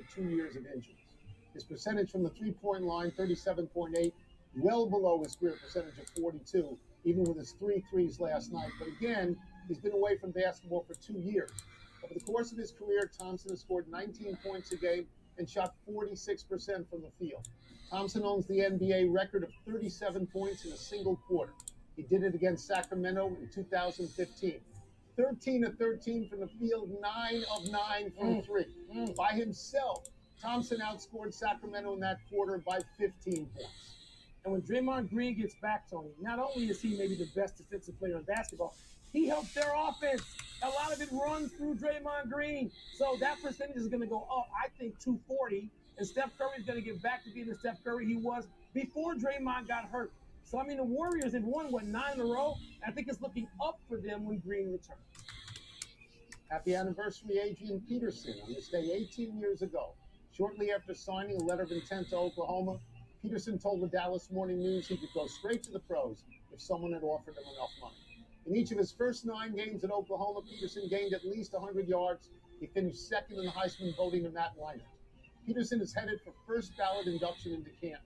after 2 years of injuries. His percentage from the three-point line, 37.8, well below his career percentage of 42, even with his 3 threes last night. But again, he's been away from basketball for 2 years. Over the course of his career, Thompson has scored 19 points a game and shot 46% from the field. Thompson owns the NBA record of 37 points in a single quarter. He did it against Sacramento in 2015. 13 of 13 from the field, 9 of 9 from three. By himself, Thompson outscored Sacramento in that quarter by 15 points. And when Draymond Green gets back, Tony, not only is he maybe the best defensive player in basketball, he helps their offense. A lot of it runs through Draymond Green. So that percentage is going to go up, I think, 240. And Steph Curry is going to get back to being the Steph Curry he was before Draymond got hurt. So, I mean, the Warriors have won, 9 in a row? I think it's looking up for them when Green returns. Happy anniversary, Adrian Peterson, on this day 18 years ago. Shortly after signing a letter of intent to Oklahoma, Peterson told the Dallas Morning News he could go straight to the pros if someone had offered him enough money. In each of his first 9 games at Oklahoma, Peterson gained at least 100 yards. He finished second in the Heisman voting in that lineup. Peterson is headed for first ballot induction into camp.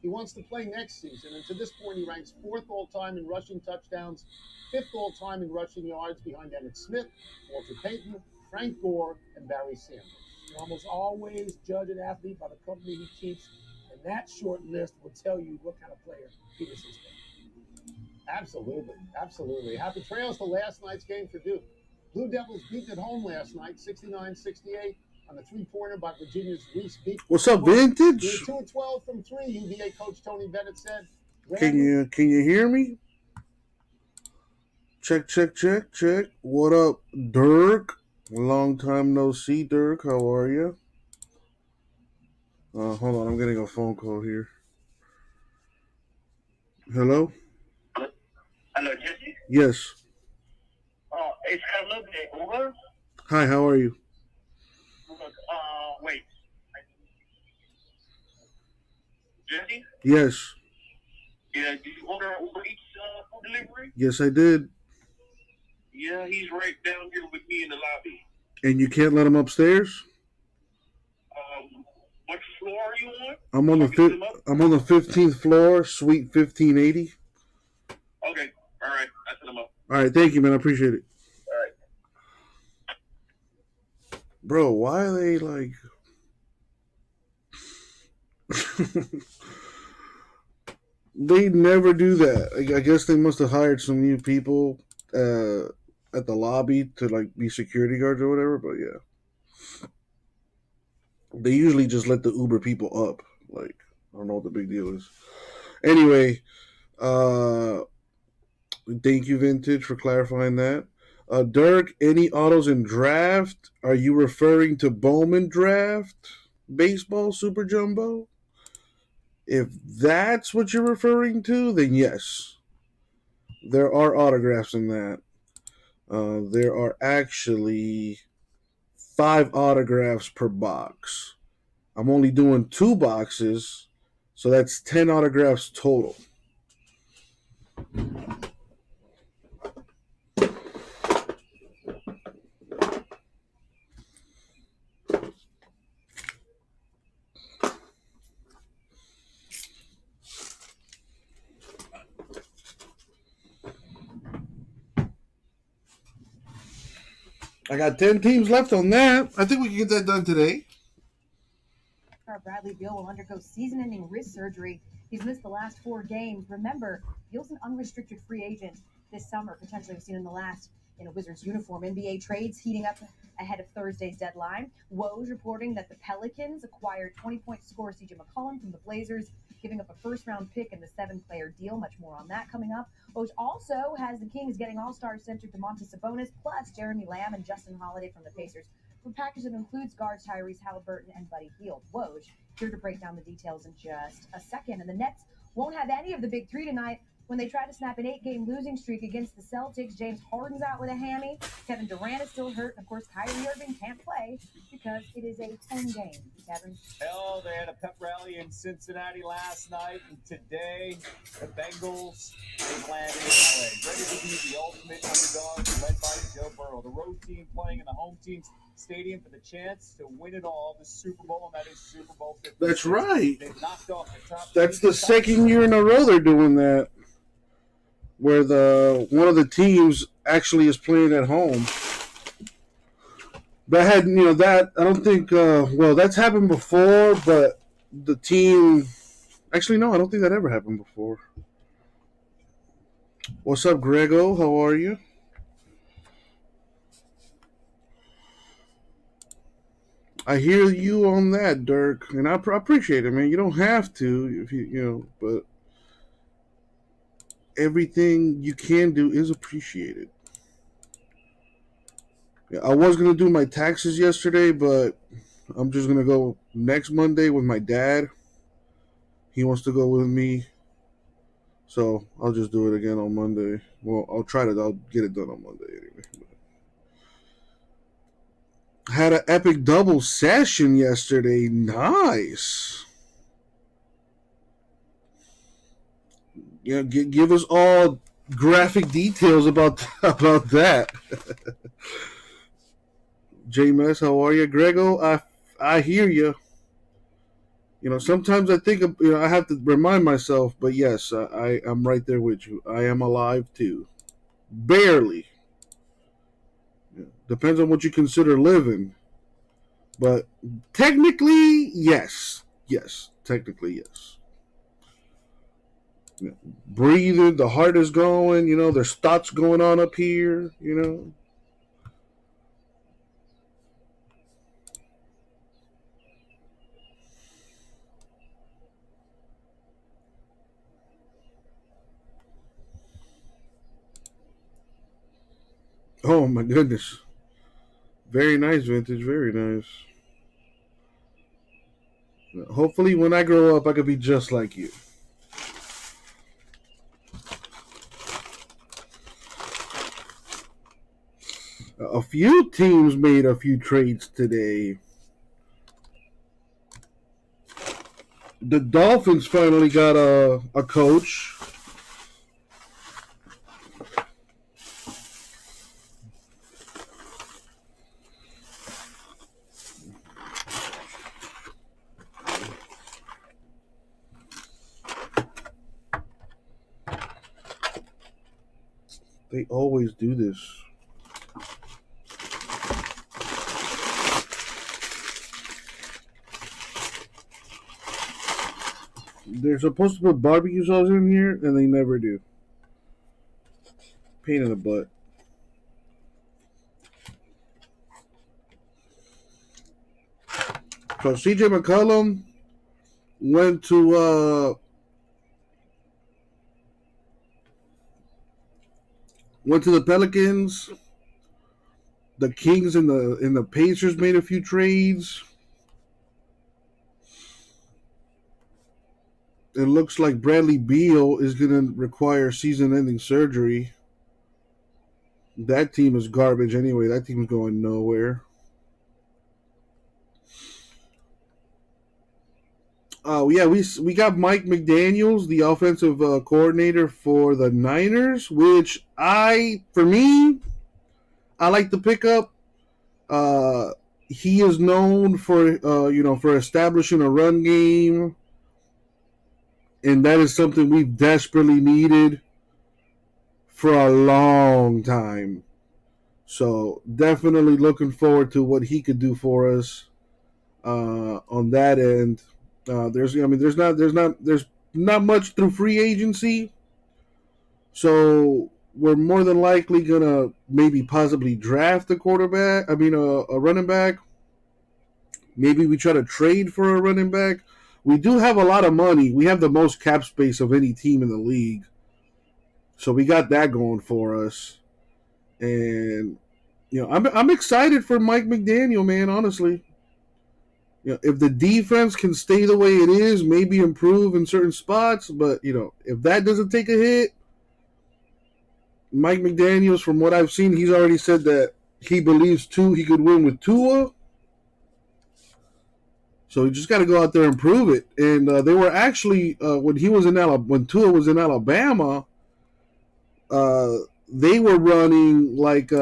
He wants to play next season, and to this point, he ranks 4th all-time in rushing touchdowns, 5th all-time in rushing yards behind Emmitt Smith, Walter Payton, Frank Gore, and Barry Sanders. You almost always judge an athlete by the company he keeps, and that short list will tell you what kind of player Peterson's been. Absolutely. Happy trails to last night's game for Duke. Blue Devils beat at home last night, 69-68. On a 3-pointer by Virginia's Reese Beek. What's up, Vintage? 2 of 12 from 3, UVA coach Tony Bennett said. Can you hear me? Check. What up, Dirk? Long time no see, Dirk. How are you? Hold on, I'm getting a phone call here. Hello? Hello, Jesse? Yes. It's Carlo de Uber. Hi, how are you? Wait. Jesse? Yes. Yeah, did you order Uber Eats food delivery? Yes, I did. Yeah, he's right down here with me in the lobby. And you can't let him upstairs? What floor are you on? I'm on the 15th floor, suite 1580. Okay, all right, I set him up. All right, thank you, man. I appreciate it. All right. Bro, why are they like... They never do that. I guess they must have hired some new people at the lobby to like be security guards or whatever, but yeah. They usually just let the Uber people up. Like, I don't know what the big deal is. Anyway, thank you, Vintage, for clarifying that. Dirk, any autos in draft? Are you referring to Bowman draft? Baseball Super Jumbo? If that's what you're referring to, then yes. There are autographs in that. There are actually 5 autographs per box. I'm only doing 2 boxes, so that's 10 autographs total. I got 10 teams left on that. I think we can get that done today. Bradley Beal will undergo season-ending wrist surgery. He's missed the last 4 games. Remember, Beal's an unrestricted free agent this summer. Potentially, we've seen him the last in a Wizards uniform. NBA trades heating up ahead of Thursday's deadline. Woj reporting that the Pelicans acquired 20-point scorer CJ McCollum from the Blazers, giving up a first-round pick in the 7-player deal. Much more on that coming up. Woj also has the Kings getting all-star center Domantas Sabonis, plus Jeremy Lamb and Justin Holiday from the Pacers, for a package that includes guards Tyrese Halliburton and Buddy Hield. Woj here to break down the details in just a second. And the Nets won't have any of the big 3 tonight when they try to snap an 8-game losing streak against the Celtics. James Harden's out with a hammy. Kevin Durant is still hurt. Of course, Kyrie Irving can't play because it is a 10 game. Kevin? Hell, they had a pep rally in Cincinnati last night, and today the Bengals they landed in LA, ready to be the ultimate underdog led by Joe Burrow. The road team playing in the home team's Stadium for the chance to win it all, the Super Bowl, and that is Super Bowl 56. That's right. They've knocked off the top. That's the teams. second year in a row they're doing that, where one of the teams actually is playing at home. That had, that I don't think. That's happened before, but the team. Actually, no, I don't think that ever happened before. What's up, Grego? How are you? I hear you on that, Dirk, and I appreciate it, man. You don't have to, if but everything you can do is appreciated. Yeah, I was gonna do my taxes yesterday, but I'm just gonna go next Monday with my dad. He wants to go with me, so I'll just do it again on Monday. Well, I'll get it done on Monday anyway. Had an epic double session yesterday. Nice. Give us all graphic details about that. J-Mess, how are you? Grego, I hear you. Sometimes I think, I have to remind myself, but yes, I'm right there with you. I am alive too. Barely. Depends on what you consider living. But technically, yes. Yes, technically, yes. Breathing, the heart is going, there's thoughts going on up here, Oh, my goodness. Very nice, Vintage. Very nice. Hopefully, when I grow up, I could be just like you. A few teams made a few trades today. The Dolphins finally got a coach. They always do this. They're supposed to put barbecue sauce in here, and they never do. Pain in the butt. So CJ McCollum went to the Pelicans. The Kings and the Pacers made a few trades. It looks like Bradley Beal is going to require season-ending surgery. That team is garbage anyway. That team is going nowhere. Yeah, we got Mike McDaniels, the offensive coordinator for the Niners, which I like the pickup. He is known for for establishing a run game, and that is something we've desperately needed for a long time. So definitely looking forward to what he could do for us on that end. There's not much through free agency, so we're more than likely gonna maybe possibly draft a quarterback. A running back. Maybe we try to trade for a running back. We do have a lot of money. We have the most cap space of any team in the league, so we got that going for us. And I'm excited for Mike McDaniel, man. Honestly. If the defense can stay the way it is, maybe improve in certain spots, but if that doesn't take a hit, Mike McDaniels, from what I've seen, he's already said that he believes he could win with Tua. So you just got to go out there and prove it. And they were actually when Tua was in Alabama, they were running like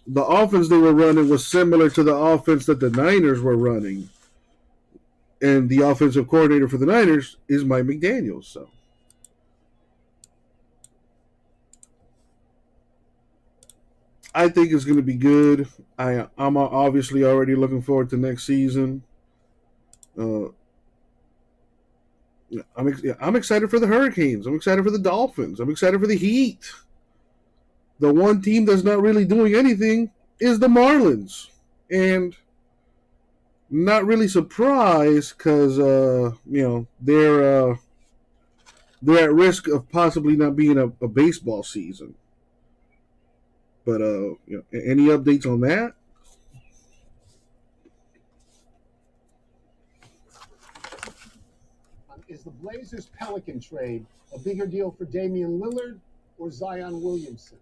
the offense they were running was similar to the offense that the Niners were running. And the offensive coordinator for the Niners is Mike McDaniels. So I think it's going to be good. I'm obviously already looking forward to next season. I'm excited for the Hurricanes. I'm excited for the Dolphins. I'm excited for the Heat. The one team that's not really doing anything is the Marlins. And not really surprised because they're at risk of possibly not being a baseball season. But any updates on that? Is the Blazers Pelican trade a bigger deal for Damian Lillard or Zion Williamson?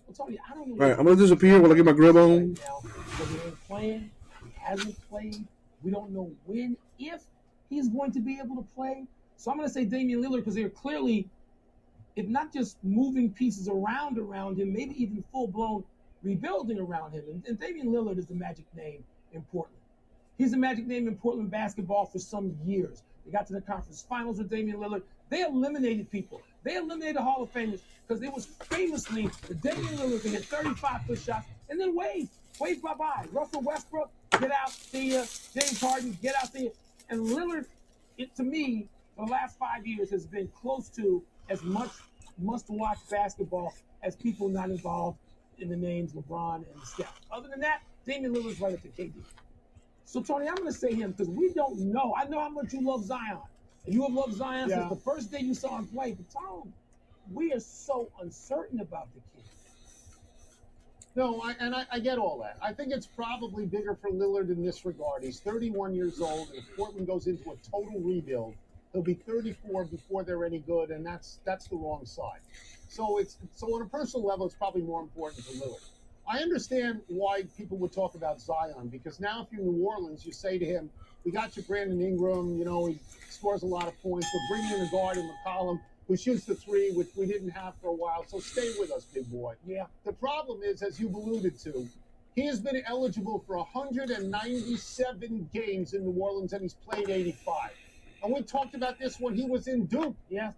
Well, Tony, I don't know. All right, I'm gonna disappear while I get my grub on. Right now, because he ain't playing, he hasn't played. We don't know when, if he's going to be able to play. So I'm going to say Damian Lillard because they're clearly, if not just moving pieces around him, maybe even full-blown rebuilding around him. And Damian Lillard is the magic name in Portland. He's the magic name in Portland basketball for some years. They got to the conference finals with Damian Lillard. They eliminated people. They eliminated Hall of Famers because it was famously the Damian Lillard could hit 35-foot shots and then wave bye-bye. Russell Westbrook, get out, see ya. James Harden, get out there. And Lillard, to me, for the last 5 years has been close to as much must-watch basketball as people not involved in the names LeBron and Steph. Other than that, Damian Lillard's right up to KD. So, Tony, I'm going to say him because we don't know. I know how much you love Zion. And you have loved Zion since the first day you saw him play. But, Tom, we are so uncertain about the kid. No, I get all that. I think it's probably bigger for Lillard in this regard. He's 31 years old, and if Portland goes into a total rebuild, he'll be 34 before they're any good, and that's the wrong side. So on a personal level, it's probably more important for Lillard. I understand why people would talk about Zion, because now if you're New Orleans, you say to him, we got you Brandon Ingram, he scores a lot of points. We're bringing in a guard in McCollum who shoots the three, which we didn't have for a while. So stay with us, big boy. Yeah. The problem is, as you've alluded to, he has been eligible for 197 games in New Orleans, and he's played 85. And we talked about this when he was in Duke. Yeah.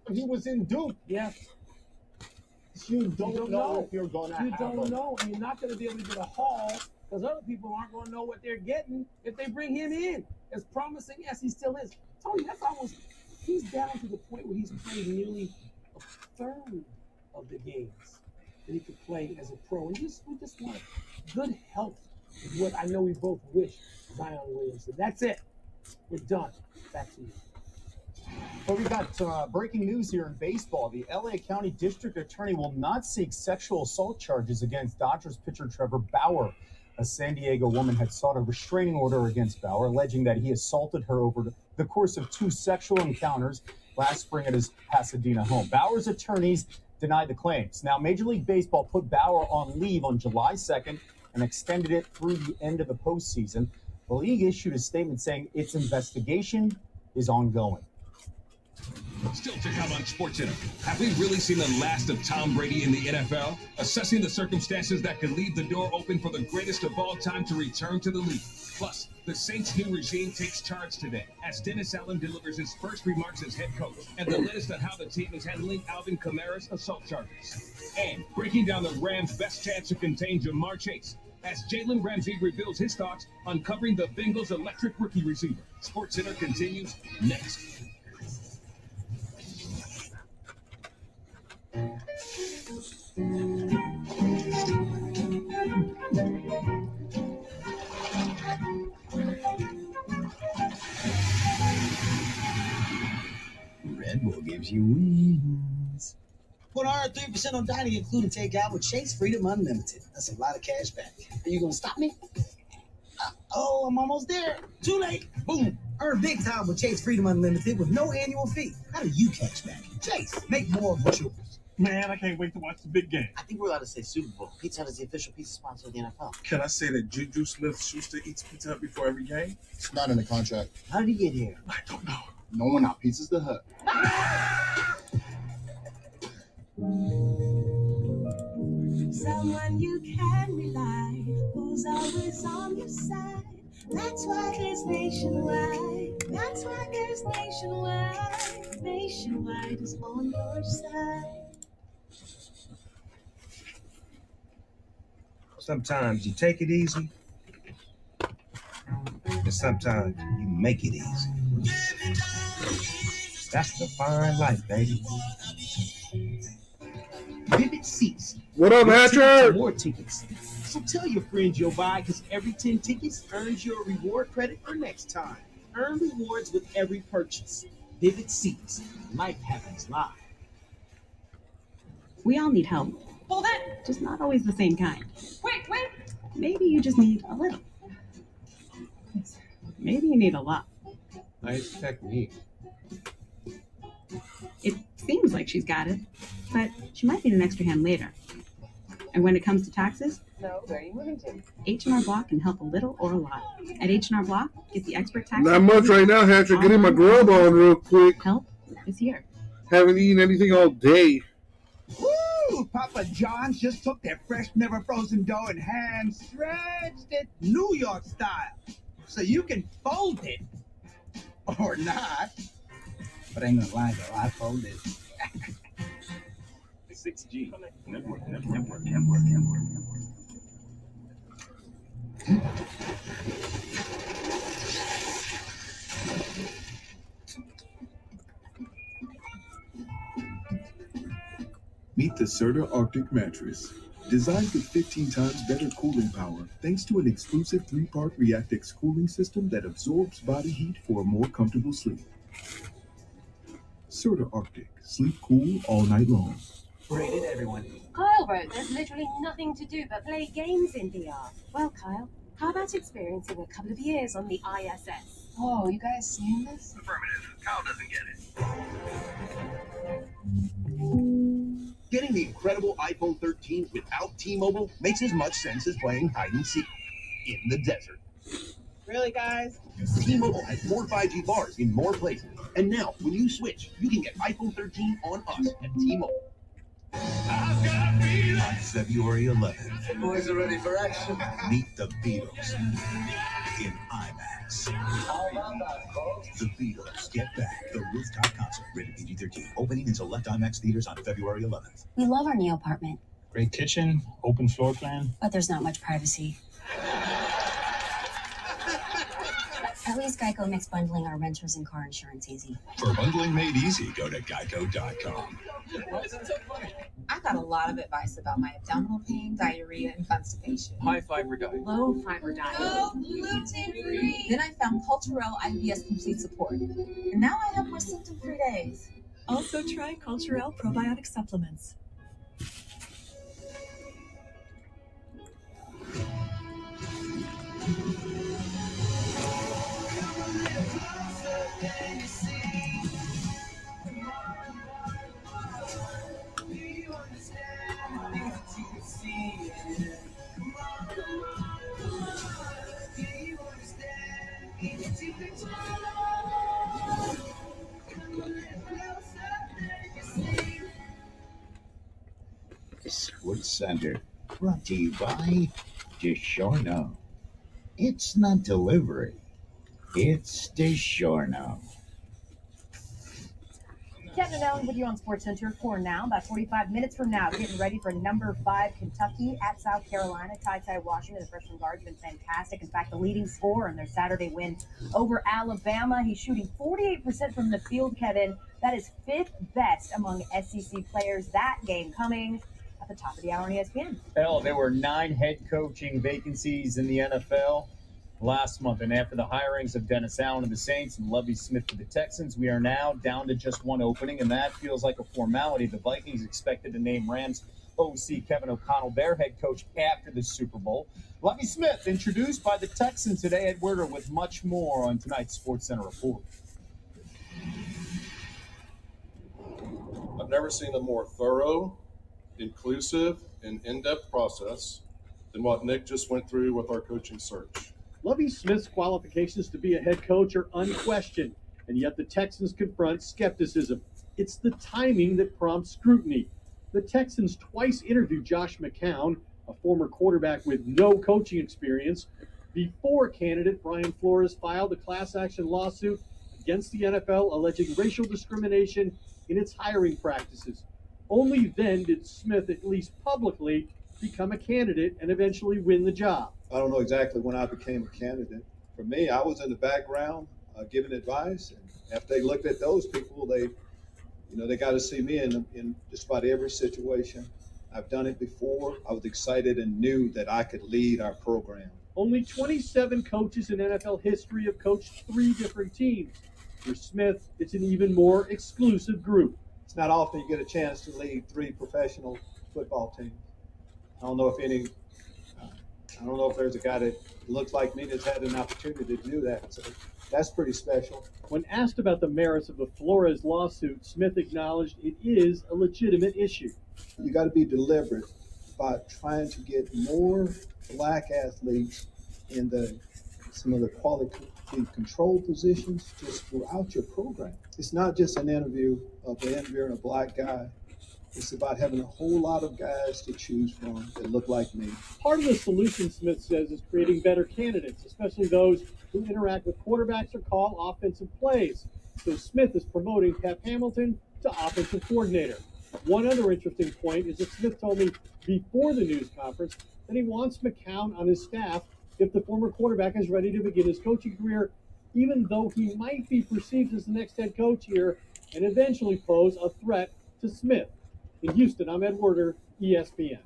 When he was in Duke. Yeah. You don't know if you're going to have You don't know, and you're not going to be able to get a haul because other people aren't going to know what they're getting if they bring him in. As promising as he still is. Tony, he's down to the point where he's played nearly a third of the games that he could play as a pro. And we just want good health is what I know we both wish Zion Williamson. That's it. We're done. Back to you. Well, we got breaking news here in baseball. The LA County District Attorney will not seek sexual assault charges against Dodgers pitcher Trevor Bauer. A San Diego woman had sought a restraining order against Bauer, alleging that he assaulted her over the course of 2 sexual encounters last spring at his Pasadena home. Bauer's attorneys denied the claims. Now, Major League Baseball put Bauer on leave on July 2nd and extended it through the end of the postseason. The league issued a statement saying its investigation is ongoing. Still to come on SportsCenter. Have we really seen the last of Tom Brady in the NFL? Assessing the circumstances that could leave the door open for the greatest of all time to return to the league. Plus, the Saints' new regime takes charge today as Dennis Allen delivers his first remarks as head coach and the latest on how the team is handling Alvin Kamara's assault charges. And breaking down the Rams' best chance to contain Jamar Chase as Jalen Ramsey reveals his thoughts on covering the Bengals' electric rookie receiver. SportsCenter continues next. Red Bull gives you wings. Put our 3% on dining, including takeout with Chase Freedom Unlimited. That's a lot of cash back. Are you going to stop me? I'm almost there. Too late. Boom. Earn big time with Chase Freedom Unlimited with no annual fee. How do you cash back? Chase, make more of what's yours. Man, I can't wait to watch the big game. I think we're allowed to say Super Bowl. Pizza Hut is the official pizza sponsor of the NFL. Can I say that Juju Smith-Schuster eats Pizza Hut before every game? It's not in the contract. How did he get here? I don't know. No one out. Pizza's the Hut. someone you can rely, who's always on your side. That's why there's Nationwide. That's why there's Nationwide. Nationwide is on your side. Sometimes you take it easy, and sometimes you make it easy. That's the fine life, baby. Vivid Seats. What up, More tickets are Hatcher? more tickets. So tell your friends you'll buy, because every 10 tickets earns you a reward credit for next time. Earn rewards with every purchase. Vivid Seats. Life happens live. We all need help. Well, then. Just not always the same kind. Wait. Maybe you just need a little. Maybe you need a lot. Nice technique. It seems like she's got it, but she might need an extra hand later. And when it comes to taxes, So, where are you moving to? H&R Block can help a little or a lot. At H&R Block, get the expert tax. Not much right now, Hatcher. Getting my grub on real quick. Help is here. Haven't eaten anything all day. Woo! Papa John's just took their fresh, never frozen dough and hand stretched it New York style. So you can fold it. Or not. But I ain't gonna lie though, I fold it. 6G. Network. Meet the Serta Arctic mattress. Designed with 15 times better cooling power thanks to an exclusive 3-part Reactix cooling system that absorbs body heat for a more comfortable sleep. Serta Arctic. Sleep cool all night long. Rated everyone. Kyle wrote there's literally nothing to do but play games in VR. Well, Kyle, how about experiencing a couple of years on the ISS? Oh, you guys seeing this? Affirmative. Kyle doesn't get it. Getting the incredible iPhone 13 without T-Mobile makes as much sense as playing hide and seek in the desert. Really, guys? T-Mobile has more 5G bars in more places. And now, when you switch, you can get iPhone 13 on us at T-Mobile. On February 11th, The boys are ready for action. meet the Beatles in IMAX. The Beatles Get Back, the rooftop concert, rated PG-13. Opening in select IMAX theaters on February 11th. We love our new apartment, Great kitchen, open floor plan. but there's not much privacy. At least Geico makes bundling our renters and car insurance easy. For bundling made easy, go to geico.com. I got a lot of advice about my abdominal pain, diarrhea, and constipation. High fiber diet. Low fiber diet. Go gluten-free. Then I found Culturelle IBS Complete Support. And now I have more symptom-free days. Also try Culturelle probiotic supplements. Sports Center, brought to you by DiSorno. It's not delivery, it's DiSorno. Kevin Allen with you on SportsCenter for now. About 45 minutes from now, getting ready for number 5 Kentucky at South Carolina. Ty Washington, the freshman guard's been fantastic. In fact, the leading scorer in their Saturday win over Alabama. He's shooting 48% from the field, Kevin. That is 5th best among SEC players. That game coming at the top of the hour on ESPN. Hell, there were 9 head coaching vacancies in the NFL last month, and after the hirings of Dennis Allen of the Saints and Lovie Smith to the Texans, we are now down to just one opening, and that feels like a formality. The Vikings expected to name Rams OC Kevin O'Connell their head coach after the Super Bowl. Lovie Smith introduced by the Texans today. Ed Werder with much more on tonight's SportsCenter report. I've never seen a more thorough, inclusive, and in-depth process than what Nick just went through with our coaching search. Lovie Smith's qualifications to be a head coach are unquestioned, and yet the Texans confront skepticism. It's the timing that prompts scrutiny. The Texans twice interviewed Josh McCown, a former quarterback with no coaching experience, before candidate Brian Flores filed a class action lawsuit against the NFL alleging racial discrimination in its hiring practices. Only then did Smith, at least publicly, become a candidate and eventually win the job. I don't know exactly when I became a candidate. For me, I was in the background giving advice, and after they looked at those people, they got to see me in just about every situation. I've done it before. I was excited and knew that I could lead our program. Only 27 coaches in NFL history have coached 3 different teams. For Smith, it's an even more exclusive group. It's not often you get a chance to lead 3 professional football teams. I don't know if there's a guy that looks like me that's had an opportunity to do that. So that's pretty special. When asked about the merits of the Flores lawsuit, Smith acknowledged it is a legitimate issue. You got to be deliberate about trying to get more black athletes in some of the quality control positions just throughout your program. It's not just an interview of interviewing a black guy. It's about having a whole lot of guys to choose from that look like me. Part of the solution, Smith says, is creating better candidates, especially those who interact with quarterbacks or call offensive plays. So Smith is promoting Pep Hamilton to offensive coordinator. One other interesting point is that Smith told me before the news conference that he wants McCown on his staff if the former quarterback is ready to begin his coaching career, even though he might be perceived as the next head coach here and eventually pose a threat to Smith. In Houston, I'm Ed Werder, ESPN.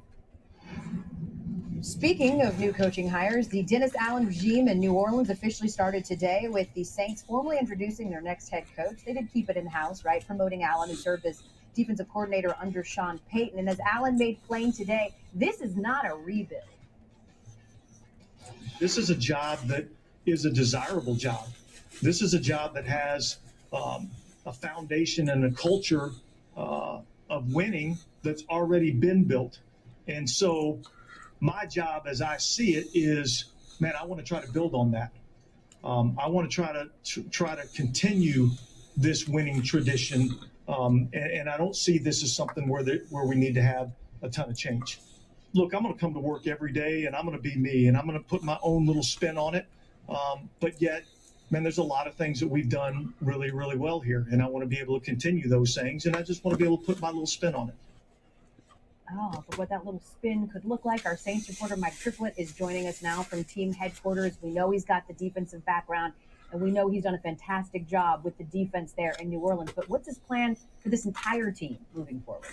Speaking of new coaching hires, the Dennis Allen regime in New Orleans officially started today with the Saints formally introducing their next head coach. They did keep it in-house, right, promoting Allen, who served as defensive coordinator under Sean Payton. And as Allen made plain today, this is not a rebuild. This is a job that is a desirable job. This is a job that has a foundation and a culture of winning that's already been built. And so my job, as I see it, is, man, I want to try to build on that. I want to try to continue this winning tradition. And I don't see this as something where we need to have a ton of change. Look, I'm going to come to work every day and I'm going to be me and I'm going to put my own little spin on it. But yet, man, there's a lot of things that we've done really, really well here. And I want to be able to continue those things. And I just want to be able to put my little spin on it. Oh, but what that little spin could look like. Our Saints reporter Mike Triplett is joining us now from team headquarters. We know he's got the defensive background, and we know he's done a fantastic job with the defense there in New Orleans. But what's his plan for this entire team moving forward?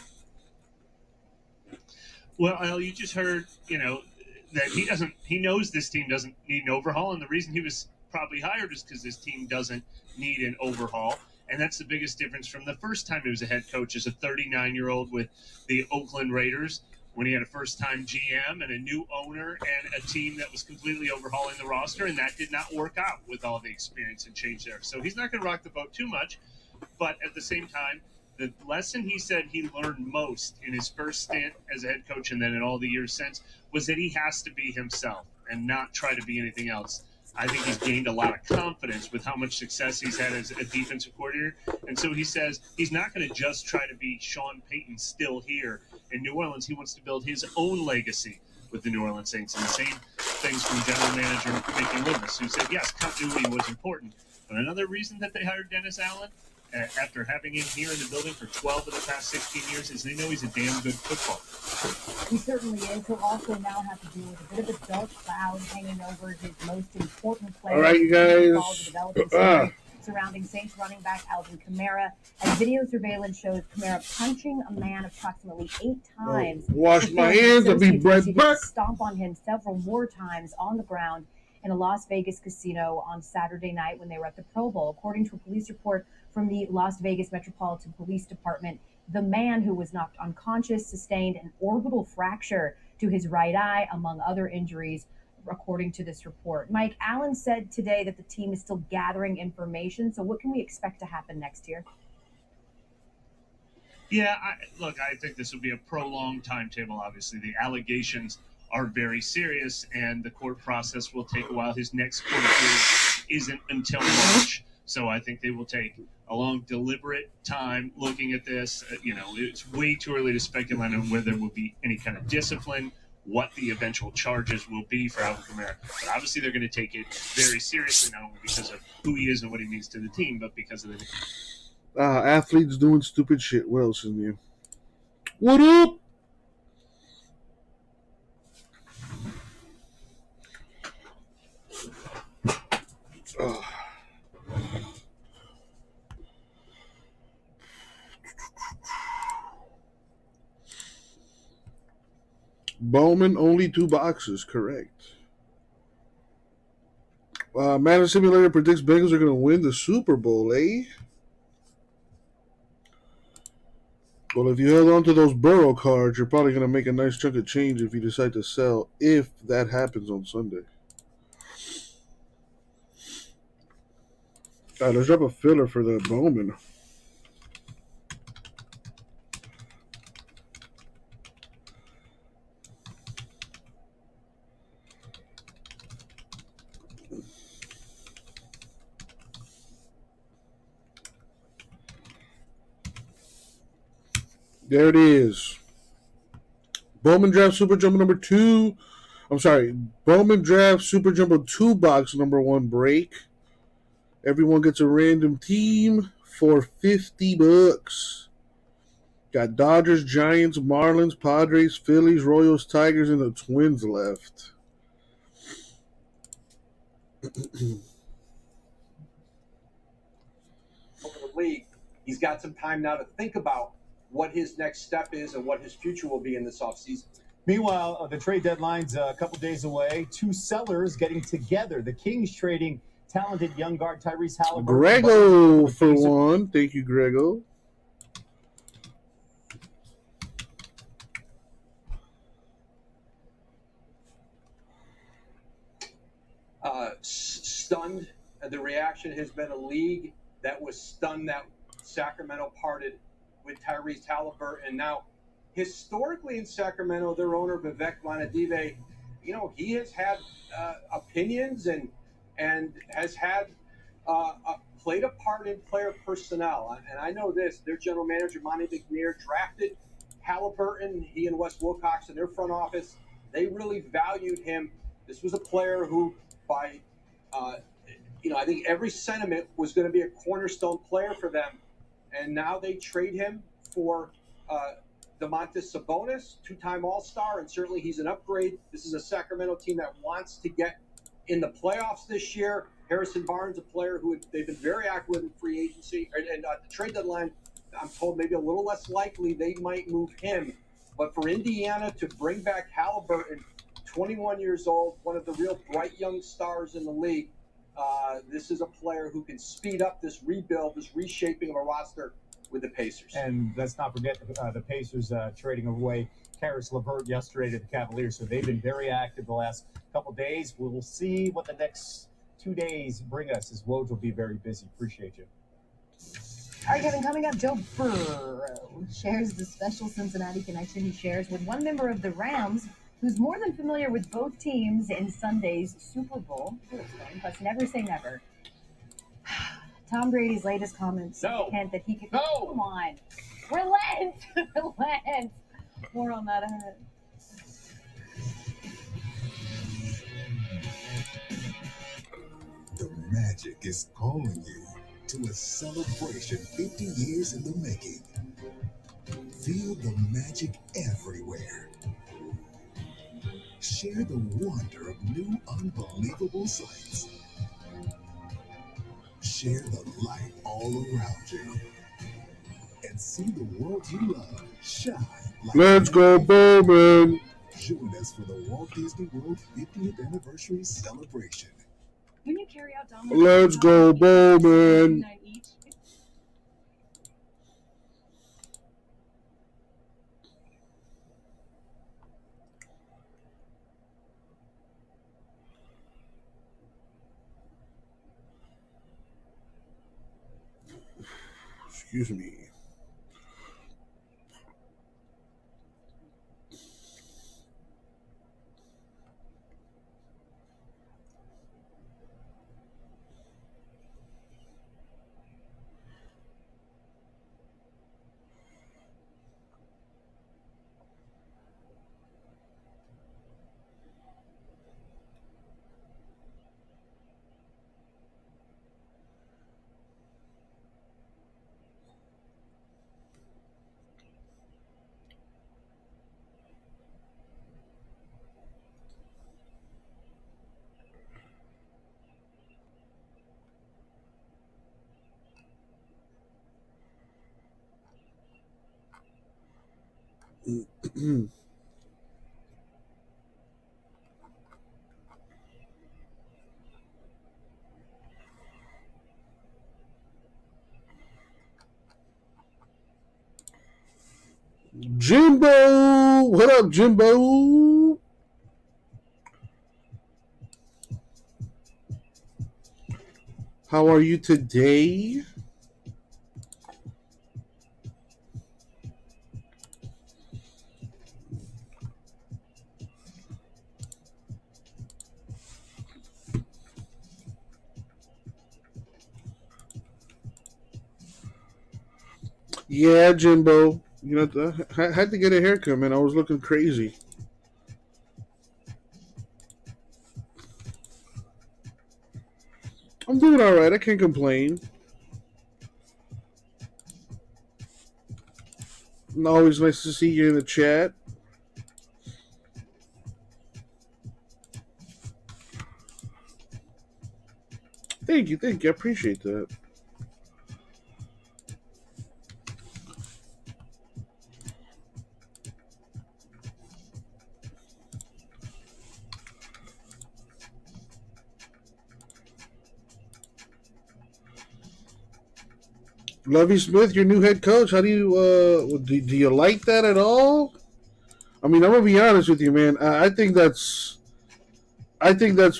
Well, Al, you just heard, that he knows this team doesn't need an overhaul, and the reason he was probably hired is because this team doesn't need an overhaul. And that's the biggest difference from the first time he was a head coach as a 39-year-old with the Oakland Raiders, when he had a first-time GM and a new owner and a team that was completely overhauling the roster, and that did not work out with all the experience and change there. So he's not going to rock the boat too much, but at the same time, the lesson he said he learned most in his first stint as a head coach and then in all the years since was that he has to be himself and not try to be anything else. I think he's gained a lot of confidence with how much success he's had as a defensive coordinator. And so he says he's not going to just try to be Sean Payton still here in New Orleans. He wants to build his own legacy with the New Orleans Saints. And the same things from general manager Mickey Loomis, who said, yes, continuity was important. But another reason that they hired Dennis Allen, after having him here in the building for 12 of the past 16 years, is they know he's a damn good footballer. He certainly is. He'll also now have to deal with a bit of a dark cloud hanging over his most important player. All right, you guys. Surrounding Saints running back Alvin Kamara, as video surveillance shows Kamara punching a man approximately 8 times. Wash my hands. I'll be right back. Stomp on him several more times on the ground in a Las Vegas casino on Saturday night when they were at the Pro Bowl. According to a police report from the Las Vegas Metropolitan Police Department, the man who was knocked unconscious sustained an orbital fracture to his right eye, among other injuries, according to this report. Mike, Allen said today that the team is still gathering information. So what can we expect to happen next year? Yeah, I think this will be a prolonged timetable, obviously. The allegations are very serious, and the court process will take a while. His next court period isn't until March. So I think they will take a long, deliberate time looking at this. It's way too early to speculate on whether there will be any kind of discipline, what the eventual charges will be for Alvin Kamara. But obviously, they're going to take it very seriously, not only because of who he is and what he means to the team, but because of the Athletes doing stupid shit. What else is new? What up? Bowman, only 2 boxes, correct. Madden Simulator predicts Bengals are going to win the Super Bowl, eh? Well, if you held on to those Burrow cards, you're probably going to make a nice chunk of change if you decide to sell, if that happens on Sunday. All right, let's drop a filler for the Bowman. There it is. Bowman Draft Super Jumbo number 2. I'm sorry. Bowman Draft Super Jumbo 2 box number 1 break. Everyone gets a random team for $50. Got Dodgers, Giants, Marlins, Padres, Phillies, Royals, Tigers, and the Twins left. Over the league, he's got some time now to think about what his next step is and what his future will be in this offseason. Meanwhile, the trade deadline's a couple days away. 2 sellers getting together. The Kings trading talented young guard Tyrese Halliburton. Grego for 1. Thank you, Grego. Stunned. The reaction has been a league that was stunned that Sacramento parted with Tyrese Halliburton. And now, historically in Sacramento, their owner, Vivek Ranadive, he has had opinions and has had played a part in player personnel. And I know this, their general manager, Monty McNair, drafted Halliburton. He and Wes Wilcox in their front office, they really valued him. This was a player who, by I think every sentiment was going to be a cornerstone player for them. And now they trade him for Domantas Sabonis, 2-time All-Star, and certainly he's an upgrade. This is a Sacramento team that wants to get in the playoffs this year. Harrison Barnes, a player who they've been very active in free agency, and the trade deadline, I'm told maybe a little less likely they might move him. But for Indiana to bring back Halliburton, 21 years old, one of the real bright young stars in the league, this is a player who can speed up this rebuild, this reshaping of a roster with the Pacers. And let's not forget the Pacers trading away Karis LeVert yesterday to the Cavaliers. So they've been very active the last couple days. We'll see what the next 2 days bring us, as Woj will be very busy. Appreciate you. All right, Kevin, coming up, Joe Burrow shares the special Cincinnati connection he shares with one member of the Rams who's more than familiar with both teams in Sunday's Super Bowl. Plus, never say never. Tom Brady's latest comments hint that he could. No. Come on. Relent. Relent. More on that ahead. The magic is calling you to a celebration 50 years in the making. Feel the magic everywhere. Share the wonder of new unbelievable sights. Share the light all around you. And see the world you love shine like Let's go, Bowman. Join us for the Walt Disney World 50th anniversary celebration. When you carry out Let's go, Bowman. Excuse me. Jimbo, what up, Jimbo? How are you today? Yeah, Jimbo. You know, I had to get a haircut, man. I was looking crazy. I'm doing all right. I can't complain. Always nice to see you in the chat. Thank you. I appreciate that. Lovie Smith, your new head coach. How do you do you like that at all? I mean, I'm gonna be honest with you, man. I think that's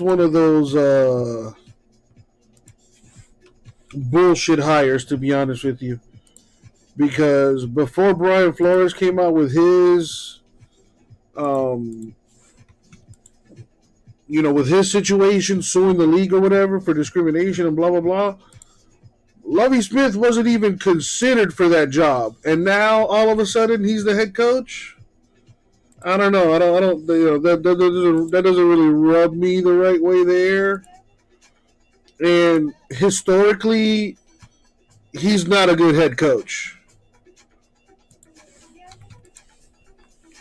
one of those bullshit hires, to be honest with you. Because before Brian Flores came out with his with his situation, suing the league or whatever for discrimination and blah blah blah, Lovie Smith wasn't even considered for that job, and now all of a sudden he's the head coach. I don't know. I don't. That doesn't really rub me the right way there. And historically, he's not a good head coach.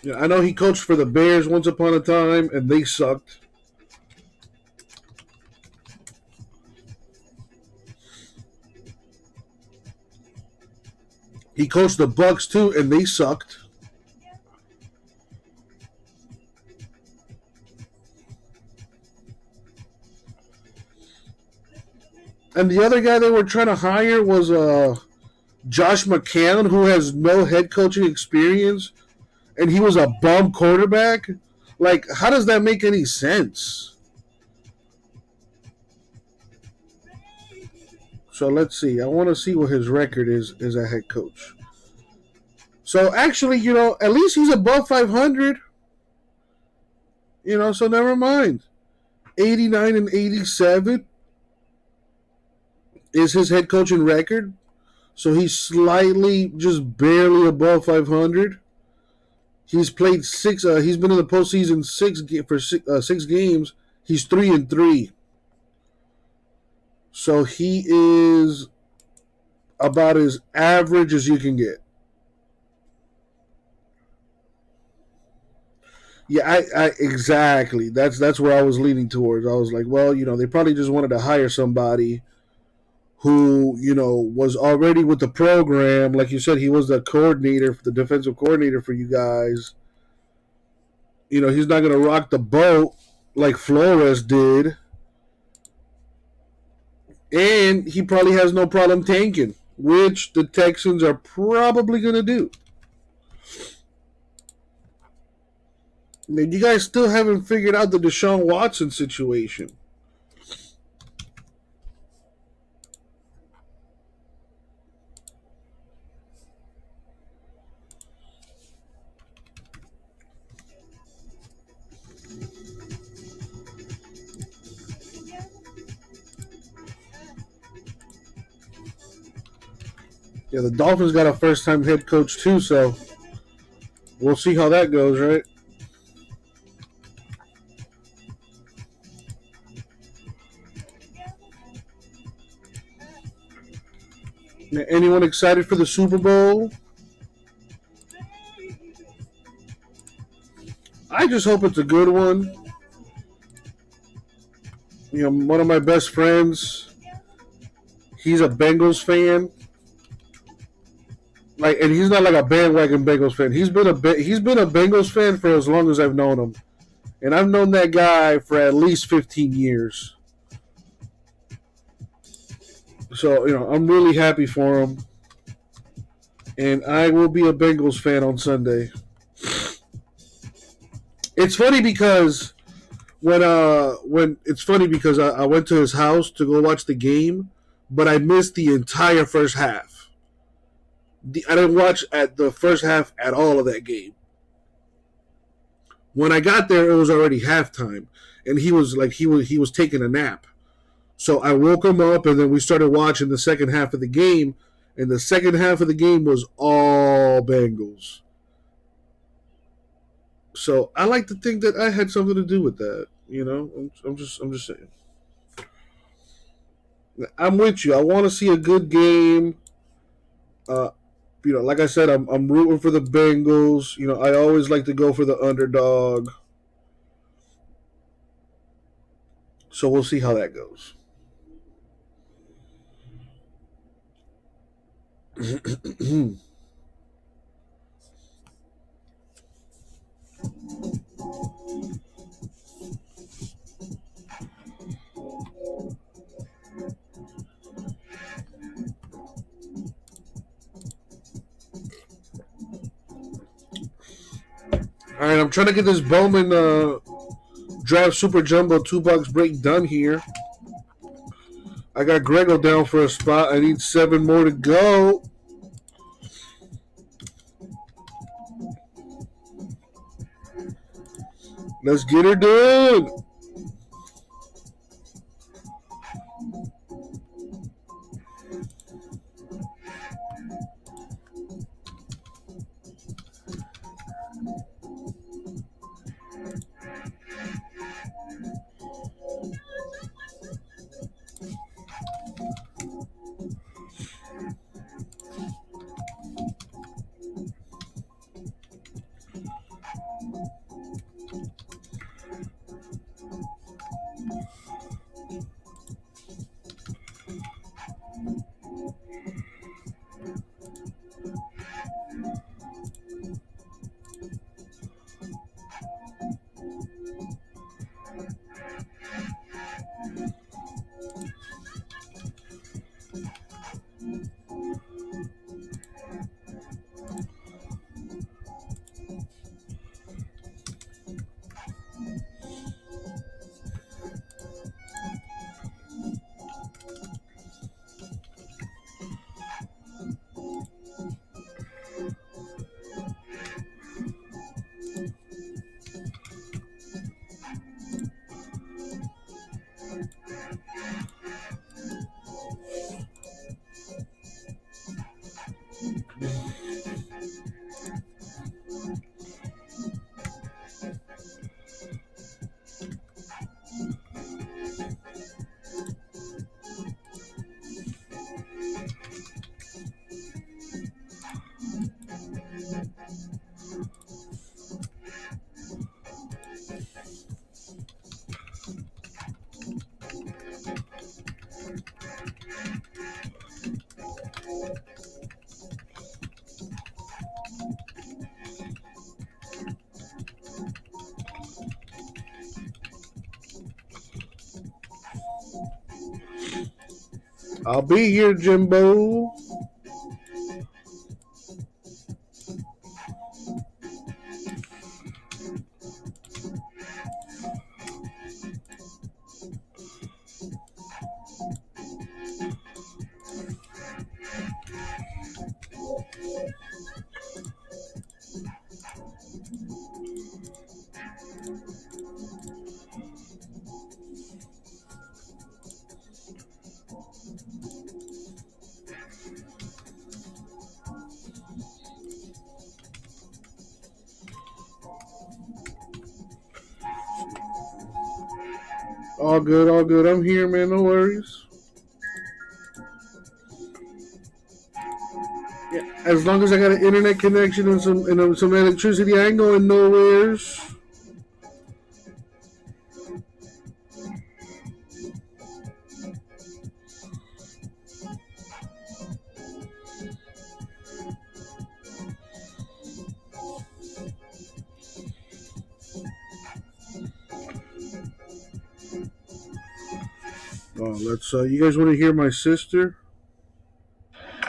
Yeah, I know he coached for the Bears once upon a time, and they sucked. He coached the Bucks too, and they sucked. And the other guy they were trying to hire was Josh McCown, who has no head coaching experience, and he was a bum quarterback. Like, how does that make any sense? So let's see. I want to see what his record is as a head coach. So actually, at least he's above 500. So never mind. 89 and 87 is his head coaching record. So he's slightly, just barely above 500. He's played six. He's been in the postseason six games. He's 3-3. So he is about as average as you can get. Yeah, I exactly. That's where I was leaning towards. I was like, well, they probably just wanted to hire somebody who, was already with the program. Like you said, he was the coordinator, the defensive coordinator for you guys. He's not going to rock the boat like Flores did. And he probably has no problem tanking, which the Texans are probably going to do. Man, you guys still haven't figured out the Deshaun Watson situation. Yeah, the Dolphins got a first-time head coach too, so we'll see how that goes, right? Now, anyone excited for the Super Bowl? I just hope it's a good one. One of my best friends, he's a Bengals fan. Like, and he's not like a bandwagon Bengals fan. He's been a Bengals fan for as long as I've known him, and I've known that guy for at least 15 years. So, I'm really happy for him, and I will be a Bengals fan on Sunday. It's funny because I went to his house to go watch the game, but I missed the entire first half. I didn't watch at the first half at all of that game. When I got there, it was already halftime, and he was taking a nap. So I woke him up, and then we started watching the second half of the game, and the second half of the game was all Bengals. So I like to think that I had something to do with that. I'm just saying. I'm with you. I want to see a good game. Like I said, I'm rooting for the Bengals. I always like to go for the underdog. So we'll see how that goes. All right, I'm trying to get this Bowman Draft Super Jumbo $2 break done here. I got Grego down for a spot. I need 7 more to go. Let's get her done. I'll be here, Jimbo. All good, all good. I'm here, man. No worries. Yeah, as long as I got an internet connection and some electricity, I ain't going nowheres. Let's. You guys want to hear my sister? Hey,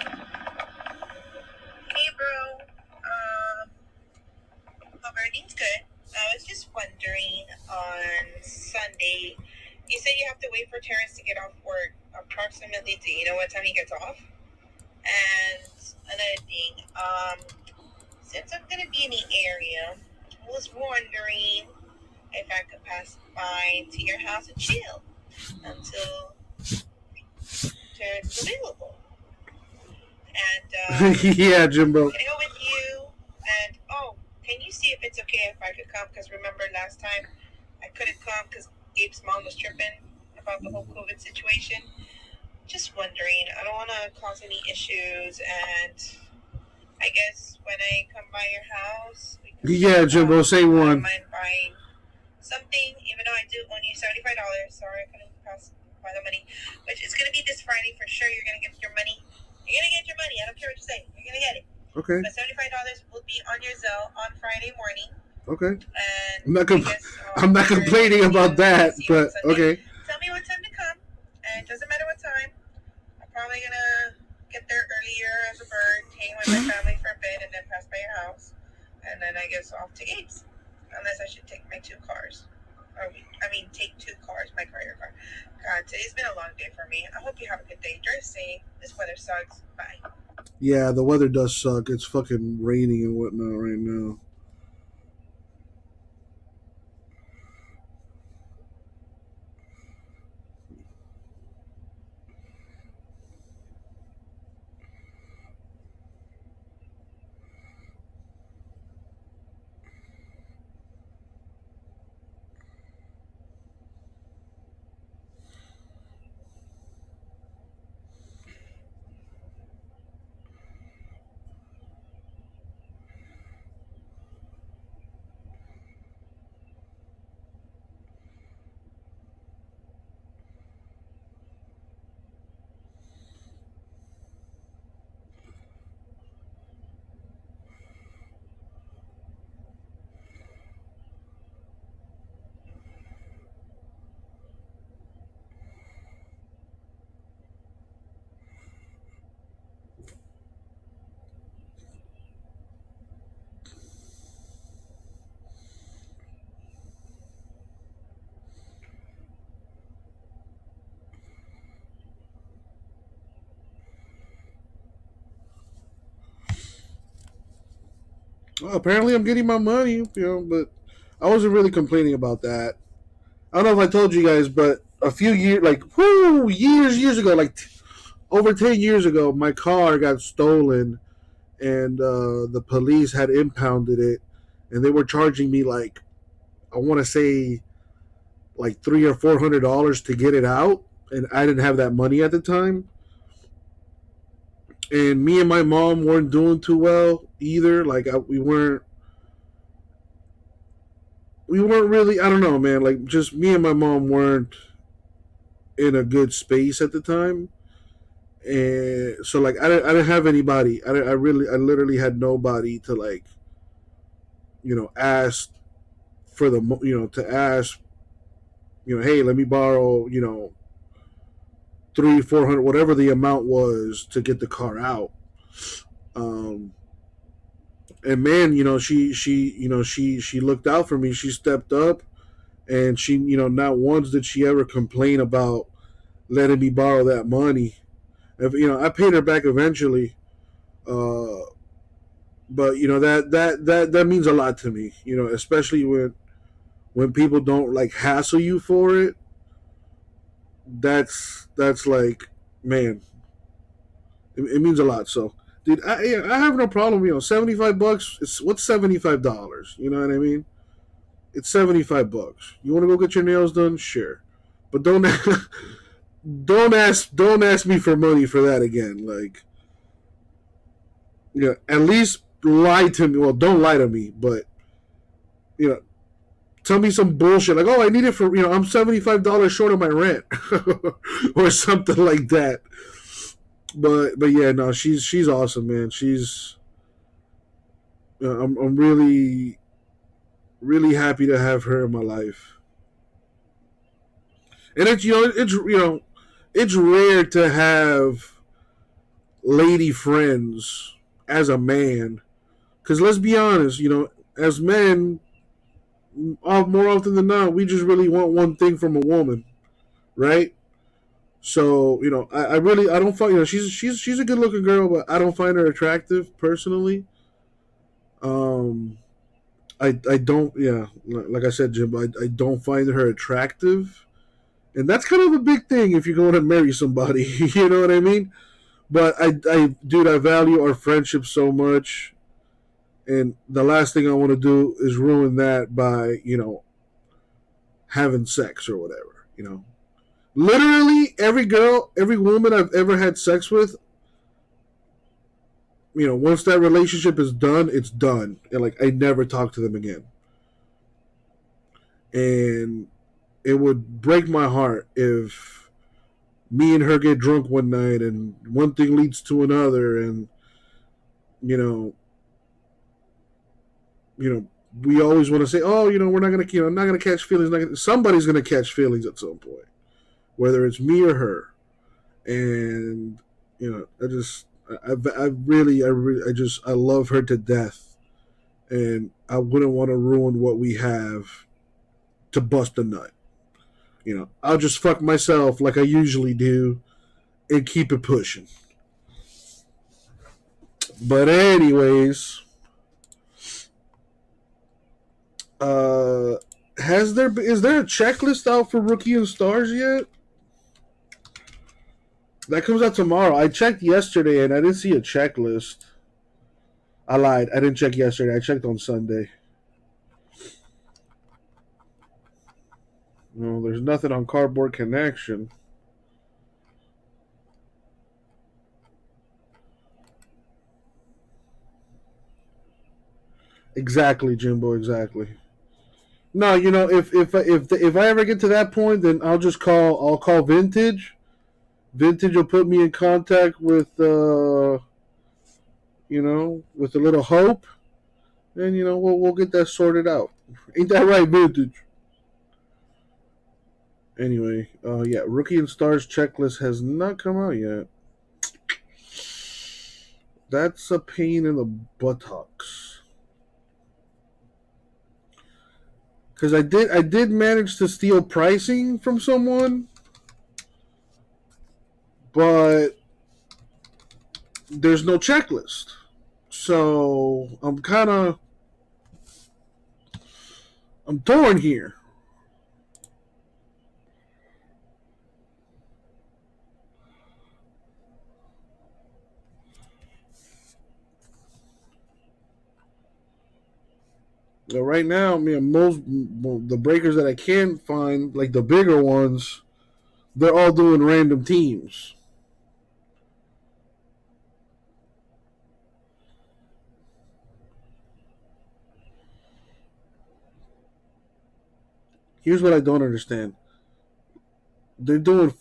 bro. Hope everything's good. I was just wondering on Sunday, you said you have to wait for Terrence to get off work. Approximately, do you know what time he gets off? And another thing, since I'm going to be in the area, I was wondering if I could pass by to your house and chill until Terrence is available. And, Yeah, Jimbo. can I go with you? And, can you see if it's okay if I could come? Because remember last time I couldn't come because Gabe's mom was tripping about the whole COVID situation. Just wondering. I don't want to cause any issues. And I guess when I come by your house, Yeah, Jimbo, say I don't one. mind buying something, even though I do owe you $75. Sorry, I couldn't buy the money. But it's going to be this Friday for sure. You're going to get your money. You're going to get your money. I don't care what you say. You're going to get it. Okay. But $75 will be on your Zelle on Friday morning. Okay. And I'm not complaining about that, but okay. tell me what time to come. And it doesn't matter what time. I'm probably going to get there earlier as a bird, hang with my family for a bit, and then pass by your house. And then I guess off to Gabe's. Unless I should take my two cars. Take two cars, my car, your car. God, today's been a long day for me. I hope you have a good day. Drive safe. This weather sucks. Bye. Yeah, the weather does suck. It's fucking raining and whatnot right now. Well, apparently I'm getting my money, but I wasn't really complaining about that. I don't know if I told you guys, but a few years, years ago, over 10 years ago, my car got stolen, and the police had impounded it, and they were charging me I want to say $300 or $400 to get it out, and I didn't have that money at the time. And me and my mom weren't doing too well either. We weren't really. I don't know, man. Just me and my mom weren't in a good space at the time, and so I didn't have anybody. I literally had nobody to ask for to ask, hey, let me borrow, $300-400, whatever the amount was to get the car out. And man, she looked out for me. She stepped up, and she, not once did she ever complain about letting me borrow that money. I paid her back eventually. But that means a lot to me, especially when people don't hassle you for it. That's man, it means a lot. So, dude, I have no problem. $75. What's $75? You know what I mean? It's $75. You want to go get your nails done? Sure, but don't ask me for money for that again. At least lie to me. Well, don't lie to me, but tell me some bullshit I need it for I'm $75 short of my rent or something like that. But yeah, no, she's awesome, man. She's I'm really really happy to have her in my life. And it's it's rare to have lady friends as a man. Because let's be honest, as men, more often than not, we just really want one thing from a woman, right? So I don't find she's a good looking girl, but I don't find her attractive personally. I don't, like I said, Jim, I don't find her attractive, and that's kind of a big thing if you're going to marry somebody. You know what I mean? But dude, I value our friendship so much, and the last thing I want to do is ruin that by having sex or whatever. Literally every girl, every woman I've ever had sex with, once that relationship is done, it's done. And I never talk to them again. And it would break my heart if me and her get drunk one night and one thing leads to another, and we always want to say, oh, we're not gonna, I'm not gonna catch feelings. Somebody's gonna catch feelings at some point, whether it's me or her. And I love her to death, and I wouldn't want to ruin what we have to bust a nut. I'll just fuck myself like I usually do and keep it pushing. But anyways, is there a checklist out for Rookie and Stars yet? That comes out tomorrow. I checked yesterday and I didn't see a checklist. I lied. I didn't check yesterday. I checked on Sunday. No, there's nothing on Cardboard Connection. Exactly, Jimbo. Exactly. No, if I ever get to that point, then I'll call Vintage. Vintage will put me in contact with with a little hope, and we'll get that sorted out. Ain't that right, Vintage? Anyway, Rookie and Stars checklist has not come out yet. That's a pain in the buttocks. Because I did manage to steal pricing from someone, but there's no checklist. So I'm torn here. Right now, the breakers that I can find, like the bigger ones, they're all doing random teams. Here's what I don't understand. They're doing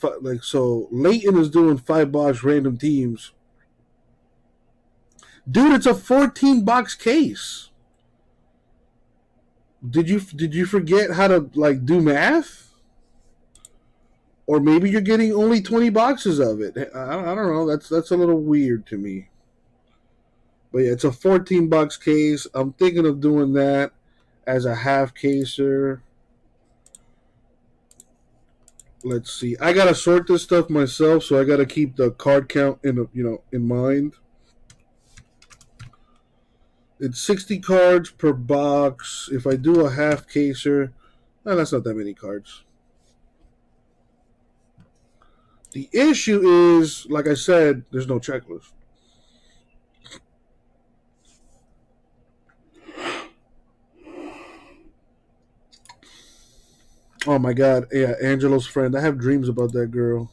so. Leighton is doing $5 random teams. Dude, it's a 14-box case. Did you forget how to do math? Or maybe you're getting only 20 boxes of it. I don't know. That's a little weird to me. But yeah, it's a 14-box case. I'm thinking of doing that as a half caser. Let's see. I gotta sort this stuff myself, so I gotta keep the card count in mind. It's 60 cards per box. If I do a half caser, that's not that many cards. The issue is, like I said, there's no checklist. Oh my God. Yeah, Angelo's friend. I have dreams about that girl.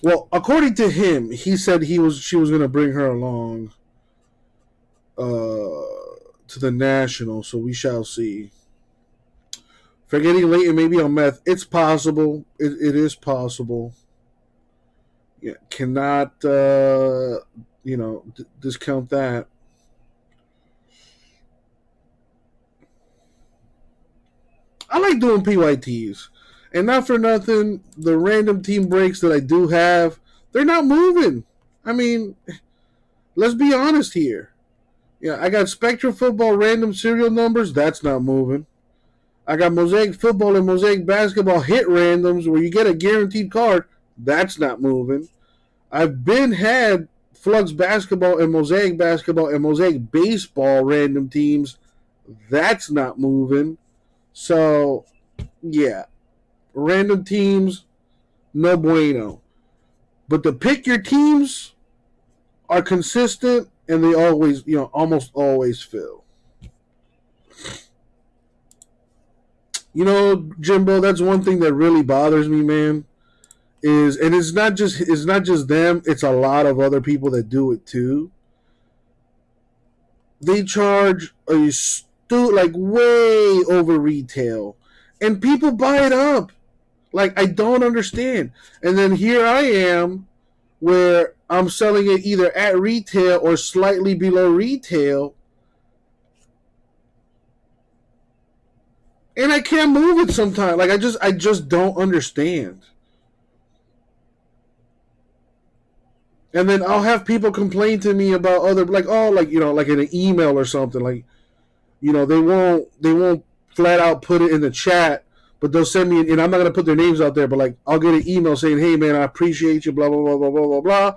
Well, according to him, he said she was going to bring her along to the National, so we shall see. Forgetting Leighton maybe on meth. It's possible. It is possible. Yeah, cannot discount that. I like doing PYTs. And not for nothing, the random team breaks that I do have, they're not moving. I mean, let's be honest here. Yeah, I got Spectrum Football random serial numbers. That's not moving. I got Mosaic Football and Mosaic Basketball hit randoms where you get a guaranteed card. That's not moving. I've had Flux Basketball and Mosaic Baseball random teams. That's not moving. So, yeah. Random teams, no bueno. But the pick your teams are consistent and they always, almost always fill. Jimbo, that's one thing that really bothers me, man. And it's not just them, it's a lot of other people that do it too. They charge way over retail. And people buy it up. Like, I don't understand. And then here I am where I'm selling it either at retail or slightly below retail. And I can't move it sometimes. Like, I just don't understand. And then I'll have people complain to me about other, like in an email or something. Like, they won't flat out put it in the chat, but they'll send me, and I'm not going to put their names out there, but like, I'll get an email saying, hey man, I appreciate you, blah, blah, blah, blah, blah, blah, blah.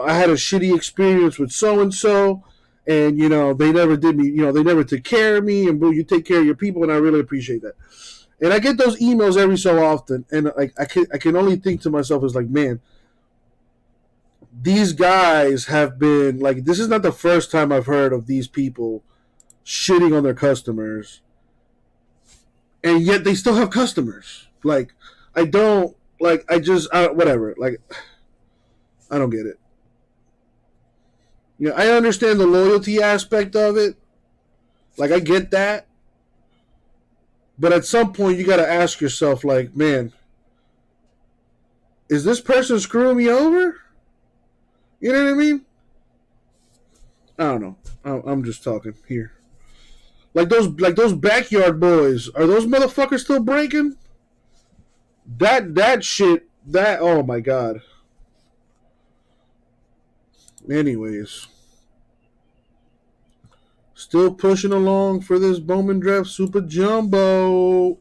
I had a shitty experience with so-and-so, and, they never did me, they never took care of me, and boo, you take care of your people, and I really appreciate that. And I get those emails every so often, and like, I can only think to myself, is like, man, these guys have been, like, this is not the first time I've heard of these people shitting on their customers, and yet they still have customers. Like, whatever. Like, I don't get it. I understand the loyalty aspect of it. Like, I get that. But at some point, you got to ask yourself, like, man, is this person screwing me over? You know what I mean? I don't know. I'm just talking here. Like those backyard boys, are those motherfuckers still breaking? That shit, oh my god. Anyways. Still pushing along for this Bowman Draft Super Jumbo.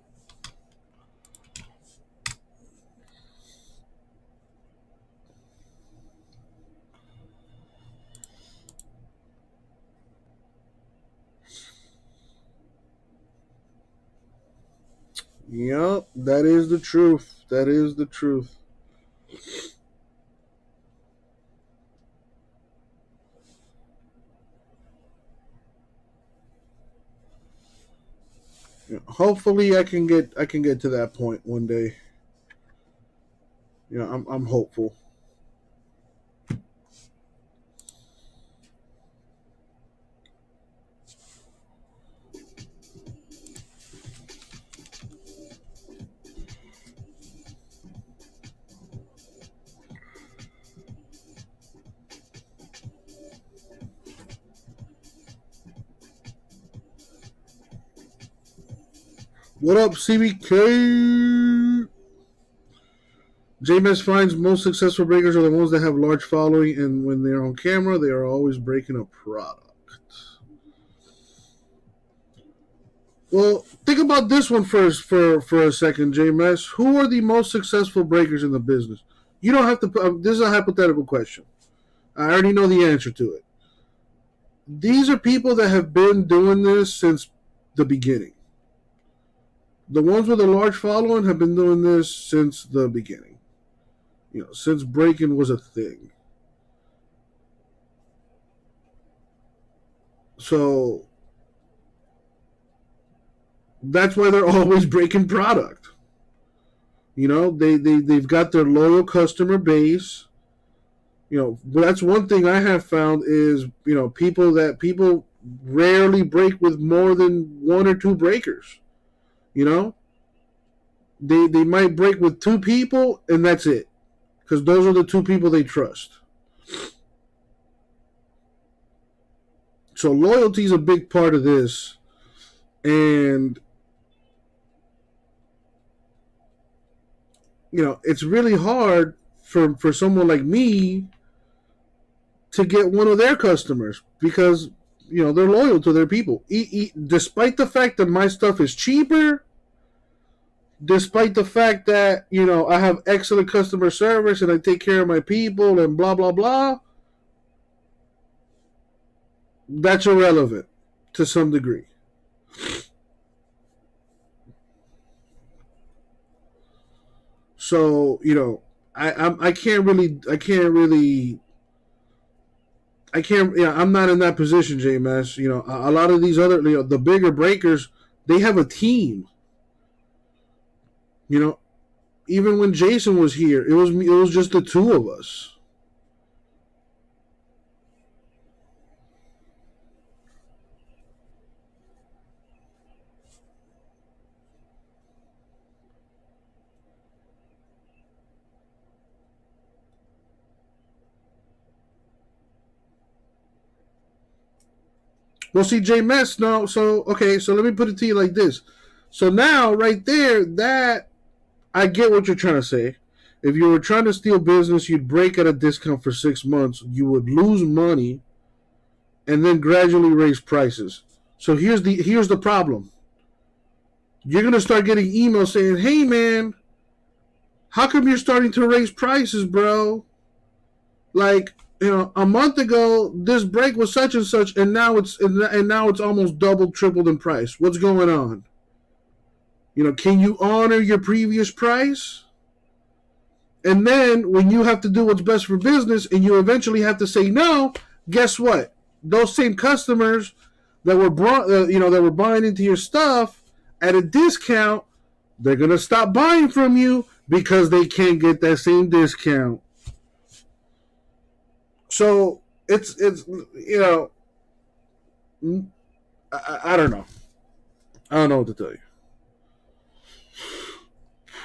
Yep, that is the truth. That is the truth. Hopefully I can get to that point one day. I'm hopeful. What up, CBK? JMS finds most successful breakers are the ones that have large following, and when they're on camera, they are always breaking a product. Well, think about this one first for a second, JMS. Who are the most successful breakers in the business? You don't have to put, this is a hypothetical question. I already know the answer to it. These are people that have been doing this since the beginning. The ones with a large following have been doing this since the beginning. Since breaking was a thing. So that's why they're always breaking product. They've got their loyal customer base. That's one thing I have found is, people rarely break with more than one or two breakers. They might break with two people and that's it, because those are the two people they trust. So loyalty is a big part of this, and it's really hard for someone like me to get one of their customers because, they're loyal to their people. Despite the fact that my stuff is cheaper, despite the fact that, I have excellent customer service and I take care of my people and blah, blah, blah, that's irrelevant to some degree. So, I'm not in that position, JMS. A lot of these other, the bigger breakers, they have a team. Even when Jason was here, it was just the two of us. Well, see, JMS, no, so let me put it to you like this. So now, right there, that, I get what you're trying to say. If you were trying to steal business, you'd break at a discount for 6 months, you would lose money, and then gradually raise prices. So here's the problem. You're going to start getting emails saying, hey, man, how come you're starting to raise prices, bro? Like, a month ago, this break was such and such, and now it's almost doubled, tripled in price. What's going on? Can you honor your previous price? And then when you have to do what's best for business, and you eventually have to say no, guess what? Those same customers that were that were buying into your stuff at a discount, they're gonna stop buying from you because they can't get that same discount. So it's I don't know. I don't know what to tell you.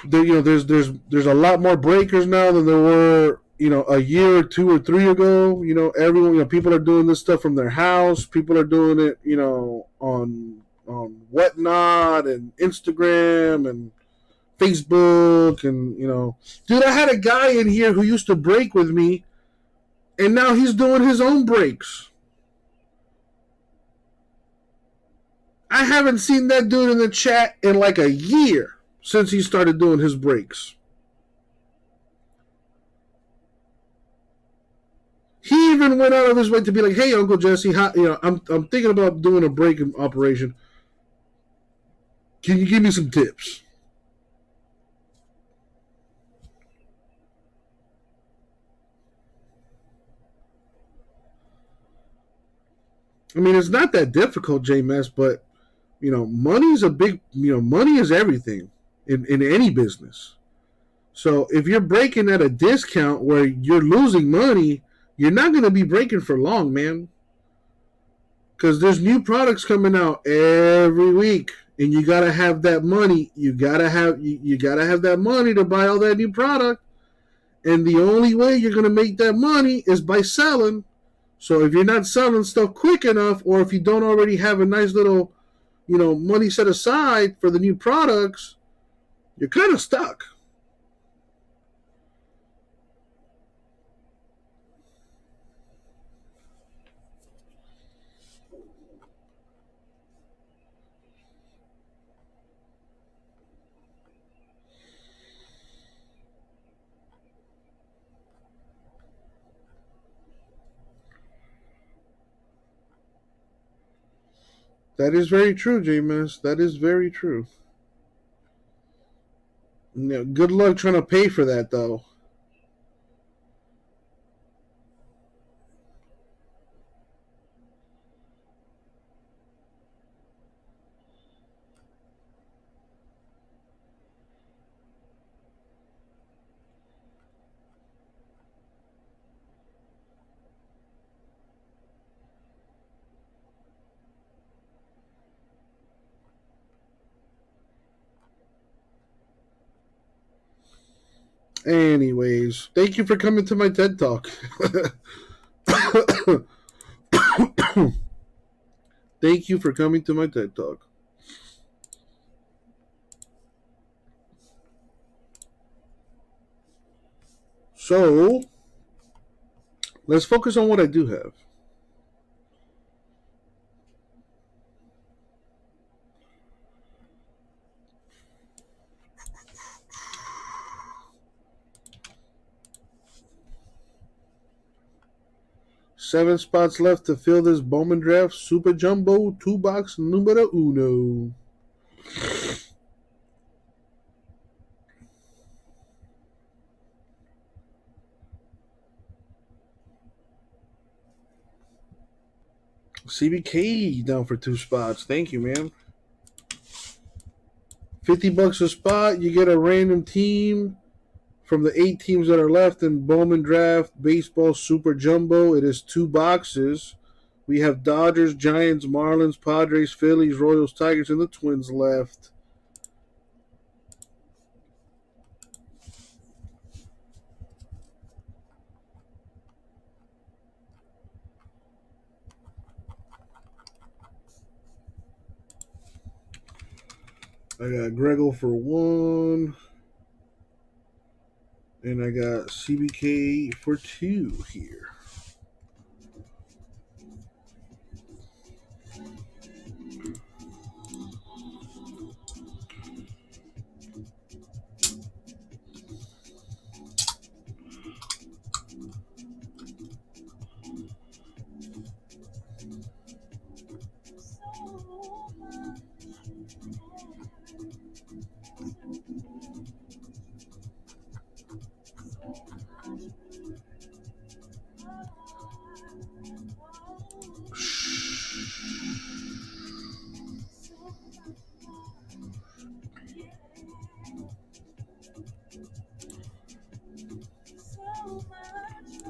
There's a lot more breakers now than there were a year or 2 or 3 ago. Everyone, people are doing this stuff from their house. People are doing it on Whatnot and Instagram and Facebook and dude, I had a guy in here who used to break with me. And now he's doing his own breaks. I haven't seen that dude in the chat in like a year since he started doing his breaks. He even went out of his way to be like, hey, Uncle Jesse, I'm thinking about doing a break operation. Can you give me some tips? I mean, it's not that difficult, JMS, but, money's a big, money is everything in any business. So if you're breaking at a discount where you're losing money, you're not going to be breaking for long, man. Because there's new products coming out every week, and you got to have that money. You got to have that money to buy all that new product. And the only way you're going to make that money is by selling. So if you're not selling stuff quick enough, or if you don't already have a nice little, money set aside for the new products, you're kind of stuck. That is very true, JMS. That is very true. Good luck trying to pay for that, though. Anyways, thank you for coming to my TED Talk. Thank you for coming to my TED Talk. So let's focus on what I do have. Seven spots left to fill this Bowman Draft Super Jumbo 2-box numero uno. CBK down for 2 spots. Thank you, man. $50 a spot. You get a random team from the 8 teams that are left in Bowman Draft Baseball Super Jumbo. It is 2 boxes. We have Dodgers, Giants, Marlins, Padres, Phillies, Royals, Tigers, and the Twins left. I got Grego for 1. And I got CBK for 2 here.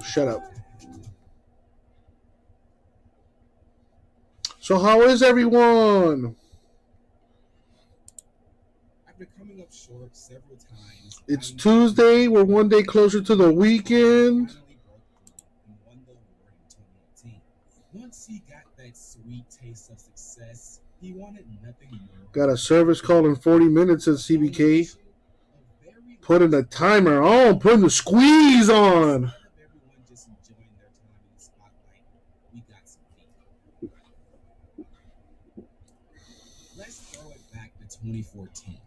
Shut up. So how is everyone? After coming up short several times, It's Tuesday. We're one day closer to the weekend. once he got that sweet taste of success, he wanted nothing more. Got a service call in 40 minutes at CBK. Putting the timer on. Putting the squeeze on. Everyone just enjoying their time in the spotlight. We got some heat. Let's throw it back to 2014.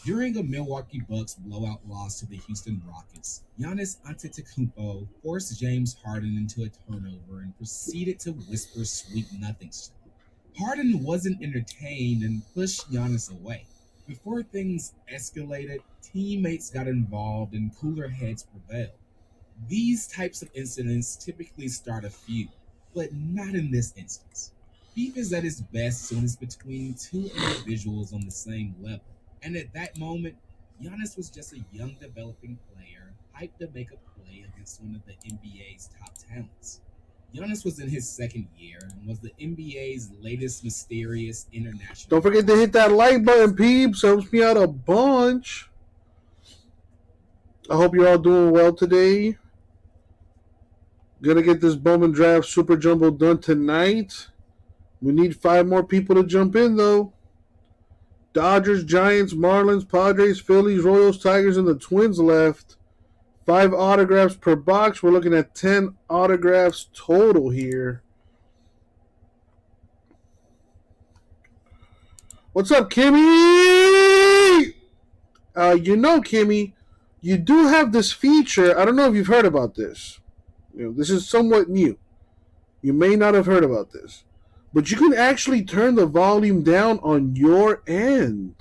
During a Milwaukee Bucks blowout loss to the Houston Rockets, Giannis Antetokounmpo forced James Harden into a turnover and proceeded to whisper sweet nothings to him. Harden wasn't entertained and pushed Giannis away. Before things escalated, teammates got involved and cooler heads prevailed. These types of incidents typically start a feud, but not in this instance. Beef is at its best when it's between two individuals on the same level. And at that moment, Giannis was just a young developing player, hyped to make a play against one of the NBA's top talents. Giannis was in his second year and was the NBA's latest mysterious international. Don't forget to hit that like button, peeps. Helps me out a bunch. I hope you're all doing well today. Gonna get this Bowman Draft Super Jumbo done tonight. We need 5 more people to jump in, though. Dodgers, Giants, Marlins, Padres, Phillies, Royals, Tigers, and the Twins left. 5 autographs per box. We're looking at 10 autographs total here. What's up, Kimmy? Kimmy, you do have this feature. I don't know if you've heard about this. This is somewhat new. You may not have heard about this. But you can actually turn the volume down on your end.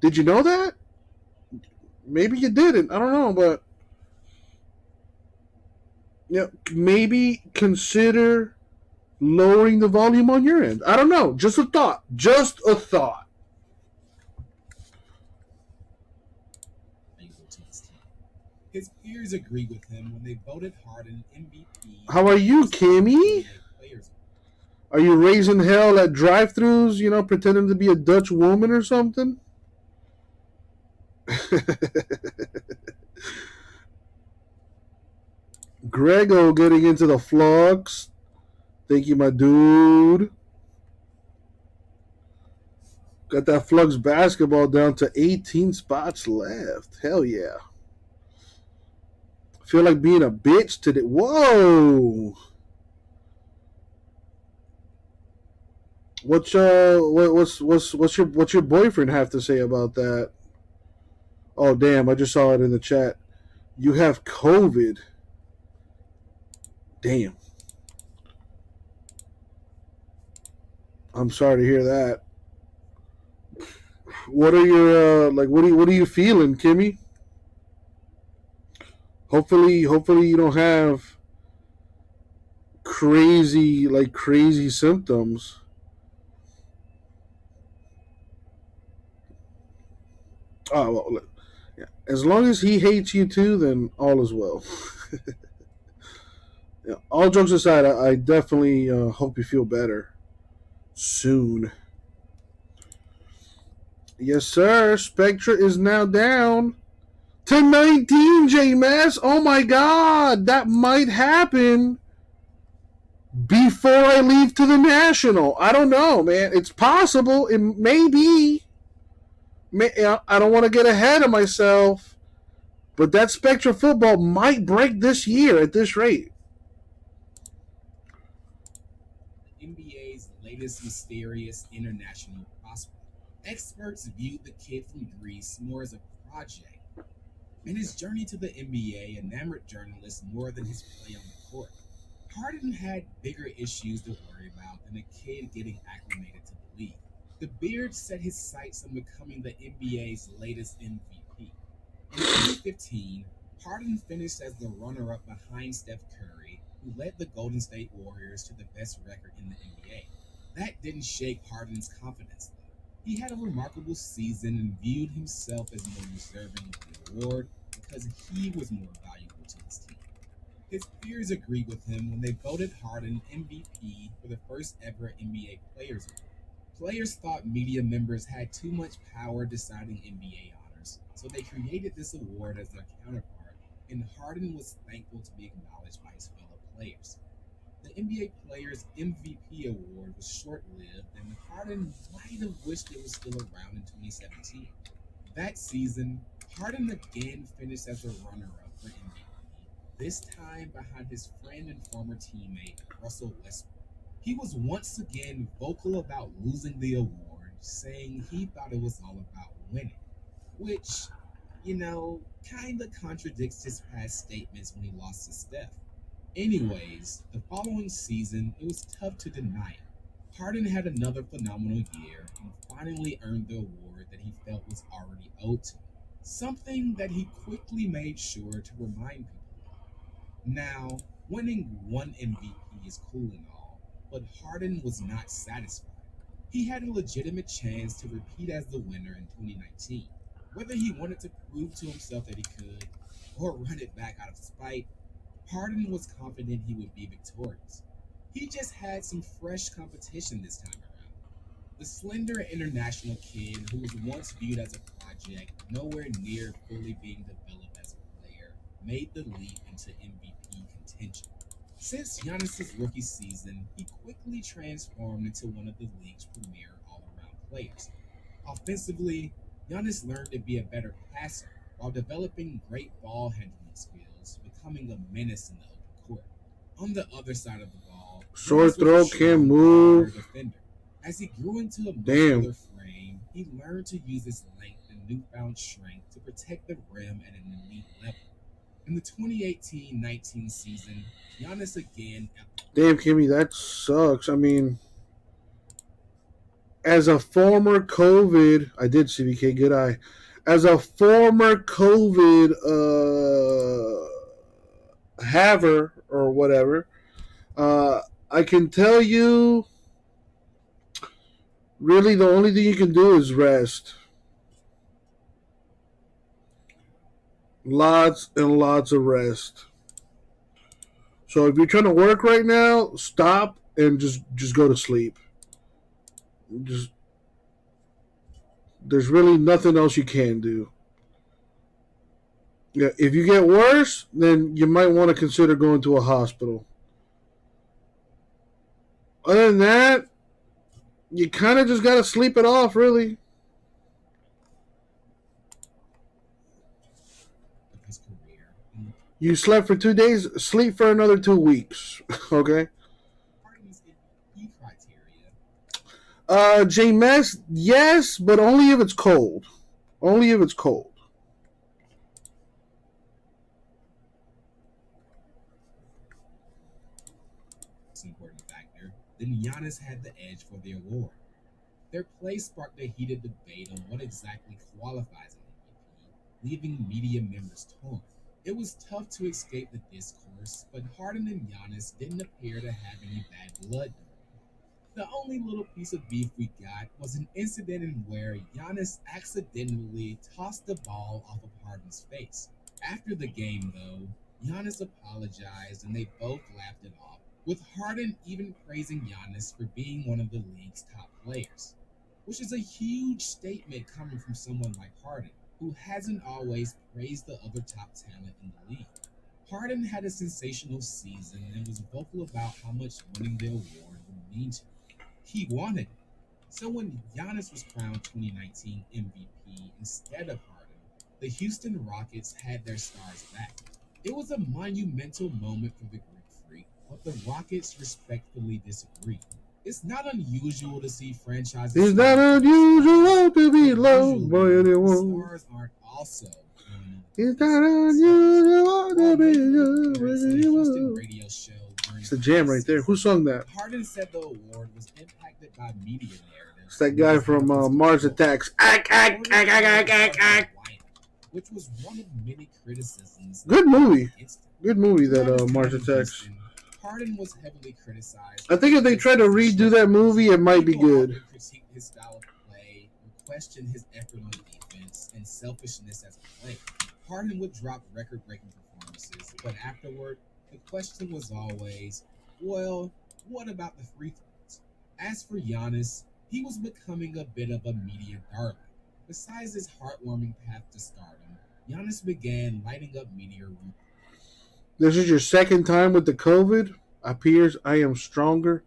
Did you know that? Maybe you didn't. I don't know, but maybe consider lowering the volume on your end. I don't know. Just a thought. Just a thought. His peers agreed with him when they voted Harden MVP. How are you, Kimmy? Are you raising hell at drive-thrus, pretending to be a Dutch woman or something? Grego getting into the flux. Thank you, my dude. Got that Flux basketball down to 18 spots left. Hell yeah. feel like being a bitch today. Whoa. What's your boyfriend have to say about that? Oh damn, I just saw it in the chat. You have COVID. Damn. I'm sorry to hear that. What are your what are you feeling, Kimmy? Hopefully you don't have crazy symptoms. Oh, well, yeah. As long as he hates you too, then all is well. Yeah, all jokes aside, I definitely hope you feel better soon. Yes, sir. Spectra is now down to 19, J-Mass. Oh, my God. That might happen before I leave to the National. I don't know, man. It's possible. It may be. I don't want to get ahead of myself, but that Spectra football might break this year at this rate. NBA's latest mysterious international prospect. Experts viewed the kid from Greece more as a project, and his journey to the NBA enamored journalists more than his play on the court. Harden had bigger issues to worry about than a kid getting acclimated to the league. The Beard set his sights on becoming the NBA's latest MVP. In 2015, Harden finished as the runner-up behind Steph Curry, who led the Golden State Warriors to the best record in the NBA. That didn't shake Harden's confidence, though. He had a remarkable season and viewed himself as more deserving of the award because he was more valuable to his team. His peers agreed with him when they voted Harden MVP for the first ever NBA Players Award. Players thought media members had too much power deciding NBA honors, so they created this award as their counterpart, and Harden was thankful to be acknowledged by his fellow players. The NBA Players MVP Award was short-lived, and Harden might have wished it was still around in 2017. That season, Harden again finished as the runner-up for MVP, this time behind his friend and former teammate, Russell Westbrook. He was once again vocal about losing the award, saying he thought it was all about winning, which, kinda contradicts his past statements when he lost to Steph. Anyways, the following season, it was tough to deny it. Harden had another phenomenal year and finally earned the award that he felt was already owed to him, something that he quickly made sure to remind people of. Now, winning one MVP is cool and all, but Harden was not satisfied. He had a legitimate chance to repeat as the winner in 2019. Whether he wanted to prove to himself that he could, or run it back out of spite, Harden was confident he would be victorious. He just had some fresh competition this time around. The slender international kid who was once viewed as a project, nowhere near fully being developed as a player, made the leap into MVP contention. Since Giannis' rookie season, he quickly transformed into one of the league's premier all-around players. Offensively, Giannis learned to be a better passer while developing great ball handling skills, becoming a menace in the open court. On the other side of the ball, Sore Giannis was a throat, strong can't move. defender. As he grew into a Damn. muscular frame, he learned to use his length and newfound strength to protect the rim at an elite level. In the 2018-19 season, Giannis again. Damn, Kimmy, that sucks. I mean, as a former COVID, I did CBK, good eye. As a former COVID haver or whatever, I can tell you, really, the only thing you can do is rest. Lots and lots of rest. So if you're trying to work right now, stop and just go to sleep. There's really nothing else you can do. Yeah, if you get worse, then you might want to consider going to a hospital. Other than that, you kind of just got to sleep it off, really. You slept for 2 days, sleep for another 2 weeks. Okay? Harden's MVP criteria. Jameis, yes, but only if it's cold. Only if it's cold. Important factor, then Giannis had the edge for the award. Their play sparked a heated debate on what exactly qualifies an MVP, leaving media members torn. It was tough to escape the discourse, but Harden and Giannis didn't appear to have any bad blood. The only little piece of beef we got was an incident in where Giannis accidentally tossed the ball off of Harden's face. After the game, though, Giannis apologized and they both laughed it off, with Harden even praising Giannis for being one of the league's top players, which is a huge statement coming from someone like Harden, who hasn't always praised the other top talent in the league. Harden had a sensational season and was vocal about how much winning the award would mean to him. He wanted it. So when Giannis was crowned 2019 MVP instead of Harden, the Houston Rockets had their stars back. It was a monumental moment for the Greek Freak, but the Rockets respectfully disagreed. It's not unusual to see franchises. It's not unusual to be loved by anyone. Stars aren't also. It's not unusual to be loved by Houston anyone. radio show during It's the jam right there. Who sung that? Harden said the award was impacted by media narratives. It's that guy from Mars Attacks. Which was one of many criticisms. Good movie. Good movie, that Mars Attacks. Harden was heavily criticized. I think if they try to redo that movie, it might be good. Critique his style of play, and question his effort on defense, and selfishness as a player. Harden would drop record-breaking performances, but afterward, the question was always, well, what about the free throws? As for Giannis, he was becoming a bit of a media darling. Besides his heartwarming path to stardom, Giannis began lighting up media. This is your second time with the COVID. Appears I am stronger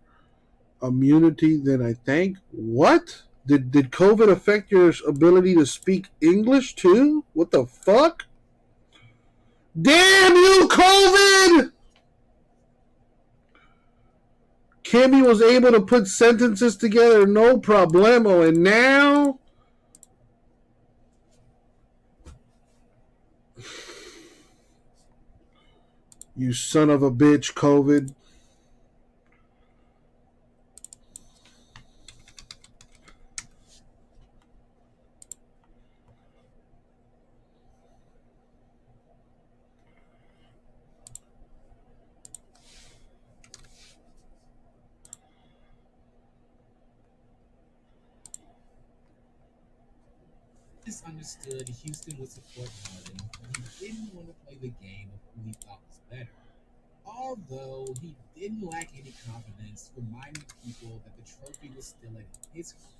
immunity than I think. What? Did COVID affect your ability to speak English too? What the fuck? Damn you, COVID! Kimmy was able to put sentences together, no problemo, and now you son of a bitch, COVID. Understood Houston would support Harden, but he didn't want to play the game of who he thought was better. Although he didn't lack any confidence, reminding people that the trophy was still at his home.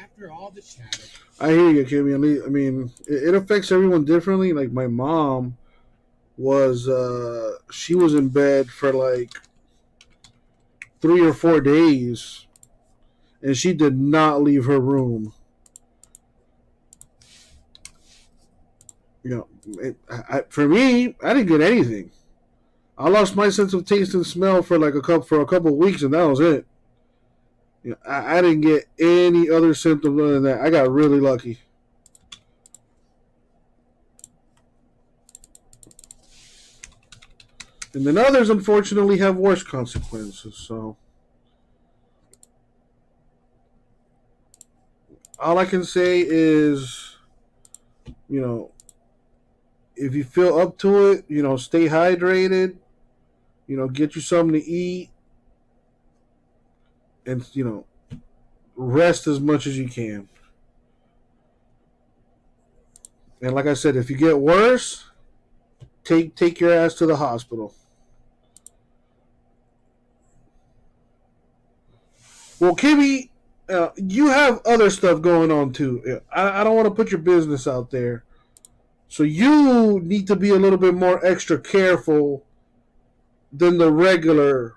After all the chatter, I hear you, Kimmy. I mean, it affects everyone differently. Like my mom was, she was in bed for like 3 or 4 days, and she did not leave her room. You know, for me, I didn't get anything. I lost my sense of taste and smell for a couple of weeks, and that was it. You know, I didn't get any other symptoms other than that. I got really lucky. And then others, unfortunately, have worse consequences. So all I can say is, you know, if you feel up to it, you know, stay hydrated, you know, get you something to eat, and, you know, rest as much as you can. And like I said, if you get worse, take your ass to the hospital. Well, Kimmy, you have other stuff going on too. I don't want to put your business out there. So you need to be a little bit more extra careful than the regular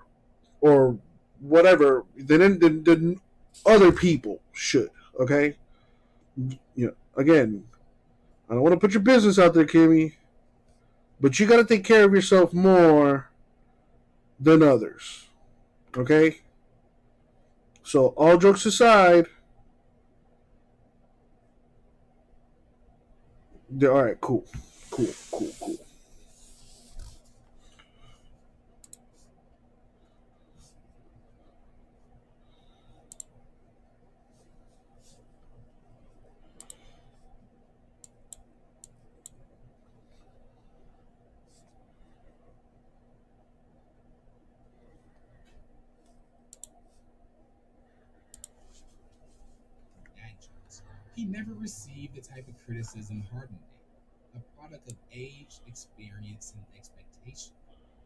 or whatever than other people should. Okay? You know, again, I don't want to put your business out there, Kimmy, but you got to take care of yourself more than others. Okay? So, all jokes aside, all right, cool. Actions. He never received the type of criticism Harden did, a product of age, experience, and expectation.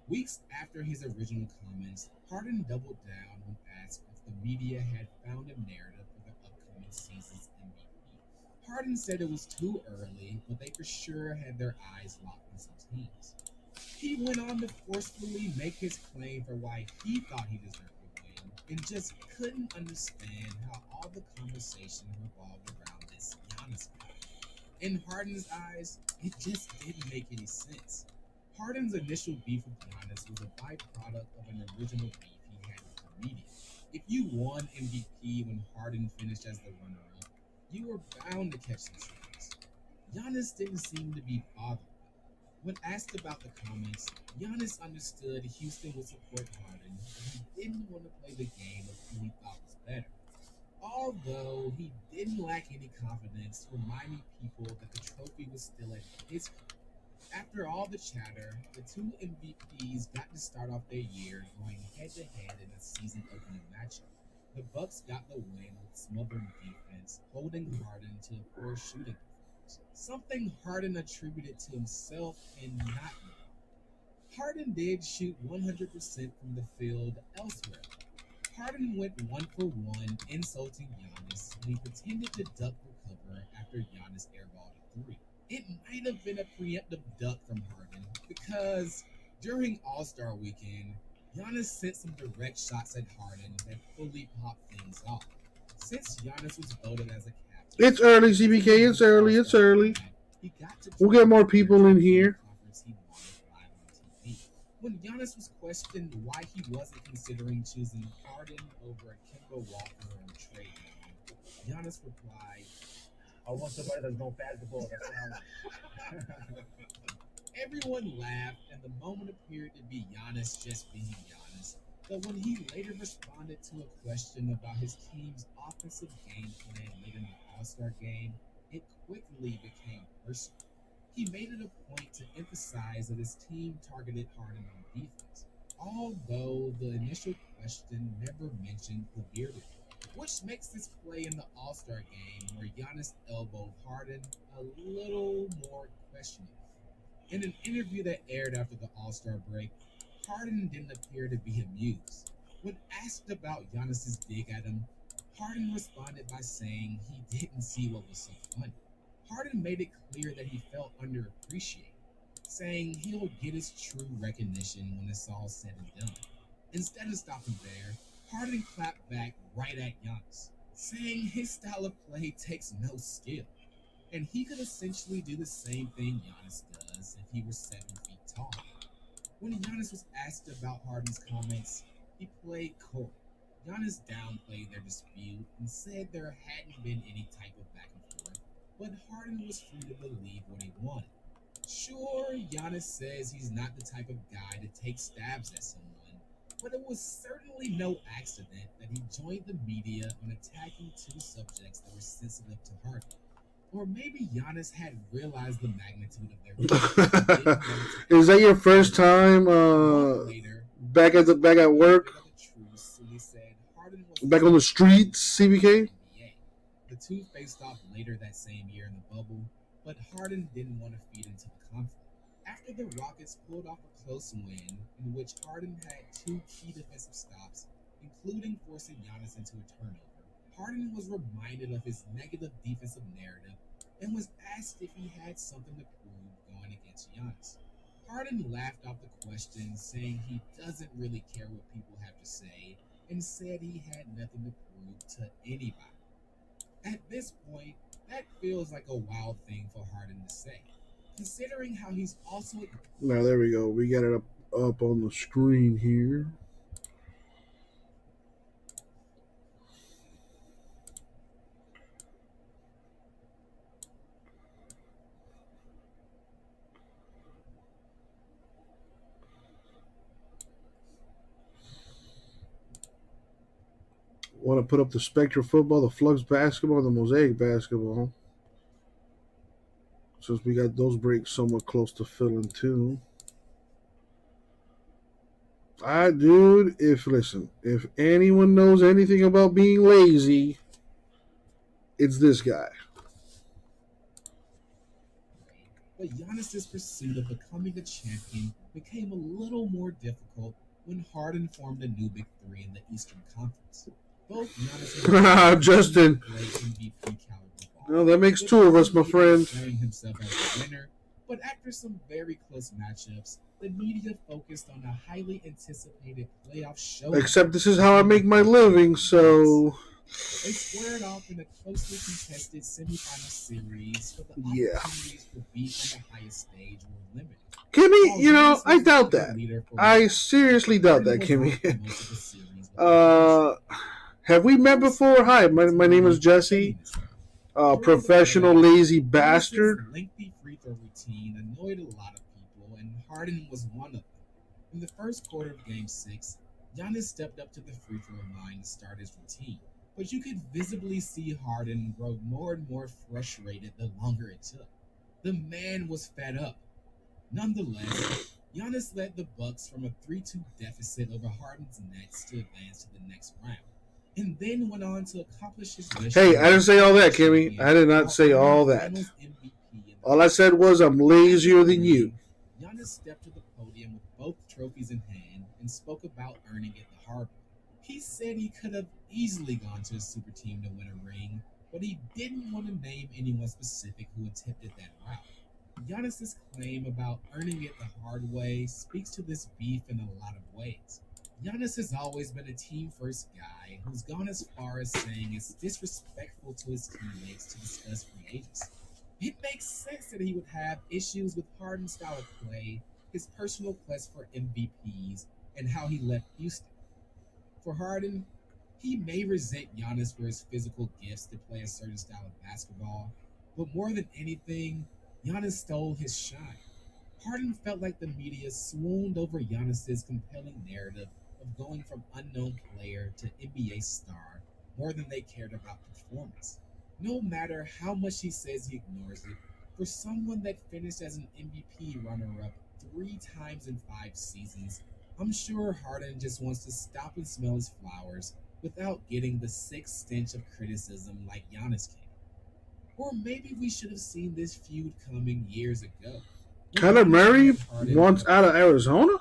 Weeks after his original comments, Harden doubled down when asked if the media had found a narrative for the upcoming season's MVP. Harden said it was too early, but they for sure had their eyes locked on some teams. He went on to forcefully make his claim for why he thought he deserved to win, and just couldn't understand how all the conversation revolved around this Giannis guy. In Harden's eyes, it just didn't make any sense. Harden's initial beef with Giannis was a byproduct of an original beef he had with the media. If you won MVP when Harden finished as the runner-up, you were bound to catch some strays. Giannis didn't seem to be bothered. When asked about the comments, Giannis understood Houston would support Harden, and he didn't want to play the game of who he thought was better. Although he didn't lack any confidence, reminding people that the trophy was still at his feet. After all the chatter, the two MVPs got to start off their year going head-to-head in a season-opening matchup. The Bucks got the win with smothering defense, holding Harden to a poor shooting performance, something Harden attributed to himself and not me. Harden did shoot 100% from the field elsewhere. Harden went 1 for 1, insulting Giannis, and he pretended to duck recover after Giannis airballed a 3. It might have been a preemptive duck from Harden because during All-Star Weekend, Giannis sent some direct shots at Harden that fully popped things off. Since Giannis was voted as a captain, It's early, CBK. It's early. he got to We'll get more people in here. conference he wanted live on TV. When Giannis was questioned why he wasn't considering choosing Harden over Kemba Walker and Trae Young, Giannis replied, I want somebody that's no basketball. That's what I want. Everyone laughed, and the moment appeared to be Giannis just being Giannis. But when he later responded to a question about his team's offensive game plan late in the All-Star game, it quickly became personal. He made it a point to emphasize that his team targeted Harden on defense, although the initial question never mentioned the bearded one, which makes this play in the All-Star game where Giannis elbowed Harden a little more questionable. In an interview that aired after the All-Star break, Harden didn't appear to be amused. When asked about Giannis's dig at him, Harden responded by saying he didn't see what was so funny. Harden made it clear that he felt underappreciated, saying he'll get his true recognition when it's all said and done. Instead of stopping there, Harden clapped back right at Giannis, saying his style of play takes no skill, and he could essentially do the same thing Giannis does if he were 7 feet tall. When Giannis was asked about Harden's comments, he played coy. Giannis downplayed their dispute and said there hadn't been any type of back and forth, but Harden was free to believe what he wanted. Sure, Giannis says he's not the type of guy to take stabs at someone, but it was certainly no accident that he joined the media on attacking two subjects that were sensitive to Harden. Or maybe Giannis had realized the magnitude of their Is that your first time back at work? Back on the streets, CBK? The two faced off later that same year in the bubble, but Harden didn't want to feed into the conflict. After the Rockets pulled off a close win in which Harden had 2 key defensive stops, including forcing Giannis into a turnover, Harden was reminded of his negative defensive narrative and was asked if he had something to prove going against Giannis. Harden laughed off the question, saying he doesn't really care what people have to say, and said he had nothing to prove to anybody. At this point, that feels like a wild thing for Harden to say. considering how he's also Now there we go. We got it up on the screen here. Want to put up the Spectra football, the Flux basketball, and the Mosaic basketball. Since we got those breaks somewhat close to filling too. Dude, if anyone knows anything about being lazy, it's this guy. But Giannis's pursuit of becoming a champion became a little more difficult when Harden formed a new Big Three in the Eastern Conference. Both Giannis and Justin. played MVP caliber ball. No, that makes two of us, my friend. Declaring himself as a winner, but after some very close matchups, the media focused on a highly anticipated playoff show. Except this is how I make my living, so They squared off in a closely contested semifinal series, but the yeah. opportunities for beef on the highest stage were limited. Kimmy, you know, I doubt that. I seriously doubt that, Kimmy. Have we met before? Hi, my name is Jesse. Professional lazy bastard. His lengthy free throw routine annoyed a lot of people, and Harden was one of them. In the first quarter of Game 6, Giannis stepped up to the free throw line to start his routine, but you could visibly see Harden grow more and more frustrated the longer it took. The man was fed up. Nonetheless, Giannis led the Bucks from a 3-2 deficit over Harden's Nets to advance to the next round, and then went on to accomplish his mission. Hey, I didn't say all that, Kimmy. I did not say all that. All I said was I'm lazier than you. Giannis stepped to the podium with both trophies in hand and spoke about earning it the hard way. He said he could have easily gone to a super team to win a ring, but he didn't want to name anyone specific who attempted that route. Giannis's claim about earning it the hard way speaks to this beef in a lot of ways. Giannis has always been a team-first guy who's gone as far as saying it's disrespectful to his teammates to discuss free agency. It makes sense that he would have issues with Harden's style of play, his personal quest for MVPs, and how he left Houston. For Harden, he may resent Giannis for his physical gifts to play a certain style of basketball, but more than anything, Giannis stole his shine. Harden felt like the media swooned over Giannis's compelling narrative of going from unknown player to NBA star more than they cared about performance. No matter how much he says he ignores it, for someone that finished as an MVP runner-up 3 times in 5 seasons, I'm sure Harden just wants to stop and smell his flowers without getting the sick stench of criticism like Giannis can. Or maybe we should have seen this feud coming years ago. Kyler Murray wants out of Arizona?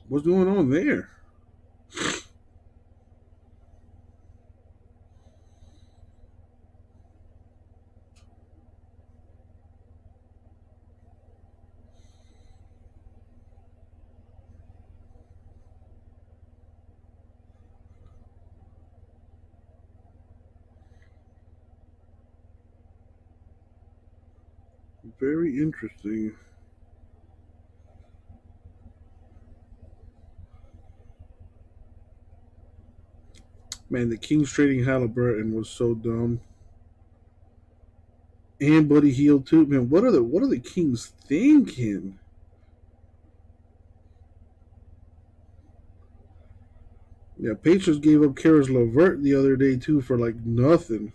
What's going on there? Very interesting. Man, the Kings trading Halliburton was so dumb. And Buddy Hield too. Man, what are the Kings thinking? Yeah, Patriots gave up Karis LeVert the other day too for like nothing.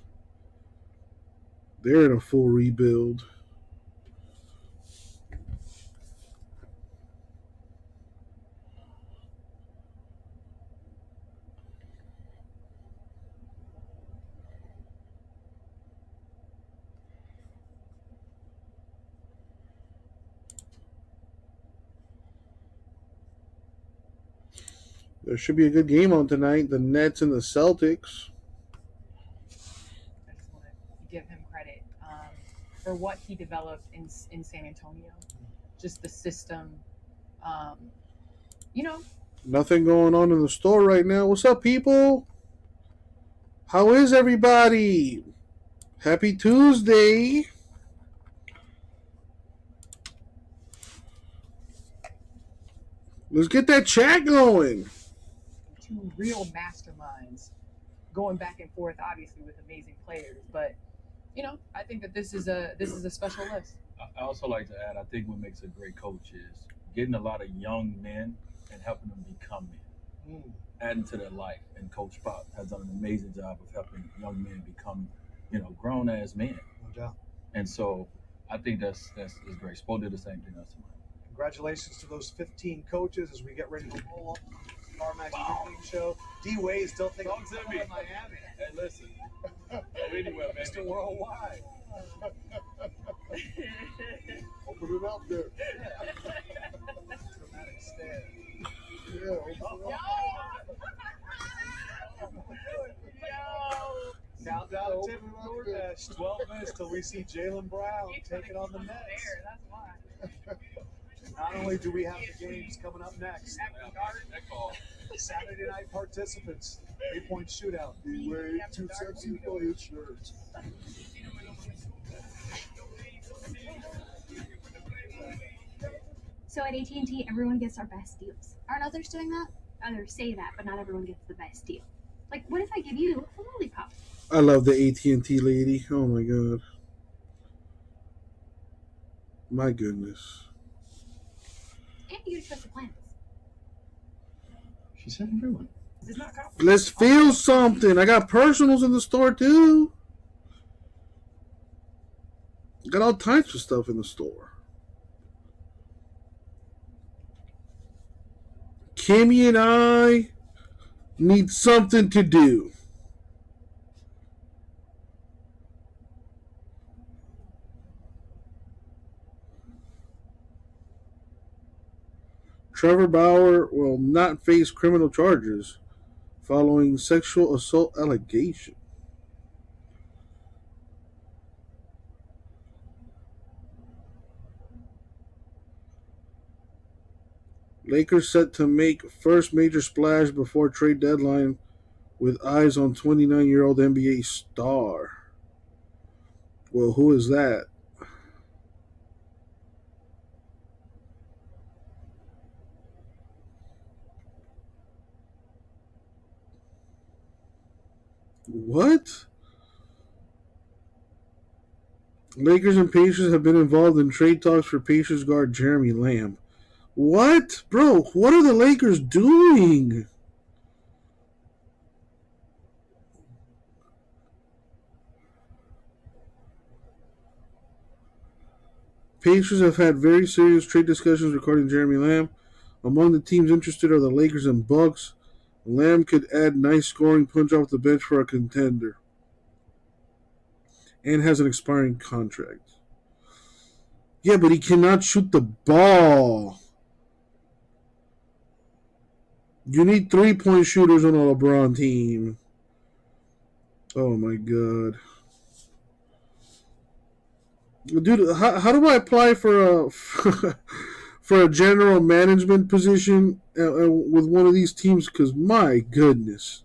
They're in a full rebuild. There should be a good game on tonight. The Nets and the Celtics. I just want to give him credit for what he developed in San Antonio. Just the system. Nothing going on in the store right now. What's up, people? How is everybody? Happy Tuesday. Let's get that chat going. Two real masterminds going back and forth, obviously with amazing players. But I think that this is a special list. I also like to add, I think what makes a great coach is getting a lot of young men and helping them become men, adding to their life. And Coach Pop has done an amazing job of helping young men become, grown as men. No doubt. And so I think that's great. Spo did the same thing last time. Congratulations to those 15 coaches as we get ready to roll up the CarMax pregame show. D-Wade still thinking Don't send me. Miami. Hey, listen. Go anywhere, man. Mr. Worldwide. Open it up there. Dramatic stare. Yeah, open it up. Countdown to DoorDash. 12 minutes till we see Jaylen Brown taking on the Nets. Not only do we have the games coming up next, Saturday night participants, 3-point shootout. D-Wade, 2 sexy for his shirts. So at AT&T, everyone gets our best deals. Aren't others doing that? Others say that, but not everyone gets the best deal. Like, what if I give you a lollipop? I love the AT&T lady. Oh my god. My goodness. And you get to trust the plans. She said everyone. It's not complicated. Let's feel something. I got personals in the store too. Got all types of stuff in the store. Kimmy and I need something to do. Trevor Bauer will not face criminal charges following sexual assault allegation. Lakers set to make first major splash before trade deadline with eyes on 29-year-old NBA star. Well, who is that? What? Lakers and Pacers have been involved in trade talks for Pacers guard Jeremy Lamb. What? Bro, what are the Lakers doing? Pacers have had very serious trade discussions regarding Jeremy Lamb. Among the teams interested are the Lakers and Bucks. Lamb could add nice scoring punch off the bench for a contender. And has an expiring contract. Yeah, but he cannot shoot the ball. You need 3-point shooters on a LeBron team. Oh my god. Dude, how do I apply for a for a general management position with one of these teams? Because my goodness.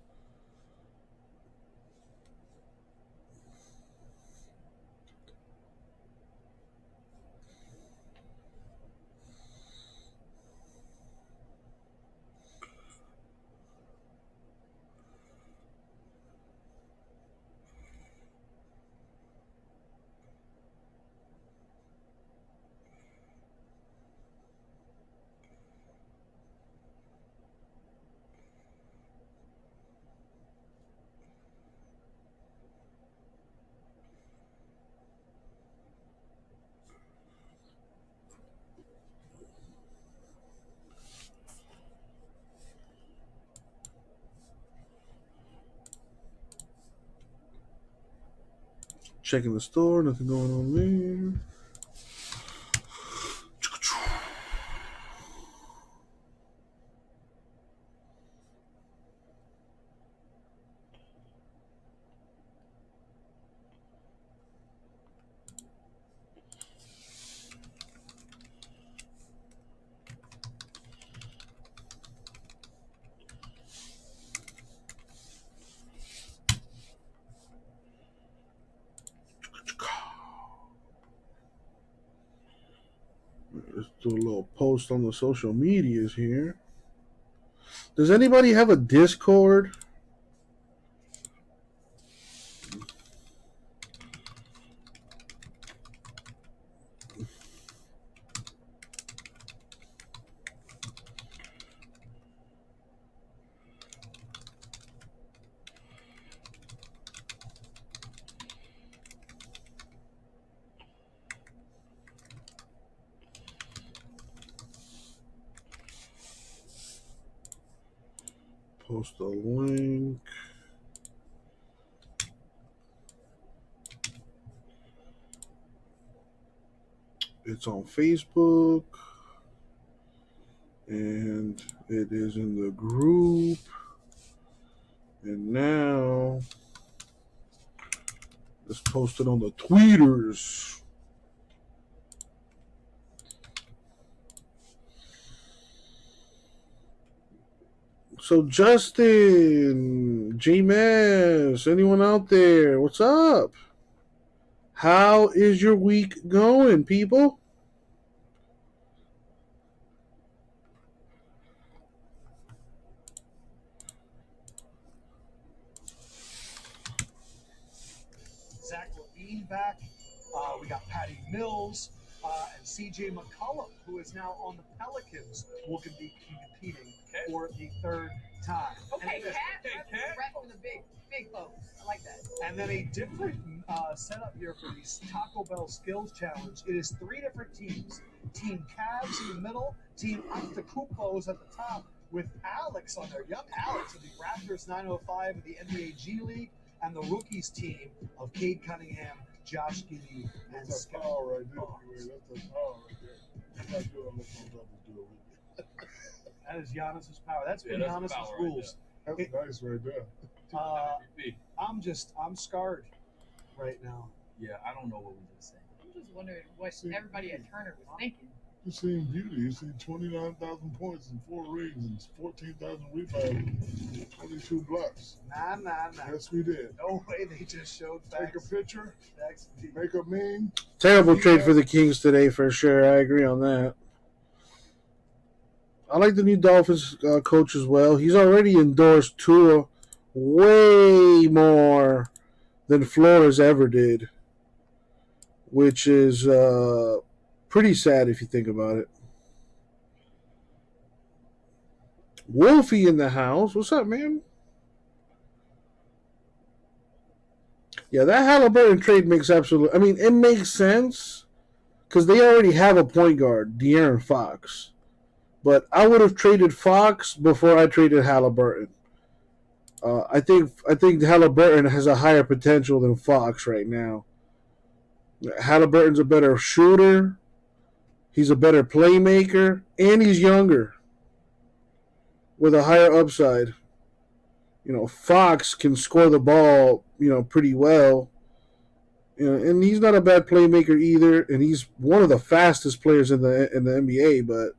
Checking the store, nothing going on there. Let's do a little post on the social medias here. Does anybody have a Discord? Post a link. It's on Facebook. And it is in the group. And now let's post it on the tweeters. So Justin, J-Mass, anyone out there? What's up? How is your week going, people? Zach Levine back. We got Patty Mills and CJ McCollum, who is now on the Pelicans, will be competing for the third time. Okay, And- Cat, rep for the big folks. I like that. And then a different setup here for these Taco Bell Skills Challenge. It is 3 different teams. Team Cavs in the middle, Team Antetokounmpo's at the top, with Alex on there, young Alex of the Raptors 905 of the NBA G League, and the rookies team of Cade Cunningham, Josh Giddey, and That's a Scott power right there. Barnes. That's a power right there. I'm not doing what my brothers do. That is Giannis's power. That's been Yeah, that's Giannis's power right rules. That's nice right there. I'm scarred right now. Yeah, I don't know what we just said. I'm just wondering what everybody at Turner was thinking. You seen beauty. You seen 29,000 points and 4 rings and 14,000 rebounds, 22 blocks. Nah. Yes, we did. No way. They just showed Take a facts. picture, Facts. make a meme. Terrible trade for the Kings today, for sure. I agree on that. I like the new Dolphins coach as well. He's already endorsed Tua way more than Flores ever did, which is pretty sad if you think about it. Wolfie in the house. What's up, man? Yeah, that Halliburton trade makes absolute. I mean, it makes sense because they already have a point guard, De'Aaron Fox. But I would have traded Fox before I traded Halliburton. I think Halliburton has a higher potential than Fox right now. Halliburton's a better shooter. He's a better playmaker, and he's younger with a higher upside. Fox can score the ball, pretty well. And he's not a bad playmaker either, and he's one of the fastest players in the NBA, but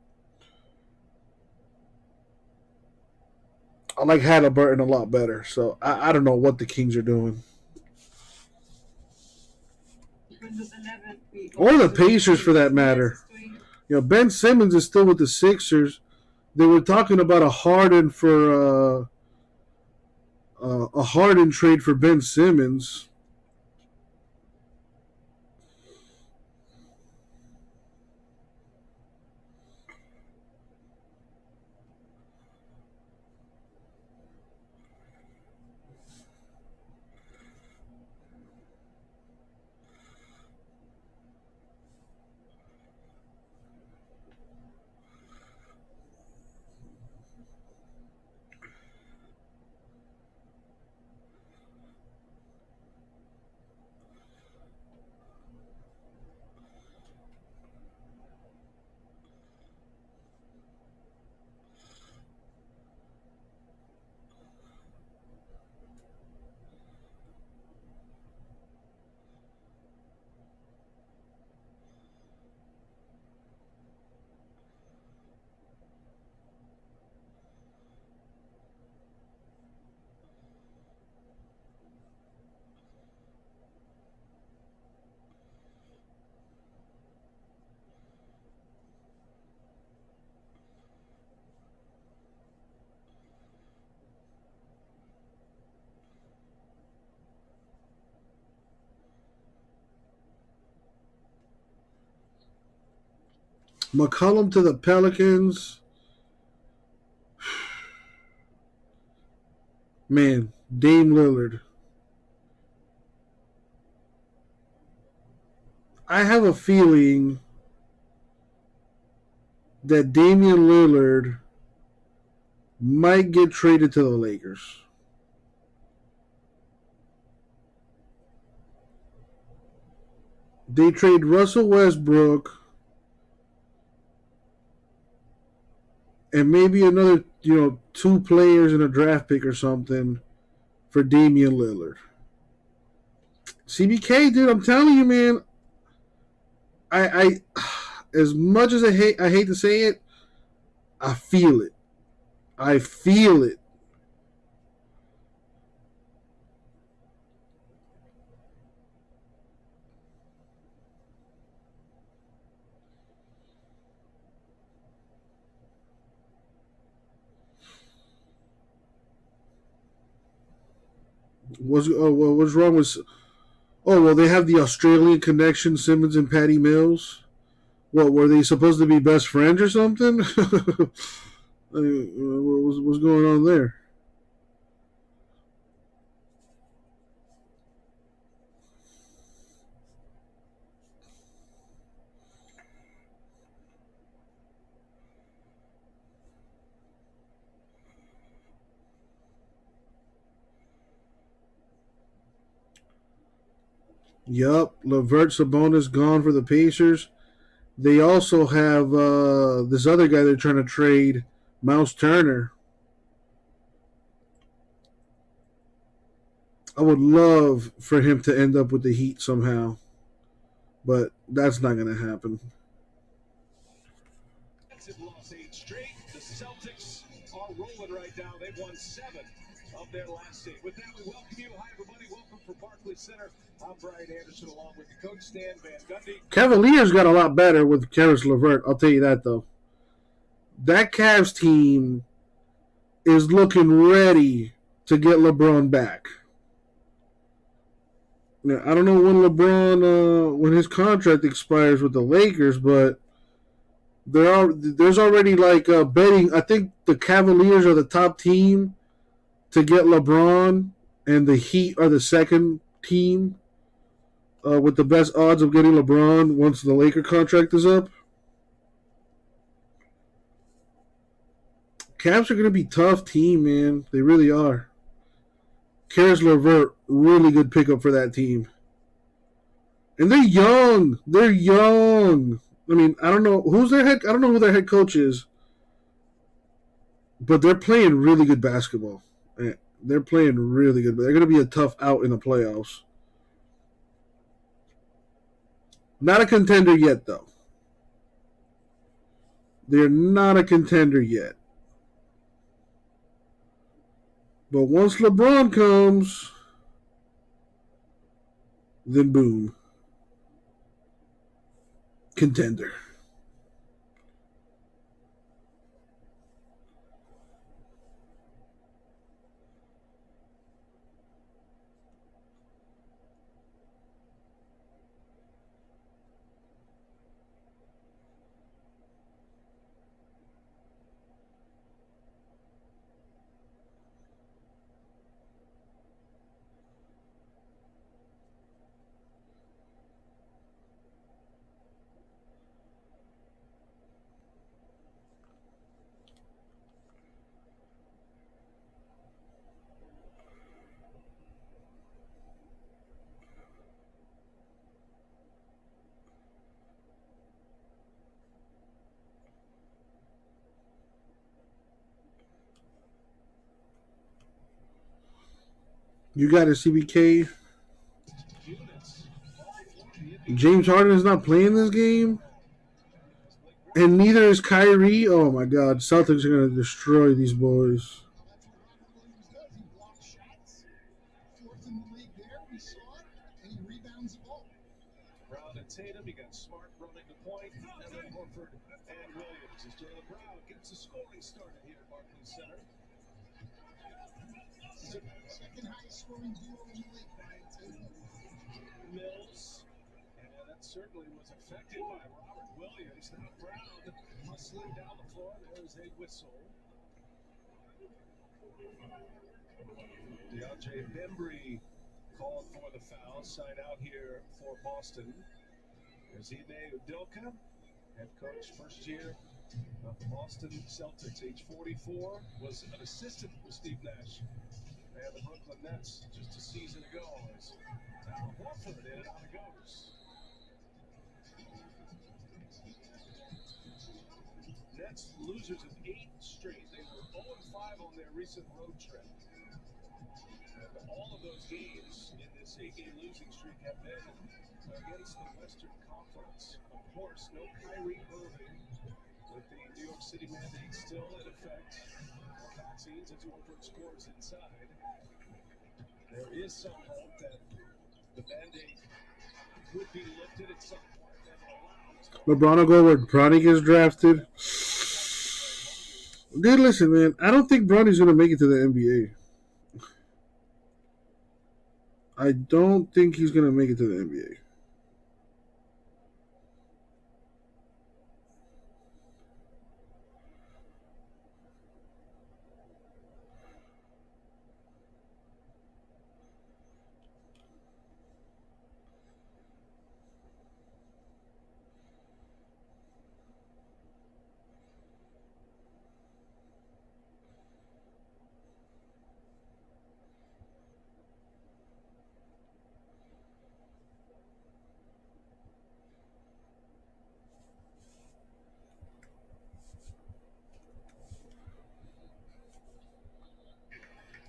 I like Halliburton a lot better. So I don't know what the Kings are doing. Or the Pacers, for that matter. Ben Simmons is still with the Sixers. They were talking about a Harden trade for Ben Simmons. McCollum to the Pelicans. Man, Dame Lillard. I have a feeling that Damian Lillard might get traded to the Lakers. They trade Russell Westbrook and maybe another, 2 players and a draft pick or something for Damian Lillard. CBK, dude, I'm telling you, man. I as much as I hate to say it, I feel it. I feel it. What's wrong with? Oh, well, they have the Australian connection, Simmons and Patty Mills. What, were they supposed to be best friends or something? What's going on there? Yup, LeVert, Sabonis gone for the Pacers. They also have this other guy they're trying to trade, Miles Turner. I would love for him to end up with the Heat somehow, but that's not going to happen. Lost 8 straight. The Celtics are rolling right now. They've won 7 of their last 8. With that, we welcome you. Hi, everybody. Welcome from Barclays Center. I'm Brian Anderson, along with the coach, Stan Van Gundy. Cavaliers got a lot better with Karis LeVert. I'll tell you that, though. That Cavs team is looking ready to get LeBron back. Now, I don't know when LeBron, when his contract expires with the Lakers, but there's already like betting. I think the Cavaliers are the top team to get LeBron, and the Heat are the second team with the best odds of getting LeBron once the Laker contract is up. Cavs are going to be a tough team, man. They really are. Karis LeVert, really good pickup for that team. And they're young. They're young. I mean, I don't know who their head coach is, but they're playing really good basketball. They're playing really good. But they're going to be a tough out in the playoffs. Not a contender yet, though. They're not a contender yet. But once LeBron comes, then boom. Contender. You got a CBK. James Harden is not playing this game. And neither is Kyrie. Oh, my God. Celtics are going to destroy these boys. Brown and Tatum, you got Smart running the point, and then Horford and Williams as Jaylen Brown gets the scoring started here at Barclays Center. Second highest scoring duo in the league. Mills, and that's certainly was affected by Robert Williams. Now Brown hustling down the floor. There's a whistle. DeAndre Bembry called for the foul. Side out here for Boston. There's Ime Udoka, head coach, first year of the Boston Celtics, age 44, was an assistant with Steve Nash and the Brooklyn Nets just a season ago. As Al Horford in and out it goes. Nets losers of 8 straight. They were 0-5 on their recent road trip. And all of those games in this 8-game losing streak have been against the Western Conference. Of course, no Kyrie Irving with the New York City mandate still in effect. Vaccines as Horford scores inside. There is some hope that the mandate would be lifted at some point. LeBron will go where Bronny gets drafted. Dude, listen, man. I don't think Bronny's going to make it to the NBA. I don't think he's going to make it to the NBA.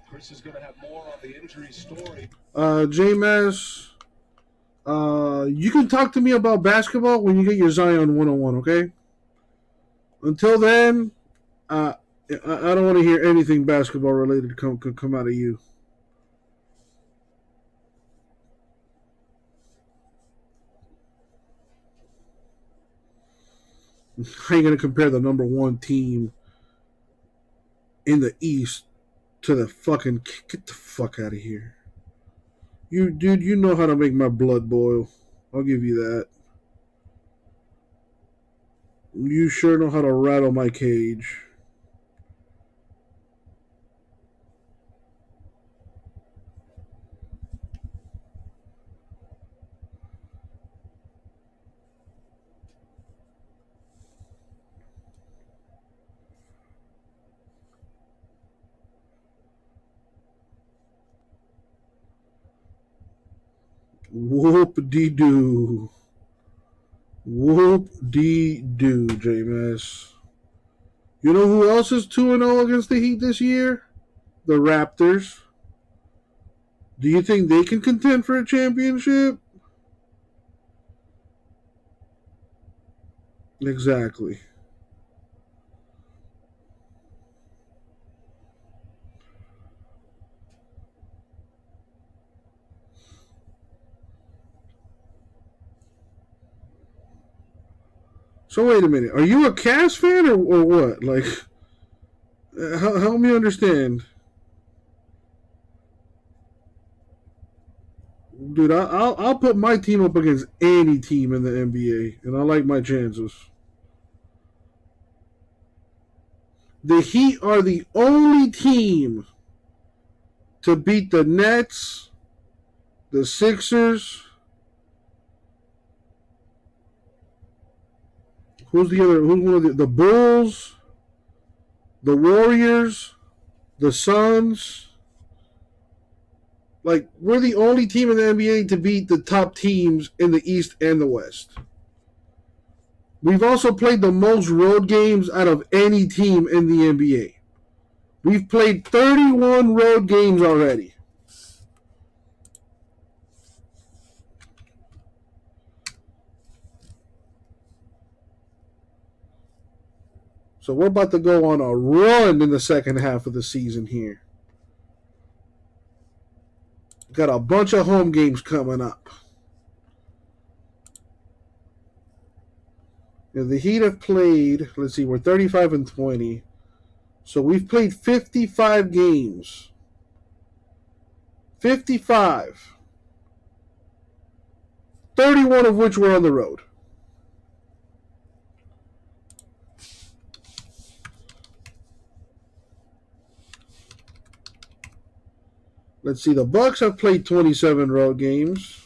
Chris is going to have more on the injury story. J-Mass, you can talk to me about basketball when you get your Zion 101, okay? Until then, I don't want to hear anything basketball related come out of you. I ain't gonna compare the number 1 team in the East to the fucking... Get the fuck out of here. Dude, you know how to make my blood boil. I'll give you that. You sure know how to rattle my cage. Whoop-de-doo. Whoop-de-doo, J-Mass. You know who else is 2-0 against the Heat this year? The Raptors. Do you think they can contend for a championship? Exactly. So wait a minute. Are you a Cavs fan or what? Like, help me understand. Dude, I'll put my team up against any team in the NBA, and I like my chances. The Heat are the only team to beat the Nets, the Sixers. Who's one of the Bulls, the Warriors, the Suns? Like, we're the only team in the NBA to beat the top teams in the East and the West. We've also played the most road games out of any team in the NBA. We've played 31 road games already. So we're about to go on a run in the second half of the season here. Got a bunch of home games coming up. Now, the Heat have played, let's see, we're 35-20. So we've played 55 games. 55. 31 of which were on the road. Let's see. The Bucks have played 27 road games.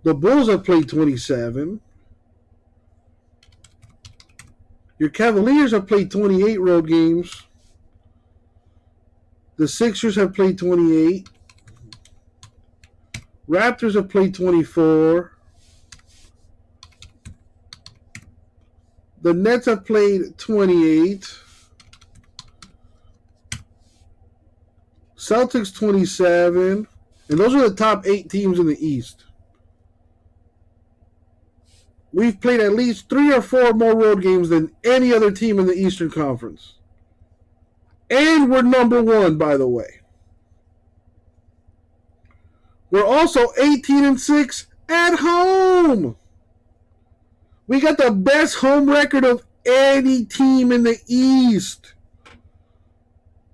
The Bulls have played 27. Your Cavaliers have played 28 road games. The Sixers have played 28. Raptors have played 24. The Nets have played 28. Celtics 27. And those are the top 8 teams in the East. We've played at least 3 or 4 more road games than any other team in the Eastern Conference. And we're number 1, by the way. We're also 18-6 at home. We got the best home record of any team in the East.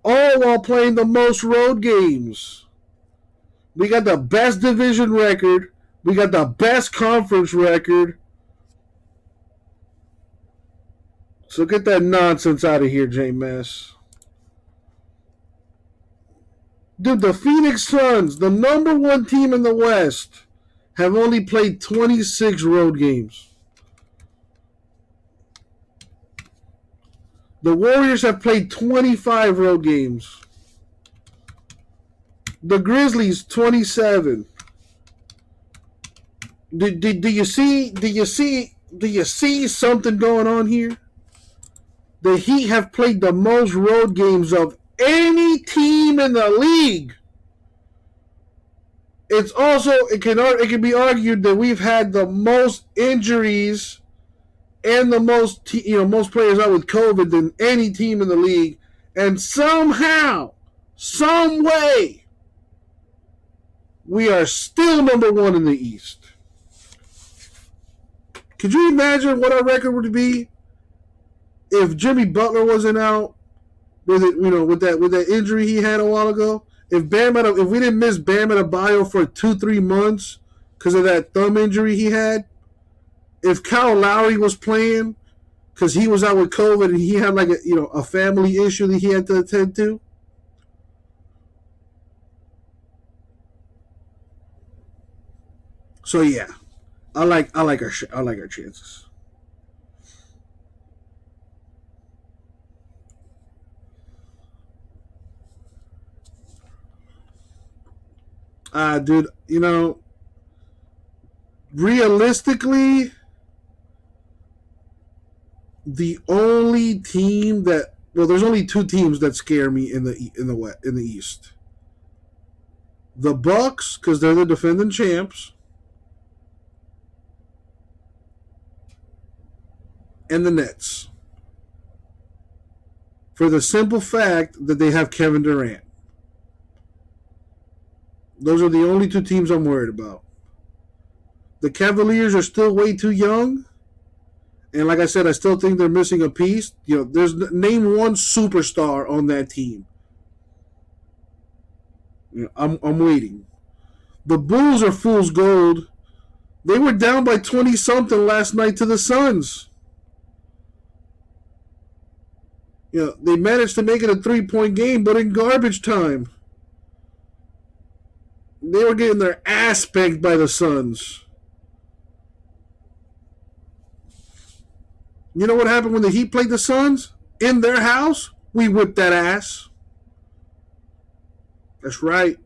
All while playing the most road games. We got the best division record. We got the best conference record. So get that nonsense out of here, J-Mess. Dude, the Phoenix Suns, the number 1 team in the West, have only played 26 road games. The Warriors have played 25 road games. The Grizzlies, 27. Do you see something going on here? The Heat have played the most road games of any team in the league. It's also it can be argued that we've had the most injuries and the most most players out with COVID than any team in the league, and somehow, some way, we are still number 1 in the East. Could you imagine what our record would be if Jimmy Butler wasn't out with it, with that injury he had a while ago? If we didn't miss Bam Adebayo for 2-3 months because of that thumb injury he had, if Kyle Lowry was playing because he was out with COVID and he had like a family issue that he had to attend to, so yeah, I like our chances. Dude, realistically, the only team there's only 2 teams that scare me in the East. The Bucks, because they're the defending champs, and the Nets, for the simple fact that they have Kevin Durant. Those are the only 2 teams I'm worried about. The Cavaliers are still way too young. And like I said, I still think they're missing a piece. There's name 1 superstar on that team. I'm waiting. The Bulls are fool's gold. They were down by 20-something last night to the Suns. They managed to make it a 3-point game, but in garbage time. They were getting their ass spanked by the Suns. You know what happened when the Heat played the Suns? In their house, we whipped that ass. That's right.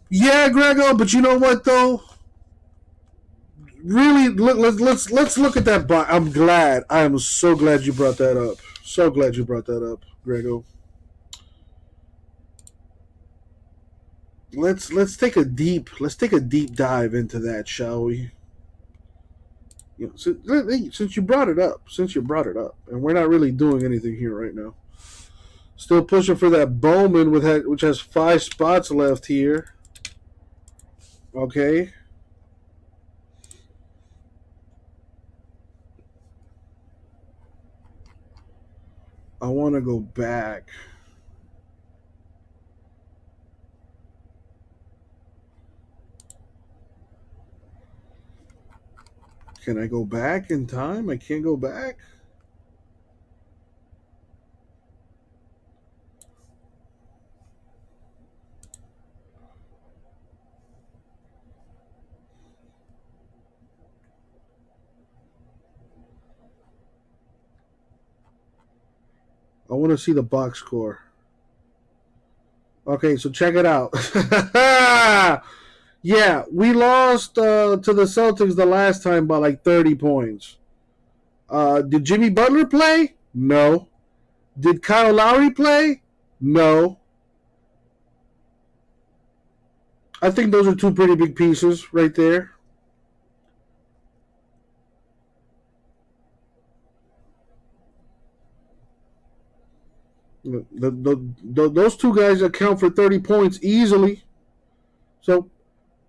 Yeah, Grego, but you know what though? Really, let's look at that. I'm glad. I am so glad you brought that up. So glad you brought that up, Grego. Let's take a deep dive into that, shall we? Since you brought it up, and we're not really doing anything here right now. Still pushing for that Bowman which has 5 spots left here. Okay. I want to go back. Can I go back in time? I can't go back. I want to see the box score. Okay, so check it out. Yeah, we lost to the Celtics the last time by like 30 points. Did Jimmy Butler play? No. Did Kyle Lowry play? No. I think those are two pretty big pieces right there. Those two guys account for 30 points easily. So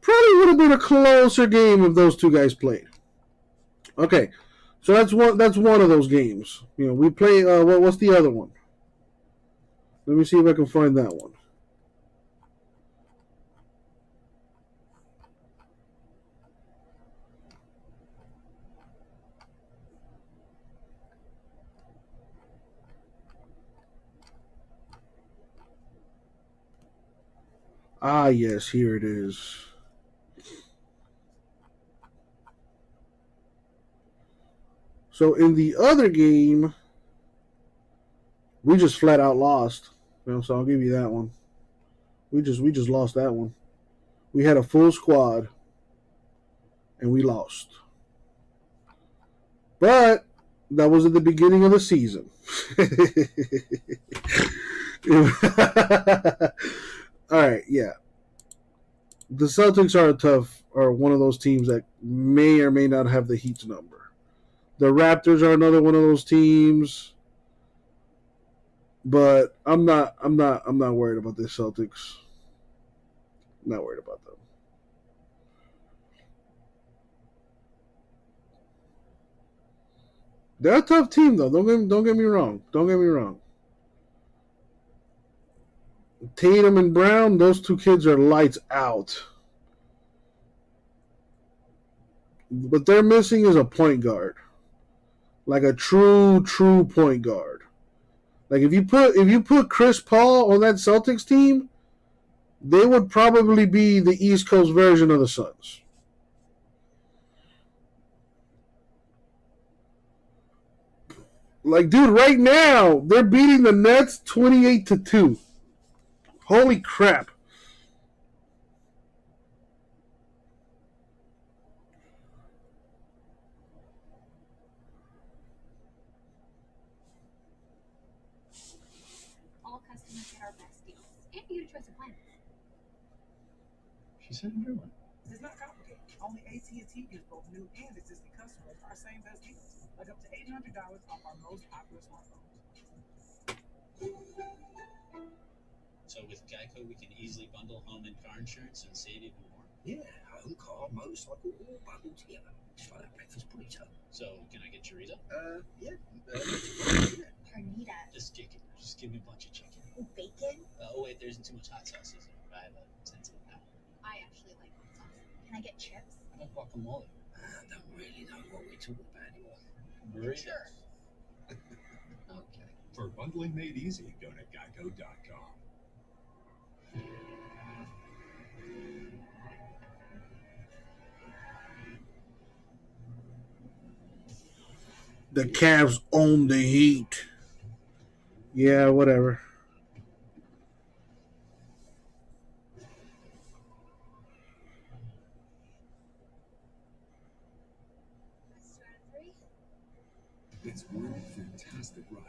probably would have been a closer game if those two guys played. Okay, so that's one of those games. You know, we play. What's the other one? Let me see if I can find that one. Ah, yes, here it is. So in the other game, we just flat out lost. You know, so I'll give you that one. We just lost that one. We had a full squad, and we lost. But that was at the beginning of the season. All right, yeah. The Celtics are one of those teams that may or may not have the Heat's number. The Raptors are another one of those teams. But I'm not worried about the Celtics. I'm not worried about them. They're a tough team though. Don't get me wrong. Don't get me wrong. Tatum and Brown, those two kids are lights out. What they're missing is a point guard. Like a true point guard. Like if you put Chris Paul on that Celtics team, they would probably be the East Coast version of the Suns. Like, dude, right now, they're beating the Nets 28-2. Holy crap. All customers get our best deals. And you get a choice of plans. She said everyone. It's not complicated. Only AT&T gives both new and existing customers our same best deals, like up to $800 off our most popular smartphones. So with Geico, we can easily bundle home and car insurance and save even more. Yeah, home, car, motorcycle, all bundled together. Just like that breakfast burrito. So can I get chorizo? Yeah. Carnita. Just chicken. Just give me a bunch of chicken. Bacon. Oh wait, there isn't too much hot sauce, is there? I have a sensitive palate. I actually like hot sauce. Can I get chips? I like guacamole. I don't really know what we're talking about anymore. Burritos. Okay. For bundling made easy, go to geico.com. The Cavs own the Heat. Yeah, whatever. It's one fantastic ride.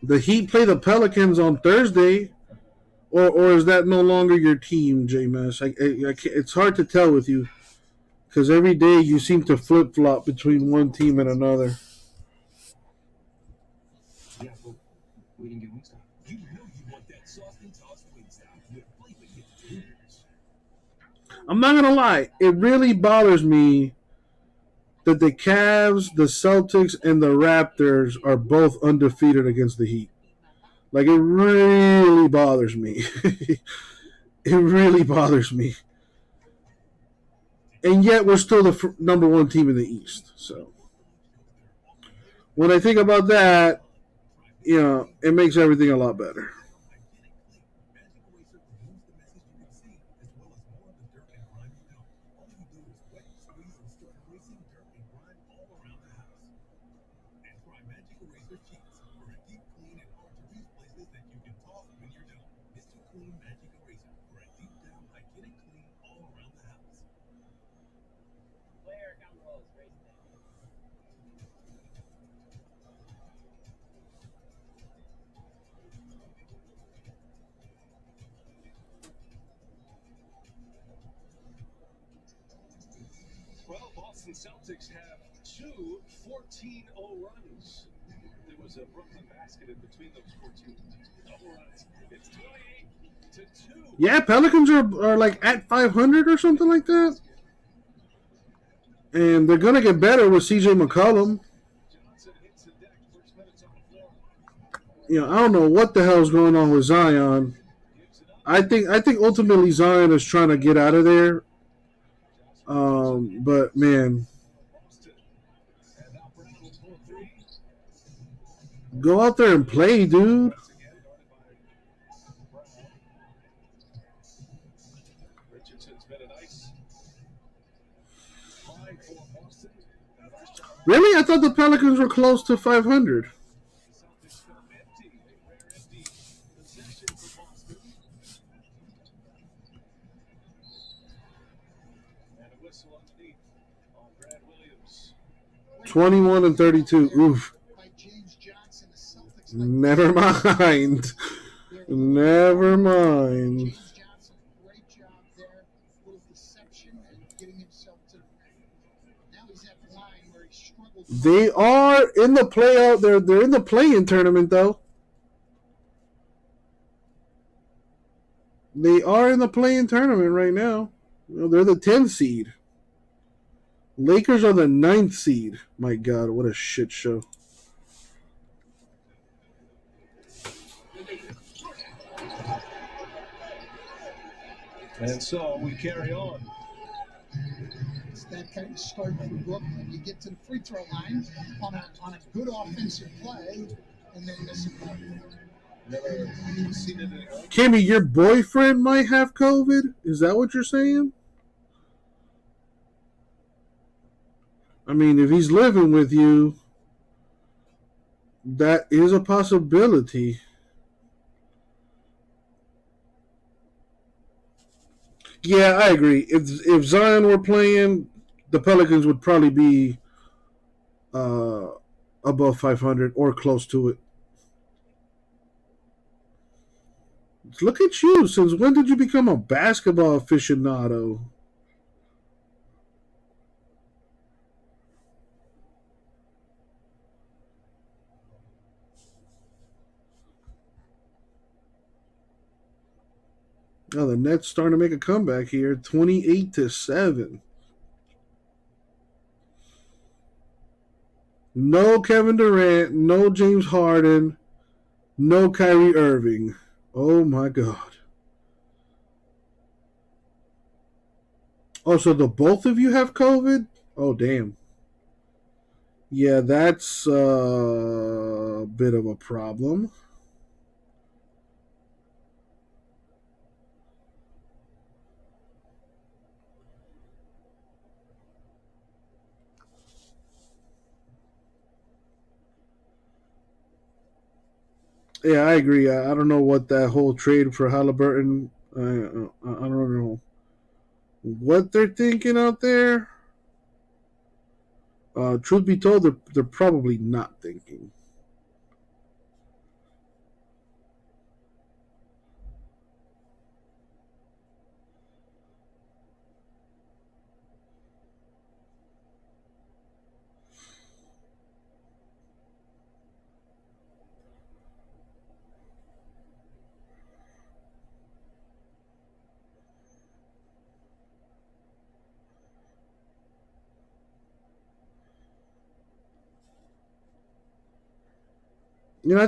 The Heat play the Pelicans on Thursday, or is that no longer your team, J-Mass? It's hard to tell with you because every day you seem to flip-flop between one team and another. Yeah, but we didn't get Wingstop. You know you want that sauce and tossed Wingstop with flavor hit tubers. I'm not gonna lie, it really bothers me that the Cavs, the Celtics, and the Raptors are both undefeated against the Heat. Like, it really bothers me. It really bothers me. And yet, we're still the number one team in the East. So, when I think about that, it makes everything a lot better. Well, Boston Celtics have two 14-0 runs. There was a Brooklyn basket in between those 14-0 runs. It's 28-2. Yeah, Pelicans are like at 500 or something like that. And they're going to get better with CJ McCollum. I don't know what the hell is going on with Zion. I think ultimately Zion is trying to get out of there. But man, go out there and play, dude. Really? I thought the Pelicans were close to 500. And a whistle underneath on Brad Williams. 21 and 32. Oof. Never mind. Never mind. They are in the playoff. They're in the play-in tournament, though. They are in the play-in tournament right now. They're the 10th seed. Lakers are the 9th seed. My God, what a shit show. And so we carry on. It's that kind of start from Brooklyn. You get to the free throw line on a good offensive play, and then miss a play. Never seen it. Kimmy, your boyfriend might have COVID? Is that what you're saying? I mean, if he's living with you, that is a possibility. Yeah, I agree. If Zion were playing, the Pelicans would probably be above 500 or close to it. Look at you. Since when did you become a basketball aficionado? Oh, the Nets starting to make a comeback here, 28-7. No Kevin Durant, no James Harden, no Kyrie Irving. Oh my God. Oh, so the both of you have COVID? Oh, damn. Yeah, that's a bit of a problem. Yeah, I agree. I don't know what that whole trade for Halliburton, I don't know what they're thinking out there. Truth be told, they're probably not thinking. You know, I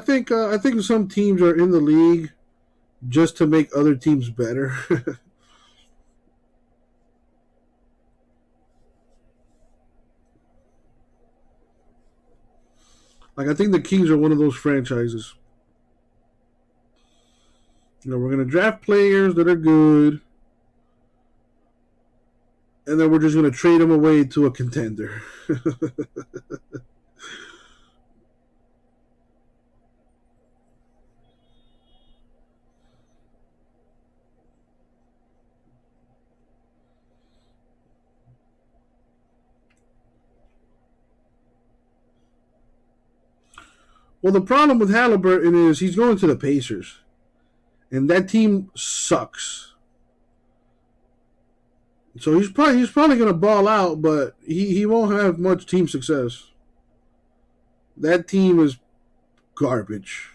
think some teams are in the league just to make other teams better. Like, I think the Kings are one of those franchises. You know, we're going to draft players that are good, and then we're just going to trade them away to a contender. Well, the problem with Halliburton is he's going to the Pacers, and that team sucks. So he's probably going to ball out, but he won't have much team success. That team is garbage.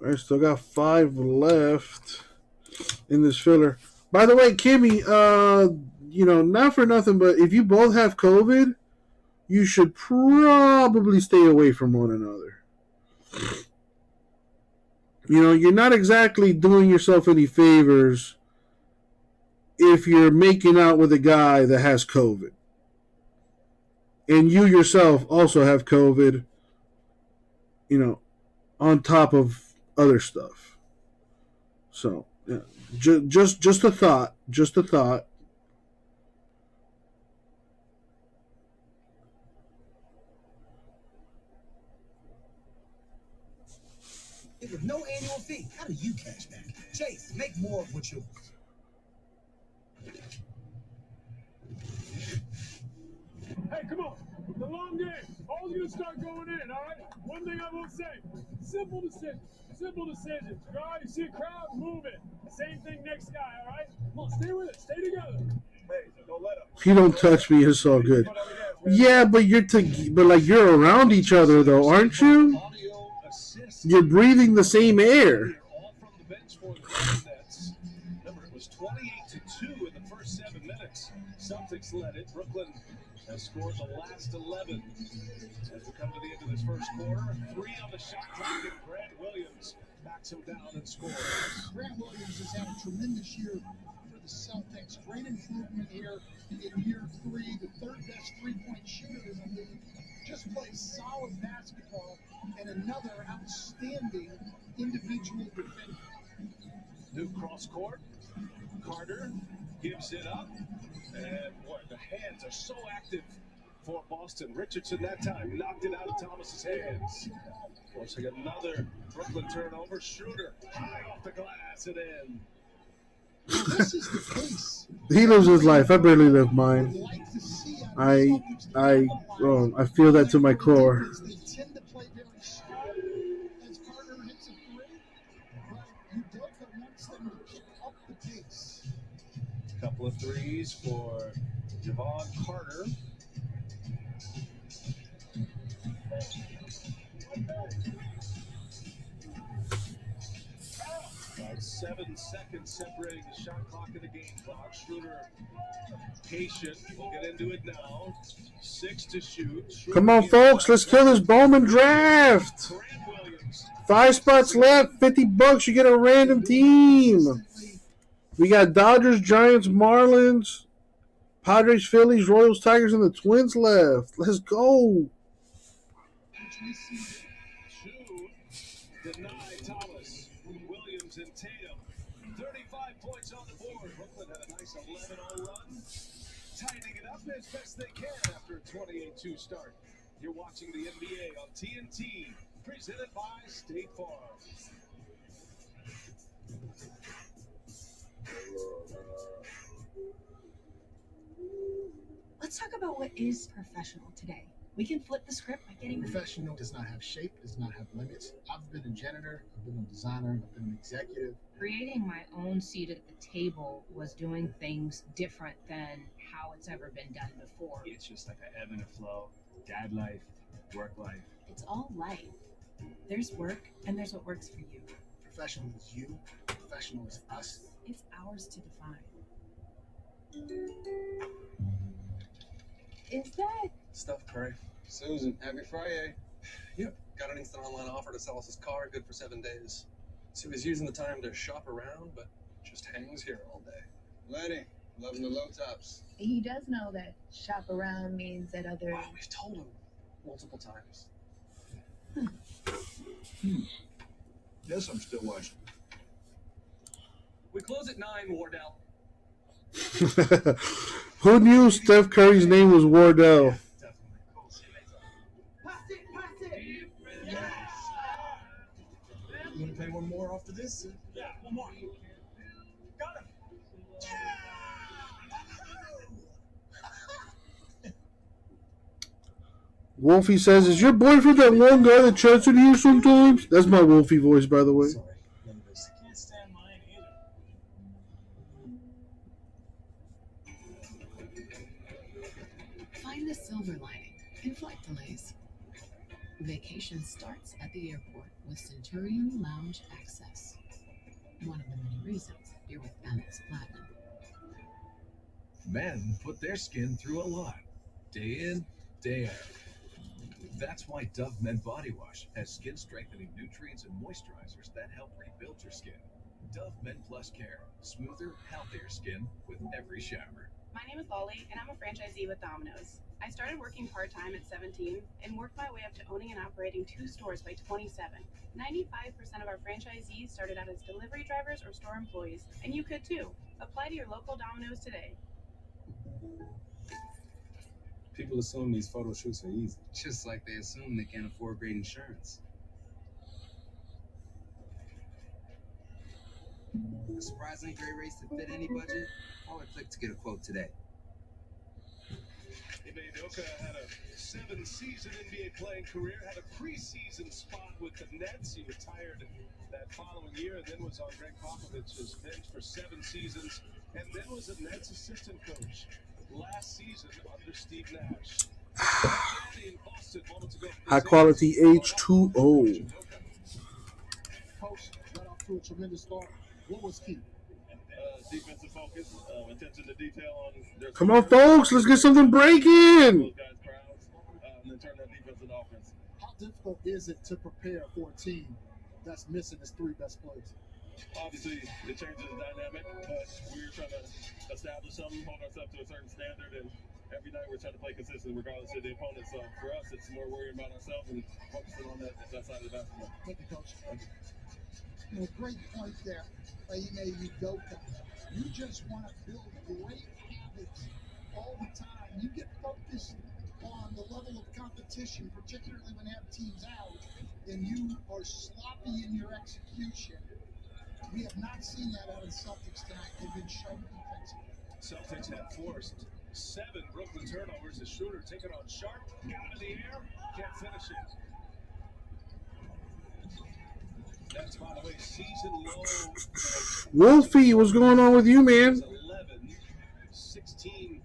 I still got 5 left in this filler. By the way, Kimmy, you know, not for nothing, but if you both have COVID, you should probably stay away from one another. You know, you're not exactly doing yourself any favors if you're making out with a guy that has COVID. And you yourself also have COVID, you know, on top of other stuff. So, yeah, just a thought. Just a thought. With no annual fee, how do you cash back? Chase, make more of what you. Hey, come on. The long game. All's going to start going in, all right? One thing I will say. Simple decision. Simple decisions. All right? You see a crowd, move it. Same thing next guy, all right? Come on, stay with it. Stay together. Hey, don't let him. If you don't touch me, it's all good. Yeah, but you're around each other though, aren't you? You're breathing the same air. Remember, it was 28-2 in the first 7 minutes. Celtics led it. Brooklyn has scored the last 11. As we come to the end of this first quarter, 3 on the shot clock, and Grant Williams backs him down and scores. Grant Williams has had a tremendous year for the Celtics. Great improvement here in year 3. The third best three-point shooter in the league. Just plays solid basketball, and another outstanding individual defender. New cross court. Carter gives it up. And boy, the hands are so active for Boston. Richardson that time knocked it out of Thomas's hands. Forcing another Brooklyn turnover. Schroeder high off the glass and in. This is the case. He lives his life. I barely live mine. I feel that to my core. They tend to play very slow as Carter hits a 3, but Udoka wants them to pick up the pace. Couple of threes for Javon Carter. About 7 seconds separating the shot clock and the game clock. Schroeder patient. We'll get into it now. 6 to shoot. Schroeder Come on, folks. Let's kill this Bowman draft. 5 spots left. $50. You get a random team. We got Dodgers, Giants, Marlins, Padres, Phillies, Royals, Tigers, and the Twins left. Let's go. 2 deny Thomas. Williams and Tatum. 35 points on the board. Brooklyn had a nice 11-0 run. Tightening it up as best they can after a 28-2 start. You're watching the NBA on TNT, presented by State Farm. Let's talk about what is professional today. We can flip the script by getting Professional does not have shape, does not have limits. I've been a janitor, I've been a designer, I've been an executive. Creating my own seat at the table was doing things different than how it's ever been done before. It's just like an ebb and a flow. Dad life, work life. It's all life. There's work, and there's what works for you. Professional is you, professional is us. It's ours to define. Is that Steph Curry. Susan, happy Friday. Yep, got an instant online offer to sell us his car, good for 7 days. So he's using the time to shop around, but just hangs here all day. Lenny, loving the low tops. He does know that shop around means that other. Oh, we've told him multiple times. Yes, I'm still watching. We close at 9, Wardell. Who knew Steph Curry's name was Wardell? You want to play one more after this? Yeah, one more. Got him. Wolfie says, "Is your boyfriend that one guy that chats in here sometimes?" That's my Wolfie voice, by the way. Can't stand mine either. Find the silver lining in flight delays. Vacation starts at the airport with Centurion Lounge Access. One of the many reasons you're with Amex Platinum. Men put their skin through a lot, day in, day out. That's why Dove Men Body Wash has skin strengthening nutrients and moisturizers that help rebuild your skin. Dove Men Plus Care, smoother, healthier skin with every shower. My name is Lolly, and I'm a franchisee with Domino's. I started working part-time at 17 and worked my way up to owning and operating 2 stores by 27. 95% of our franchisees started out as delivery drivers or store employees, and you could too. Apply to your local Domino's today. People assume these photo shoots are easy, just like they assume they can't afford great insurance. A surprisingly great race to fit any budget? Call or click to get a quote today. Ime Udoka had a 7-season NBA playing career, had a preseason spot with the Nets. He retired that following year and then was on Greg Popovich's bench for 7 seasons and then was a Nets assistant coach last season under Steve Nash. In Boston moments ago. High quality H2O. Coach got off to a tremendous start. What was key? Defensive focus, attention to detail on their. Come on, folks, let's get something breaking. And then turn that defense into offense. How difficult is it to prepare for a team that's missing its 3 best players? Obviously, it changes the dynamic, but we're trying to establish something, hold ourselves to a certain standard, and every night we're trying to play consistent regardless of the opponent. So for us, it's more worrying about ourselves and focusing on that side of the basketball. Thank you, Coach. Great point there, Ime Udoka. You just want to build great habits all the time. You get focused on the level of competition, particularly when you have teams out, and you are sloppy in your execution. We have not seen that out of the Celtics tonight. They've been sharp defensively. Celtics have forced 7 Brooklyn turnovers. The shooter taking on Sharp, got in the air, can't finish it. That's, by the way, season low. Wolfie, what's going on with you, man? 11-16 in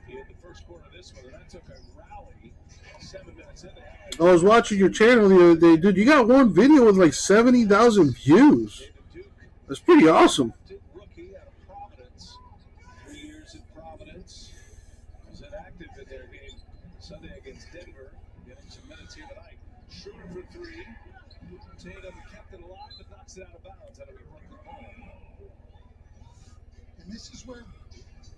the first quarter of this one, and that took a rally 7 minutes in. I was watching your channel the other day, dude. You got one video with like 70,000 views. That's pretty awesome. Rookie out of Providence, 3 years in Providence. Was inactive in their game Sunday against Denver. Getting some minutes here tonight. Shooter for 3. Tatum kept it alive, but knocks it out of bounds. That'll be Brooklyn ball. And this is where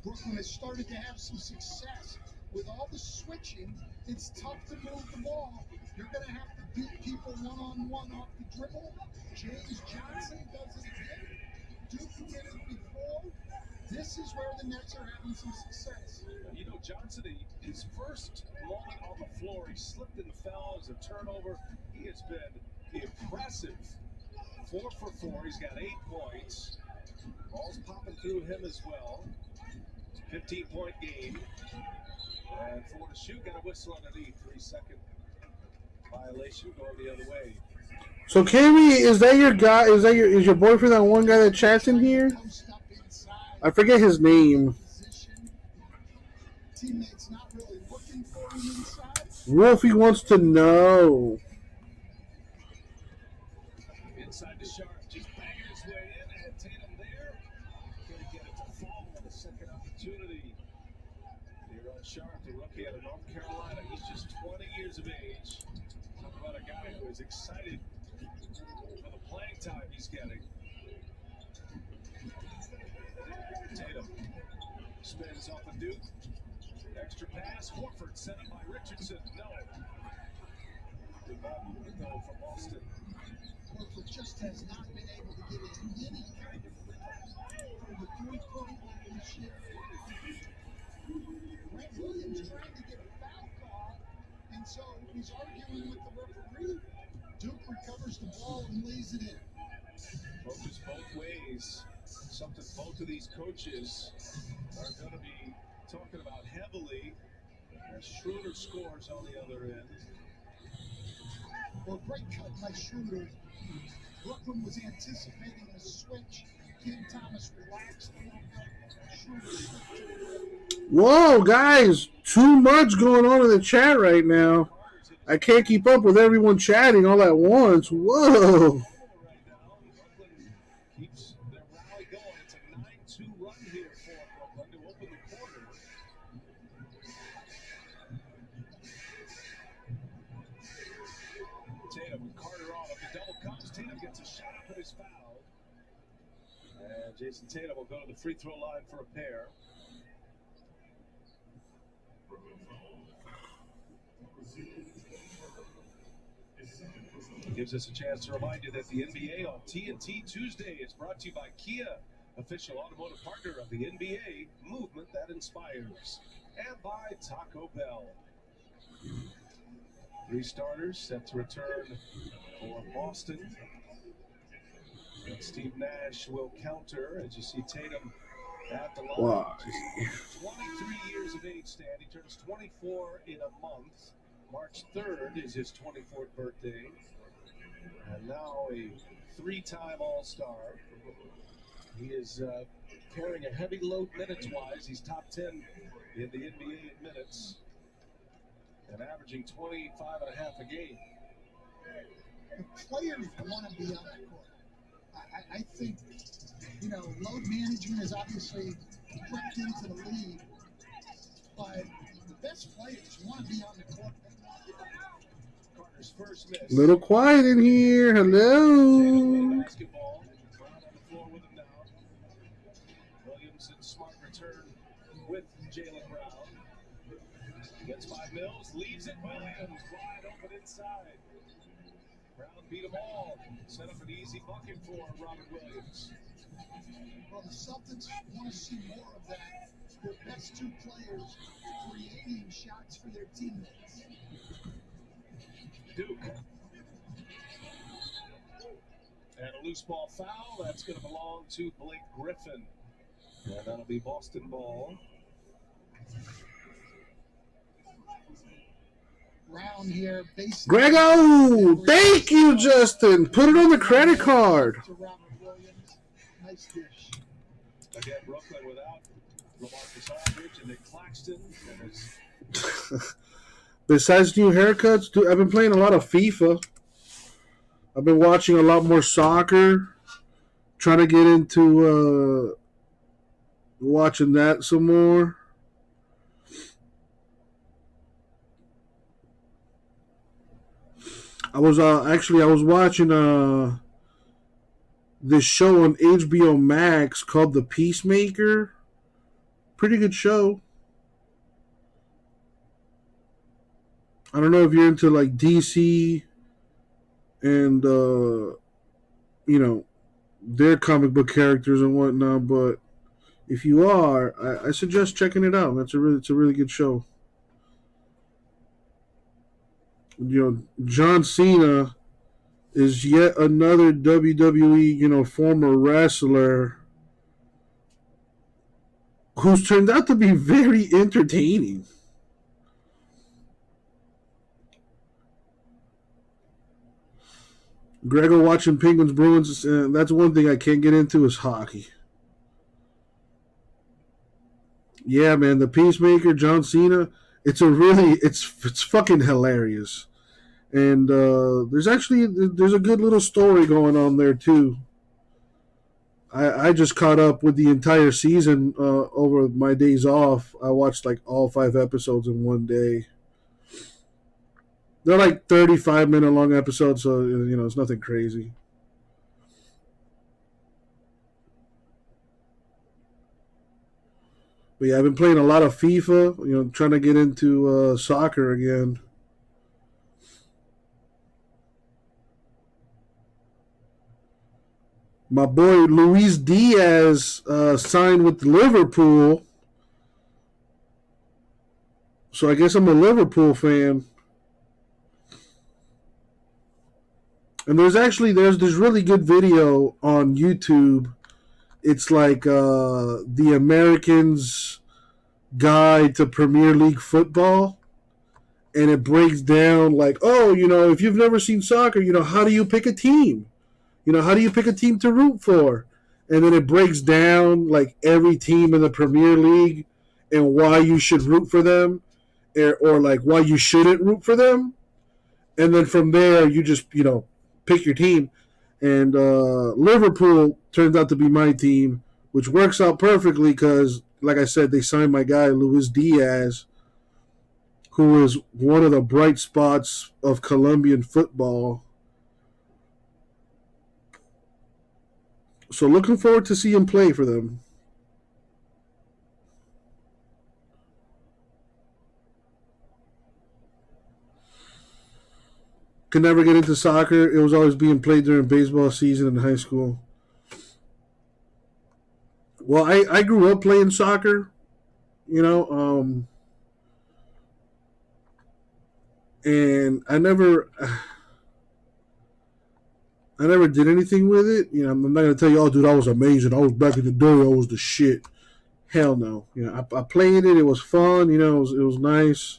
Brooklyn has started to have some success. With all the switching, it's tough to move the ball. You're going to have to beat people one-on-one off the dribble. James Johnson does it again. Duke did it before. This is where the Nets are having some success. You know, Johnson, his first moment on the floor, he slipped and fell as a turnover. He has been impressive. 4 for 4. He's got 8 points. Ball's popping through him as well. 15-point game. And for the shoot, got a whistle underneath. 3-second violation going the other way. So, Cammy, is that your guy? Is your boyfriend that one guy that chats in here? I forget his name. Teammates not really looking for him inside. Wolfie wants to know. Inside the Sharp, just banging his way in, and Tatum there. Can't get it to fall on the second opportunity. Here on Sharp, the rookie out of North Carolina. He's just 20 years of age. Talk about a guy who is excited for the playing time he's getting. Tatum spins off a Duke. Extra pass. Horford set up by Richardson. No. Good ball though from Boston. Horford just has not been able to get any kind of from the three-point line this year. Grant Williams trying to get a foul call, and so he's arguing with the referee. Duke recovers the ball and lays it in. Coaches both ways. Something both of these coaches are going to be talking about heavily as Schroeder scores on the other end. Well, great cut by Schroeder. Brooklyn was anticipating a switch. King Thomas relaxed a little bit. Schroeder. Whoa, guys, too much going on in the chat right now. I can't keep up with everyone chatting all at once. Whoa. Keeps their rally going. It's a 9-2 run here for Brooklyn to open the quarter. Tatum with Carter on. If the double comes, Tatum gets a shot up, but is fouled. And Jason Tatum will go to the free throw line for a pair. Gives us a chance to remind you that the NBA on TNT Tuesday is brought to you by Kia, official automotive partner of the NBA, movement that inspires, and by Taco Bell. 3 starters set to return for Boston. And Steve Nash will counter as you see Tatum at the line. Why? 23 years of age, Stan. He turns 24 in a month. March 3rd is his 24th birthday. And now a 3-time All-Star. He is carrying a heavy load minutes-wise. He's top 10 in the NBA in minutes and averaging 25 and a half a game. The players want to be on the court. I think, load management has obviously crept into the league, but the best players want to be on the court. Carter's first miss. Little quiet in here. Hello. Basketball. Brown on the floor with him now. Williams and Smart return with Jaylen Brown. Gets by Mills, leaves it. Williams wide open inside. Brown beat them all. Set up an easy bucket for Robert Williams. Well, the Celtics want to see more of that. Their best 2 players creating shots for their teammates. Duke. And a loose ball foul. That's going to belong to Blake Griffin. And that'll be Boston ball. Brown here. Grego, thank you, Justin. Put it on the credit card. To Robert Williams. Nice dish. Again, Brooklyn without LaMarcus Aldridge and Nick Claxton. Besides new haircuts, dude, I've been playing a lot of FIFA. I've been watching a lot more soccer. Trying to get into watching that some more. I was watching this show on HBO Max called The Peacemaker. Pretty good show. I don't know if you're into like DC and their comic book characters and whatnot, but if you are, I suggest checking it out. It's a really good show. John Cena is yet another WWE, former wrestler who's turned out to be very entertaining. Gregor watching Penguins Bruins. That's one thing I can't get into is hockey. Yeah, man, the Peacemaker, John Cena. It's fucking hilarious. And there's a good little story going on there too. I just caught up with the entire season over my days off. I watched like all 5 episodes in one day. They're like 35-minute long episodes, so it's nothing crazy. But yeah, I've been playing a lot of FIFA, trying to get into soccer again. My boy Luis Diaz signed with Liverpool. So I guess I'm a Liverpool fan. And there's this really good video on YouTube. It's like the Americans' Guide to Premier League Football. And it breaks down like, if you've never seen soccer, how do you pick a team? How do you pick a team to root for? And then it breaks down like every team in the Premier League and why you should root for them or like why you shouldn't root for them. And then from there, you just, pick your team. And Liverpool turns out to be my team, which works out perfectly because, like I said, they signed my guy, Luis Diaz, who is one of the bright spots of Colombian football. So looking forward to see him play for them. Could never get into soccer. It was always being played during baseball season in high school. Well, I grew up playing soccer, and I never did anything with it. I'm not going to tell you, oh, dude, I was amazing. I was back in the day. I was the shit. Hell no. I played it. It was fun. It was nice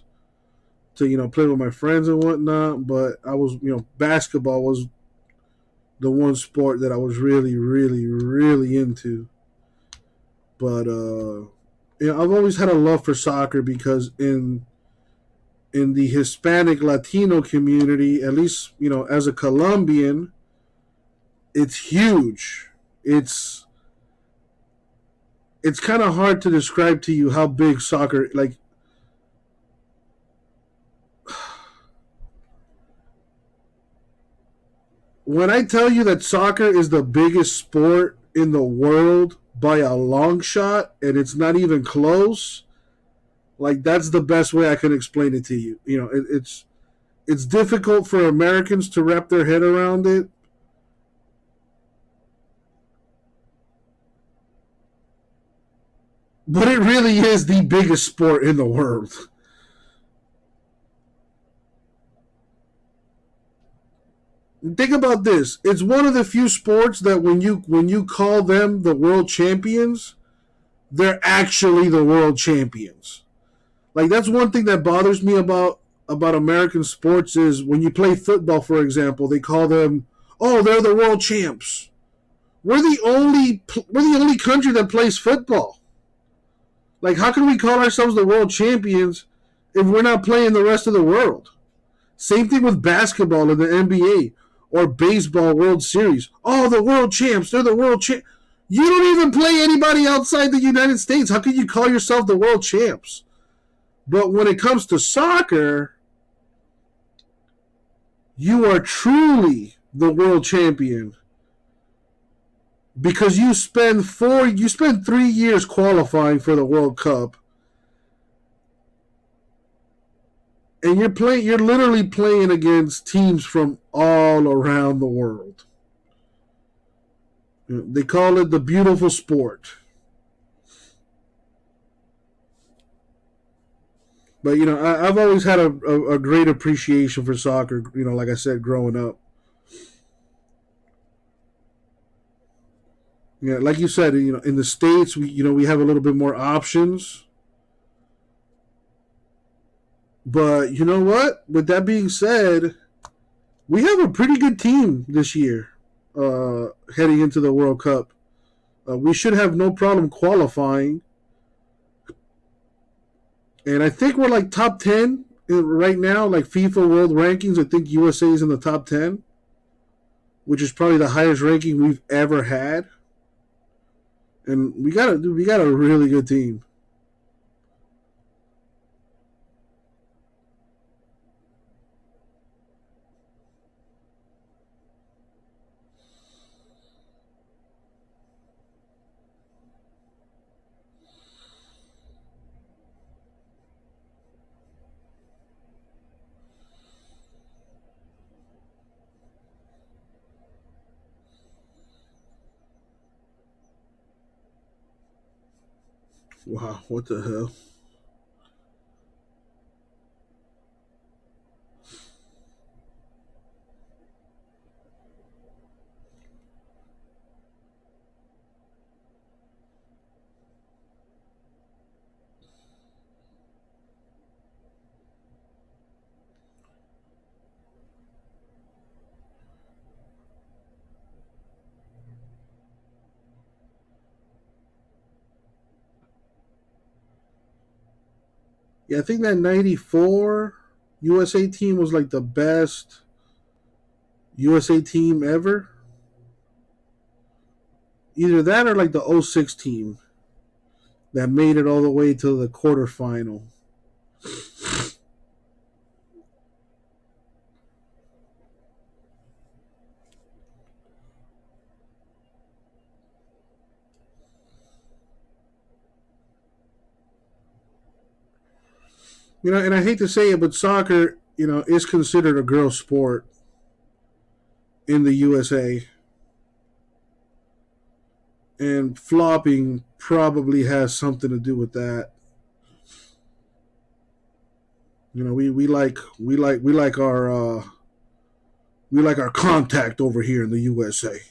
to, play with my friends and whatnot. But I was, basketball was the one sport that I was really, really, really into. But, I've always had a love for soccer because in the Hispanic Latino community, at least, as a Colombian, it's huge. It's kind of hard to describe to you how big soccer, like, when I tell you that soccer is the biggest sport in the world by a long shot, and it's not even close, like, that's the best way I can explain it to you. It's difficult for Americans to wrap their head around it. But it really is the biggest sport in the world. Think about this. It's one of the few sports that when you call them the world champions, they're actually the world champions. Like, that's one thing that bothers me about American sports is when you play football, for example, they call them, oh, they're the world champs. We're the only country that plays football. Like, how can we call ourselves the world champions if we're not playing the rest of the world? Same thing with basketball in the NBA or baseball World Series. Oh, the world champs. They're the world champs. You don't even play anybody outside the United States. How can you call yourself the world champs? But when it comes to soccer, you are truly the world champion. Because you spend 3 years qualifying for the World Cup, and you're literally playing against teams from all around the world. They call it the beautiful sport. But I've always had a great appreciation for soccer. Like I said, growing up. Yeah, like you said, in the States, we have a little bit more options. But you know what? With that being said, we have a pretty good team this year heading into the World Cup. We should have no problem qualifying. And I think we're like top 10 right now, like FIFA World Rankings. I think USA is in the top 10, which is probably the highest ranking we've ever had. And we got a really good team. Wow, what the hell? Yeah, I think that 94 USA team was like the best USA team ever. Either that or like the 06 team that made it all the way to the quarterfinal. You know, and I hate to say it, but soccer, you know, is considered a girl sport in the USA. And flopping probably has something to do with that. You know, we like our contact over here in the USA.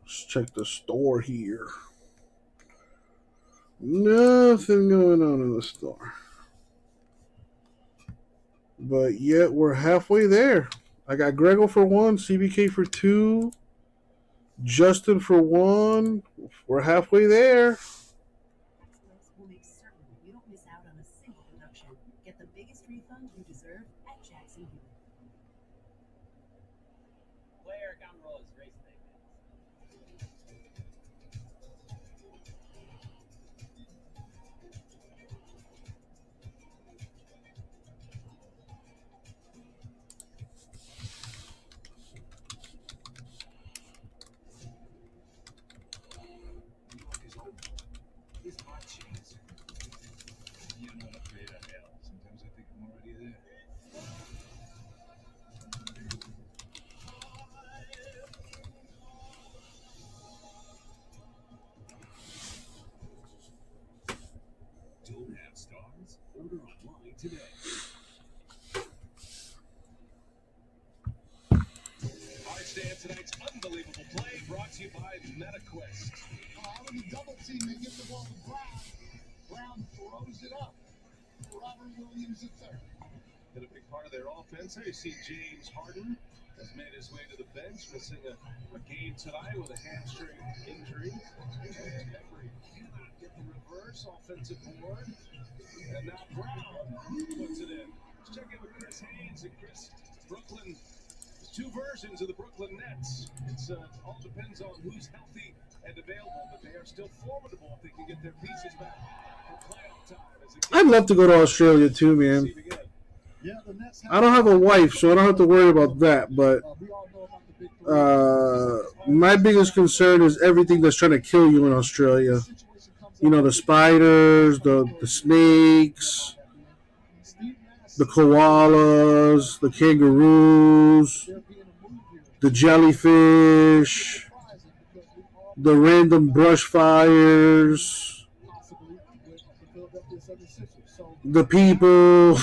Let's check the store here. Nothing going on in the store. But yet we're halfway there. I got Grego for 1, CBK for 2, Justin for 1. We're halfway there. Will make certain you don't miss out on a single production. Get the biggest refund you deserve at Jackson Hewitt. Player account roll is race day. Here's my chance. You don't want to create a hell. Sometimes I think I'm already there. Don't have stars? Order online today. Our stand tonight's unbelievable play brought to you by MetaQuest. Out of the double team, they give the ball to Brown. Brown throws it up. Robert Williams at third. been a big part of their offense. There you see James Harden has made his way to the bench, missing a game tonight with a hamstring injury. And Emory cannot get the reverse offensive board. And now Brown puts it in. Let's check in with Chris Haynes and Chris. Brooklyn, there's two versions of the Brooklyn Nets. It's all depends on who's healthy and available, but they are still formidable if they can get their pieces back for playoff time. I'd love to go to Australia too, man. I don't have a wife, so I don't have to worry about that. But my biggest concern is everything that's trying to kill you in Australia. You know, the spiders, the snakes, the koalas, the kangaroos, the jellyfish, the random brush fires, the people.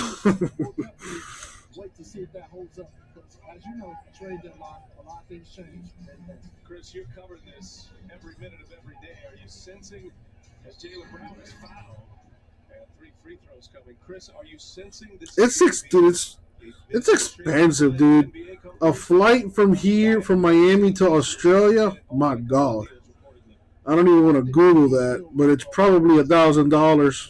Wait to see if that holds up. Because as you know, trade deadline, a lot of things change. Chris, you're covering this every minute of every day. Are you sensing, as Jaylen Brown is fouled, and 3 free throws coming, Chris, are you sensing this? It's expensive, dude. A flight from here, from Miami to Australia, my God. I don't even want to Google that, but it's probably $1,000.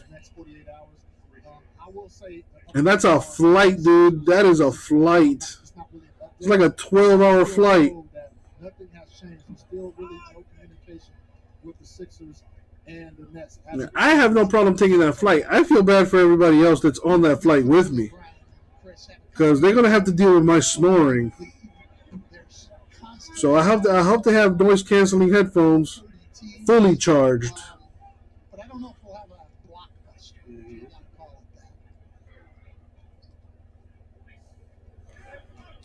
And that's a flight, dude. That is a flight. It's like a 12-hour flight. Nothing has changed. There's still really no communication with the Sixers and the Nets. I have no problem taking that flight. I feel bad for everybody else that's on that flight with me, because they're gonna have to deal with my snoring. So I hope to have noise canceling headphones fully charged. But I don't know if we'll have a blockbuster. If you want to call it that.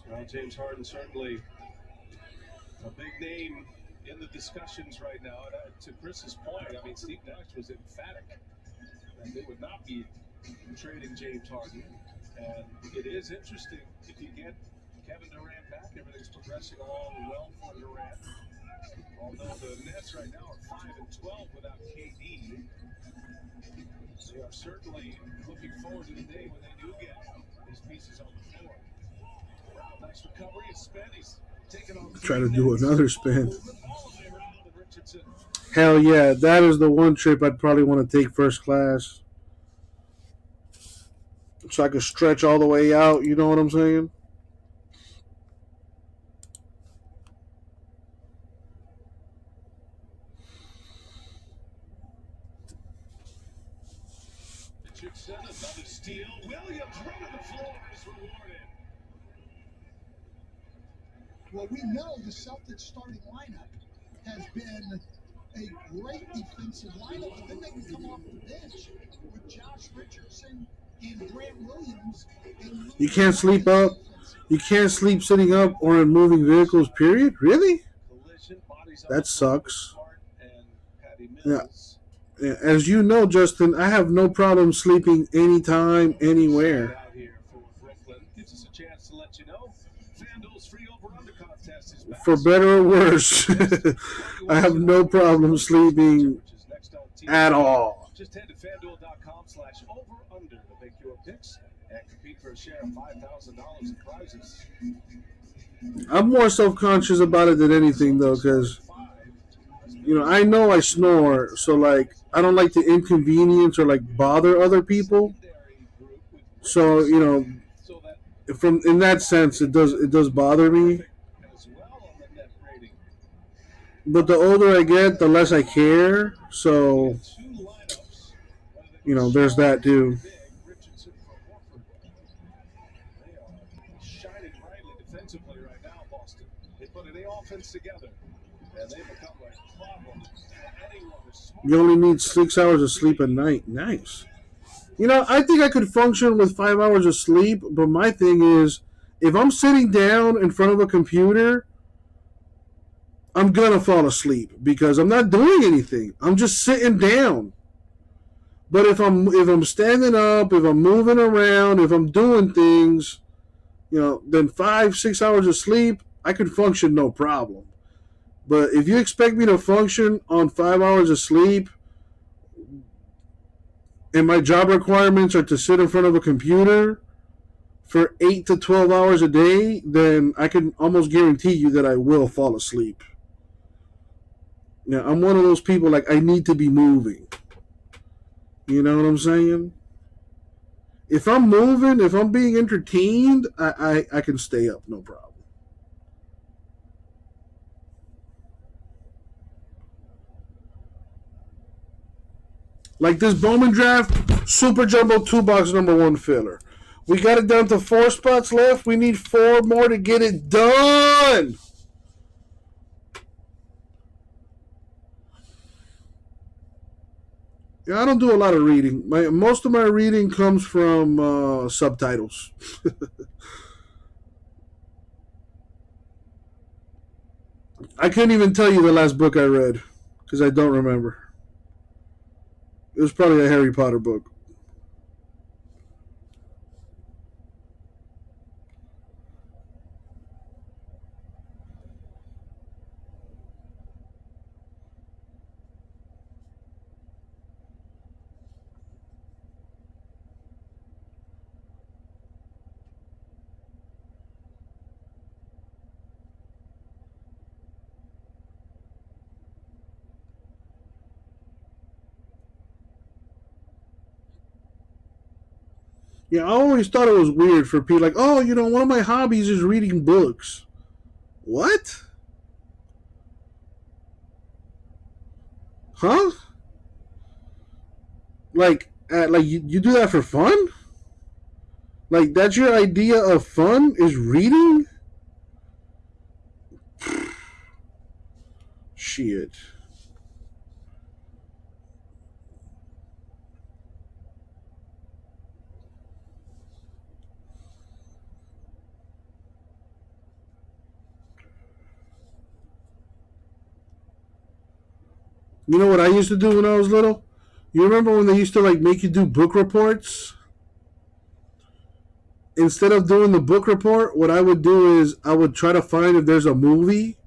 Well, James Harden certainly a big name in the discussions right now. And to Chris's point, I mean, Steve Nash was emphatic that they would not be trading James Harden. And it is interesting if you get Kevin Durant back, everything's progressing along well for Durant. Although the Nets right now are 5-12 without KD, they are certainly looking forward to the day when they do get his pieces on the floor. Wow, nice recovery. It's spin. He's taking on. Try to do another spin. Hell yeah, that is the one trip I'd probably want to take first class. So I could stretch all the way out, you know what I'm saying? Another steal. Williams running the floor is rewarded. Well, we know the Celtics starting lineup has been a great defensive lineup, but then they can come off the bench with Josh Richardson and Grant Williams. You can't sleep up. You can't sleep sitting up or in moving vehicles, period? Really? That sucks. Yeah. As you know, Justin, I have no problem sleeping anytime, anywhere. For better or worse, I have no problem sleeping at all. Just head to FanDuel.com/over/under to make your picks and compete for a share of $5,000 in prizes. I'm more self-conscious about it than anything, though, because, you know, I know I snore, so, like, I don't like to inconvenience or, like, bother other people. So, you know, in that sense, it does bother me. But the older I get, the less I care. So, you know, there's that too. Shining brightly defensively right now, Boston. They put an offense together, and they become a problem. You only need 6 hours of sleep a night. Nice. You know, I think I could function with 5 hours of sleep, but my thing is, if I'm sitting down in front of a computer, I'm gonna fall asleep because I'm not doing anything. I'm just sitting down. But if I'm standing up, if I'm moving around, if I'm doing things, you know, then 5-6 hours of sleep, I could function no problem. But if you expect me to function on 5 hours of sleep, and my job requirements are to sit in front of a computer for 8 to 12 hours a day, then I can almost guarantee you that I will fall asleep. Now, I'm one of those people, like, I need to be moving. You know what I'm saying? If I'm moving, if I'm being entertained, I can stay up, no problem. Like this Bowman Draft Super Jumbo 2-box #1 filler. We got it down to 4 spots left. We need 4 more to get it done. Yeah, I don't do a lot of reading. Most of my reading comes from subtitles. I couldn't even tell you the last book I read because I don't remember. It was probably a Harry Potter book. Yeah, I always thought it was weird for people like, oh, you know, one of my hobbies is reading books. What? Huh? Like you do that for fun? Like, that's your idea of fun, is reading? Shit. You know what I used to do when I was little? You remember when they used to, like, make you do book reports? Instead of doing the book report, what I would do is I would try to find if there's a movie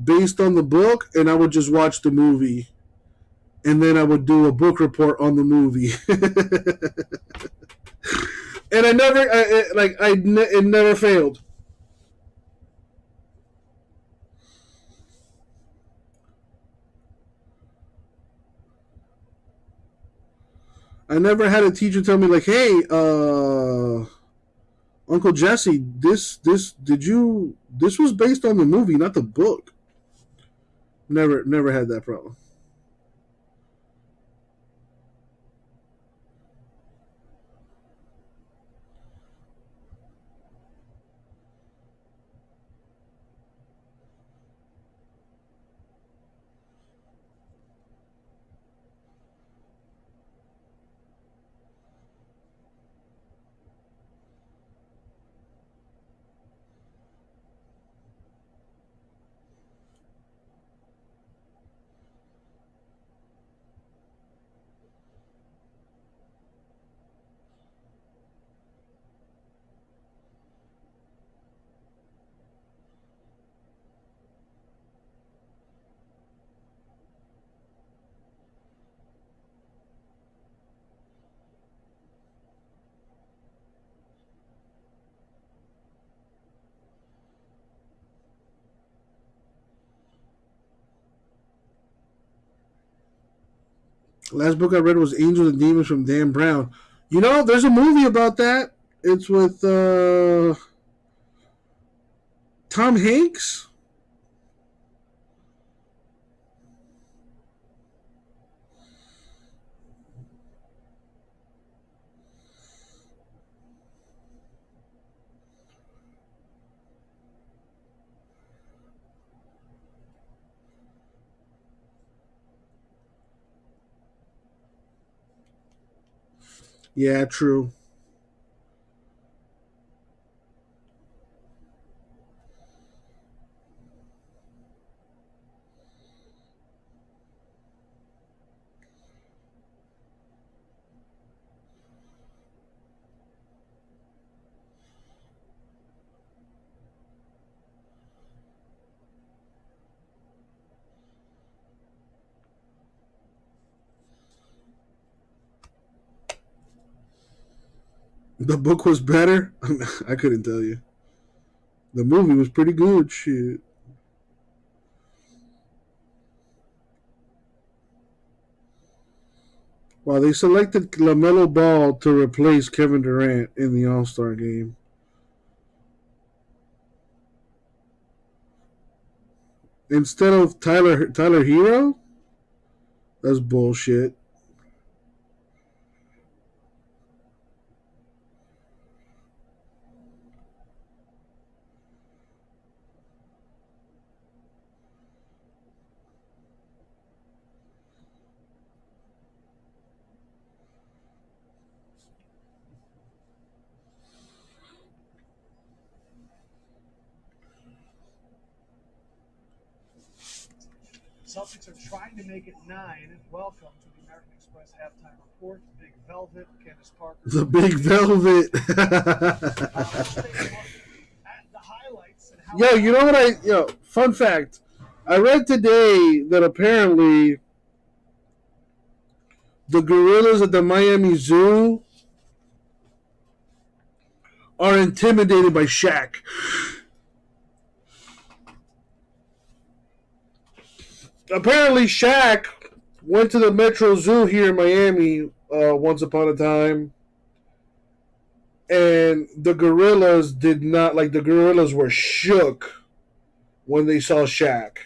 based on the book, and I would just watch the movie. And then I would do a book report on the movie. And it never failed. I never had a teacher tell me, like, hey, Uncle Jesse, this was based on the movie, not the book. Never had that problem. Last book I read was Angels and Demons from Dan Brown. You know, there's a movie about that. It's with Tom Hanks. Yeah, true. The book was better? I couldn't tell you. The movie was pretty good. Shit. Well, they selected LaMelo Ball to replace Kevin Durant in the All-Star game. Instead of Tyler Hero? That's bullshit. Celtics are trying to make it 9. Welcome to the American Express halftime report. Big Velvet, Candace Parker. The Big Velvet. Yo, you know what fun fact. I read today that apparently the gorillas at the Miami Zoo are intimidated by Shaq. Apparently, Shaq went to the Metro Zoo here in Miami once upon a time, and the gorillas did not, like, the gorillas were shook when they saw Shaq.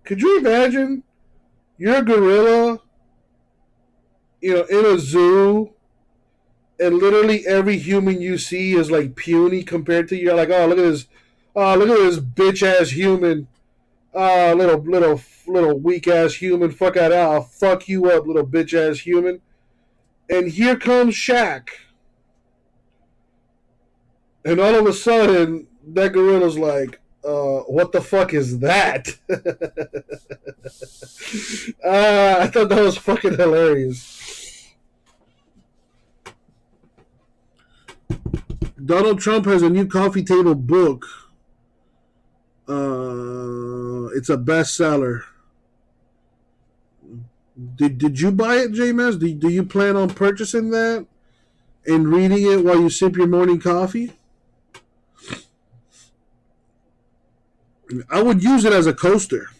Could you imagine? You're a gorilla, in a zoo, and literally every human you see is, like, puny compared to you. You're like, oh, look at this. Oh, look at this bitch ass human. Little weak ass human. Fuck out. I'll fuck you up, little bitch ass human. And here comes Shaq. And all of a sudden, that gorilla's like, what the fuck is that? I thought that was fucking hilarious. Donald Trump has a new coffee table book. It's a bestseller. Did you buy it, J-Maz? Do you plan on purchasing that and reading it while you sip your morning coffee? I would use it as a coaster.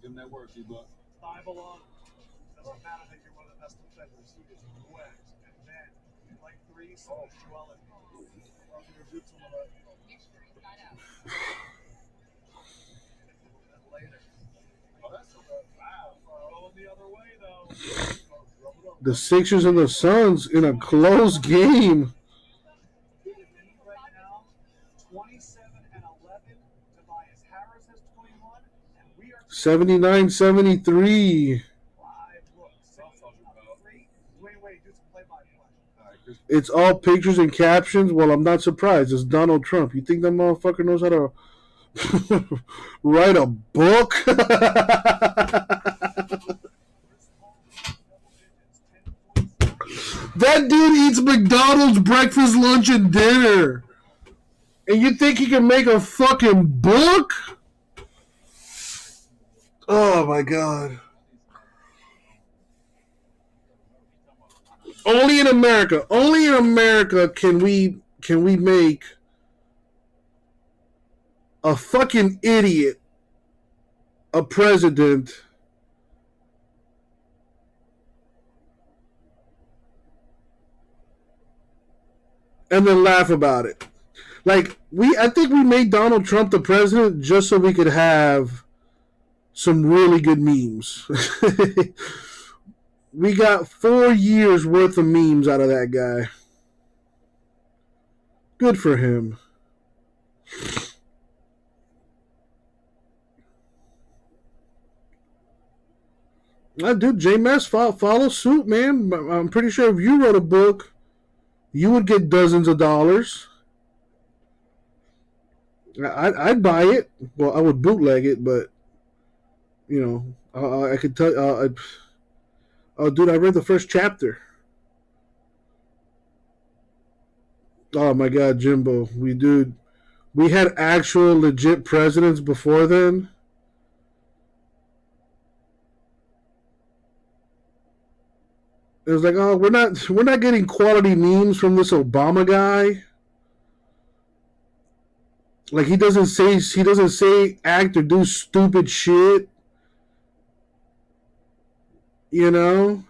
Give him that work, E-Buck. 5 along. Doesn't matter that you're one of the best defenders. He is wet. And then, like 3, so is Joel Embiid. Later. Oh, that's wow. Going the other way, though. The Sixers and the Suns in a close game. 79-73. It's all pictures and captions. Well, I'm not surprised. It's Donald Trump. You think that motherfucker knows how to write a book? That dude eats McDonald's breakfast, lunch, and dinner. And you think he can make a fucking book? Oh my God. Only in America can we make a fucking idiot a president and then laugh about it. Like, I think we made Donald Trump the president just so we could have some really good memes. We got 4 years worth of memes out of that guy. Good for him. Dude, J-Mess, follow suit, man. I'm pretty sure if you wrote a book, you would get dozens of dollars. I'd buy it. Well, I would bootleg it, but, you know, I could tell. Oh, dude, I read the first chapter. Oh my God, Jimbo, we had actual legit presidents before then. It was like, oh, we're not getting quality memes from this Obama guy. Like he doesn't say, act, or do stupid shit. You know?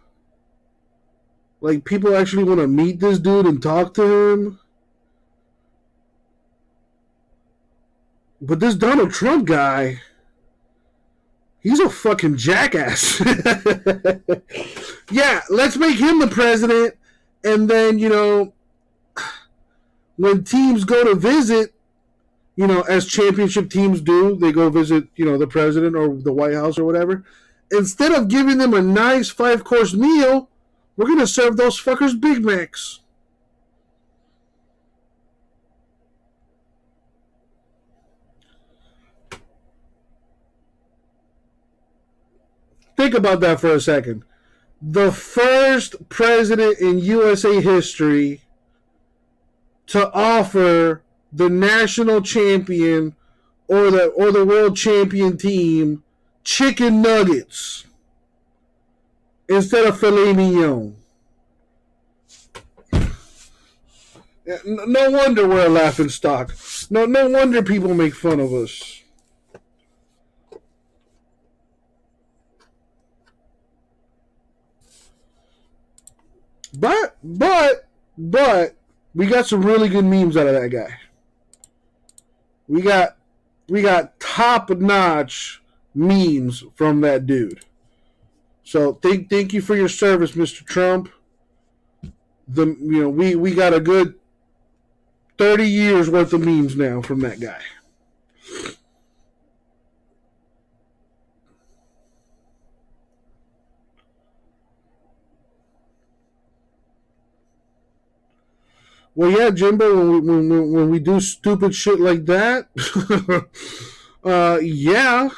Like people actually want to meet this dude and talk to him. But this Donald Trump guy, he's a fucking jackass. Yeah, let's make him the president, and then, when teams go to visit, as championship teams do, they go visit, the president or the White House or whatever. Instead of giving them a nice 5-course meal, we're going to serve those fuckers Big Macs. Think about that for a second. The first president in USA history to offer the national champion or the world champion team chicken nuggets instead of filet mignon. No wonder we're a laughing stock. No wonder people make fun of us. But we got some really good memes out of that guy. We got top-notch memes from that dude. So thank you for your service, Mr. Trump. We got a good 30 years worth of memes now from that guy. Well, yeah, Jimbo, when we do stupid shit like that, yeah.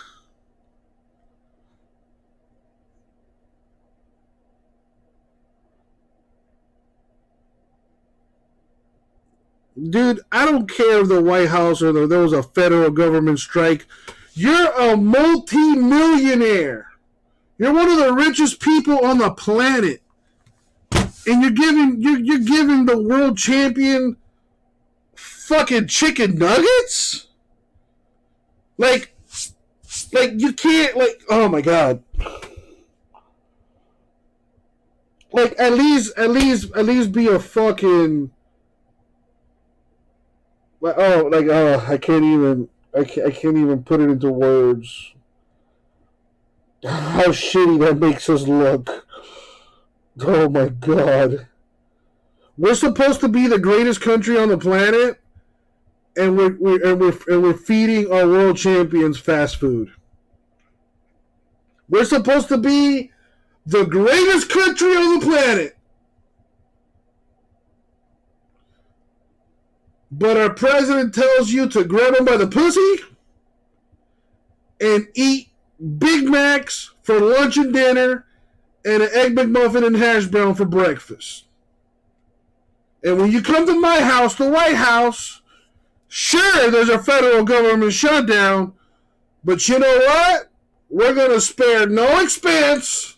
Dude, I don't care if the White House or there was a federal government strike. You're a multi-millionaire. You're one of the richest people on the planet. And you're giving the world champion fucking chicken nuggets? Like you can't, oh my God. Like at least be a fucking I can't even put it into words. How shitty that makes us look. Oh my God. We're supposed to be the greatest country on the planet, and we're feeding our world champions fast food. We're supposed to be the greatest country on the planet, but our president tells you to grab him by the pussy and eat Big Macs for lunch and dinner and an Egg McMuffin and hash brown for breakfast. And when you come to my house, the White House, sure, there's a federal government shutdown, but you know what? We're going to spare no expense,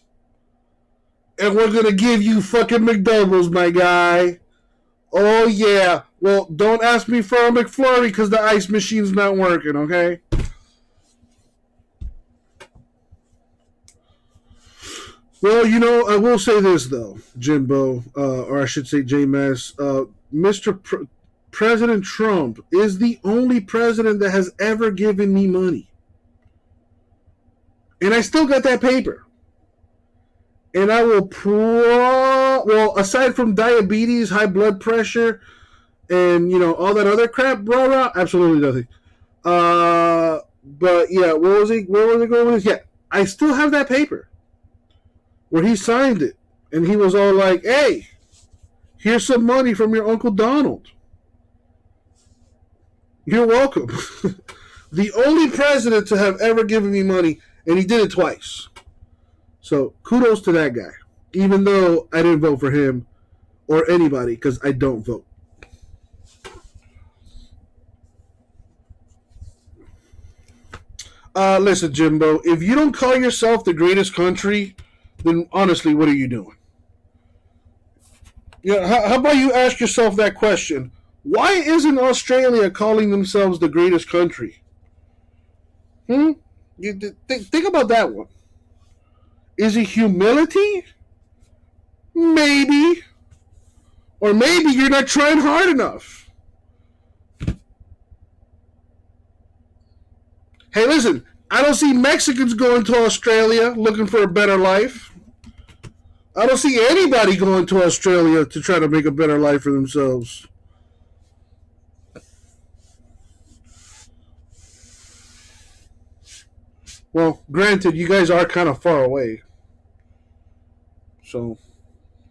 and we're going to give you fucking McDoubles, my guy. Oh, yeah. Well, don't ask me for a McFlurry because the ice machine's not working, okay? Well, I will say this, though, Jimbo, or I should say J-Mass. Mr. President Trump is the only president that has ever given me money. And I still got that paper. And I will aside from diabetes, high blood pressure, and, all that other crap, bro, absolutely nothing. But, yeah, where was it going with this? Yeah, I still have that paper where he signed it, and he was all like, hey, here's some money from your Uncle Donald. You're welcome. The only president to have ever given me money, and he did it twice. So kudos to that guy, even though I didn't vote for him or anybody because I don't vote. Listen, Jimbo, if you don't call yourself the greatest country, then honestly, what are you doing? Yeah, how about you ask yourself that question? Why isn't Australia calling themselves the greatest country? You think about that one. Is it humility? Maybe. Or maybe you're not trying hard enough. Hey, listen, I don't see Mexicans going to Australia looking for a better life. I don't see anybody going to Australia to try to make a better life for themselves. Well, granted, you guys are kind of far away. So,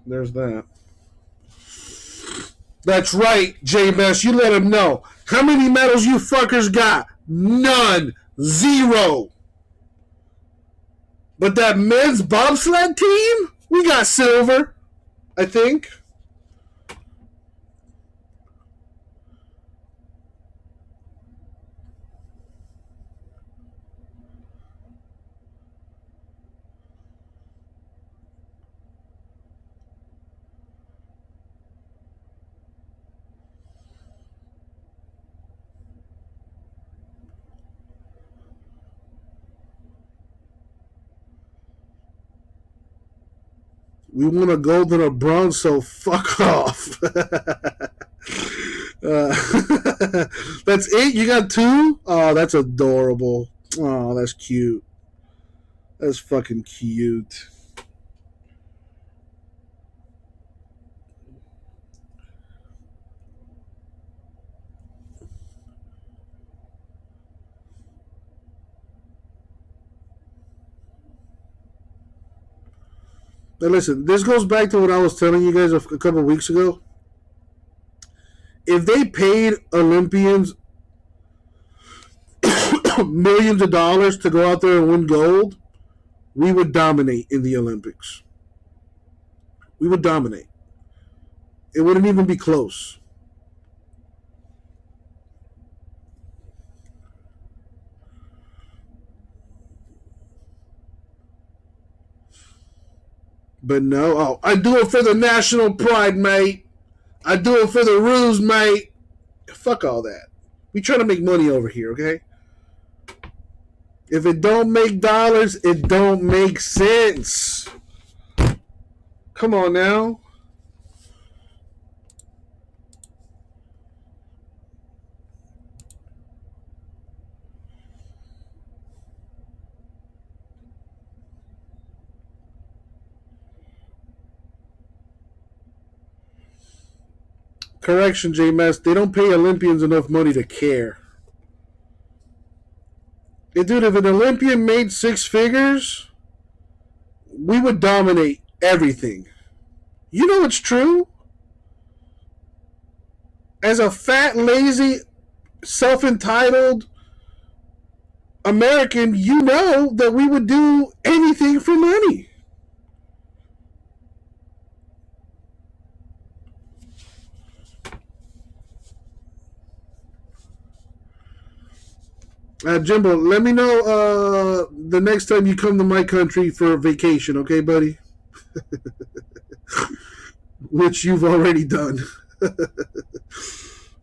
there's that. That's right, J-Mess. You let him know. How many medals you fuckers got? None. 0. But that men's bobsled team, we got silver, I think. We won a gold and a bronze, so fuck off. That's it? You got 2? Oh, that's adorable. Oh, that's cute. That's fucking cute. Now listen, this goes back to what I was telling you guys a couple of weeks ago. If they paid Olympians millions of dollars to go out there and win gold, we would dominate in the Olympics. We would dominate. It wouldn't even be close. But no, oh, I do it for the national pride, mate. I do it for the ruse, mate. Fuck all that. We trying to make money over here, okay? If it don't make dollars, it don't make sense. Come on now. Correction, J-Mass. They don't pay Olympians enough money to care. Hey, dude, if an Olympian made 6 figures, we would dominate everything. You know it's true. As a fat, lazy, self-entitled American, you know that we would do anything for money. Jimbo, let me know the next time you come to my country for a vacation, okay, buddy? Which you've already done.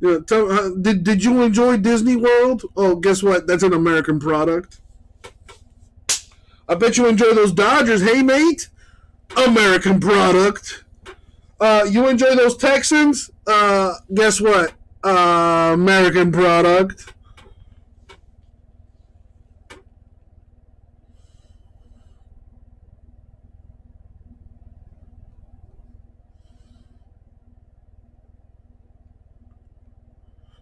Did you enjoy Disney World? Oh, guess what? That's an American product. I bet you enjoy those Dodgers. Hey, mate. American product. You enjoy those Texans? Guess what? American product.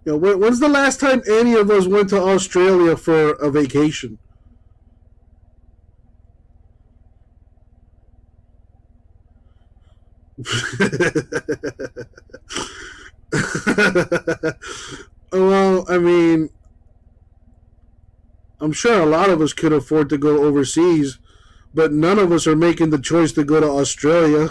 You know, when's the last time any of us went to Australia for a vacation? Well, I mean, I'm sure a lot of us could afford to go overseas, but none of us are making the choice to go to Australia.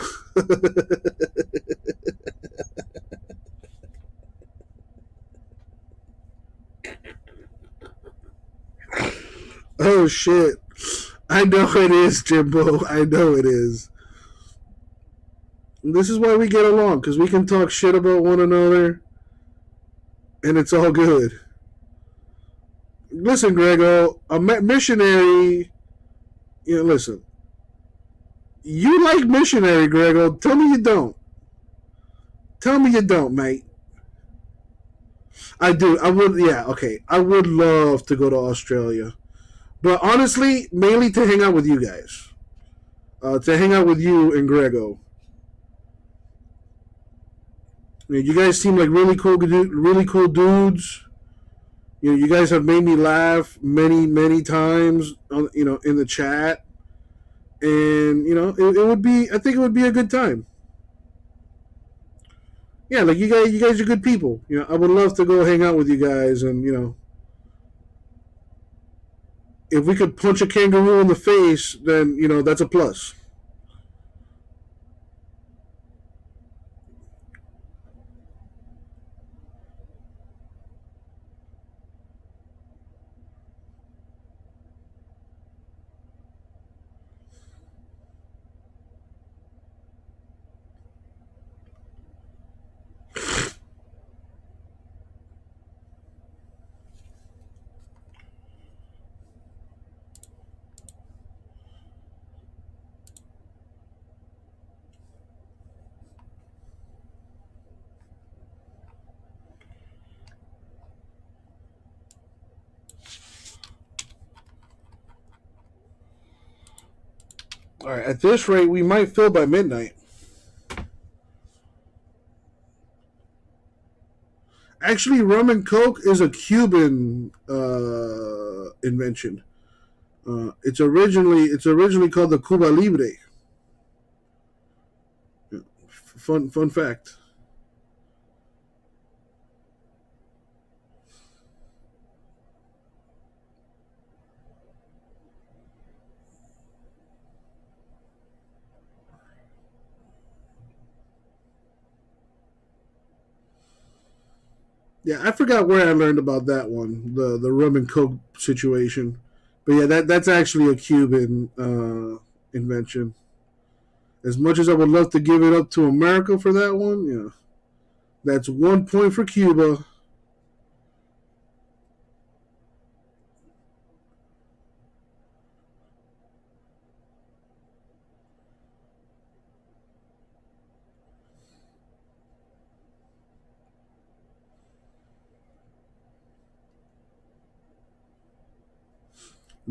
Oh shit! I know it is, Jimbo. I know it is. This is why we get along, because we can talk shit about one another, and it's all good. Listen, Grego, a missionary. Listen. You like missionary, Grego. Tell me you don't. Tell me you don't, mate. I do. I would. Yeah. Okay. I would love to go to Australia, but honestly, mainly to hang out with you guys. To hang out with you and Grego. You guys seem like really cool dudes. You guys have made me laugh many times. In the chat, and it would be. I think it would be a good time. Yeah, like you guys are good people. I would love to go hang out with you guys, and if we could punch a kangaroo in the face, then that's a plus. All right, at this rate, we might fill by midnight. Actually, rum and coke is a Cuban invention. It's originally called the Cuba Libre. Fun fact. Yeah, I forgot where I learned about that one, the rum and coke situation. But yeah, that's actually a Cuban invention. As much as I would love to give it up to America for that one, that's 1 point for Cuba.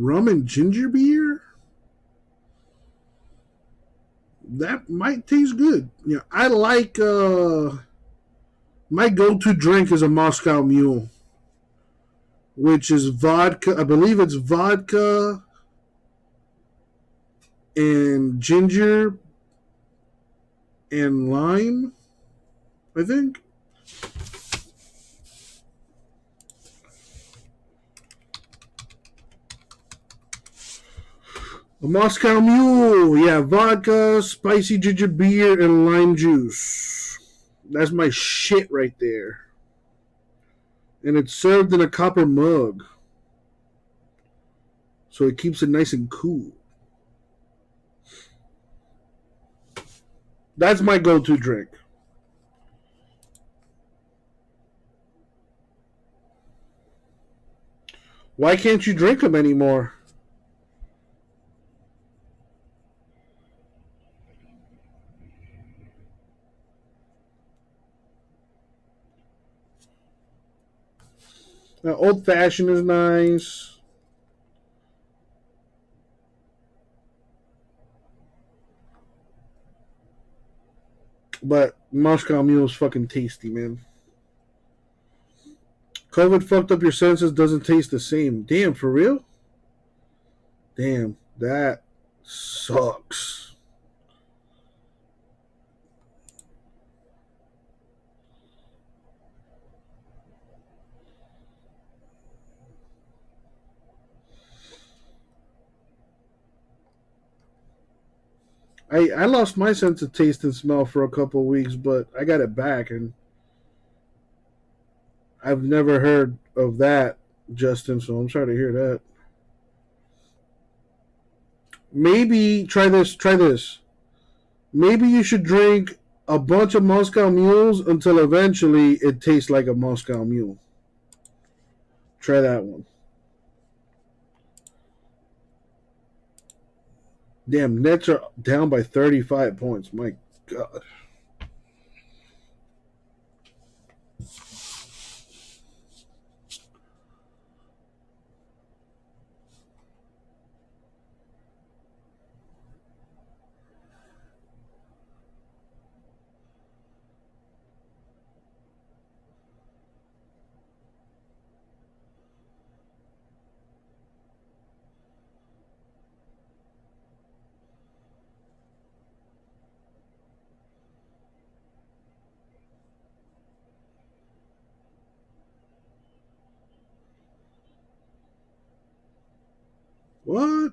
Rum and ginger beer? That might taste good. I like my go-to drink is a Moscow Mule, which is vodka. I believe it's vodka and ginger and lime, I think. A Moscow Mule, yeah, vodka, spicy ginger beer, and lime juice. That's my shit right there. And it's served in a copper mug, so it keeps it nice and cool. That's my go-to drink. Why can't you drink them anymore? Old fashioned is nice. But Moscow Mule is fucking tasty, man. COVID fucked up your senses, doesn't taste the same. Damn, for real? Damn, that sucks. I lost my sense of taste and smell for a couple of weeks, but I got it back, and I've never heard of that, Justin, so I'm sorry to hear that. Maybe try this. Try this. Maybe you should drink a bunch of Moscow Mules until eventually it tastes like a Moscow Mule. Try that one. Damn, Nets are down by 35 points. My God. What?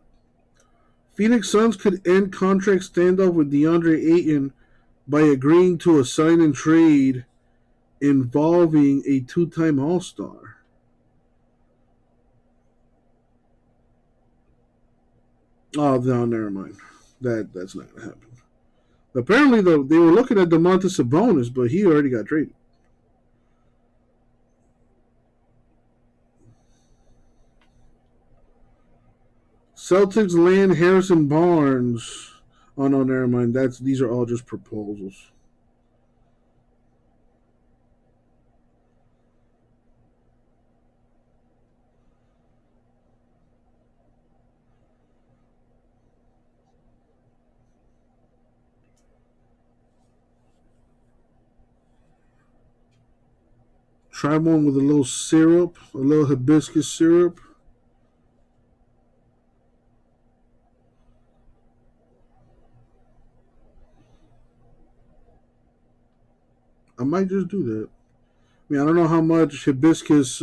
Phoenix Suns could end contract standoff with DeAndre Ayton by agreeing to a sign and trade involving a two-time All-Star. Oh, no, never mind. That's not going to happen. Apparently, though, they were looking at Domantas Sabonis, but he already got traded. Celtics land Harrison Barnes. Oh, no, never mind. These are all just proposals. Try one with a little syrup, a little hibiscus syrup. I might just do that. I mean, I don't know how much hibiscus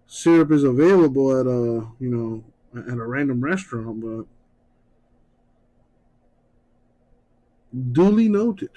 syrup is available at at a random restaurant, but duly noted.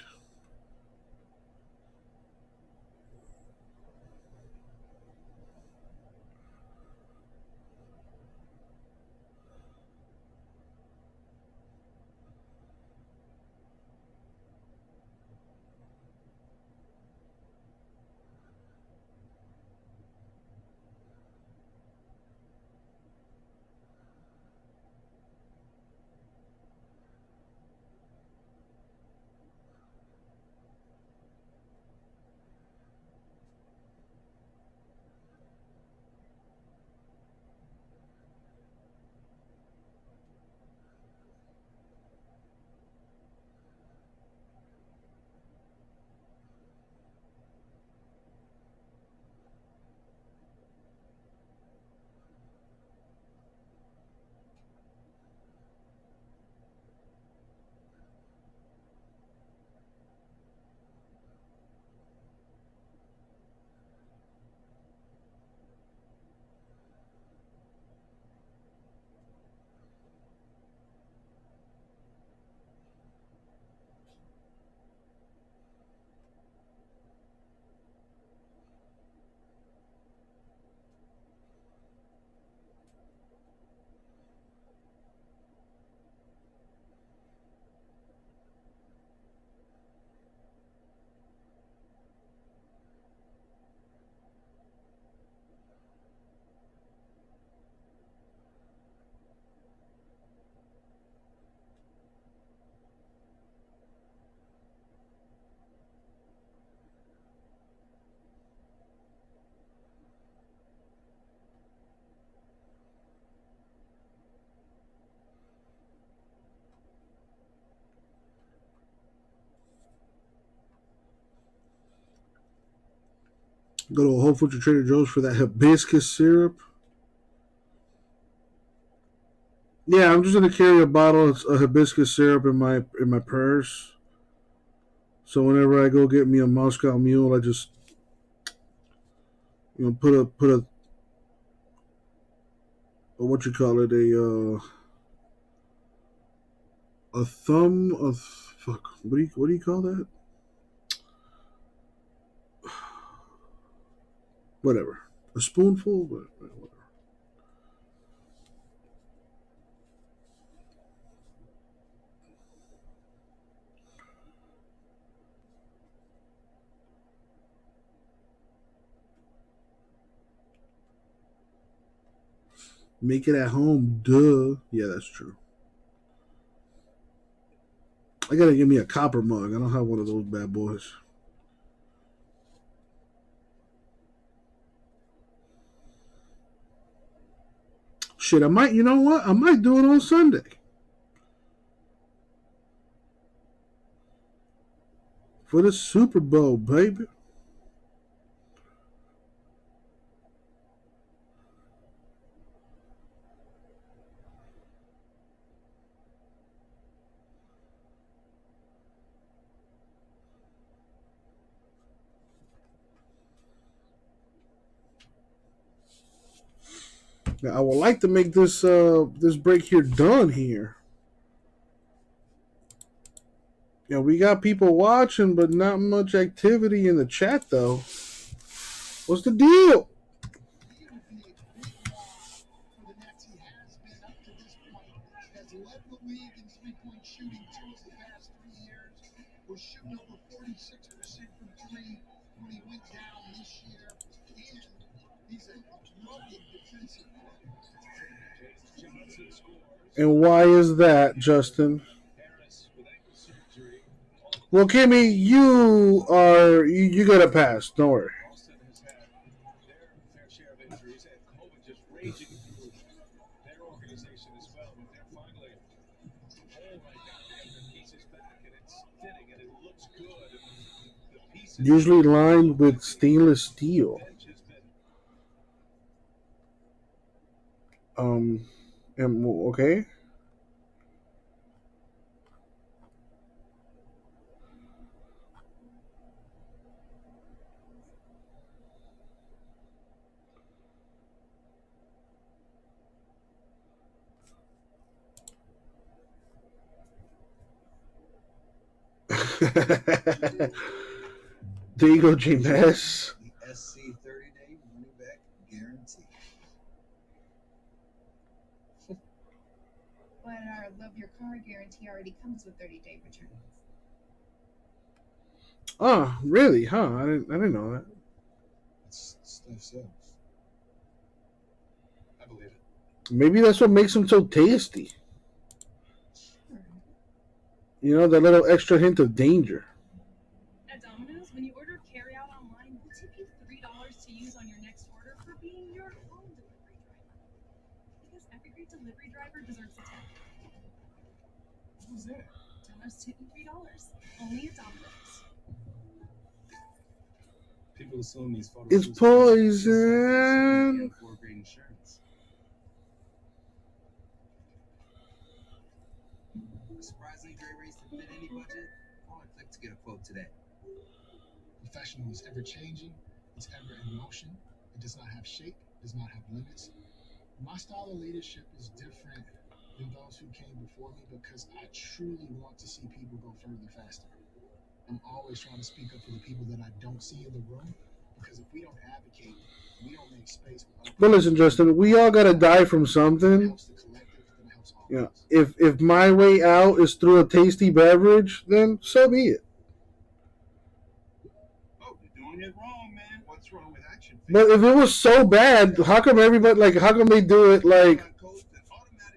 Go to a Whole Foods or Trader Joe's for that hibiscus syrup. Yeah, I'm just gonna carry a bottle of hibiscus syrup in my purse. So whenever I go get me a Moscow Mule, I just put a what you call it, a thumb of fuck. What do you call that? Whatever. A spoonful, but whatever. Make it at home, duh. Yeah, that's true. I gotta give me a copper mug. I don't have one of those bad boys. Shit, I might, you know what? I might do it on Sunday. For the Super Bowl, baby. Now, I would like to make this this break here done here. Yeah, we got people watching, but not much activity in the chat, though. What's the deal? Has led the league in three-point shooting 2 of the past 3 years. Was shooting over 46% from 3 when he went down this year. And he's a rugged defensive player. And why is that, Justin? Well, Kimmy, you got a pass. Don't worry. Usually lined with stainless steel. Okay. There you go, James. The SC 30-day money back guarantee. But our Love Your Car guarantee already comes with 30-day returns. Oh, really? Huh? I didn't know that. Stuff sells. I believe it. Maybe that's what makes them so tasty. You know, that little extra hint of danger. At Domino's, when you order carry-out online, we'll tip you $3 to use on your next order for being your own delivery driver. Because every great delivery driver deserves a tip. Who's that? Domino's tip you $3. Only at Domino's. People assume these photos. It's poison. For great insurance. Surprisingly great race to fit any budget. Only click to get a quote today. Professional is ever changing, it's ever in motion, it does not have shape, does not have limits. My style of leadership is different than those who came before me because I truly want to see people go further faster. I'm always trying to speak up for the people that I don't see in the room because if we don't advocate, we don't make space for other But listen, Justin, we all gotta die from something. Yeah. If my way out is through a tasty beverage, then so be it. Oh, you're doing it wrong, man. What's wrong with action? But if it was so bad, how come everybody how come they do it like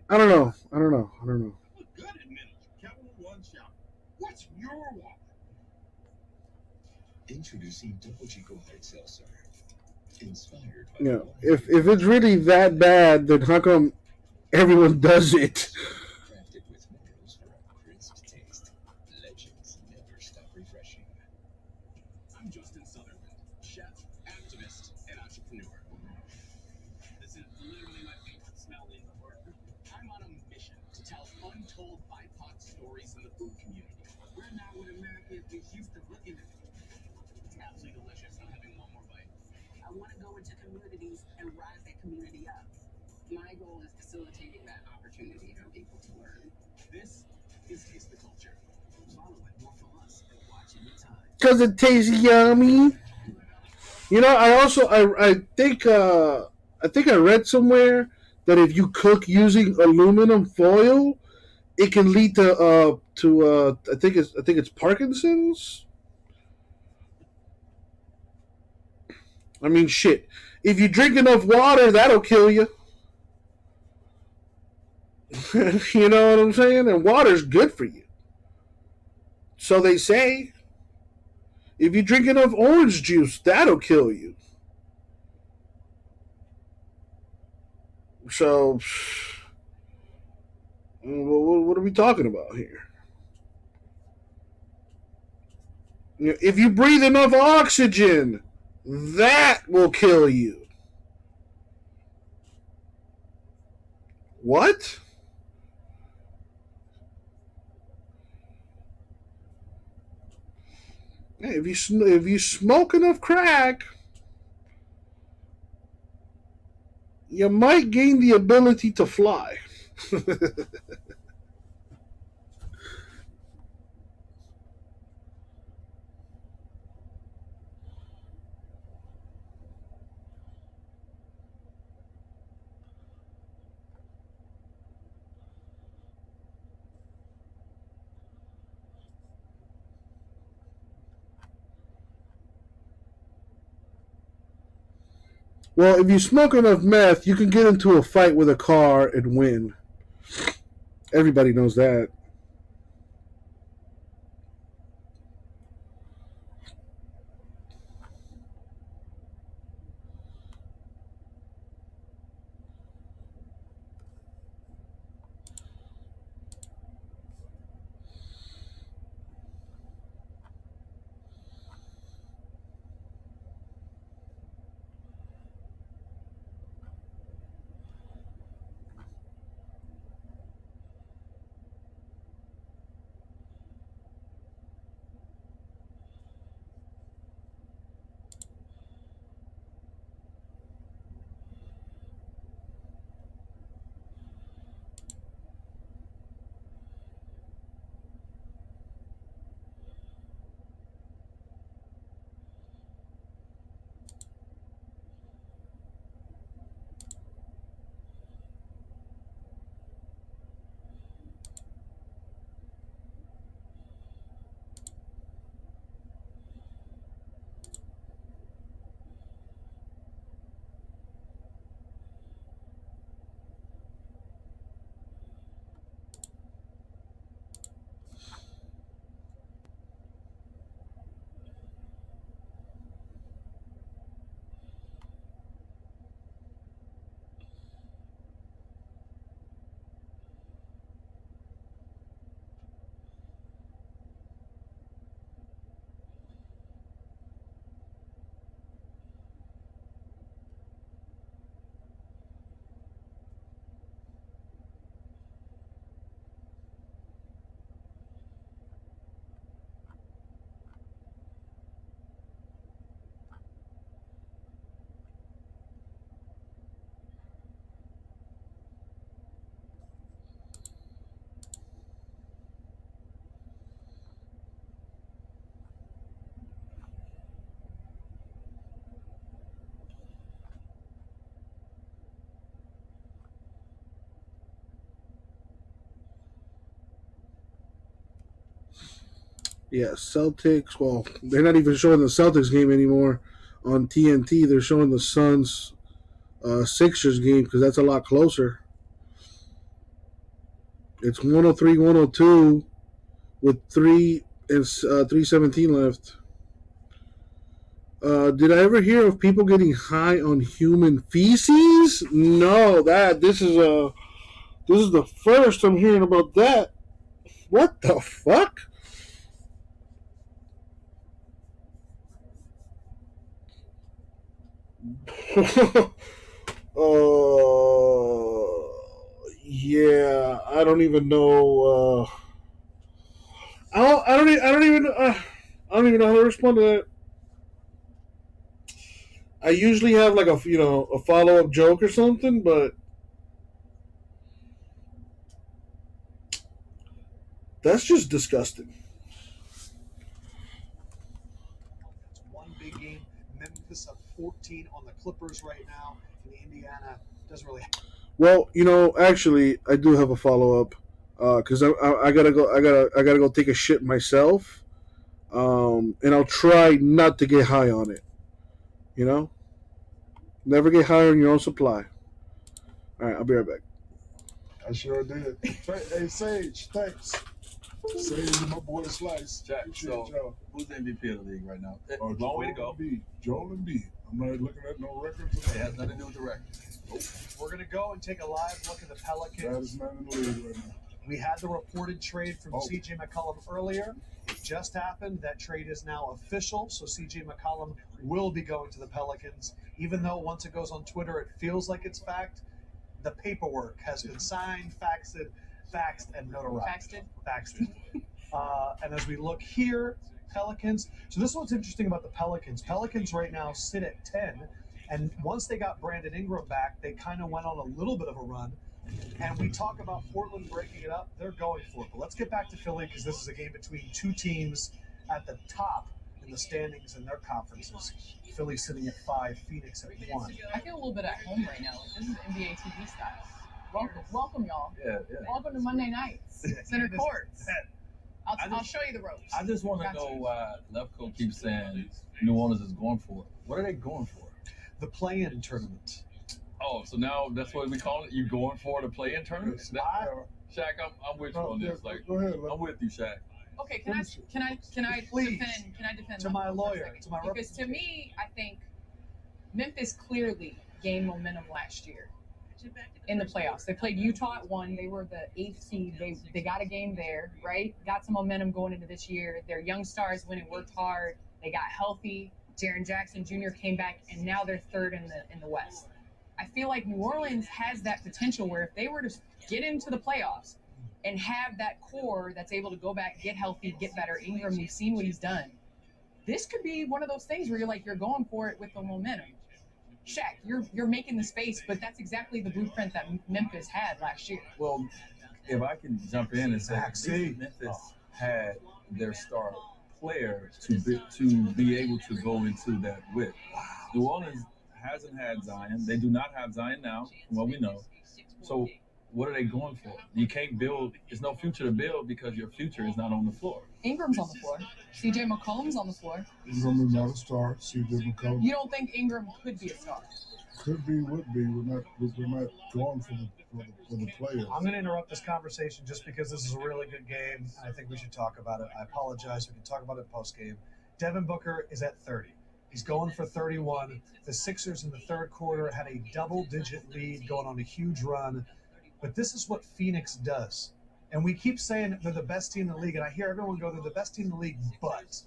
I don't know. Good admitted. Capital One Shop. What's your wallet? Introducing Topo Chico Hard Seltzer. Inspired by Yeah. If it's really that bad, then how come everyone does it? crafted with minerals for a crisp taste. Legends never stop refreshing. I'm Justin Sutherland, chef, activist, and entrepreneur. This is literally my favorite smell in the world. I'm on a mission to tell untold BIPOC stories in the food community. We're not what Americans is used to looking at. It's absolutely delicious. I'm having one more bite. I want to go into communities and rise that community up. My goal is facilitating that opportunity for people to learn. This is Taste the Culture. Follow it more from us and watch it in time. Cause it tastes yummy. You know, I think I read somewhere that if you cook using aluminum foil, it can lead to I think it's Parkinson's. I mean, shit. If you drink enough water, that'll kill you. You know what I'm saying? And water's good for you. So they say. If you drink enough orange juice, that'll kill you. So, what are we talking about here? If you breathe enough oxygen, that will kill you. What? Hey, if you smoke enough crack, you might gain the ability to fly. Well, if you smoke enough meth, you can get into a fight with a car and win. Everybody knows that. Yeah, Celtics. Well, they're not even showing the Celtics game anymore on TNT. They're showing the Suns Sixers game because that's a lot closer. It's 103-102 with 3:17 left. Did I ever hear of people getting high on human feces? No, this is the first I'm hearing about that. What the fuck? Yeah, I don't even know. I don't even know how to respond to that. I usually have like a follow up joke or something, but that's just disgusting. That's one big game. Memphis up 14 on the Clippers right now, and Indiana doesn't really. Well, actually, I do have a follow up because I gotta go take a shit myself, and I'll try not to get high on it. Never get high on your own supply. All right, I'll be right back. I sure did. Hey, Sage, thanks. Sage, my boy Slice. Jack, Appreciate so y'all. who's the MVP of the league right now? Long way to go. Joel Embiid. I'm not looking at no records. It has nothing to do with the record. We're going to go and take a live look at the Pelicans. Baddest man in the league right now. We had the reported trade from Oh. CJ McCollum earlier. It just happened. That trade is now official. So CJ McCollum will be going to the Pelicans. Even though once it goes on Twitter, it feels like it's fact. The paperwork has been signed, faxed, and notarized. Faxed. And as we look here, Pelicans. So this is what's interesting about the Pelicans. Pelicans right now sit at 10. And once they got Brandon Ingram back, they kind of went on a little bit of a run. And we talk about Portland breaking it up. They're going for it. But let's get back to Philly because this is a game between two teams at the top in the standings in their conferences. Philly sitting at 5, Phoenix at 1. I feel a little bit at home right now. This is NBA TV style. Welcome, y'all. Yeah. Welcome to Monday nights, Center Courts. I'll show you the ropes. I just want to Got know you. why Lefko keeps saying New Orleans is going for it. What are they going for? The play-in tournament. Oh, so now that's what we call it? You going for the play-in tournament? Shaq, I'm with you on this. Like, go ahead. I'm with you, Shaq. Okay, can I Please. defend To my Lefko for a lawyer, second? to my because to me, I think Memphis clearly gained momentum last year in the playoffs. They played Utah at 1. They were the 8th seed. They got a game there, right? Got some momentum going into this year. Their young stars went and worked hard. They got healthy. Jaren Jackson Jr. came back, and now they're third in the West. I feel like New Orleans has that potential where if they were to get into the playoffs and have that core that's able to go back, get healthy, get better. Ingram, we've seen what he's done. This could be one of those things where you're going for it with the momentum. Shaq, you're making the space, but that's exactly the blueprint that Memphis had last year. Well, if I can jump in and say, Memphis had their star player to be able to go into that with. New Orleans hasn't had Zion. They do not have Zion now, from what we know. So what are they going for? You can't build. There's no future to build because your future is not on the floor. Ingram's on the floor. CJ McCollum's on the floor. Ingram is not a star. CJ McCollum You don't think Ingram could be a star? could be, would be. We're not going for the players. I'm going to interrupt this conversation just because this is a really good game, and I think we should talk about it. I apologize. We can talk about it post-game. Devin Booker is at 30. He's going for 31. The Sixers in the third quarter had a double-digit lead going on a huge run. But this is what Phoenix does. And we keep saying they're the best team in the league, and I hear everyone go, they're the best team in the league, but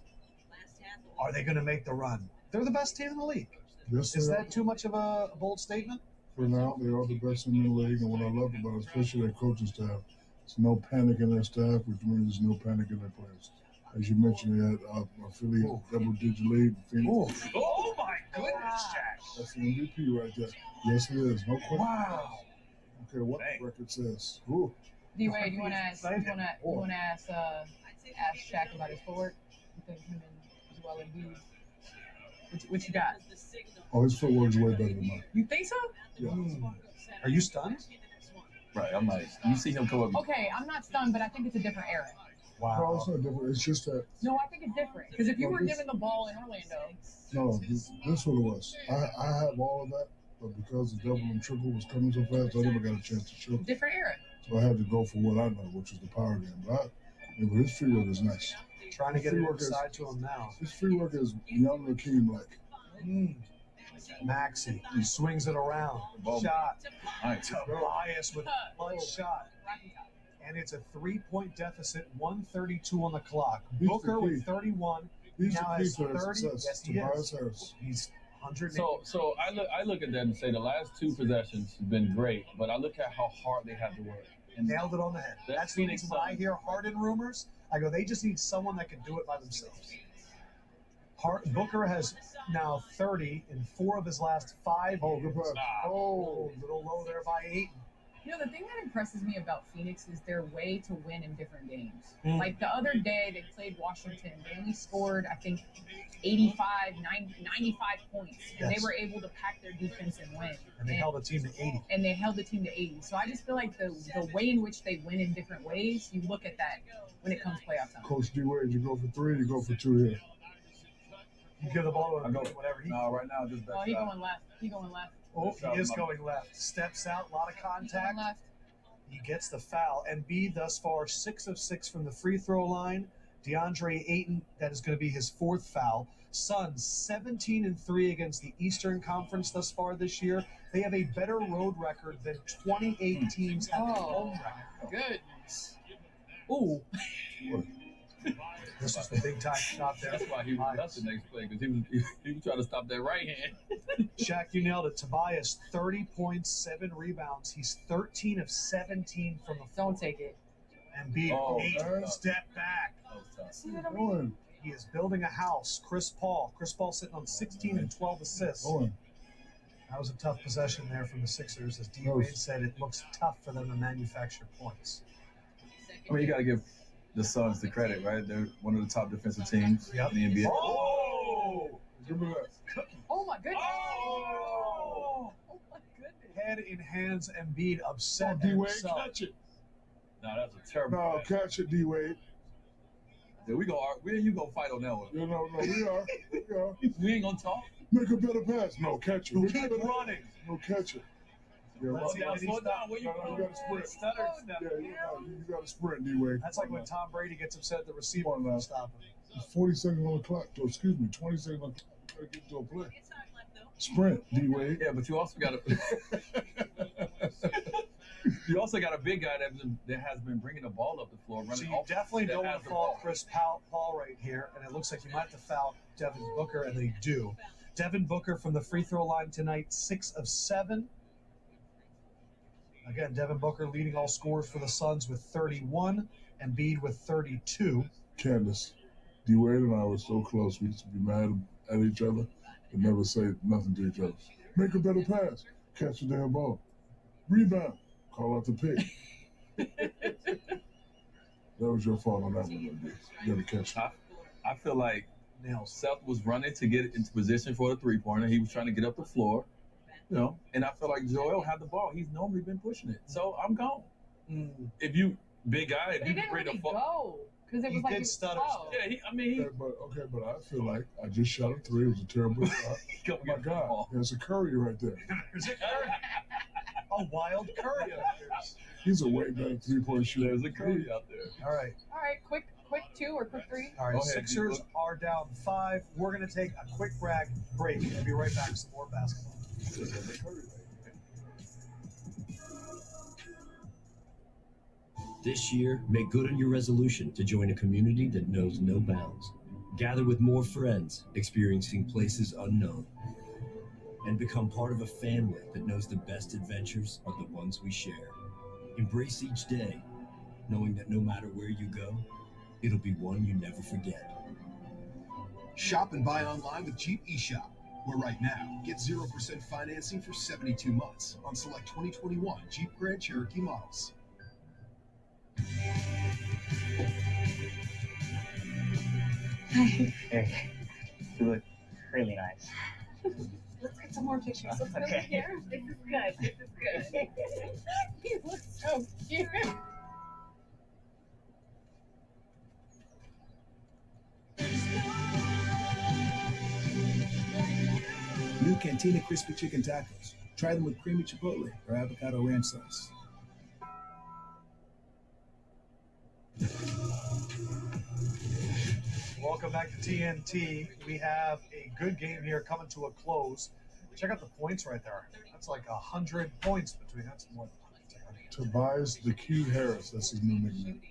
are they going to make the run? They're the best team in the league. Yes, Is they that too much of a bold statement? For now, they are the best in the league, and what I love about it, especially their coaching staff, there's no panic in their staff, which means there's no panic in their players. As you mentioned, they had a Philly double-digit lead. Phoenix. Oh my goodness, Jack! That's an MVP right there. Yes, it is. No question. Wow. Okay, what the record says. Ooh. D-Wade, you want to ask Shaq about his footwork? You think him and Joel Embiid? What you got? Oh, his footwork is way better than mine. You think so? Yeah. Are you stunned? Right, I'm like, you see him come up. Okay, I'm not stunned, but I think it's a different era. No, it's not different. It's just that, No, I think it's different. Because if you were given the ball in Orlando, no, this is what it was. I have all of that, but because the double and triple was coming so fast, I never got a chance to show. different era. So I had to go for what I know, which is the power game. But his free work is nice. Trying to get it inside to him now. His free work is young Raheem-like. Maxey, he swings it around. Shot. Tobias with one shot. And it's a 3-point deficit, 132 on the clock. He's Booker the key. with 31. He's now the key has to their 30. success. Yes, he Tobias is. Harris. He's 100. So I look at that and say the last two possessions have been great, but I look at how hard they have to work. And Nailed it on the head. That's the reason when I hear Harden rumors, I go, they just need someone that can do it by themselves. Booker has now 30 in 4 of his last 5 games. Oh, little low there by 8. You know, the thing that impresses me about Phoenix is their way to win in different games. Mm. Like the other day, they played Washington. They only scored, I think, 85, 95 points. And Yes. they were able to pack their defense and win. And they held the team to 80. And they held the team to 80. So I just feel like the way in which they win in different ways, you look at that when it comes playoff time. Coach D-Wade, you go for 3, you go for 2 here. You give the ball to I him, go whatever he. No, right now just Oh, he going left. He going left. Oh, he is going left. Steps out, a lot of He going contact. left. He gets the foul. Embiid thus far 6 of 6 from the free throw line. DeAndre Ayton, that is going to be his 4th foul. Suns 17-3 against the Eastern Conference thus far this year. They have a better road record than 28 teams have a home record. Goodness. Ooh. This was the big time shot there. That's why he was. That's the next play because he was trying to stop that right hand. Shaq, you nailed it. Tobias 30 points, 7 rebounds. He's 13 of 17 from the floor. Don't take it. Embiid 8 step back. See what I mean? He is building a house. Chris Paul sitting on 16 and 12 assists. That was a tough possession there from the Sixers. As D. Wade said, it looks tough for them to manufacture points. I mean, you got to give the Suns the credit, right? They're one of the top defensive teams in the NBA. Oh! Oh my goodness. Oh! Oh my goodness. Head in hands, Embiid upset D-Wade, himself. catch it. No, that's a terrible. No, play. catch it, D-Wade. Yeah, where you gonna fight on that one? No, we are. We are. We ain't gonna talk. Make a better pass. No, catch it. Keep running. No, catch it. Yeah, Let's see what he Slow down. stopped. Where you you gotta sprint. Stutter. Yeah, you gotta sprint, D-Wade. That's like when Tom Brady gets upset at the receiver Come on now. for stopping. There's 40 seconds on the clock. Oh, excuse me, 20 seconds on the clock. Gotta get to a play. Sprint, D-Wade. Yeah, but you also got you also got a big guy that has been bringing the ball up the floor, running. So you definitely don't want to foul Chris Paul right here, and it looks like you might have to foul Devin Booker, and they do. Devin Booker from the free throw line tonight, 6 of 7. Again, Devin Booker leading all scorers for the Suns with 31, Embiid with 32. Candace, D-Wade and I were so close. We used to be mad at each other and never say nothing to each other. Make a better pass. Catch the damn ball. Rebound. Call out the pick. That was your fault on that one, Embiid. You gotta catch it. I feel like Seth was running to get into position for the three-pointer. He was trying to get up the floor, and I feel like Joel had the ball. He's normally been pushing it, so I'm gone. If you big guy, if He you didn't bring really the ball, go because it was like he was slow. yeah, but I feel like I just shot a 3. It was a terrible shot. Oh my God, there's a Curry right there. There's a Curry. A wild Curry up there. He's a way better 3-point shooter. There's a Curry out there. All right. Quick 2 or quick 3. All right, Sixers are down 5. We're going to take a quick break and be right back with some more basketball. This year, make good on your resolution to join a community that knows no bounds. Gather with more friends, experiencing places unknown. And become part of a family that knows the best adventures are the ones we share. Embrace each day, knowing that no matter where you go, it'll be one you never forget. Shop and buy online with Jeep eShop, where right now, get 0% financing for 72 months on select 2021 Jeep Grand Cherokee models. Hey, you look really nice. Let's get some more pictures. Let's go Okay. here. This is good. This is good. You look so cute. New Cantina Crispy Chicken Tacos. Try them with creamy chipotle or avocado ranch sauce. Welcome back to TNT. We have a good game here coming to a close. Check out the points right there. That's like 100 points between. That's more than Tobias the Q Harris. That's his new nickname.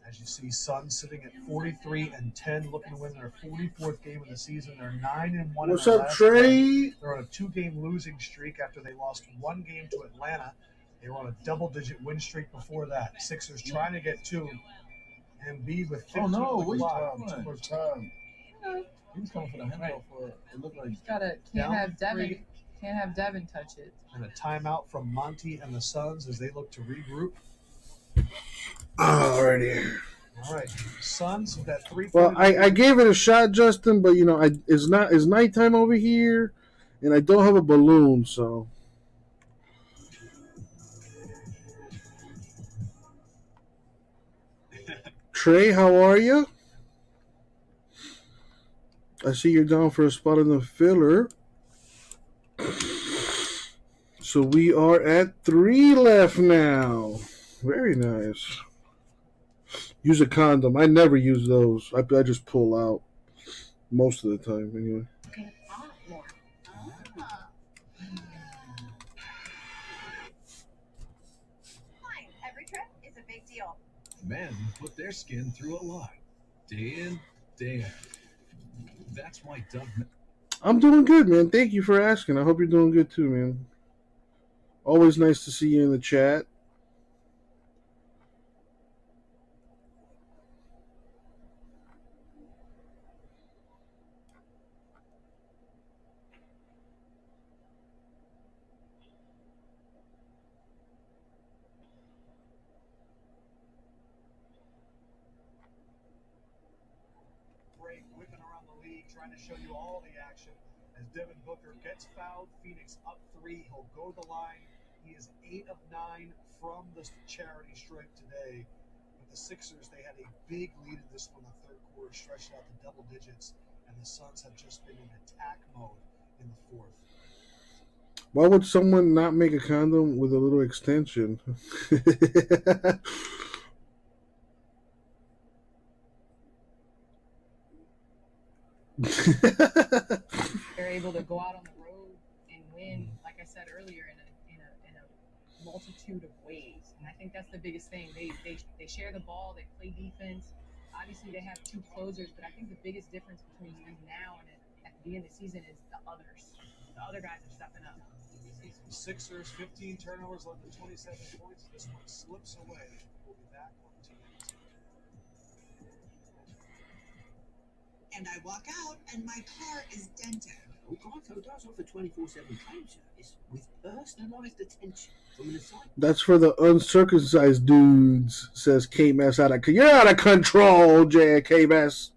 As you see, Suns sitting at 43-10, looking to win their 44th game of the season. They're 9-1. What's in their up, last Trey? 10. They're on a 2-game losing streak after they lost 1 game to Atlanta. They were on a double-digit win streak before that. Sixers trying to get 2. Embiid with 15 Oh no, on the what clock. you Too much time. He was coming for the handoff for it looked like Can't Down have Devin. 3. Can't have Devin touch it. And a timeout from Monty and the Suns as they look to regroup. Alrighty. All right, Suns with that 3. Well, I gave it a shot, Justin, but it's nighttime over here, and I don't have a balloon, so. Trey, how are you? I see you're down for a spot in the filler. So we are at 3 left now. Very nice. Use a condom. I never use those. I just pull out most of the time anyway. Every trip is a big deal. Men put their skin through a lot, day in, day out. That's why Dove. I'm doing good, man. Thank you for asking. I hope you're doing good too, man. Always nice to see you in the chat. Whipping around the league, trying to show you all the action. As Devin Booker gets fouled, Phoenix up 3. He'll go to the line. He is 8 of 9 from the charity stripe today. But the Sixers, they had a big lead in this one. The third quarter stretched out to double digits, and the Suns have just been in attack mode in the fourth. Why would someone not make a condom with a little extension? They're able to go out on the road and win, like I said earlier, in a multitude of ways. And I think that's the biggest thing. They share the ball, they play defense. Obviously, they have 2 closers, but I think the biggest difference between now and at the beginning of the season is the others. The other guys are stepping up. The Sixers, 15 turnovers, led to 27 points. This one slips away. We'll be back on TNT. And I walk out, and my car is dented. Geico does offer 24/7 claim service with personalised attention from an assigned. That's for the uncircumcised dudes, says K-Mess. You're out of control, K-Mess.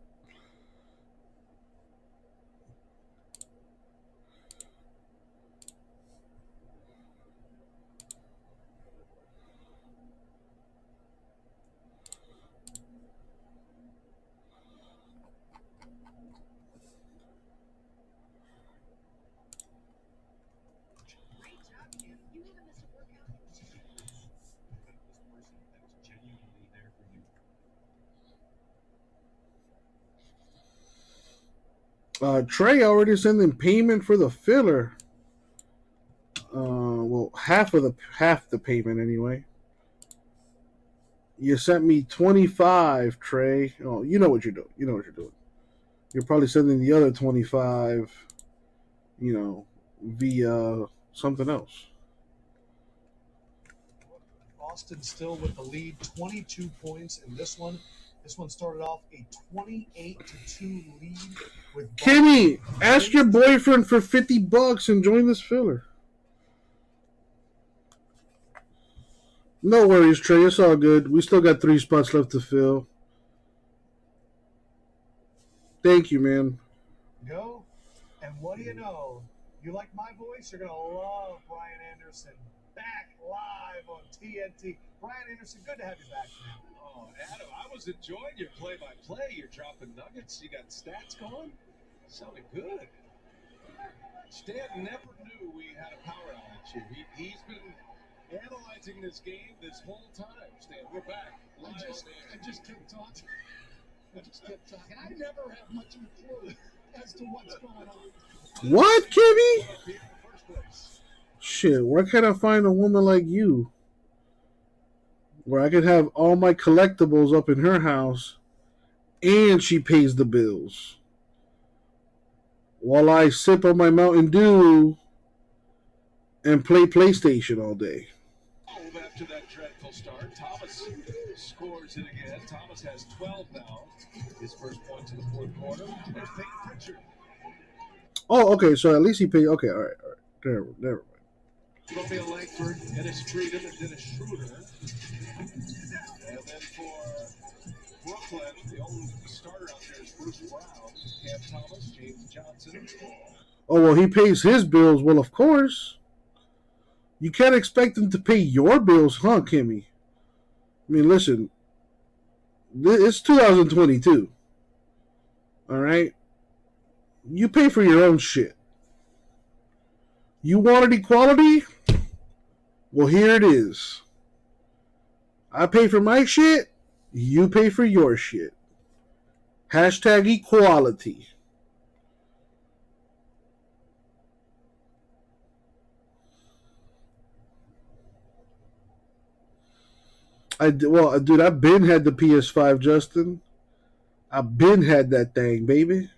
Trey already sending payment for the filler. Well, half the payment anyway. You sent me 25, Trey. Oh, you know what you're doing. You know what you're doing. You're probably sending the other 25, via something else. Boston still with the lead, 22 points in this one. This one started off a 28-2 lead with Kimmy, ask your boyfriend for $50 and join this filler. No worries, Trey. It's all good. We still got 3 spots left to fill. Thank you, man. Go. And what do you know? You like my voice? You're going to love Brian Anderson. Back live on TNT. Brian Anderson, good to have you back, man. Oh, Adam, I was enjoying your play-by-play. You're dropping nuggets. You got stats going. Sounded good. Stan never knew we had a power outage here. He's been analyzing this game this whole time. Stan, we're back. I just kept talking. I never have much of a clue as to what's going on. What, Kimmy? Shit, where can I find a woman like you? Where I could have all my collectibles up in her house and she pays the bills while I sip on my Mountain Dew and play PlayStation all day. After that dreadful start, Thomas scores it again. Thomas has 12 now. His first points in the fourth quarter. There's Peyton Pritchard. Oh, okay, so at least he paid. Okay, all right. Never mind. Romeo Langford, Dennis Freedom, and Dennis Schroeder. And then for Brooklyn, the only starter out there is Bruce Brown, Cam Thomas, James Johnson. Oh, well, he pays his bills. Well, of course. You can't expect him to pay your bills, huh, Kimmy? I mean, listen. It's 2022. All right? You pay for your own shit. You wanted equality? Well, here it is. I pay for my shit. You pay for your shit. Hashtag equality. Well, dude, I've been had the PS5, Justin. I've been had that thing, baby.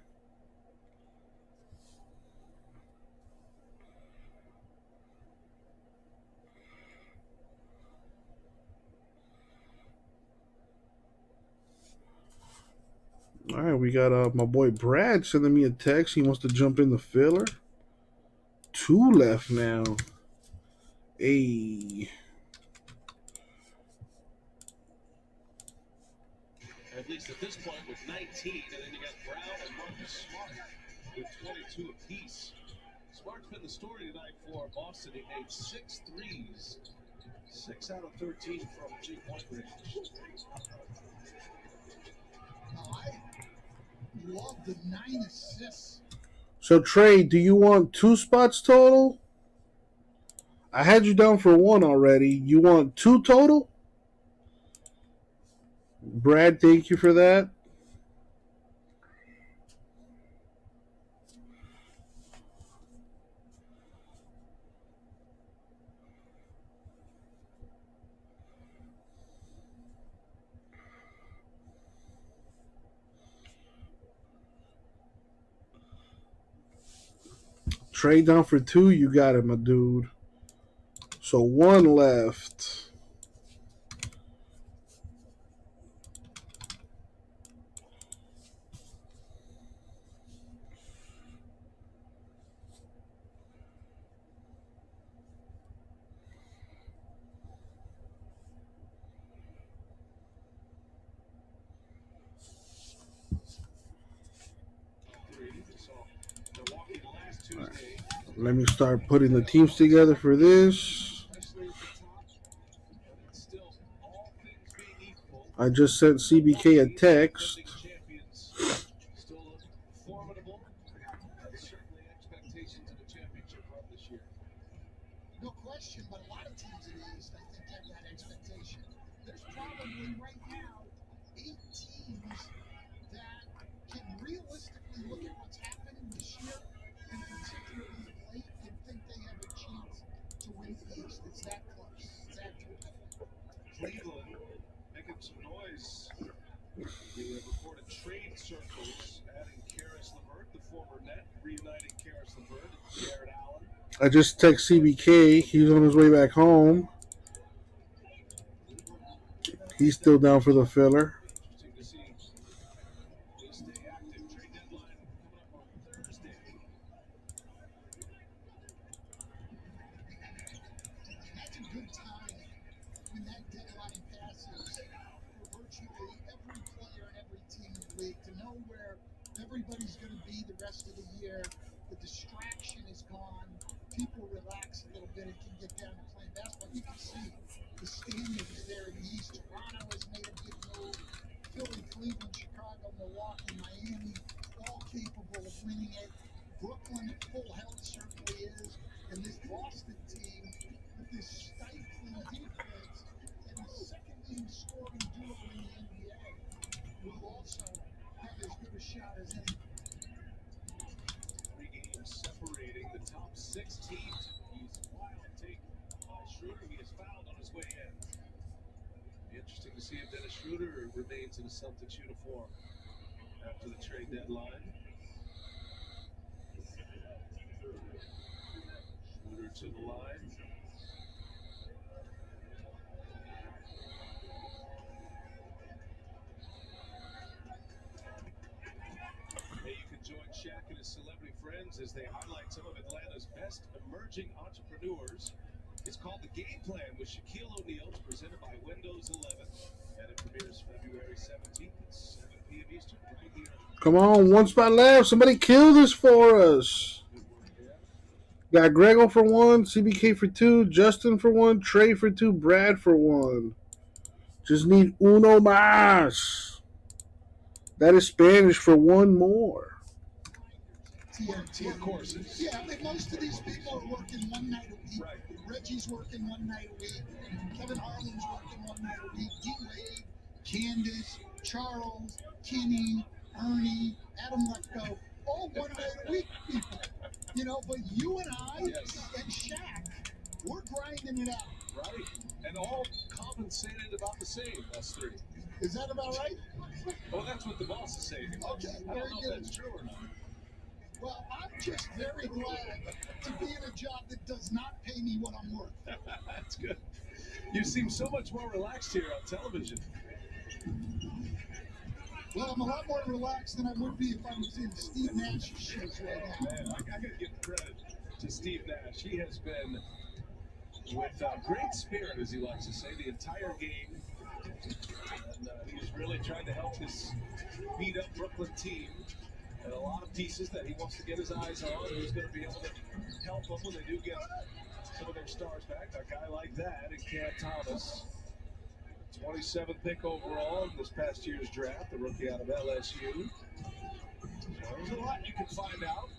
All right, we got my boy Brad sending me a text. He wants to jump in the filler. 2 left now. Hey. At least at this point with 19, and then you got Brown and Marcus Smart with 22 apiece. Smart's been the story tonight for Boston. He made 6 threes. 6 out of 13 from 3-point range. I love the 9 assists. So, Trey, do you want 2 spots total? I had you down for 1 already. You want 2 total? Brad, thank you for that. Trade down for 2. You got it, my dude. So 1 left. Let me start putting the teams together for this. I just sent CBK a text. No question, but a lot of teams in the East, I think, have that expectation. There's probably right now 8 teams that can realistically look at what's happening this year, and particularly of late, and think they have a chance to win the East. It's that close. It's that terrific. Cleveland making some noise. We have reported trade circles adding Karis LeVert, the former net, reuniting Karis LeVert and Jared Allen. I just text CBK. He's on his way back home. He's still down for the filler. That's a good time when that deadline passes for virtually every player and every team in the league to know where everybody's going to be the rest of the year. The distraction is gone. People relax a little bit and can get down to playing basketball. You can see the standings there in the East. Toronto has made a big move. Philly, Cleveland, Chicago, Milwaukee, Miami, all capable of winning it. Brooklyn, full health certainly is. And this Boston team, with this stifling defense and the second leading scoring duo in the NBA, will also have as good a shot as any. 3 games separating the top 6 teams. He's a wild take by Schroeder. He is fouled on his way in. Interesting to see if Dennis Schroeder remains in a Celtics uniform after the trade deadline. Schroeder to the line. Hey, you can join Shaq and his celebrity friends as they highlight some of Atlanta's best emerging entrepreneurs. It's called The Game Plan with Shaquille O'Neal. It's presented by Windows 11. And it premieres February 17th at 7 p.m. Eastern right here. Come on, 1 spot left. Somebody kill this for us. Got Grego for 1, CBK for 2, Justin for 1, Trey for 2, Brad for 1. Just need uno más. That is Spanish for 1 more. TNT. Workhorses. Yeah, I mean, most of these people are working one night a week. Right. Reggie's working one night a week. Kevin Harlan's working one night a week. D-Wade, Candace, Charles, Kenny, Ernie, Adam Lefko, all one night a week people. You know, but you and I and Shaq, we're grinding it out. Right. And all compensated about the same, us three. Is that about right? Well, that's what the boss is saying. Okay, I very don't know good. if that's true or not. Well, I'm just very glad to be in a job that does not pay me what I'm worth. That's good. You seem so much more relaxed here on television. Well, I'm a lot more relaxed than I would be if I was in Steve Nash's shoes right now. Man, I got to give credit to Steve Nash. He has been with great spirit, as he likes to say, the entire game. And he's really trying to help this beat-up Brooklyn team. And a lot of pieces that he wants to get his eyes on. He's going to be able to help them when they do get some of their stars back. A guy like that in Cam Thomas. 27th pick overall in this past year's draft, the rookie out of LSU. So there's a lot you can find out.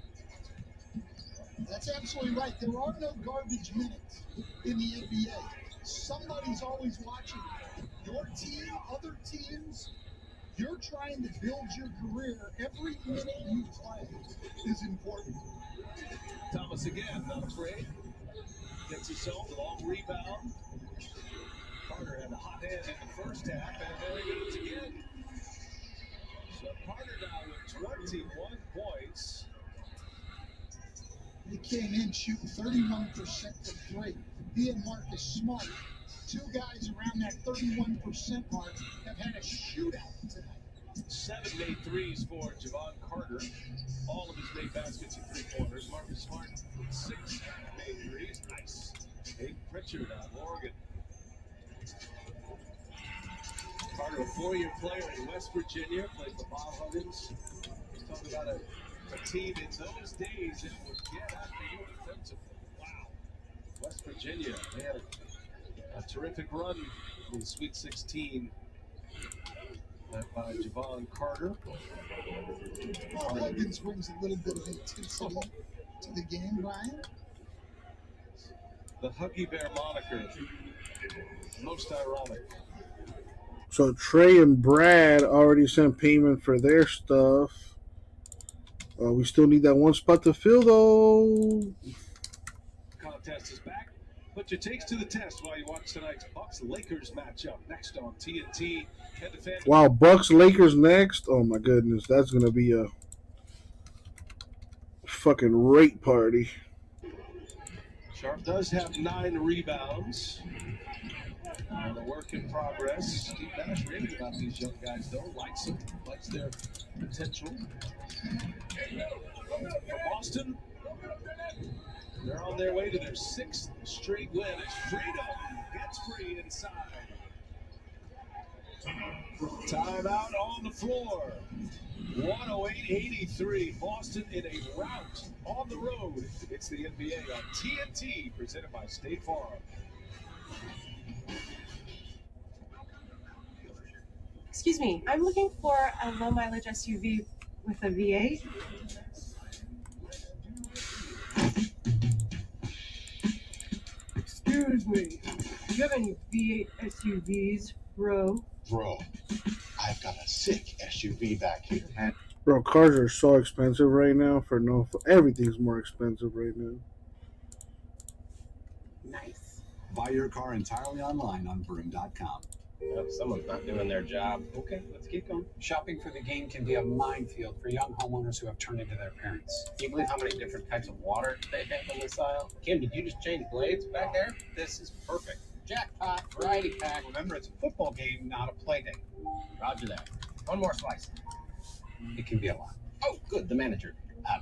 That's absolutely right. There are no garbage minutes in the NBA. Somebody's always watching. Your team, other teams, you're trying to build your career. Every minute you play is important. Thomas again, not afraid. Gets his own long rebound. Carter had a hot hand in the first half, and there he goes again. So Carter now with 21 points. He came in shooting 31% from three. He and Marcus Smart, two guys around that 31% mark, have had a shootout tonight. 7 made threes for Javon Carter. All of his made baskets and three-pointers. Marcus Smart, 6 made threes. Nice. Aiden Pritchard out of Oregon. Carter, a 4-year player in West Virginia, played for Bob Huggins. He's talking about a team in those days that would get after you defensively. Wow. West Virginia, they had a terrific run in the Sweet 16. Led by Javon Carter. Bob Huggins brings a little bit of intensity to the game, Brian. The Huggy Bear moniker. Most ironic. So Trey and Brad already sent payment for their stuff. We still need that one spot to fill, though. Contest is back. Put your takes to the test while you watch tonight's Bucks-Lakers matchup. Next on TNT. Wow, Bucks Lakers next. Oh my goodness, that's gonna be a fucking rape party. Sharp does have 9 rebounds. A work in progress. Steve Nash raving about these young guys, though. Likes them, likes their potential. For Boston, they're on their way to their 6th straight win. As Freedom gets free inside. Timeout on the floor. 108-83. Boston in a rout on the road. It's the NBA on TNT, presented by State Farm. Excuse me, I'm looking for a low mileage SUV with a V8. Excuse me, do you have any V8 SUVs, bro? Bro, I've got a sick SUV back here. Bro, cars are so expensive right now. Everything's more expensive right now. Nice. Buy your car entirely online on Vroom.com. Well, someone's not doing their job. Okay, let's keep going. Shopping for the game can be a minefield for young homeowners who have turned into their parents. Can you believe how many different types of water they have in this aisle? Kim, did you just change blades back there? This is perfect. Jackpot, variety pack. Remember, it's a football game, not a play date. Roger that. One more slice. It can be a lot. Oh, good, the manager.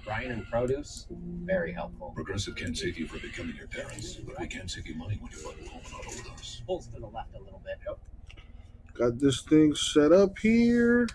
Brian and Produce, very helpful. Progressive can't save you from becoming your parents, but we can save you money when you bundle home and auto with us. Pulls to the left a little bit. Yep. Got this thing set up here.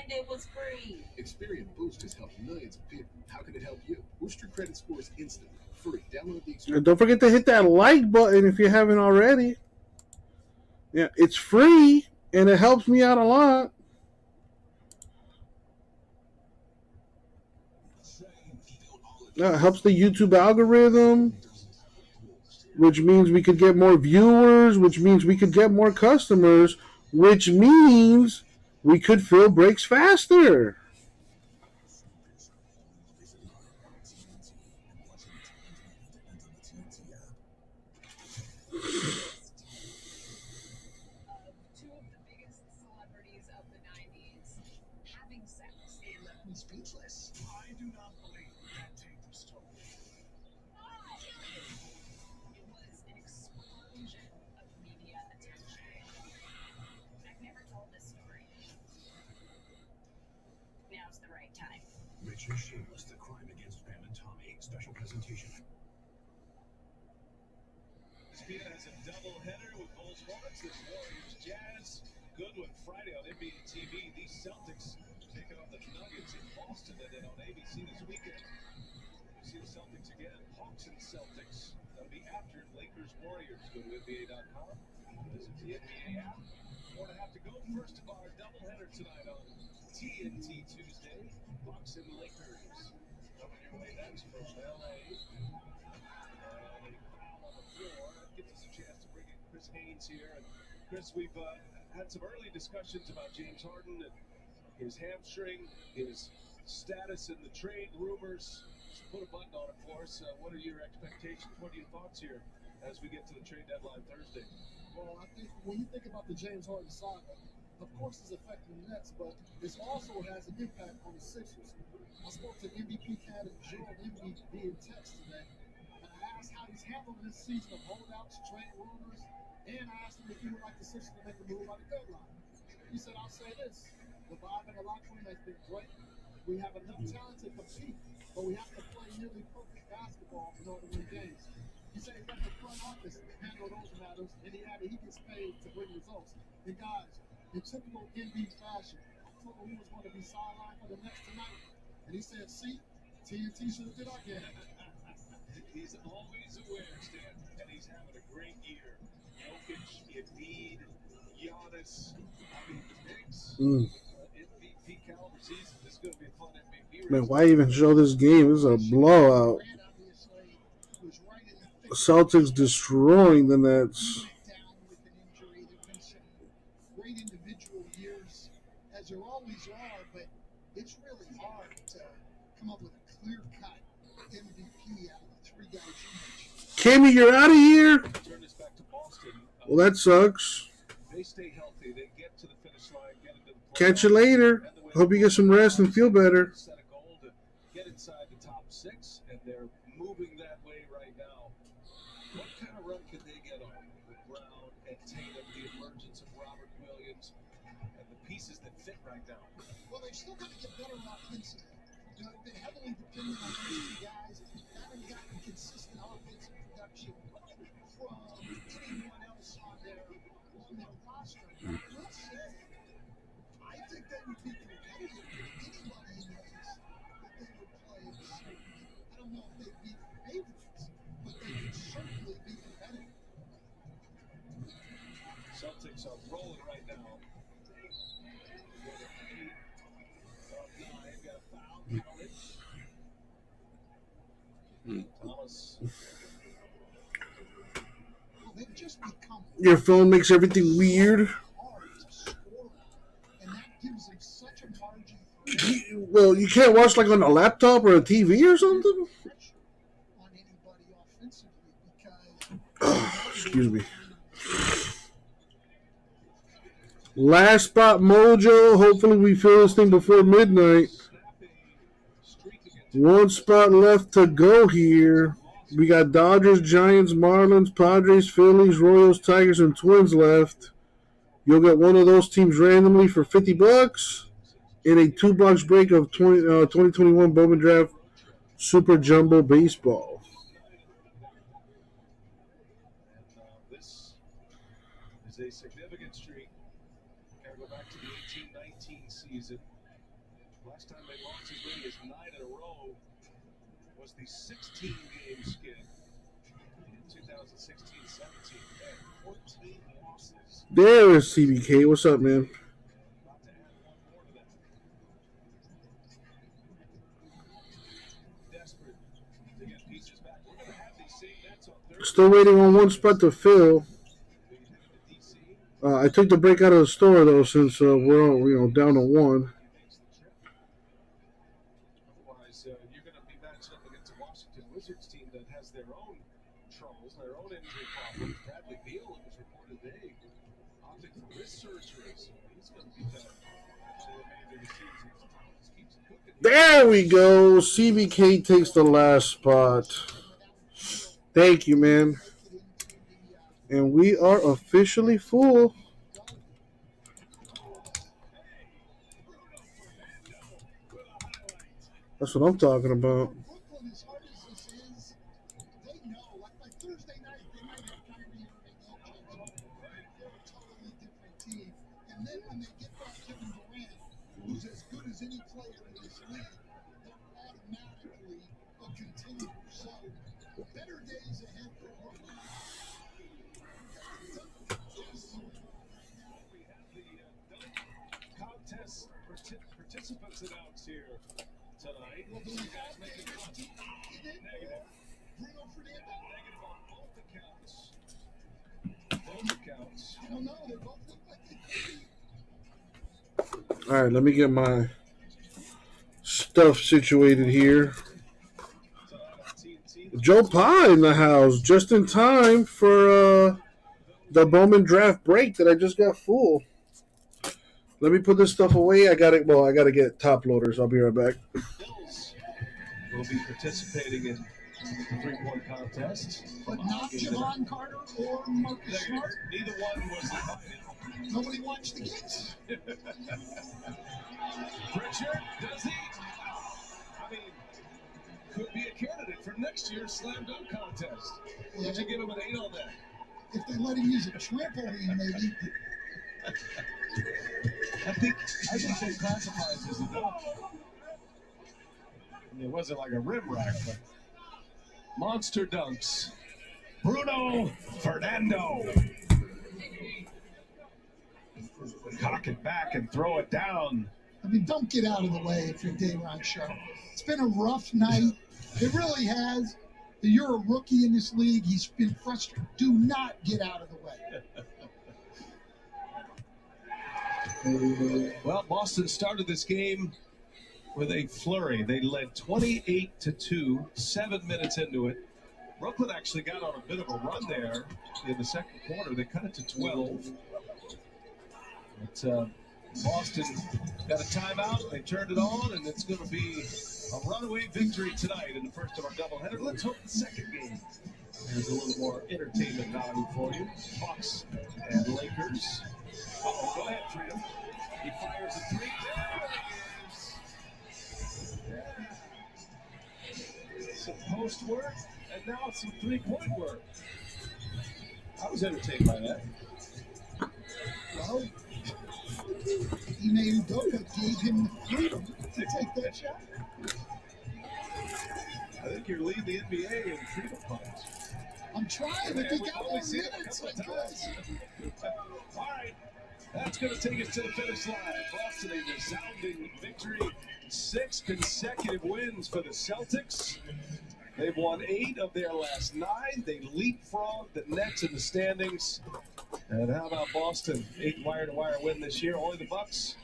and it was free. Experian Boost has helped millions of people. How can it help you? Boost your credit scores instantly. Free. Download the Experian. And don't forget to hit that like button if you haven't already. Yeah, it's free and it helps me out a lot. It helps the YouTube algorithm, which means we could get more viewers, which means we could get more customers, which means we could fill breaks faster. Speechless. I do not believe that tape was told. It was an explosion of media attention. I've never told this story. Now's the right time. Richard Shameless, The Crime Against Pam and Tommy. Special presentation. ESPN has a doubleheader with Bulls Hornets and Warriors Jazz. Goodwin Friday on NBA TV. The Celtics taking on the Nuggets in Boston, and then on ABC this weekend, we see the Celtics again. Hawks and Celtics. That'll be after Lakers Warriors. Go to NBA.com. Visit the NBA app. 4.5 to go. First of our doubleheader tonight on TNT Tuesday. Bucks and Lakers. Coming your way next from LA. And a foul on the floor. That gives us a chance to bring in Chris Haynes here. And Chris, we've had some early discussions about James Harden and his hamstring, his status in the trade rumors. Just put a button on it for us. What are your expectations? What are your thoughts here as we get to the trade deadline Thursday? Well, I think when you think about the James Harden saga, of course it's affecting the Nets, but this also has an impact on the Sixers. I spoke to MVP candidate Joel Embiid via text today, and I asked how he's handling this season of holdouts, trade rumors, and I asked him if he would like the Sixers to make a move by the deadline. He said, I'll say this. The vibe in the locker room has been great. We have enough talent to compete, but we have to play nearly perfect basketball in order to win games. He said he let the front office handle those matters, and he added he gets paid to bring results. And guys, in typical NBA fashion, I told him he was going to be sidelined for the Nets tonight, and he said, see, TNT should have did our game. He's always aware, Stan, and he's having a great year. Jokic, Embiid, Giannis, I mean, the Knicks. MVP caliber season. This is going to be a fun MVP. Man, why even show this game? This is a blowout. Celtics destroying the Nets. Great individual years, as there always are, but it's really hard to come up with a clear-cut MVP out of the three guys you mentioned. Cammy, you're out of here? Turn this back to Boston. Well, that sucks. They stay healthy. They get to the finish line, get into the Catch you later. Hope you get some rest and feel better. set a goal to get inside the top 6, and they're moving that way right now. What kind of run can they get on with Brown and Tatum, the emergence of Robert Williams, and the pieces that fit right now? Well, they've still got to get better offensively. They've been heavily dependent on these two guys. Haven't gotten consistent offensive production from anyone else on their roster. We'll see. I think they would be competitive with anybody in the East that they would play in the series. I don't know if they'd be favorites, but they would certainly be competitive. Celtics are rolling right now. Got a foul counted. Thomas. Well, they've just become Your phone makes everything weird. hard to score on, and that gives them such a margin Well, you can't watch like on a laptop or a TV or something? on anybody offensively because Excuse me. Last spot mojo. Hopefully we fill this thing before midnight. One spot left to go here. We got Dodgers, Giants, Marlins, Padres, Phillies, Royals, Tigers, and Twins left. You'll get one of those teams randomly for $50 in a 2-box break of 2021 Bowman Draft Super Jumbo Baseball. This is a significant streak. Gotta go back to the 18-19 season. Last time they lost as many as 9 in a row was the 16-game skid in 2016-17. 14 losses. There is CBK. What's up, man? Still waiting on one spot to fill. I took the break out of the store though, since we're all, down to one. Otherwise, you're going to be matched up against a Washington Wizards team that has their own troubles, their own injury problems. Bradley Beal, it was reported they opted for wrist surgery, so he's going to be done for the remainder of the season. Just keeps cooking. There we go. CBK takes the last spot. Thank you, man. And we are officially full. That's what I'm talking about. Brooklyn, as hard as this is, they know. Like Thursday night, they might have Kyrie Irving, no chance. They're a totally different team. And then when they get back Kevin Durant, who's as good as any player in this league, they're automatically a contender. So, better days ahead for Brooklyn. Contest participants announced here tonight. Well, you guys making negative. Bruno Fernando? Negative on both accounts. Both accounts. I don't know. They both look like they could be. All right, let me get my stuff situated here. Joe Pye in the house, just in time for the Bowman draft break that I just got full. Let me put this stuff away. I got to get top loaders. I'll be right back. Bills will be participating in the three-point contest. But not Javon Carter or Marcus Smart. Neither one was invited. Nobody watched the games. Pritchard, does he? I mean, could be a candidate for next year's slam dunk contest. Would you give him an 8 on that? If they let him use a trampoline, maybe. I think they classify it as a dunk. I mean, it wasn't like a rim rack, but monster dunks. Bruno Fernando. Cock it back and throw it down. I mean, don't get out of the way if you're Day'Ron Sharpe. It's been a rough night. It really has. You're a rookie in this league. He's been frustrated. Do not get out of the way. Well, Boston started this game with a flurry. They led 28-2, 7 minutes into it. Brooklyn actually got on a bit of a run there in the second quarter. They cut it to 12. But Boston got a timeout. They turned it on, and it's going to be a runaway victory tonight in the first of our doubleheader. Let's hope the second game there's a little more entertainment value for you. Bucks and Lakers. Uh-oh, go ahead, Freedom. He fires a 3. There it is. Some post work, and now some three-point work. I was entertained by that. Well, Ime Udoka gave him the freedom to take that shot. I think you're leading the NBA in freedom points. I'm trying, but they got more minutes, I guess. All right, that's going to take us to the finish line. Boston, a resounding victory. 6 consecutive wins for the Celtics. They've won 8 of their last 9. They leapfrogged the Nets in the standings. And how about Boston? 8 wire-to-wire win this year. Only the Bucks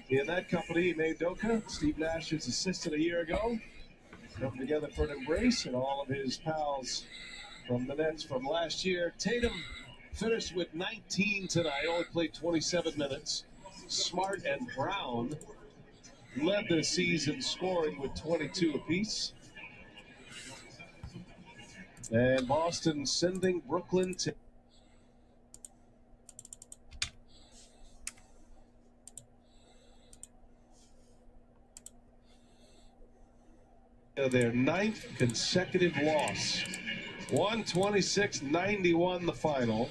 in that company. Ime Udoka, Steve Nash's assistant a year ago, come together for an embrace, and all of his pals from the Nets from last year. Tatum finished with 19 tonight, only played 27 minutes. Smart and Brown led the season scoring with 22 apiece. And Boston sending Brooklyn to their 9th consecutive loss. 126-91 the final.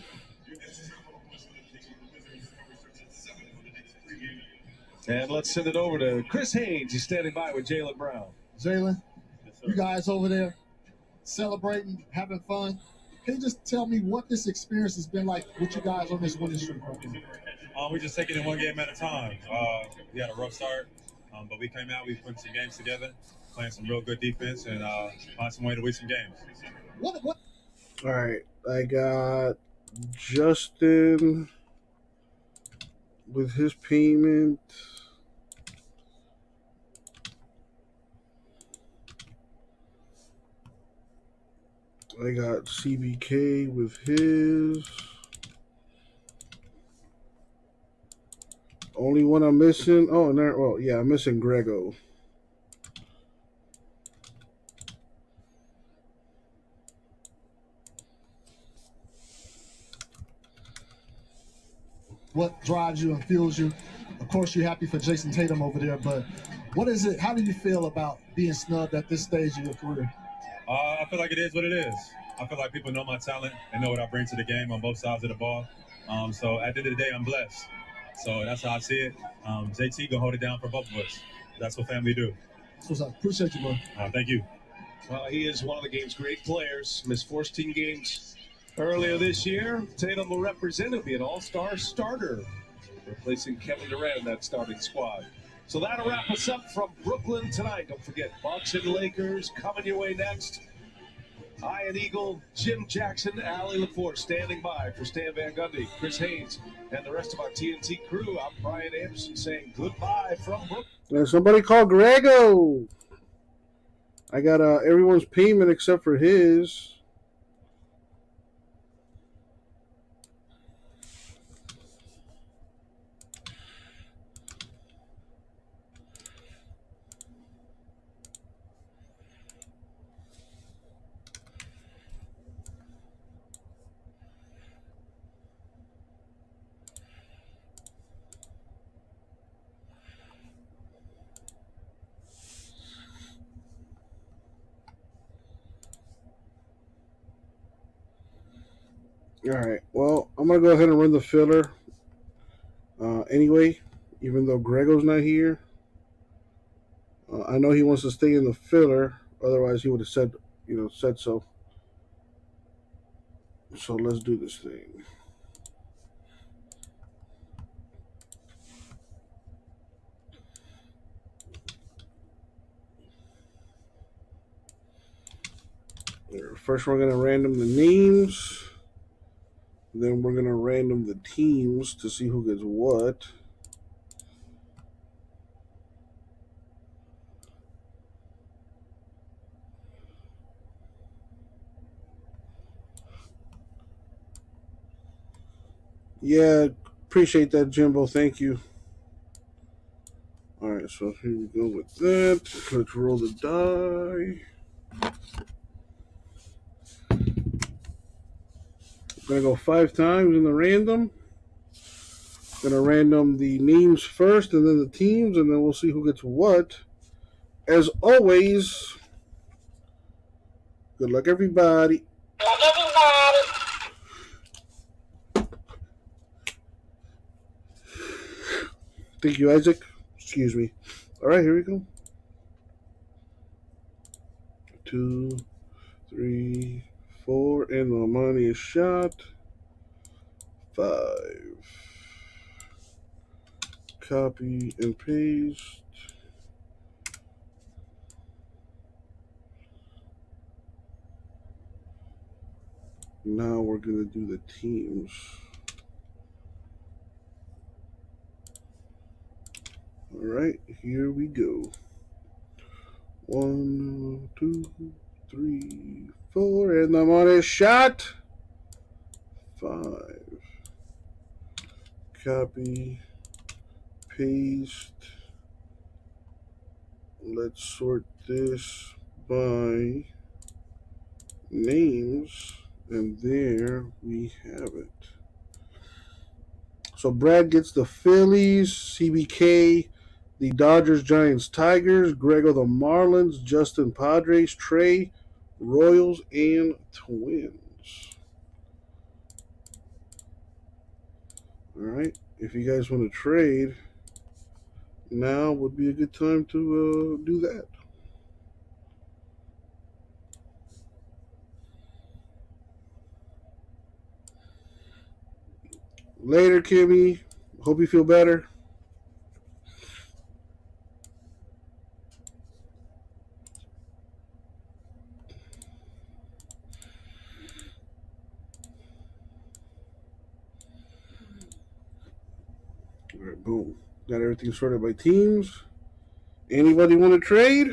And let's send it over to Chris Haynes. He's standing by with Jaylen Brown. Jalen, you guys over there celebrating, having fun. Can you just tell me what this experience has been like with you guys on this winning streak? We're just taking it one game at a time. We had a rough start, but we came out, we put some games together, playing some real good defense, and find some way to win some games. What? All right, I got Justin with his payment. I got CBK with his. Only one I'm missing. Oh, and there. Well, yeah, I'm missing Grego. What drives you and fuels you? Of course, you're happy for Jason Tatum over there, but what is it? How do you feel about being snubbed at this stage of your career? I feel like it is what it is. I feel like people know my talent. They know what I bring to the game on both sides of the ball. So at the end of the day, I'm blessed. So that's how I see it. JT gonna hold it down for both of us. That's what family do. So I appreciate you, bro. Thank you. Well, he is one of the game's great players. Missed 14 games earlier this year. Tatum will represent him, be an all-star starter, replacing Kevin Durant in that starting squad. So that'll wrap us up from Brooklyn tonight. Don't forget, Bucks and Lakers coming your way next. Ian Eagle, Jim Jackson, Allie LaForce standing by for Stan Van Gundy, Chris Haynes, and the rest of our TNT crew. I'm Brian Anderson saying goodbye from Brooklyn. And somebody call Grego. I got everyone's payment except for his. All right. Well, I'm going to go ahead and run the filler anyway, even though Grego's not here. I know he wants to stay in the filler. Otherwise, he would have said so. So let's do this thing. First, we're going to random the names. Then we're going to random the teams to see who gets what. Yeah, appreciate that, Jimbo. Thank you. All right, so here we go with that. Let's roll the die. I'm going to go 5 times in the random. Going to random the names first and then the teams, and then we'll see who gets what. As always, good luck, everybody. Thank you, Isaac. Excuse me. All right, here we go. 2, 3, 4, and the money is shot. 5. Copy and paste. Now we're going to do the teams. All right, here we go. 1, 2, 3, 4, and the money is shot. 5. Copy, paste. Let's sort this by names, and there we have it. So Brad gets the Phillies, CBK, the Dodgers, Giants, Tigers, Grego the Marlins, Justin Padres, Trey, Royals, and Twins. All right, if you guys want to trade, now would be a good time to do that. Later, Kimmy. Hope you feel better. All right, boom. Got everything sorted by teams. Anybody want to trade?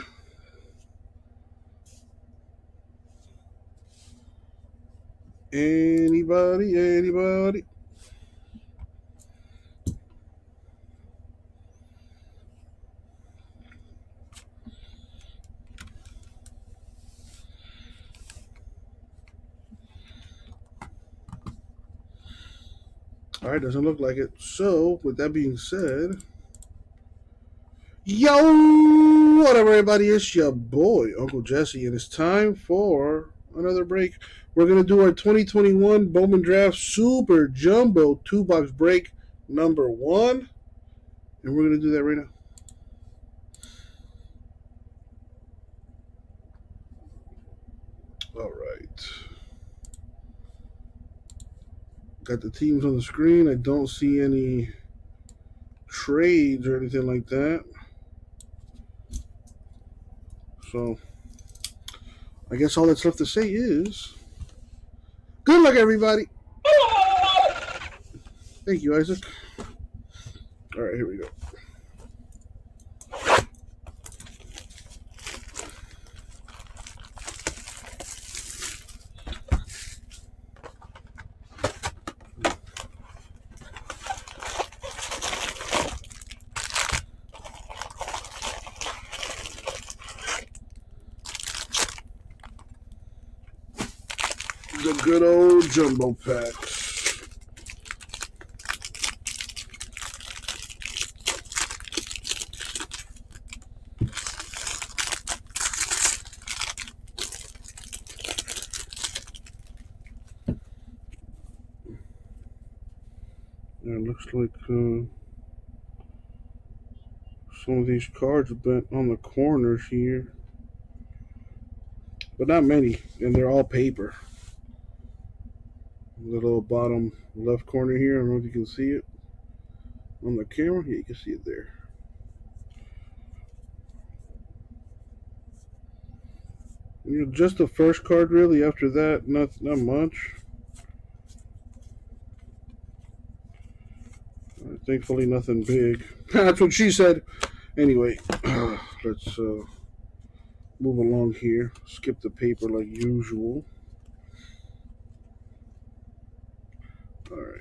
Anybody? All right, doesn't look like it. So, with that being said, yo, what up, everybody? It's your boy, Uncle Jesse, and it's time for another break. We're going to do our 2021 Bowman Draft Super Jumbo 2-box break number 1, and we're going to do that right now. All right. Got the teams on the screen. I don't see any trades or anything like that. So, I guess all that's left to say is good luck, everybody. Thank you, Isaac. All right, here we go. The good old jumbo packs. Yeah, it looks like some of these cards have been on the corners here, but not many, and they're all paper. The little bottom left corner here, I don't know if you can see it on the camera. Yeah, you can see it there. You know, just the first card, really. After that, not much. Thankfully, nothing big. That's what she said. Anyway, let's move along here. Skip the paper like usual. All right,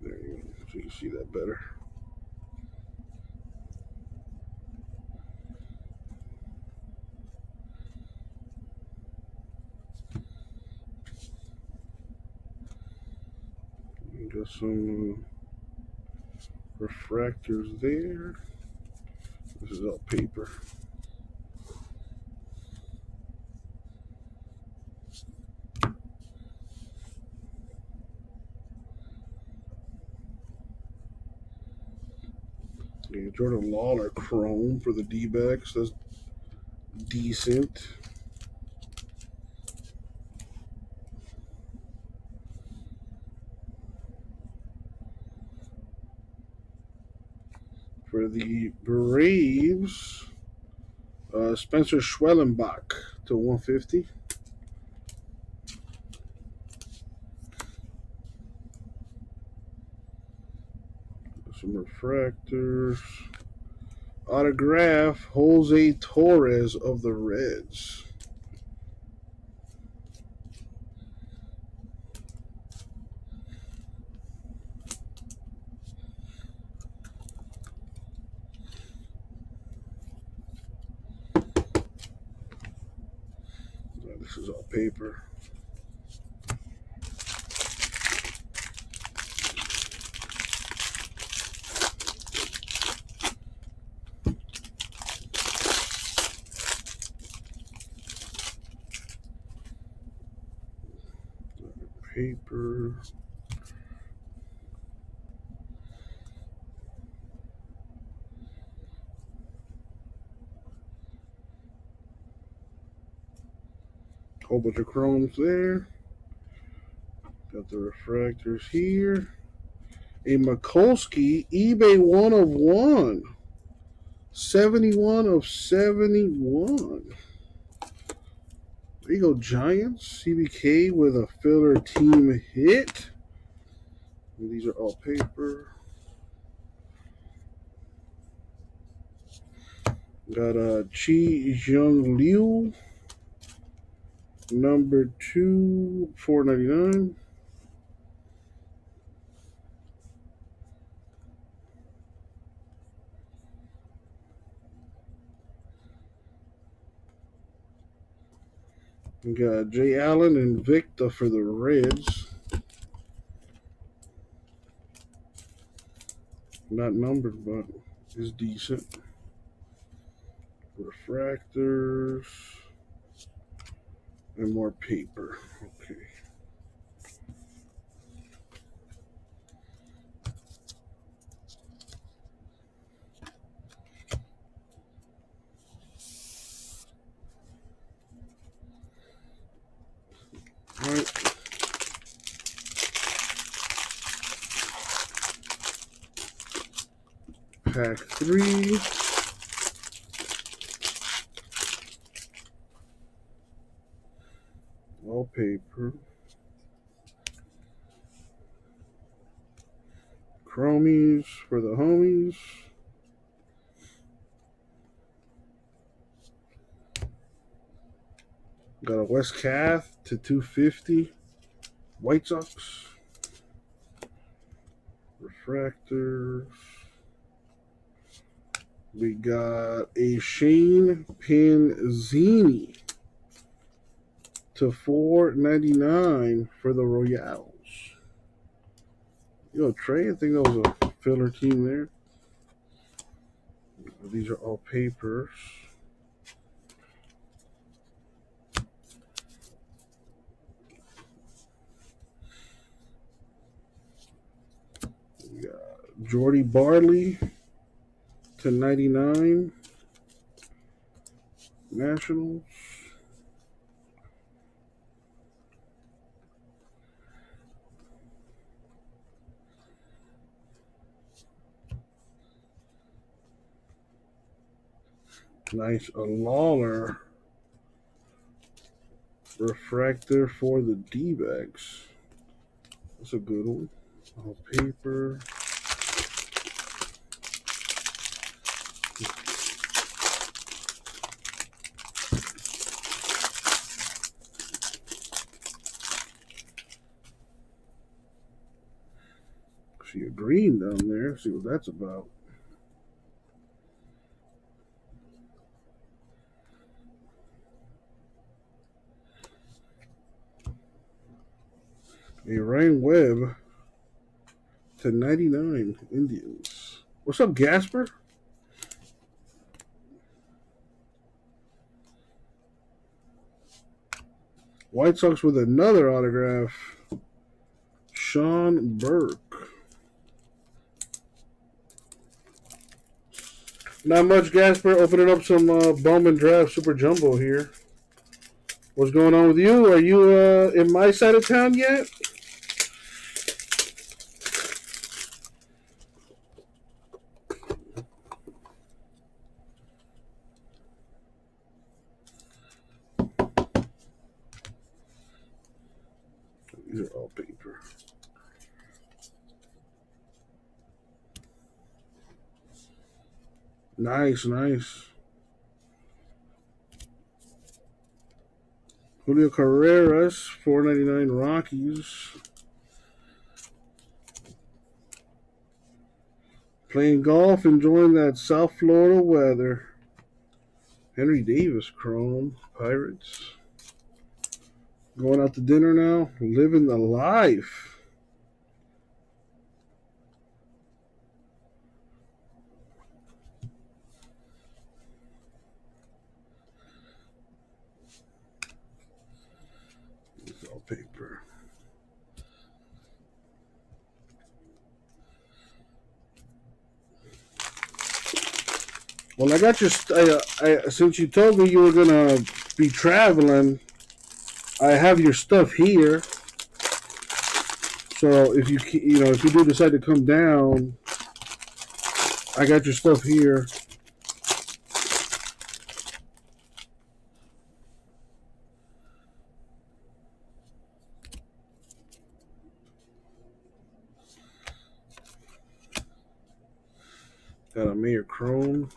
there you go, so you can see that better. Got some refractors there. This is all paper. Yeah, Jordan Lawler chrome for the D-backs. That's decent. For the Braves, Spencer Schwellenbach to 150. Some refractors. Autograph, Jose Torres of the Reds. This is all paper. paper. Whole bunch of chromes there. Got the refractors here. A Mikulski eBay 1 of 1. 71 of 71. There you go, Giants. CBK with a filler team hit. And these are all paper. Got a Chi Jung Liu. Number 2, $4.99. We got Jay Allen and Victor for the Reds. Not numbered, but is decent. Refractors and more paper. Okay. All right. Pack 3. All paper. Chromies for the homies. Got a West Cath to 250. White Sox. Refractors. We got a Shane Panzini to $4.99 for the Royals. Yo, Trey, I think that was a filler team there. These are all papers. We got Jordy Barley to 99. Nationals. Nice, a Lawler refractor for the D-backs. That's a good one. All paper. See a green down there. See what that's about. A Ryan Webb to 99 Indians. What's up, Gasper? White Sox with another autograph. Sean Burke. Not much, Gasper. Opening up some Bowman Draft Super Jumbo here. What's going on with you? Are you in my side of town yet? These are all paper. Nice, nice. Julio Carreras, $4.99 Rockies. Playing golf, enjoying that South Florida weather. Henry Davis, Chrome, Pirates. Going out to dinner now, living the life. It's all paper. Well, I got your. Since you told me you were gonna be traveling, I have your stuff here. So if you do decide to come down, I got your stuff here. Got a Mayor Chrome.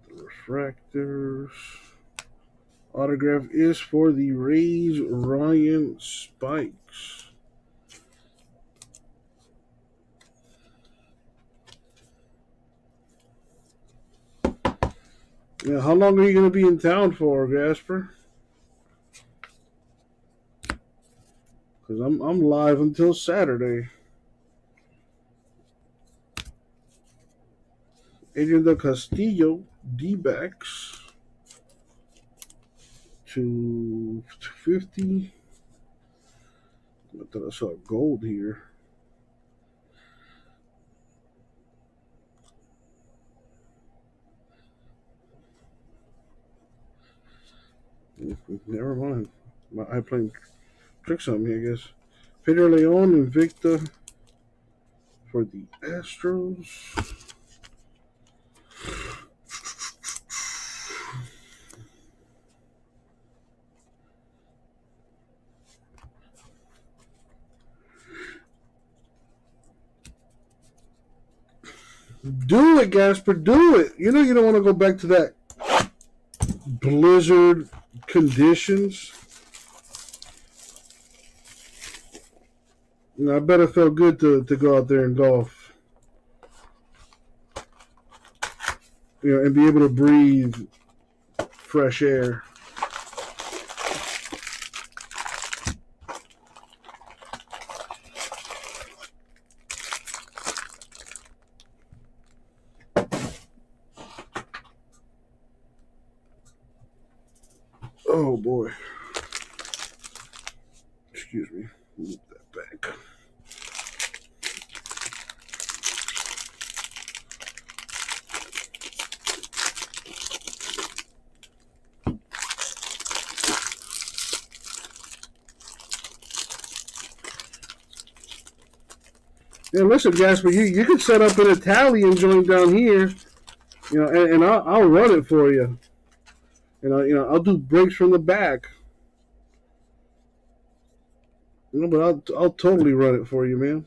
The refractors. Autograph is for the Rays, Ryan Spikes. Yeah, how long are you going to be in town for, Gasper? Because I'm live until Saturday. Adrian Del Castillo, D-backs. 250. I thought I saw gold here. Never mind. My eye playing tricks on me, I guess. Pedro Leon, Invicta for the Astros. Do it, Gasper. Do it. You know you don't want to go back to that blizzard conditions. I bet it felt good to go out there and golf. And be able to breathe fresh air. Oh boy. Excuse me. Move that back. Yeah, listen, Jasper, you can set up an Italian joint down here, and I'll run it for you. I'll do breaks from the back. But I'll totally run it for you, man.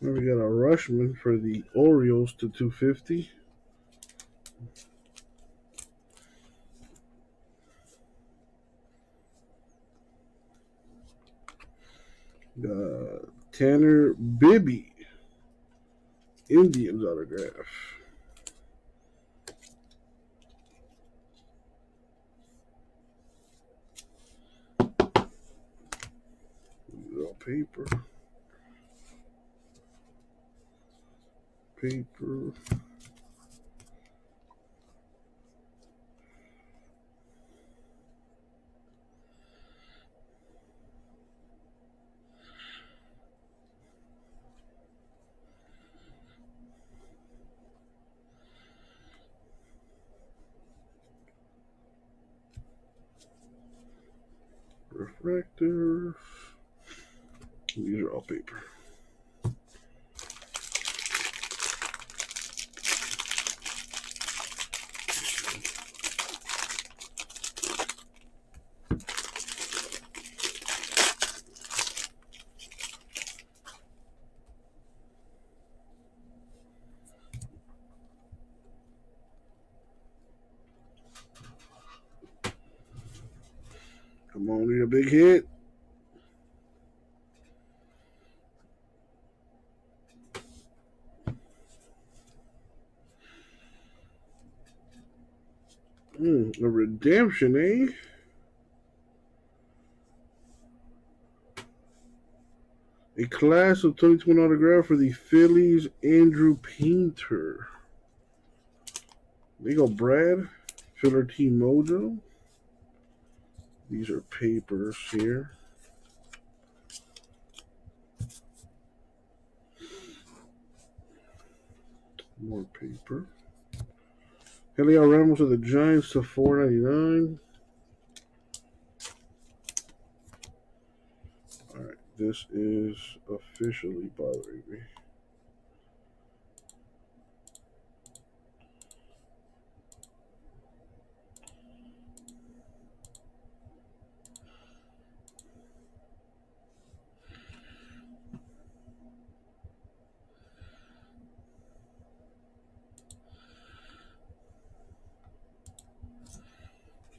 Now we got a Rushman for the Orioles to 250. Tanner Bibby, Indians autograph. All paper. Refractors. These are all paper. Come on, need a big hit. A redemption, eh? A class of 2020 autograph for the Phillies, Andrew Painter. There you go, Brad. Filler T Mojo. These are papers here. More paper. Heliot Ramos of the Giants to $4.99. Alright, this is officially bothering me.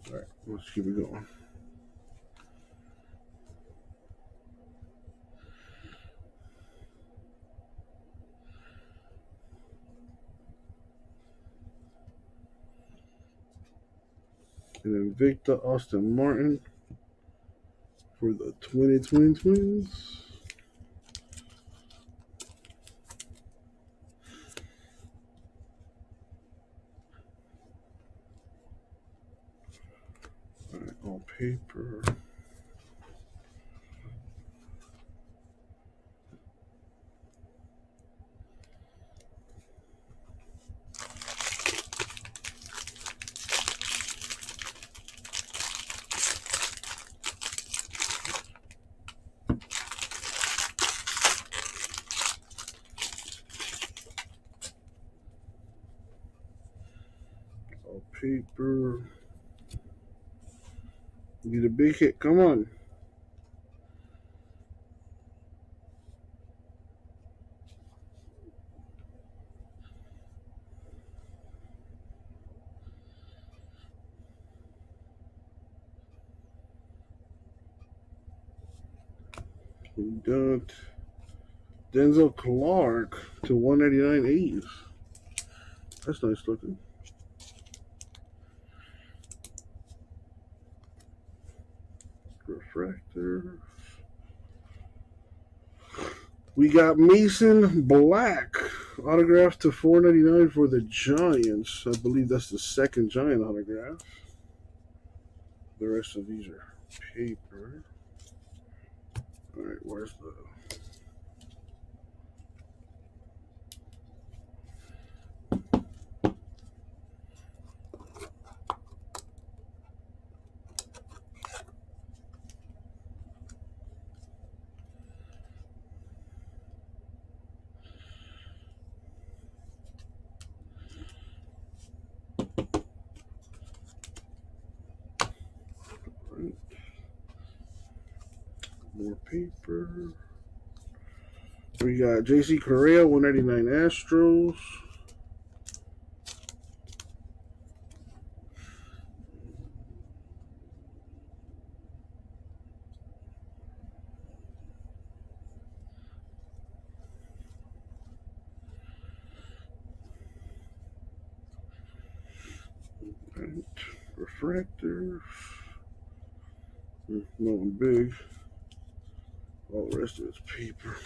Alright, let's keep it going. And Invicta Austin Martin for the 2020 Twins. Alright, on paper. Paper. Need a big hit. Come on. We got Denzel Clark to 199 A's. That's nice looking. Refractor. We got Mason Black autograph to $4.99 for the Giants. I believe that's the second Giant autograph. The rest of these are paper. All right, where's the... More paper. We got JC Correa, 199 Astros. Right. Refractors. Nothing big. All the rest of it's paper.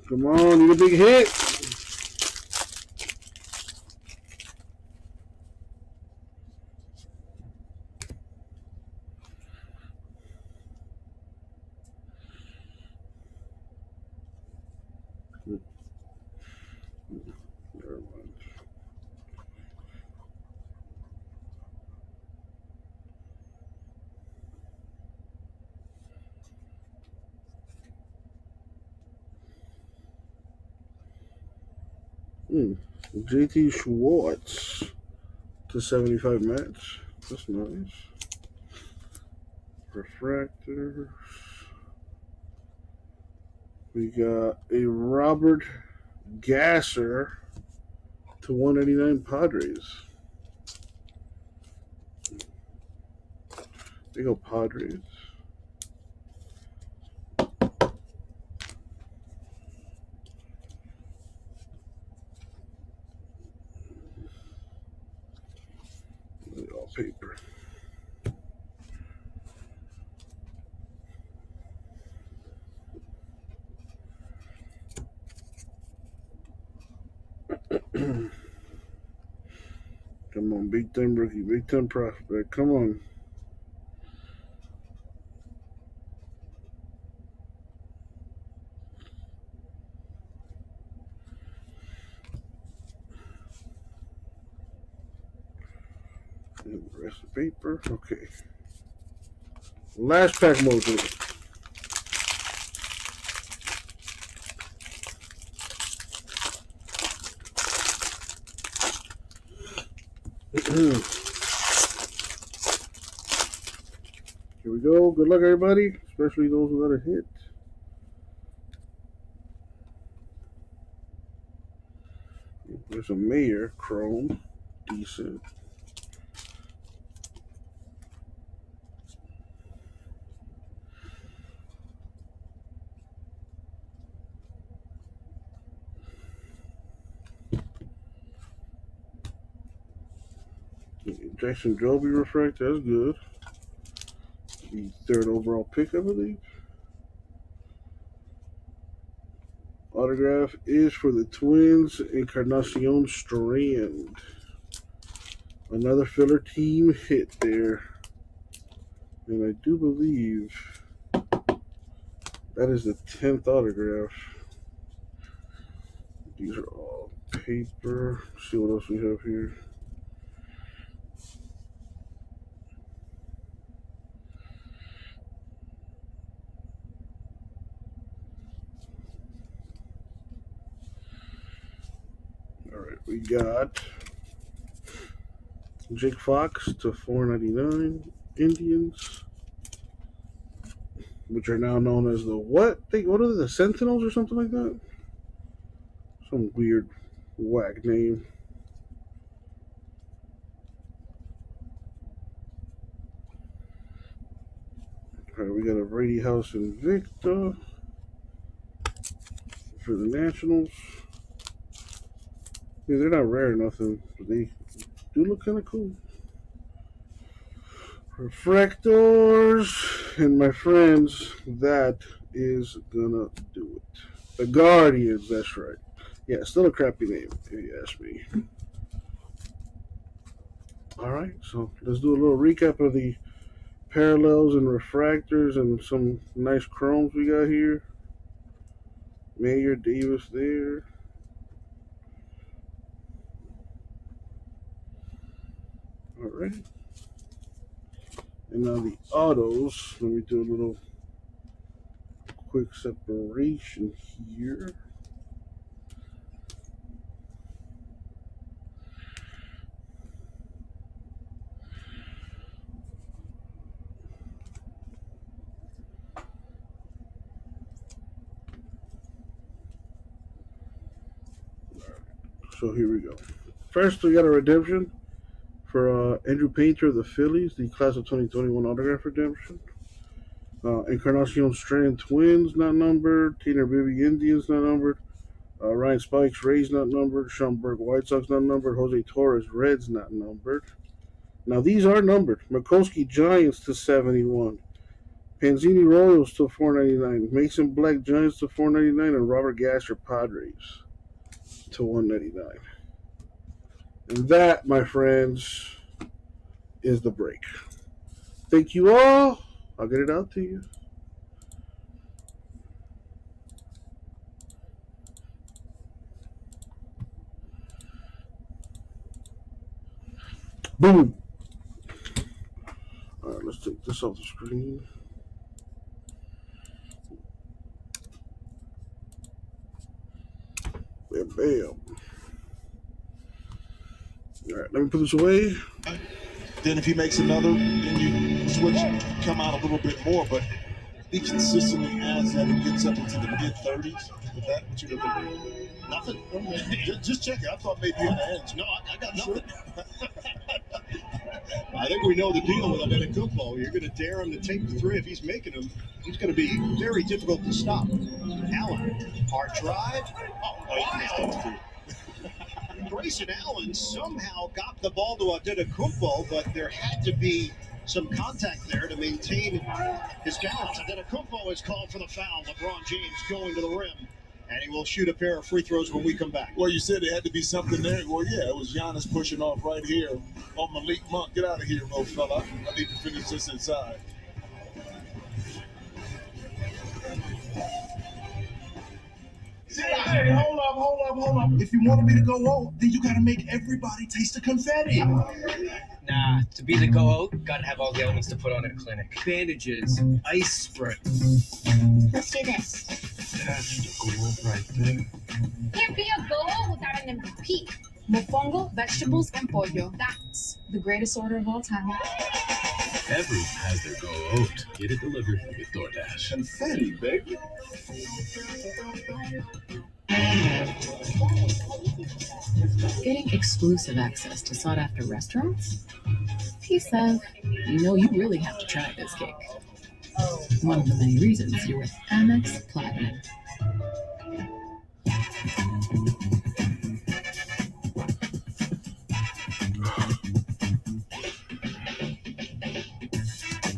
Come on, need a big hit. Never mind. JT Schwartz to 75 match. That's nice. Refractors. We got a Robert Gasser to 189 Padres. There you go, Padres. paper. Come on, big time rookie, big time prospect. Come on. And the rest of the paper. Okay. Last pack mojo. Here we go. Good luck, everybody, especially those who got a hit. There's a Mayor Chrome. Decent. Jackson Joby refractor. That's good. The third overall pick, I believe. Autograph is for the Twins, Encarnacion Strand. Another filler team hit there. And I do believe that is the 10th autograph. These are all paper. Let's see what else we have here. We got Jake Fox to 499 Indians, which are now known as the what? What are they, the Sentinels or something like that? Some weird, whack name. All right, we got a Brady House Invicta for the Nationals. Yeah, they're not rare or nothing, but they do look kind of cool. Refractors, and my friends, that is gonna do it. The Guardians, that's right. Yeah, still a crappy name, if you ask me. Alright, so let's do a little recap of the parallels and refractors and some nice chromes we got here. Mayor Davis there. Alright. And now the autos. Let me do a little quick separation here. So here we go. First, we got a redemption for Andrew Painter of the Phillies, the class of 2021 autograph redemption. Encarnacion Strand Twins not numbered. Tanner Bibby Indians not numbered. Ryan Spikes Rays not numbered. Sean Burke White Sox not numbered. Jose Torres Reds not numbered. Now these are numbered. Mikulski Giants to 71. Panzini Royals to 499. Mason Black Giants to 499. And Robert Gasser Padres to 199. And that, my friends, is the break. Thank you all. I'll get it out to you. Boom. All right, let's take this off the screen. Bam, bam. All right, let me put this away. Then if he makes another, then you switch, come out a little bit more, but he consistently adds that and gets up into the mid-30s. With that, what you gonna do? Nothing. Okay. Just check it. I thought maybe you had an edge. No, I got nothing. I think we know the deal with Atlanta football. You're going to dare him to take the three. If he's making them, he's going to be very difficult to stop. Allen, hard drive. Oh, he missed those two. Grayson Allen somehow got the ball to Antetokounmpo, but there had to be some contact there to maintain his balance. Antetokounmpo is called for the foul. LeBron James going to the rim, and he will shoot a pair of free throws when we come back. Well, you said there had to be something there. Well, yeah, it was Giannis pushing off right here on Malik Monk. Get out of here, little fella. I need to finish this inside. Hey, hold up. If you want to be the GOAT, then you gotta make everybody taste the confetti. Nah, to be the GOAT, gotta have all the elements to put on at a clinic. Bandages, ice spray. Let's do this. That's the goal right there. Can't be a GOAT without an MVP. Mofongo, vegetables, and pollo. That's the greatest order of all time. Everyone has their GOAT. Get it delivered with DoorDash. Confetti, baby. Getting exclusive access to sought-after restaurants? Piece of, you really have to try this cake. One of the many reasons you're with Amex Platinum.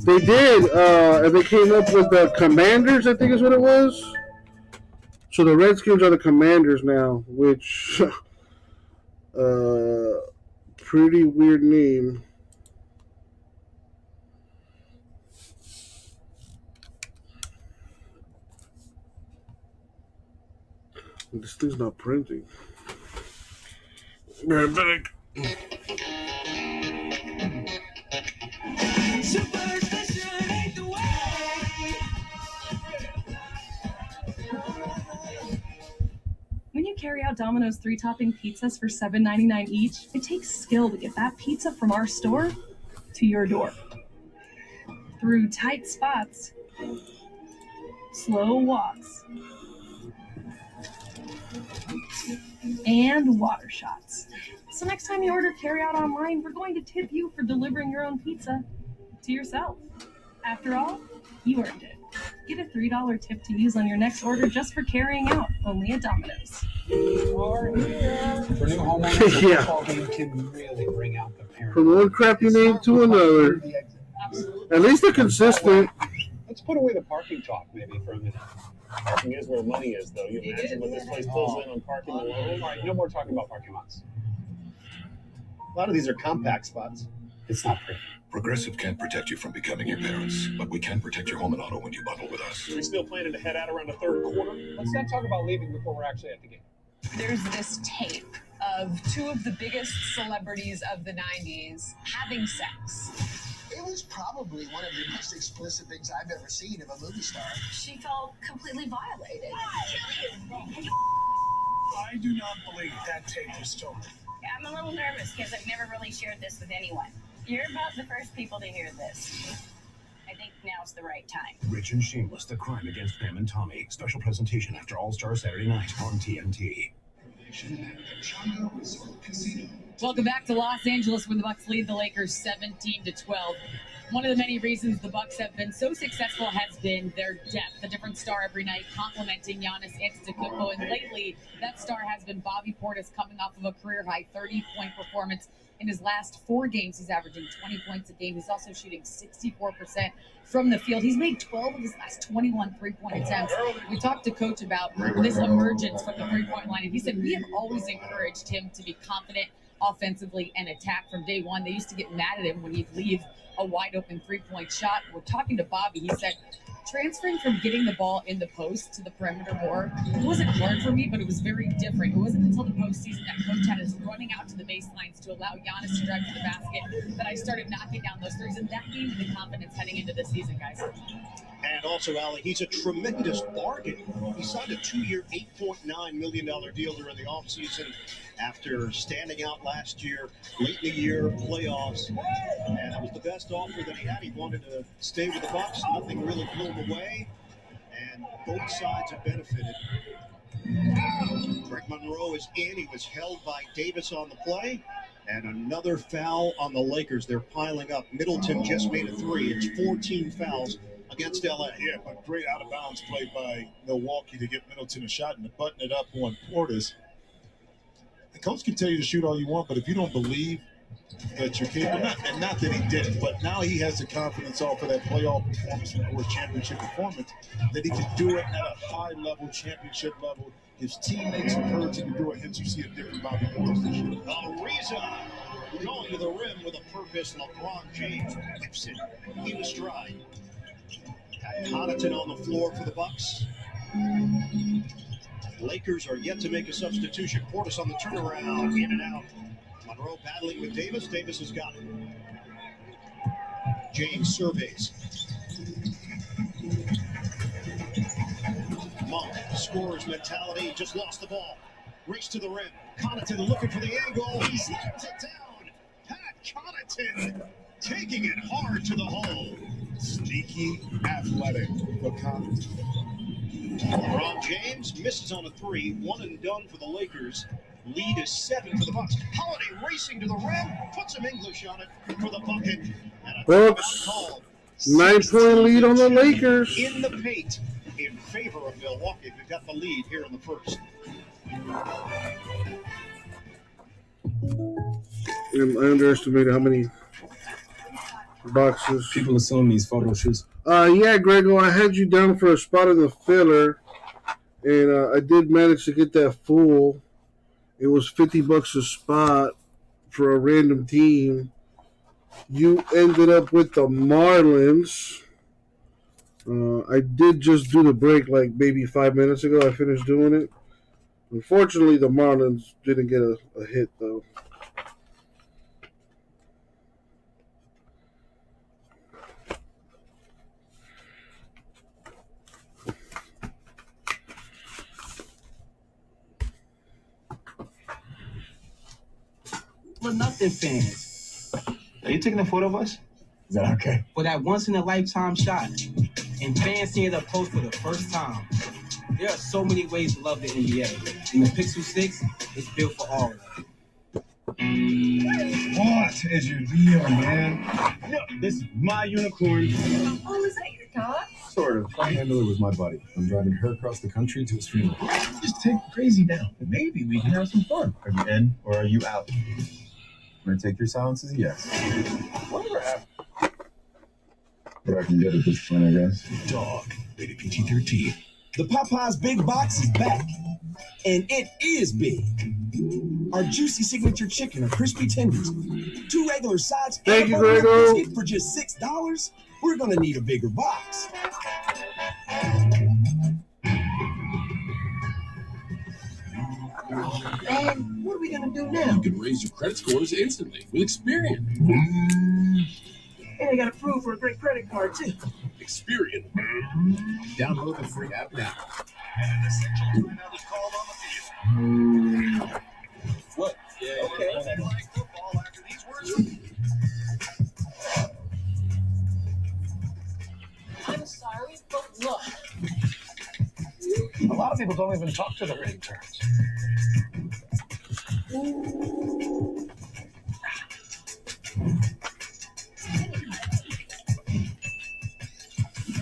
They did, and they came up with the Commanders, I think is what it was. So the Redskins are the Commanders now, which, pretty weird name. This thing's not printing. Right back. When you carry out Domino's 3-topping pizzas for $7.99 each, it takes skill to get that pizza from our store to your door. Through tight spots, slow walks, and water shots. So next time you order carryout online, we're going to tip you for delivering your own pizza to yourself. After all, you earned it. Get a $3 tip to use on your next order just for carrying out, only at Domino's. For new homeowners, Yeah. the football game can really bring out the parent. From one crappy name to another. At least they're consistent. Let's put away the parking talk maybe for a minute. Parking is where money is, though. You imagine what this place pulls in on parking alone? All right, no more talking about parking lots. A lot of these are compact spots. It's not pretty. Progressive can't protect you from becoming your parents, but we can protect your home and auto when you bundle with us. Are we still planning to head out around the third quarter? Let's not talk about leaving before we're actually at the game. There's this tape of two of the biggest celebrities of the 90s having sex. It was probably one of the most explicit things I've ever seen of a movie star. She felt completely violated. I do not believe that tape was stolen. I'm a little nervous because I've never really shared this with anyone. You're about the first people to hear this. I think now's the right time. Rich and Shameless, the crime against Pam and Tommy. Special presentation after All-Star Saturday night on TNT. Welcome back to Los Angeles, where the Bucks lead the Lakers 17-12. One of the many reasons the Bucks have been so successful has been their depth. A different star every night, complementing Giannis Antetokounmpo. And lately, that star has been Bobby Portis, coming off of a career-high 30-point performance. In his last 4 games, he's averaging 20 points a game. He's also shooting 64% from the field. He's made 12 of his last 21 three-point attempts. We talked to Coach about this emergence from the three-point line, and he said we have always encouraged him to be confident offensively and attack from day one. They used to get mad at him when he'd leave a wide-open three-point shot. We're talking to Bobby. He said, transferring from getting the ball in the post to the perimeter more, it wasn't hard for me, but it was very different. It wasn't until the postseason that Coach had us running out to the baselines to allow Giannis to drive to the basket that I started knocking down those threes, and that gave me the confidence heading into the season, guys. And also, Allie, he's a tremendous bargain. He signed a 2-year, $8.9 million deal during the offseason after standing out last year, late in the year, playoffs. And that was the best offer that he had. He wanted to stay with the Bucks. Nothing really blew him away. And both sides have benefited. Greg Monroe is in. He was held by Davis on the play. And another foul on the Lakers. They're piling up. Middleton just made a 3. It's 14 fouls against LA. Yeah, but great out-of-bounds play by Milwaukee to get Middleton a shot and to button it up on Portis. The coach can tell you to shoot all you want, but if you don't believe that you're capable, and not that he didn't, but now he has the confidence off of that playoff performance and, of course, championship performance, that he can do it at a high level, championship level. His teammates encourage him to do it, hence you see a different Bobby Portis this year. Ariza going to the rim with a purpose. LeBron James whips it into stride. Got Connaughton on the floor for the Bucks. Lakers are yet to make a substitution. Portis on the turnaround, in and out. Monroe battling with Davis. Davis has got it. James surveys. Monk, scorer's mentality, just lost the ball. Race to the rim. Connaughton looking for the angle. He slams it down. Pat Connaughton taking it hard to the hole. Sneaky, athletic for Connaughton. LeBron James misses on a three. One and done for the Lakers. Lead is 7 for the Bucks. Holiday racing to the rim. Put some English on it for the bucket. And a Bucks, call. 9-point lead on the Lakers. In the paint in favor of Milwaukee. We've got the lead here in the first. I underestimated how many boxes. People assume these photo shoots. Yeah, Grego, I had you down for a spot in the filler, and I did manage to get that full. It was $50 a spot for a random team. You ended up with the Marlins. I did just do the break like maybe 5 minutes ago. I finished doing it. Unfortunately, the Marlins didn't get a hit, though. For nothing fans. Are you taking a photo of us? Is that okay? For that once in a lifetime shot. And fans seeing it up close for the first time. There are so many ways to love the NBA. And the Pixel 6 is built for all of them. What is your deal, man? No, this is my unicorn. Oh, is that your dog? Sort of. My handler was my buddy. I'm driving her across the country to his funeral. Just take crazy down, and maybe we can have some fun. Are you in or are you out? I'm gonna take your silence as a yes. Whatever happened. What I can get at this point, I guess. Dog, rated PG-13. The Popeyes Big Box is back, and it is big. Our juicy signature chicken or crispy tenders, 2 regular sides, Thank you, and a burger Grego. biscuit for just $6. We're gonna need a bigger box. And what are we gonna do now? You can raise your credit scores instantly with Experian. And I got approved for a great credit card too. Experian. Download the free app now. What? Yeah. Okay. I'm sorry, but look. A lot of people don't even talk to their interns.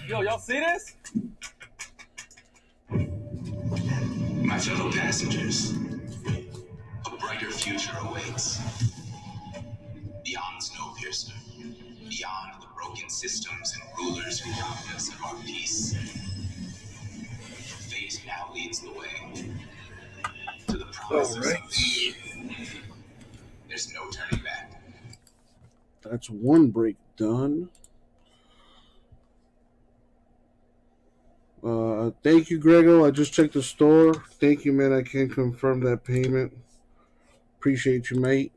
Yo, y'all see this? My fellow passengers, a brighter future awaits. Beyond Snowpiercer, beyond the broken systems and rulers who robbed us of our peace. Fate now leads the way to the promises of Eve. There's no turning back. That's one break done. Thank you, Grego. I just checked the store. Thank you, man. I can confirm that payment. Appreciate you, mate.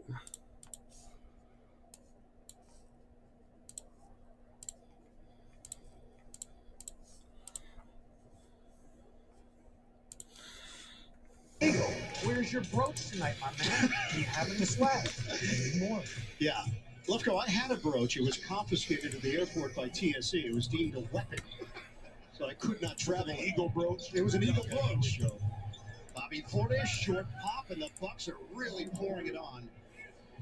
Eagle, where's your brooch tonight, my man? You having the swag? More. Yeah. Lefko, I had a brooch. It was confiscated at the airport by TSC. It was deemed a weapon. So I could not travel. Eagle brooch. It was an Eagle brooch. Bobby Portis, short pop, and the Bucks are really pouring it on.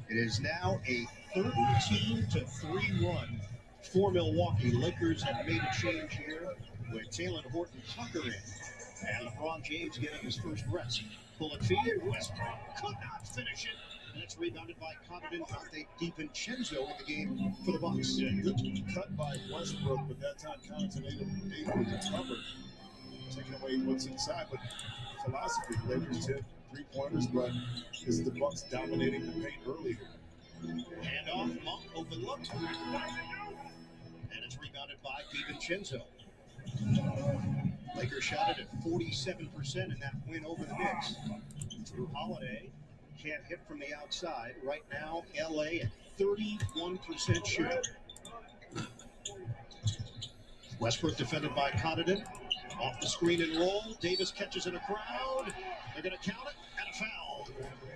It is now a 13-3 run for Milwaukee. Lakers have made a change here with Talen Horton-Tucker in. And LeBron James getting his first rest. Bullet feed. Westbrook could not finish it. And it's rebounded by Connaughton. Dante DiVincenzo in the game for the Bucks. Yeah, good cut by Westbrook, but that time Connaughton able to cover, taking away what's inside. But philosophy, Lakers hit 3-pointers, but is the Bucks dominating the paint earlier? Hand off, Monk overlooked. And it's rebounded by DiVincenzo. Lakers shot it at 47% in that win over the Knicks. Drew Holiday can't hit from the outside. Right now, LA at 31% shooting. Westbrook defended by Connaughton. Off the screen and roll. Davis catches in a crowd. They're going to count it and a foul.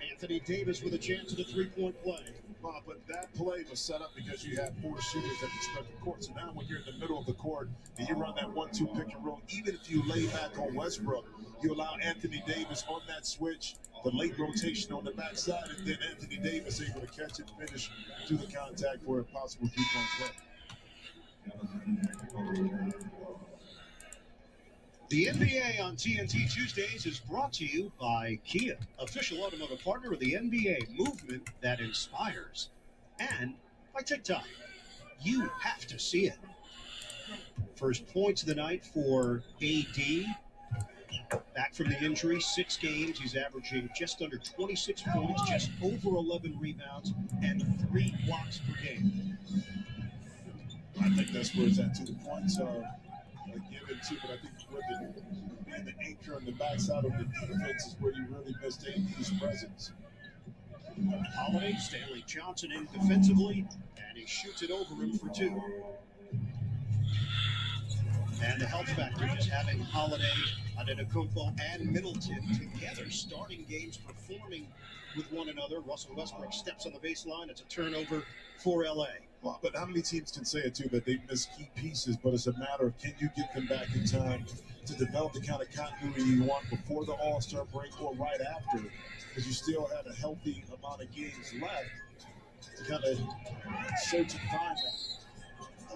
Anthony Davis with a chance at a three-point play. Well, but that play was set up because you had 4 shooters at the respective court. So now when you're in the middle of the court and you run that 1-2 pick and roll, even if you lay back on Westbrook, you allow Anthony Davis on that switch, the late rotation on the backside, and then Anthony Davis able to catch it, finish through the contact for a possible 3-point play. The NBA on TNT Tuesdays is brought to you by Kia, official automotive partner of the NBA, movement that inspires, and by TikTok. You have to see it. First points of the night for AD. Back from the injury, 6 games. He's averaging just under 26 points, just over 11 rebounds, and 3 blocks per game. I think that's where it's at. 2 points are given to, but I think with being the anchor on the backside of the defense is where you really missed AD's presence. Holiday, Stanley Johnson in defensively, and he shoots it over him for 2. And the health factor is having Holiday, Antetokounmpo, and Middleton together, starting games, performing with one another. Russell Westbrook steps on the baseline. It's a turnover for LA. Well, but how many teams can say it too that they miss key pieces, but it's a matter of can you get them back in time to develop the kind of continuity you want before the All-Star break or right after, because you still had a healthy amount of games left to kind of search and find that.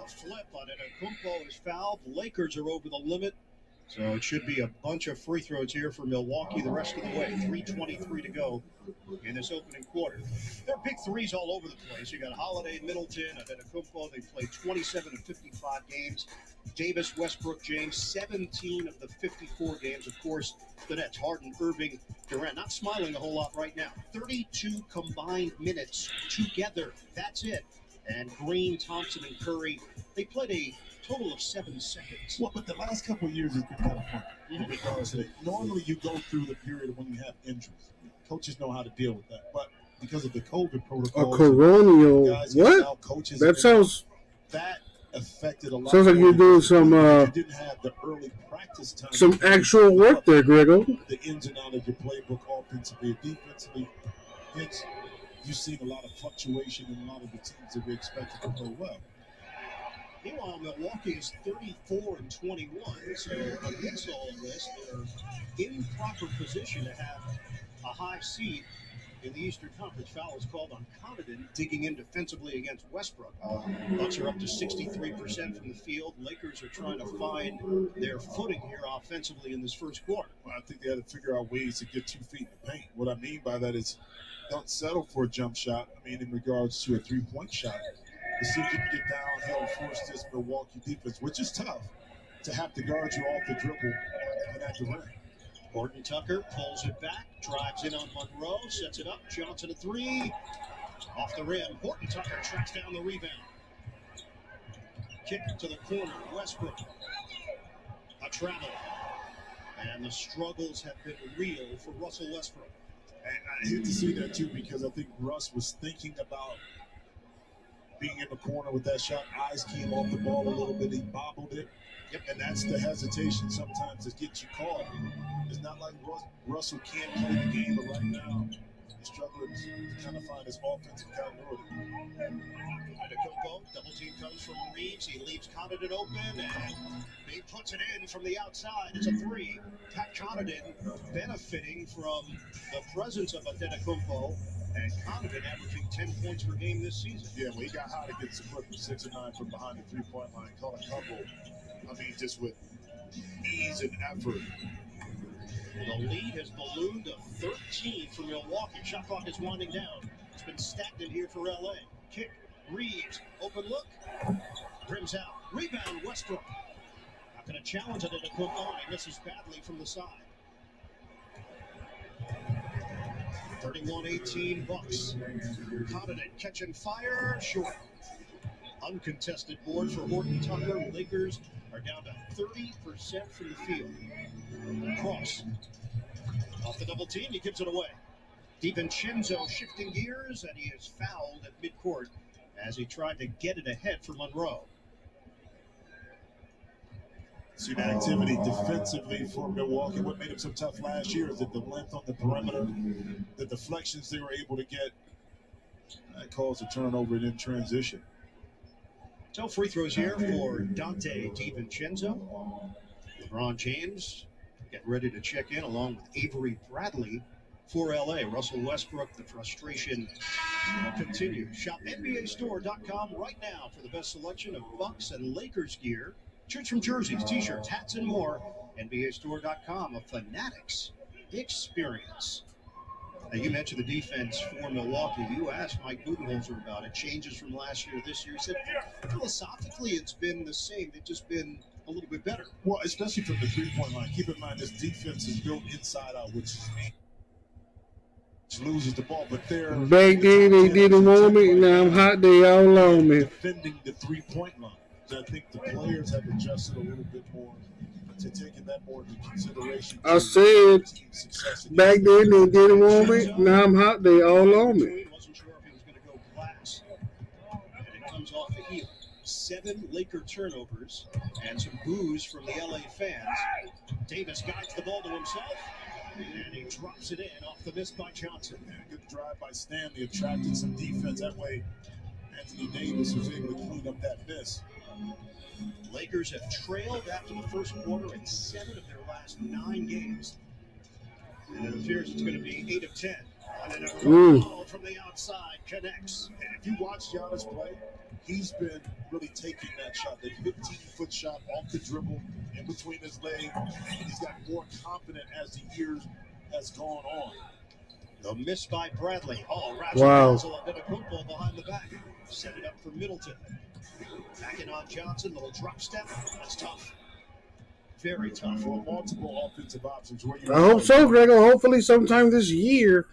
A flip on Antetokounmpo is fouled. The Lakers are over the limit. So it should be a bunch of free throws here for Milwaukee the rest of the way. 3:23 to go in this opening quarter. There are big threes all over the place. You got Holiday, Middleton, Antetokounmpo. They played 27 of 55 games. Davis, Westbrook, James, 17 of the 54 games. Of course, the Nets, Harden, Irving, Durant, not smiling a whole lot right now. 32 combined minutes together. That's it. And Green, Thompson, and Curry, they played a total of 7 seconds. Well, but the last couple of years has been kind of fun. Because normally you go through the period when you have injuries. Coaches know how to deal with that. But because of the COVID protocol, a coronial. What? That sounds. That affected a lot. Sounds like you're doing some. You didn't have the early practice time. Some actual work there, Grego. The ins and outs of your playbook, offensively, defensively. Hence, you've seen a lot of fluctuation in a lot of the teams that we expected to play well. Meanwhile, Milwaukee is 34 and 21, so against all of this, they're in proper position to have a high seed in the Eastern Conference. Foul is called on Connaughton, digging in defensively against Westbrook. Bucks are up to 63% from the field. Lakers are trying to find their footing here offensively in this first quarter. Well, I think they had to figure out ways to get 2 feet in the paint. What I mean by that is don't settle for a jump shot. I mean, in regards to a 3-point shot. To see if you can get downhill and force this Milwaukee defense, which is tough, to have to guard you off the dribble and at the rim. Horton Tucker pulls it back, drives in on Monroe, sets it up. Johnson a 3. Off the rim. Horton Tucker tracks down the rebound. Kick to the corner. Westbrook. A travel. And the struggles have been real for Russell Westbrook. And I hate to see that too, because I think Russ was thinking about being in the corner with that shot. Eyes came off the ball a little bit. He bobbled it. Yep. And that's the hesitation sometimes that gets you caught. It's not like Russell can't play the game, but right now he's struggling to kind of find his offensive continuity. Antetokounmpo, double team comes from Reeves. He leaves Connaughton open, and he puts it in from the outside. It's a 3. Pat Connaughton benefiting from the presence of Antetokounmpo. And Connaughton averaging 10 points per game this season. Yeah, well, he got hot against the Clippers, 6 and 9 from behind the 3-point line. Caught a couple. I mean, just with ease and effort. The lead has ballooned to 13 for Milwaukee. Shot clock is winding down. It's been stagnant here for LA. Kick, Reeves, open look, brims out. Rebound, Westbrook. Not going to challenge it at a quick line. Misses badly from the side. 31-18 Bucks. Connaughton catching fire, short. Uncontested board for Horton Tucker. Lakers are down to 30% from the field. Cross. Off the double team, he gives it away. DiVincenzo shifting gears, and he is fouled at midcourt as he tried to get it ahead for Monroe. See that activity defensively for Milwaukee. What made them so tough last year is that the length on the perimeter, the deflections they were able to get, that caused a turnover in transition. So free throws here for Dante DiVincenzo. LeBron James getting ready to check in along with Avery Bradley for LA. Russell Westbrook, the frustration continues. Shop NBAstore.com right now for the best selection of Bucks and Lakers gear. Choose from jerseys, t-shirts, hats, and more. NBAstore.com, a Fanatics experience. Now, you mentioned the defense for Milwaukee. You asked Mike Budenholzer about it. Changes from last year to this year. He said, philosophically, it's been the same. They've just been a little bit better. Well, especially from the three-point line. Keep in mind, this defense is built inside out, which loses the ball. But they're back then they didn't want me. Now I'm hot. They all on me. Defending the three-point line. So I think the players have adjusted a little bit more to taking that more into consideration. I said back then they didn't want me. Now I'm hot. They all on me. Wasn't sure if he was going to go glass. And it comes off the heel. 7 Laker turnovers and some boos from the LA fans. Davis guides the ball to himself, and he drops it in off the miss by Johnson. And a good drive by Stanley, attracted some defense. That way, Anthony Davis was able to clean up that miss. Lakers have trailed after the first quarter in 7 of their last 9 games. And it appears it's going to be 8 of 10. And then a ball from the outside connects. And if you watch Giannis play, he's been really taking that shot, that 15-foot shot off the dribble in between his legs. He's got more confident as the years has gone on. The miss by Bradley. Oh, wow. Did a quick ball behind the back. Set it up for Middleton. Backing on Johnson, little drop step. That's tough. Very tough. For multiple offensive options. I hope so, Gregor. Hopefully sometime this year.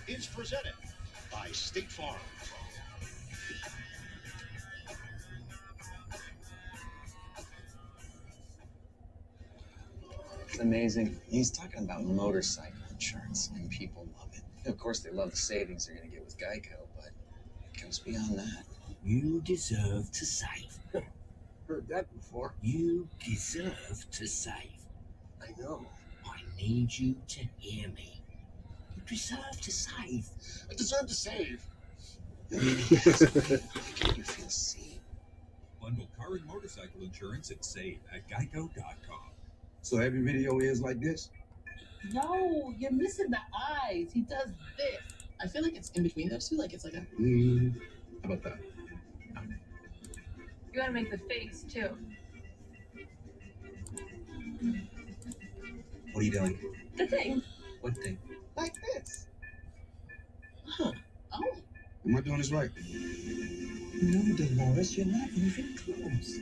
Is presented by State Farm. It's amazing. He's talking about motorcycle insurance, and people love it. Of course, they love the savings they're going to get with Geico, but it goes beyond that. You deserve to save. Heard that before. You deserve to save. I know. I need you to hear me. You deserve to save. I deserve to save. You feel seen. Bundle car and motorcycle insurance and save at geico.com. So every video is like this? No, you're missing the eyes. He does this. I feel like it's in between those two. Like it's like a. How about that? You gotta make the face too. What are you doing? The thing. What thing? Like this. Huh. Oh. Am I doing this right? No, Dolores, you're not even close.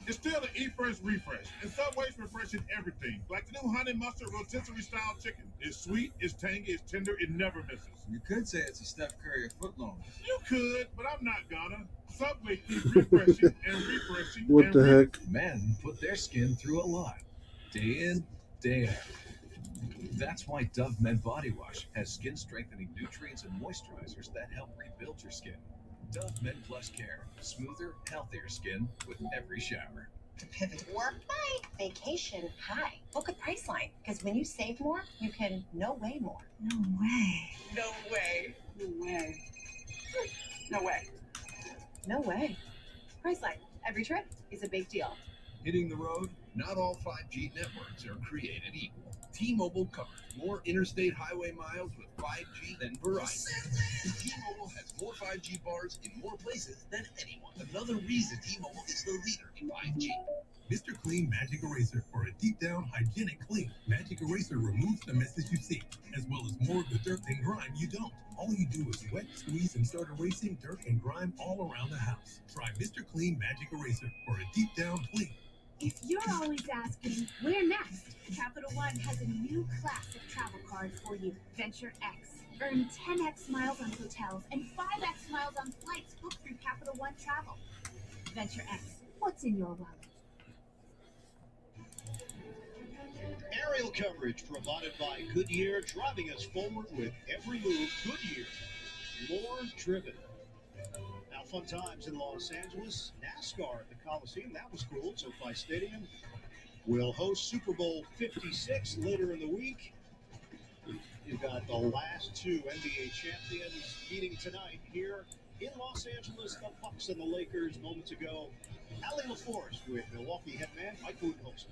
It's still an Eat Fresh refresh. In Subway's refreshing everything. Like the new honey mustard rotisserie style chicken. It's sweet, it's tangy, it's tender, it never misses. You could say it's a Steph Curry footlong. You could, but I'm not gonna. Subway keeps refreshing and refreshing. What the heck? Men put their skin through a lot, day in, day out. That's why Dove Men Body Wash has skin-strengthening nutrients and moisturizers that help rebuild your skin. Dove Men Plus Care, smoother, healthier skin with every shower. Pivot. Work bye, vacation high. Book a Priceline, because when you save more, you can no way more. No way. No way. No way. No way. No way. Priceline. Every trip is a big deal. Hitting the road? Not all 5G networks are created equal. T-Mobile covers more interstate highway miles with 5G than Verizon. T-Mobile has more 5G bars in more places than anyone. Another reason T-Mobile is the leader in 5G. Mr. Clean Magic Eraser for a deep down hygienic clean. Magic Eraser removes the messes you see, as well as more of the dirt and grime you don't. All you do is wet, squeeze, and start erasing dirt and grime all around the house. Try Mr. Clean Magic Eraser for a deep down clean. If you're always asking, where next? Capital One has a new class of travel card for you, Venture X. Earn 10x miles on hotels and 5x miles on flights booked through Capital One Travel. Venture X, what's in your wallet? Aerial coverage provided by Goodyear, driving us forward with every move. Goodyear, more driven. Now, fun times in Los Angeles. NASCAR at the Coliseum. That was cool. SoFi Stadium will host Super Bowl 56 later in the week. You've got the last two NBA champions meeting tonight here in Los Angeles. The Bucks and the Lakers moments ago. Allie LaForce with Milwaukee head man Mike Budenholzer.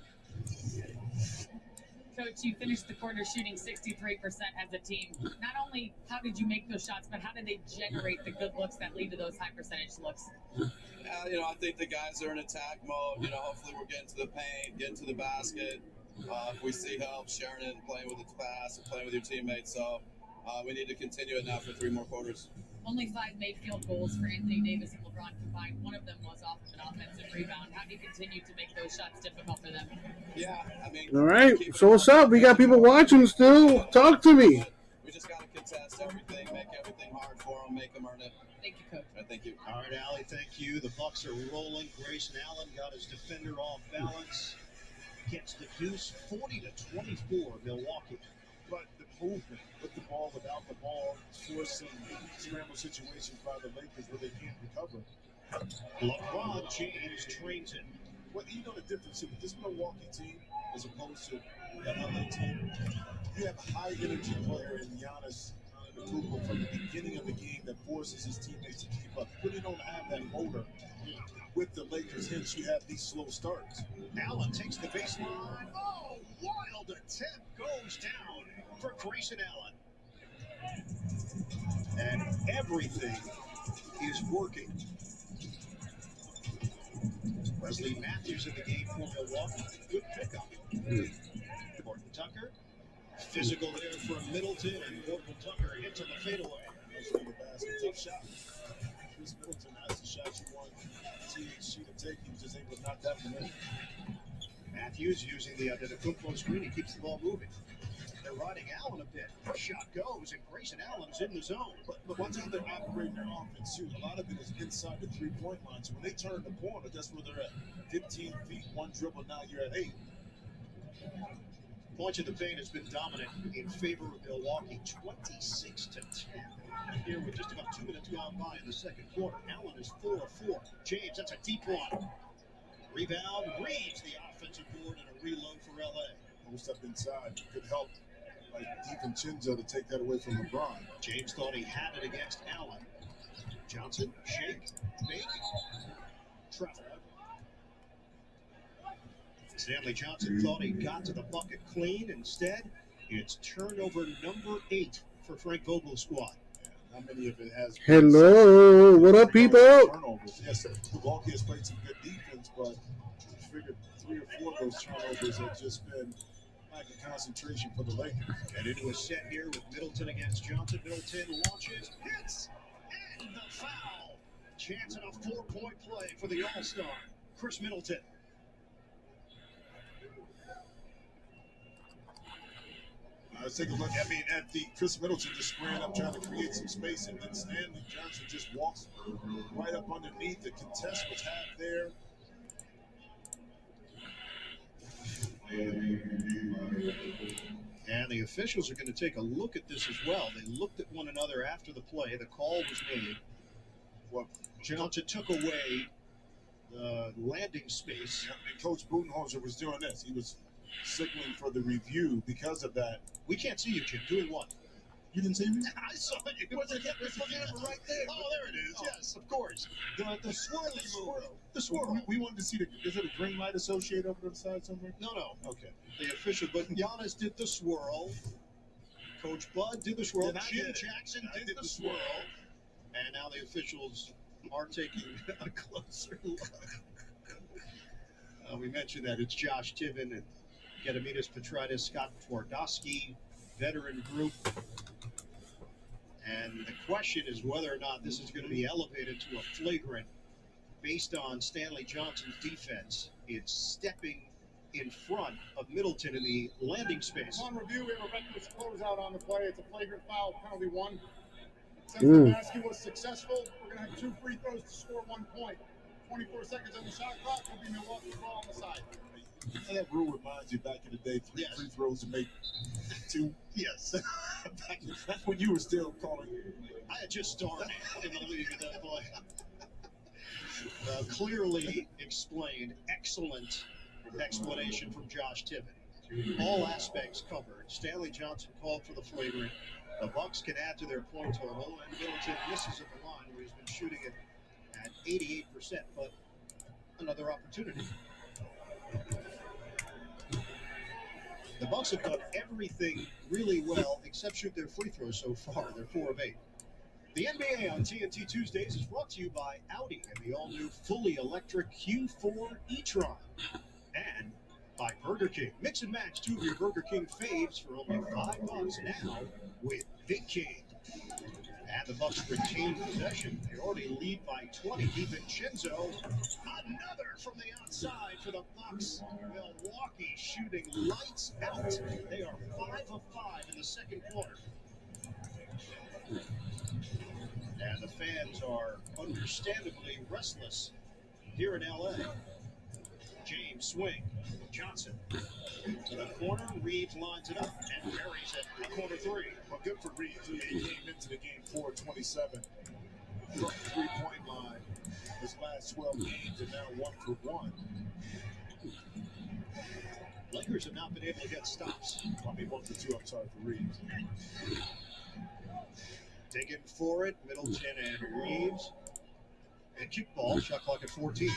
Coach, you finished the quarter shooting 63% as a team. Not only how did you make those shots, but how did they generate the good looks that lead to those high percentage looks? I think the guys are in attack mode. Hopefully we're getting to the paint, getting to the basket. If we see help, sharing it, playing with the pass, and playing with your teammates. So we need to continue it now for 3 more quarters. Only 5 made field goals for Anthony Davis and LeBron combined. One of them was off of an offensive rebound. How do you continue to make those shots difficult for them? Yeah, All right. So what's up? We got people watching still. Talk to me. We just got to contest everything, make everything hard for them, make them earn it. Thank you, Coach. Thank you. All right, Allie, thank you. The Bucks are rolling. Grayson Allen got his defender off balance. Gets the deuce, 40-24, Milwaukee. But the movement with the ball, without the ball, forcing scramble situations by the Lakers where they can't recover. LeBron James trains it. Well, the difference with this Milwaukee team as opposed to that other team, you have a high energy player in Giannis Antetokounmpo from the beginning of the game that forces his teammates to keep up. You really don't have that motor with the Lakers, hence you have these slow starts. Allen takes the baseline. Oh, wild attempt goes down for Grayson Allen. And everything is working. Wesley Matthews in the game for Milwaukee. Good pickup. Horton Tucker. Physical there from Middleton, and Horton Tucker hits on the fadeaway. Tough shot. Chris Middleton, that's the shot you want THC to take. He just able to knock that one in. Matthews using the Antetokounmpo screen. He keeps the ball moving. They're riding Allen a bit. Shot goes, and Grayson Allen is in the zone. But watch how they're operating their offense, too. A lot of it is inside the three-point line. So when they turn the corner, that's where they're at. 15 feet, one dribble, now you're at 8. Points in the paint has been dominant in favor of Milwaukee, 26-10. Here with just about 2 minutes gone by in the second quarter. Allen is 4 of 4. James, that's a deep one. Rebound, Reeves, the offensive board, and a reload for LA. Post up inside. Good help. Like DiVincenzo to take that away from LeBron. James thought he had it against Allen. Johnson, shake, bake, travel. Stanley Johnson thought he got to the bucket clean. Instead, it's turnover number 8 for Frank Vogel's squad. How many of it has? Hello, what up, people? Turnovers. Yes, Milwaukee has played some good defense, but I figured 3 or 4 of those turnovers have just been lack of concentration for the Lakers. And into a set here with Middleton against Johnson. Middleton launches, hits, and the foul. Chance at a 4-point play for the All-Star, Chris Middleton. Let's take a look. I mean, at the Chris Middleton just squaring up, trying to create some space, and then Stanley Johnson just walks right up underneath. The contest was half there. And the officials are going to take a look at this as well. They looked at one another after the play. The call was made. Well, Johnson took away the landing space. Yeah, and Coach Budenholzer was doing this. He was signaling for the review because of that. We can't see you, Jim. Doing what? You didn't see me? I saw you. It was a camera right there. Oh, there it is. Yes, of course. The swirly move. The swirl. We wanted to see is it a green light associated over to the side somewhere? No. Okay. The official, but Giannis did the swirl. Coach Bud did the swirl. Jim Jackson did the swirl. And now the officials are taking a closer look. We mentioned that it's Josh Tiven and Gediminas Petrides, Scott Twardowski, veteran group. And the question is whether or not this is going to be elevated to a flagrant based on Stanley Johnson's defense. It's stepping in front of Middleton in the landing space. On review, we have a reckless closeout on the play. It's a flagrant foul, penalty 1. Since the basket was successful, we're going to have 2 free throws to score 1 point. 24 seconds on the shot clock will be Milwaukee ball on the side. That rule reminds you back in the day, 3 free throws to make 2. Yes. That's when you were still calling. I had just started in the league at that point. Clearly explained. Excellent explanation from Josh Tiven. All aspects covered. Stanley Johnson called for the flagrant. The Bucks can add to their point total, and Middleton misses at the line, where he's been shooting it at 88%, but another opportunity. The Bucks have done everything really well except shoot their free throws so far. They're 4 of 8. The NBA on TNT Tuesdays is brought to you by Audi and the all-new fully electric Q4 e-tron, and by Burger King. Mix and match 2 of your Burger King faves for only $5 now with Big King. And the Bucks retain possession. They already lead by 20. DiVincenzo, another from the outside for the Bucks. Milwaukee shooting lights out. They are 5 of 5 in the second quarter. And the fans are understandably restless here in LA. James swing. Johnson to the corner. Reeves lines it up and buries it. A corner 3. Well, good for Reeves. He came into the game 4-27 from the 3-point line. His last 12 games and now 1 for 1. Lakers have not been able to get stops. I mean, 1 for 2. I'm sorry for Reeves. Digging for it. Middleton and Reeves. And kick ball, shot clock at 14.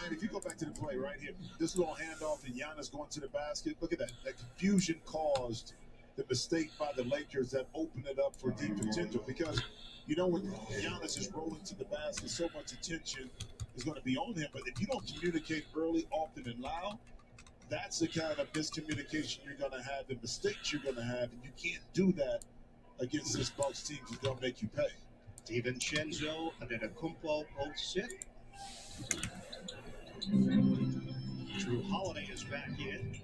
And if you go back to the play right here, this little handoff and Giannis going to the basket, look at that. That confusion caused the mistake by the Lakers that opened it up for DiVincenzo, because you know when Giannis is rolling to the basket, so much attention is going to be on him. But if you don't communicate early, often, and loud, that's the kind of miscommunication you're going to have, the mistakes you're going to have, and you can't do that against this Bucks team because they'll make you pay. DiVincenzo and Antetokounmpo both sit. Drew Holiday is back in.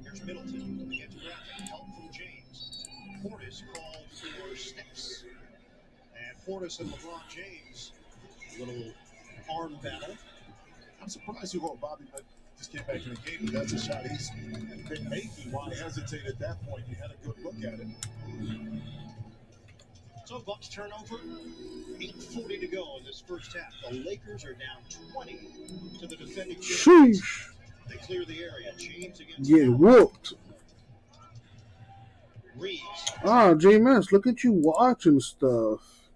Here's Middleton against Graphic. Help from James. Portis called for steps. And Portis and LeBron James, a little arm battle. I'm surprised you hold Bobby just came back in the game, but that's a shot he's been making. Why hesitate at that point? You had a good look at it. So Bucks turnover, 8:40 to go in this first half. The Lakers are down 20 to the defending champions. Sheesh. They clear the area. James against Get whooped. Reeves. Ah, J-Mess, look at you watching stuff.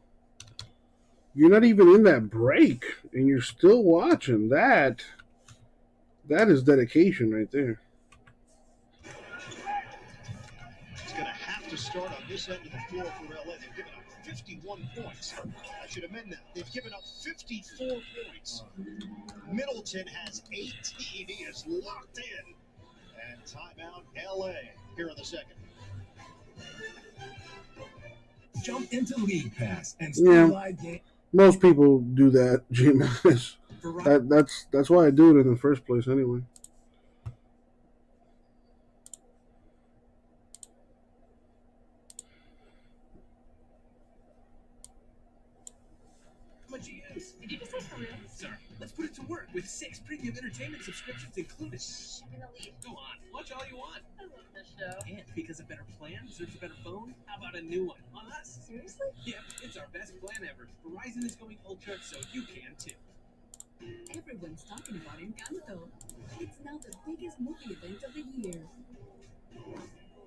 You're not even in that break, and you're still watching that. That is dedication right there. It's going to have to start on this end of the floor for LA. They've given up 51 points. I should amend that. They've given up 54 points. Middleton has 18. He is locked in. And timeout LA here in the second. Jump into League Pass and Yeah. live game. Most people do that, J-Mess. That's why I do it in the first place anyway. much you use. Did you just say for real? Sorry. Let's put it to work with 6 premium entertainment subscriptions included. I'm gonna leave. Go on. Watch all you want. I love this show. And because a better plan deserves a better phone, how about a new one on us? Seriously? Yep, it's our best plan ever. Verizon is going ultra, so you can too. Everyone's talking about Encanto. It's now the biggest movie event of the year.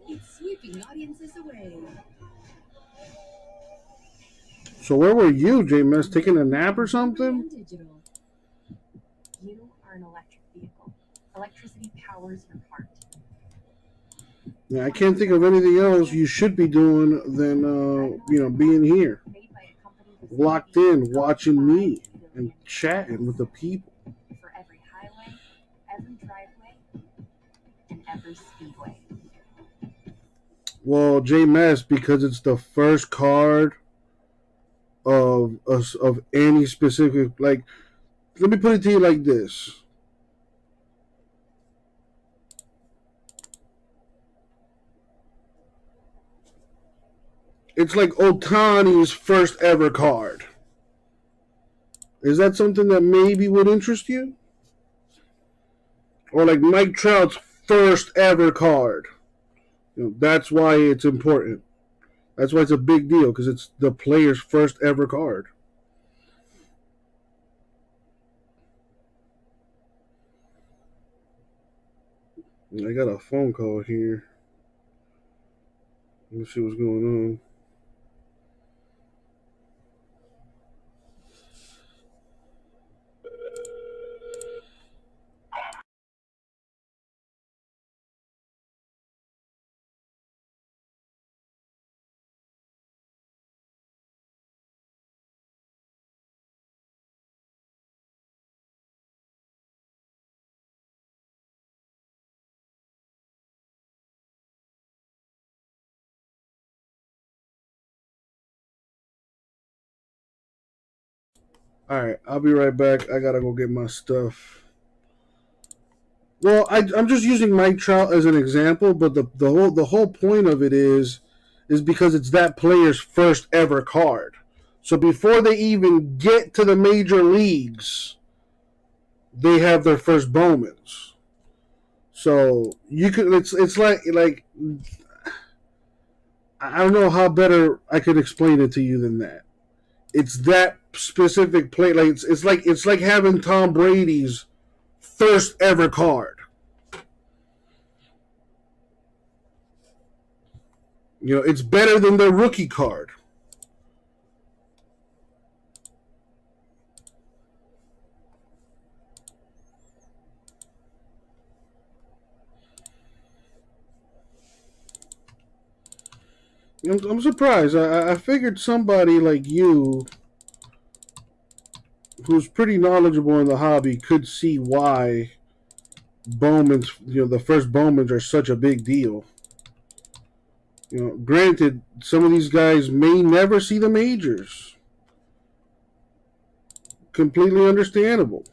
It's sweeping audiences away. So where were you, J-Mess? Taking a nap or something? Digital. You are an electric vehicle. Electricity powers your heart. Yeah, I can't think of anything else you should be doing than being here, locked in, watching me and chatting with the people. For every highway, every driveway, and every speedway. Well, J-Mess, because it's the first card of any specific, like, let me put it to you like this. It's like Ohtani's first ever card. Is that something that maybe would interest you? Or like Mike Trout's first ever card. That's why it's important. That's why it's a big deal, because it's the player's first ever card. I got a phone call here. Let me see what's going on. All right, I'll be right back. I gotta go get my stuff. Well, I'm just using Mike Trout as an example, but the whole point of it is because it's that player's first ever card. So before they even get to the major leagues, they have their first Bowmans. So you could it's like I don't know how better I could explain it to you than that. It's that specific play. Like it's like having Tom Brady's first ever card. It's better than their rookie card. I'm surprised. I figured somebody like you, who's pretty knowledgeable in the hobby, could see why Bowmans, the first Bowmans are such a big deal. Granted, some of these guys may never see the majors. Completely understandable.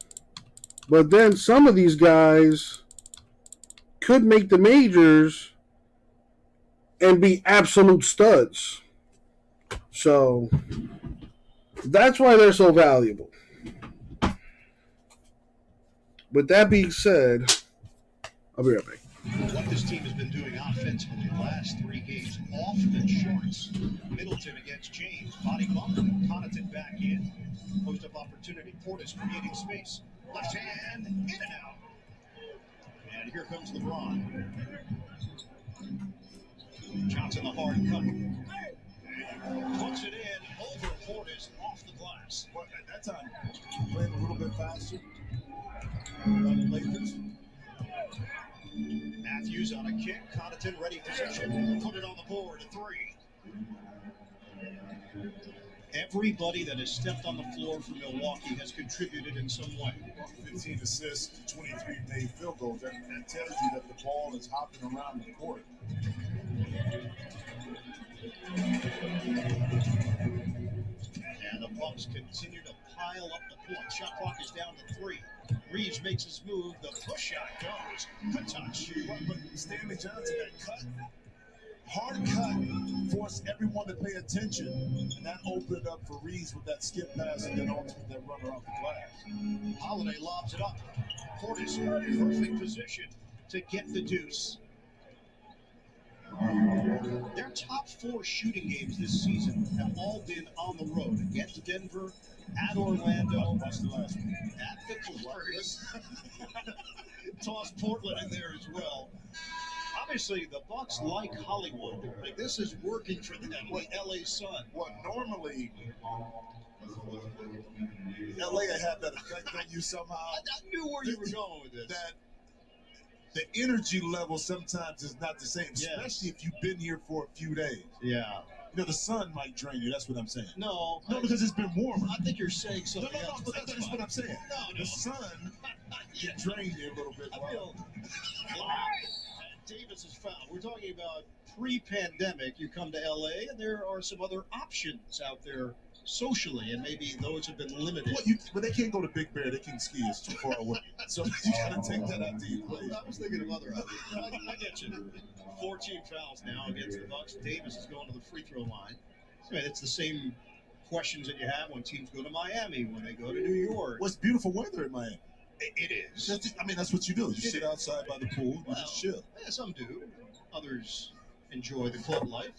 But then some of these guys could make the majors and be absolute studs. So that's why they're so valuable. With that being said, I'll be right back. What this team has been doing offensively the last 3 games, off the charts. Middleton against James, body bump, Connaughton back in. Post-up opportunity, Portis creating space. Left hand, in and out. And here comes LeBron. Johnson the hard cut. Puts it in, over Portis, off the glass. Well, at that time, playing a little bit faster. The Lakers. Matthews on a kick, Connaughton ready position, put it on the board, a 3. Everybody that has stepped on the floor for Milwaukee has contributed in some way. 15 assists, 23 made field goals. That tells you that the ball is hopping around the court. And the Bucks continue to pile up the points. Shot clock is down to 3. Reeves makes his move. The push shot goes. Good touch. But Stanley Johnson got cut. Hard cut forced everyone to pay attention, and that opened up for Reeves with that skip pass and then ultimately that runner off the glass. Holiday lobs it up. Portis in perfect position to get the deuce. Their top 4 shooting games this season have all been on the road. Against Denver, at Orlando, What's the last one? at the Clippers. Toss Portland in there as well. Obviously, the Bucks like Hollywood. Like, this is working for them. The LA Sun. What normally LA had that effect on you somehow. I knew where you were going with this. That the energy level sometimes is not the same, especially if you've been here for a few days. Yeah. You know, the sun might drain you. That's what I'm saying. No, because it's been warmer. I think you're saying something No, else. but that's what I'm saying. No. The sun can drain you a little bit. Davis is foul. We're talking about pre-pandemic. You come to LA, and there are some other options out there socially, and maybe those have been limited. But they can't go to Big Bear. They can ski. It's too far away. So you got to take that out the equation. I was thinking of other options. I get you. 14 fouls now against the Bucks. Davis is going to the free throw line. I mean, it's the same questions that you have when teams go to Miami, when they go to New York. What's beautiful weather in Miami? It is. That's what you do. You sit outside by the pool and just chill. Yeah, some do. Others enjoy the club life.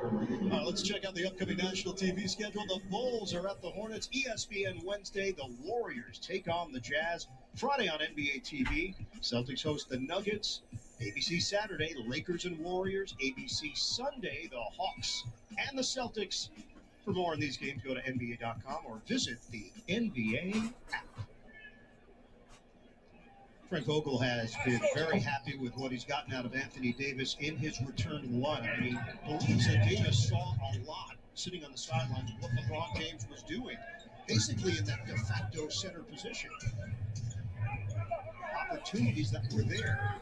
All right, let's check out the upcoming national TV schedule. The Bulls are at the Hornets. ESPN Wednesday. The Warriors take on the Jazz. Friday on NBA TV. Celtics host the Nuggets. ABC Saturday, Lakers and Warriors. ABC Sunday, the Hawks and the Celtics. For more on these games, go to NBA.com or visit the NBA app. Frank Vogel has been very happy with what he's gotten out of Anthony Davis in his return to the line. I mean, he believes that Davis saw a lot sitting on the sidelines of what LeBron James was doing, basically in that de facto center position. Opportunities that were there.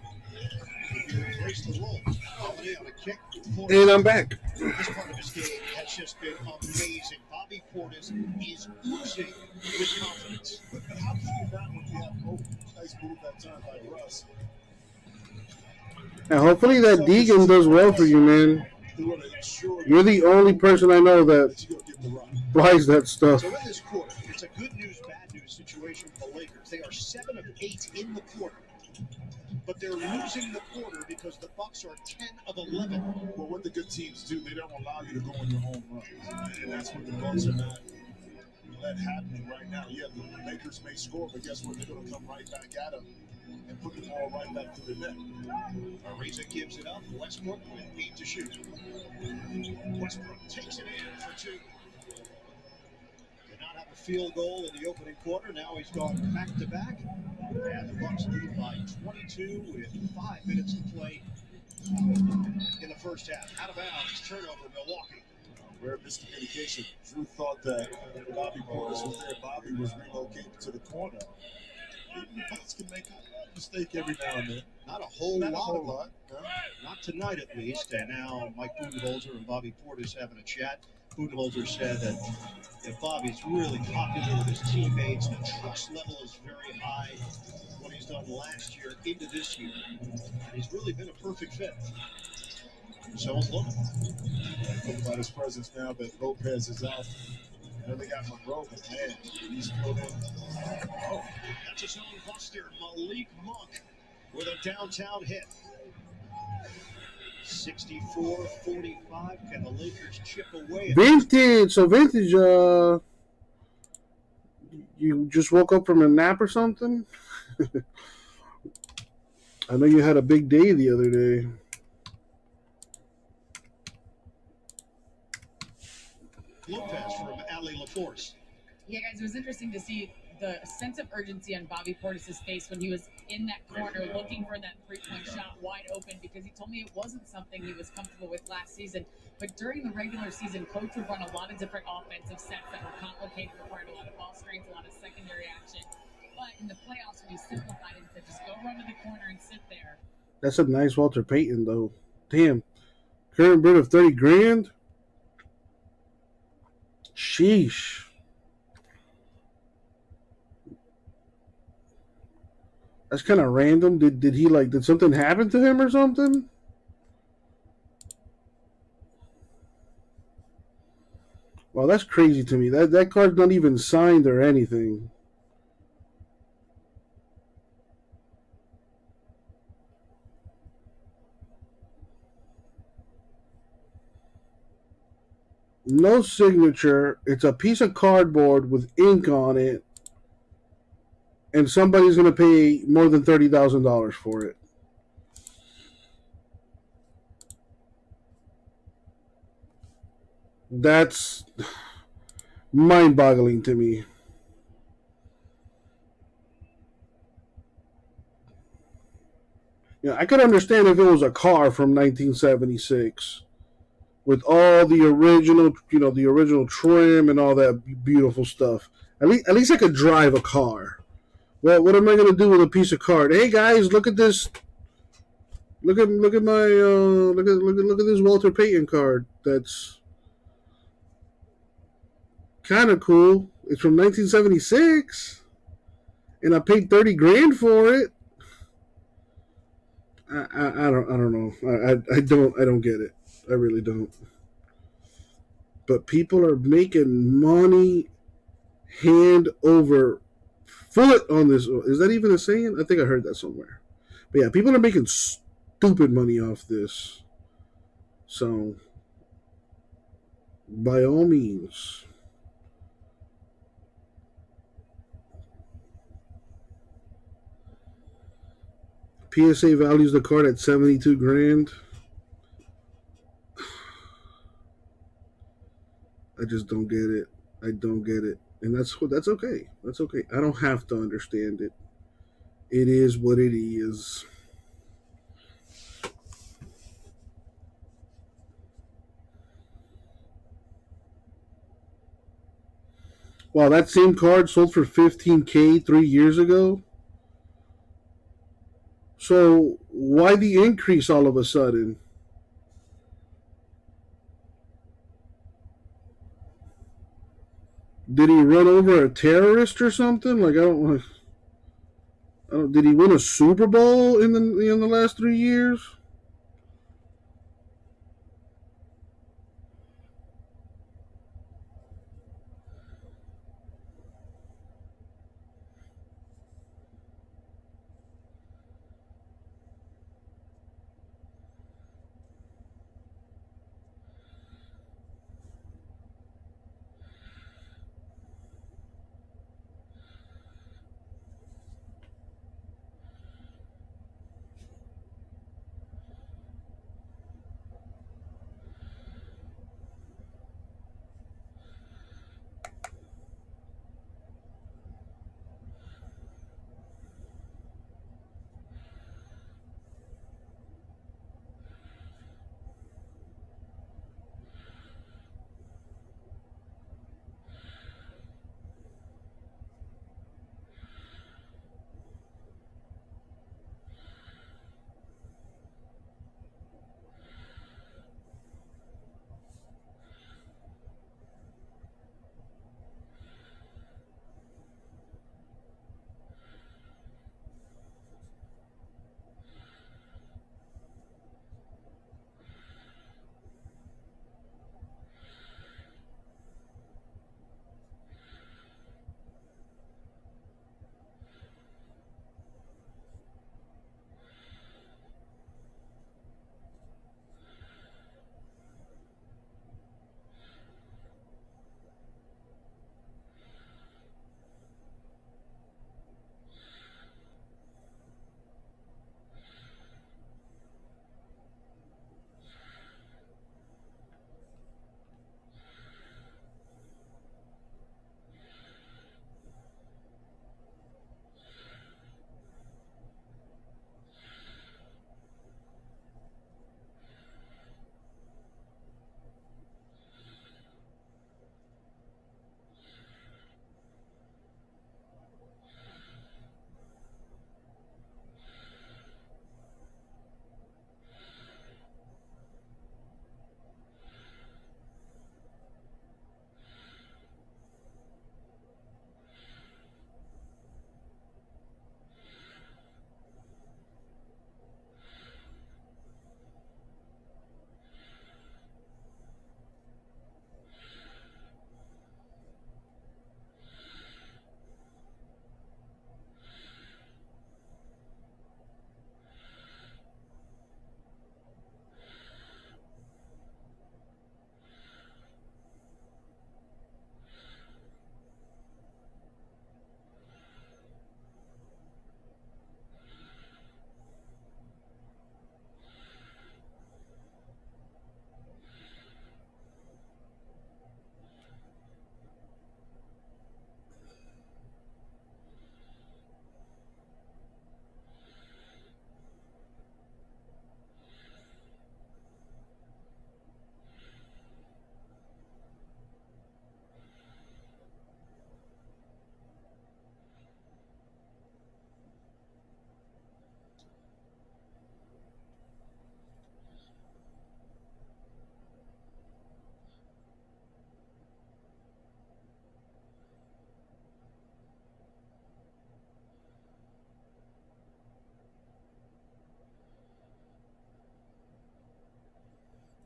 He embraced the role. Holiday on a kick. And I'm back. This part of his game has just been amazing. Bobby Portis is oozing with confidence. But how can you not when you have hope? Nice move that time by Russ. And hopefully that Deegan does well for you, man. You're the only person I know that buys that stuff. So in this quarter, it's a good news, bad news situation for the Lakers. They are 7 of 8 in the quarter. But they're losing the quarter because the Bucks are 10 of 11. Well, what the good teams do, they don't allow you to go on your home runs. And that's what the Bucks are not happening right now. Yeah, the Lakers may score, but guess what? They're going to come right back at them and put the ball right back to the net. Ariza gives it up. Westbrook with 8 to shoot. Westbrook takes it in for 2. Did not have a field goal in the opening quarter. Now he's gone back-to-back. And the Bucks lead by 22 with 5 minutes to play in the first half. Out of bounds, turnover, Milwaukee. Rare miscommunication. Drew thought that Bobby Portis was there. Bobby was relocated to the corner. The Bucks can make a mistake every now and then. Not a whole lot. No. Not tonight, at least. And now Mike Budenholzer and Bobby Portis having a chat. Budenholzer said that Bobby's really popular with his teammates. The trust level is very high. What he's done last year into this year. And he's really been a perfect fit. So look. Think about his presence now that Lopez is out. I know they got Monroe, but man, he's still there. Oh, that's his own buster, Malik Monk, with a downtown hit. 64-45. Can the Lakers chip away? Vintage. So vintage. You just woke up from a nap or something? I know you had a big day the other day. Lopez from Ali LaForce. Yeah, guys, it was interesting to see the sense of urgency on Bobby Portis' face when he was in that corner looking for that three-point shot wide open, because he told me it wasn't something he was comfortable with last season. But during the regular season, Coach would run a lot of different offensive sets that were complicated, required a lot of ball screens, a lot of secondary action. But in the playoffs, when he simplified it and said, just go run to the corner and sit there. That's a nice Walter Payton, though. Damn. Current bid of $30,000? Sheesh. That's kind of random. Did he did something happen to him or something? Well, that's crazy to me. That card's not even signed or anything. No signature. It's a piece of cardboard with ink on it, and somebody's going to pay more than $30,000 for it. That's mind-boggling to me. I could understand if it was a car from 1976 with all the original, the original trim and all that beautiful stuff. At least I could drive a car. Well, what am I going to do with a piece of card? Hey guys, look at this. Look at my look at this Walter Payton card. That's kind of cool. It's from 1976, and I paid $30,000 for it. I don't know. I don't get it. I really don't. But people are making money hand over foot on this. Is that even a saying? I think I heard that somewhere. But yeah, people are making stupid money off this. So, by all means. PSA values the card at $72,000. I just don't get it. I don't get it. And that's okay. That's okay. I don't have to understand it. It is what it is. Wow, that same card sold for $15,000 3 years ago. So why the increase all of a sudden? Did he run over a terrorist or something? Like I don't. Did he win a Super Bowl in the last 3 years?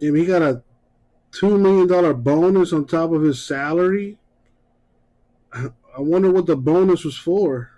Damn, he got a $2 million bonus on top of his salary. I wonder what the bonus was for.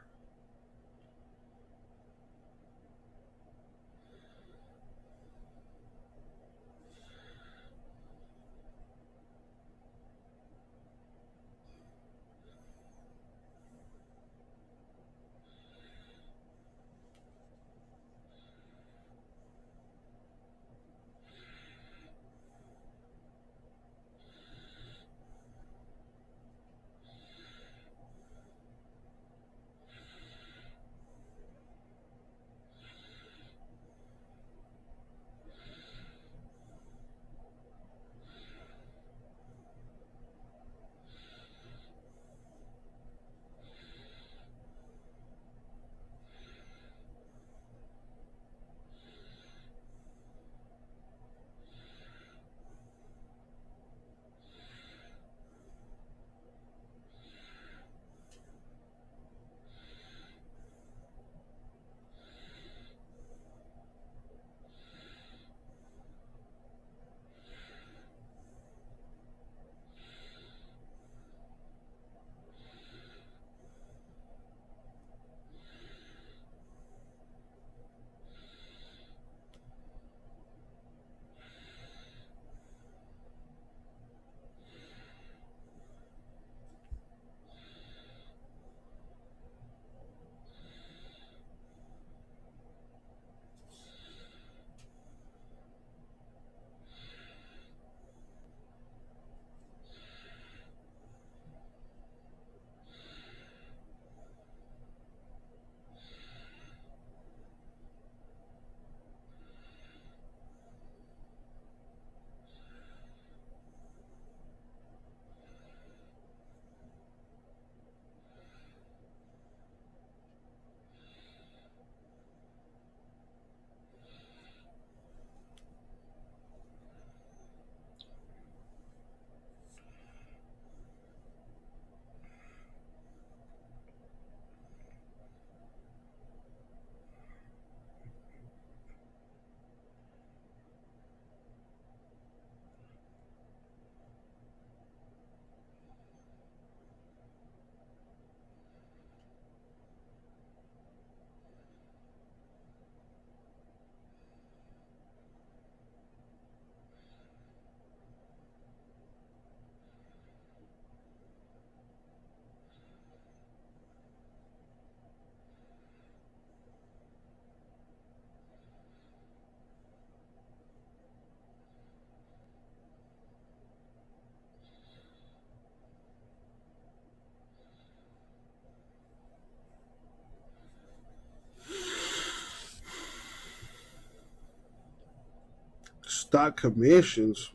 Stock commissions.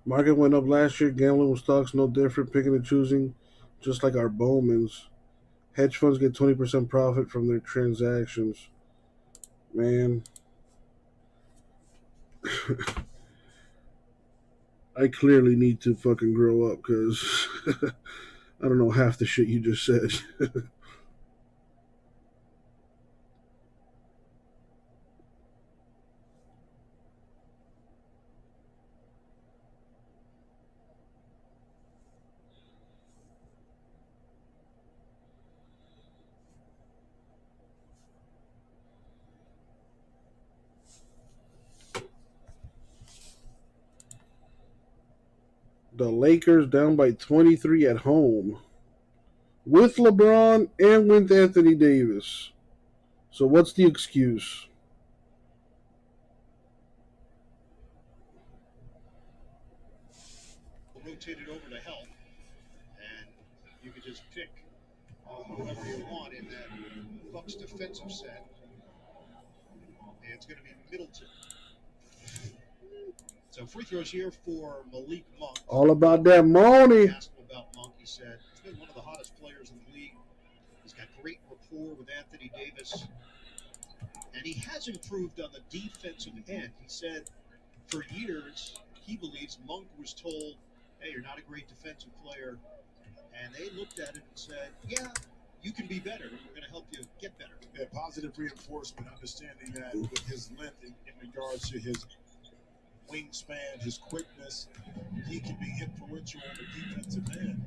Market went up last year. Gambling with stocks no different. Picking and choosing, just like our Bowmans. Hedge funds get 20% profit from their transactions. Man. I clearly need to fucking grow up because I don't know half the shit you just said. The Lakers down by 23 at home with LeBron and with Anthony Davis. So what's the excuse? Rotated over to help, and you could just pick whoever you want in that Bucks defensive set. And it's going to be Middleton. So free throws here for Malik Monk. All about that money. Asked him about Monk. He said he's been one of the hottest players in the league. He's got great rapport with Anthony Davis. And he has improved on the defensive end. He said for years he believes Monk was told, hey, you're not a great defensive player. And they looked at it and said, yeah, you can be better, and we're going to help you get better. Yeah, positive reinforcement, understanding that with his length in regards to his wingspan, his quickness, he can be influential on the defensive end.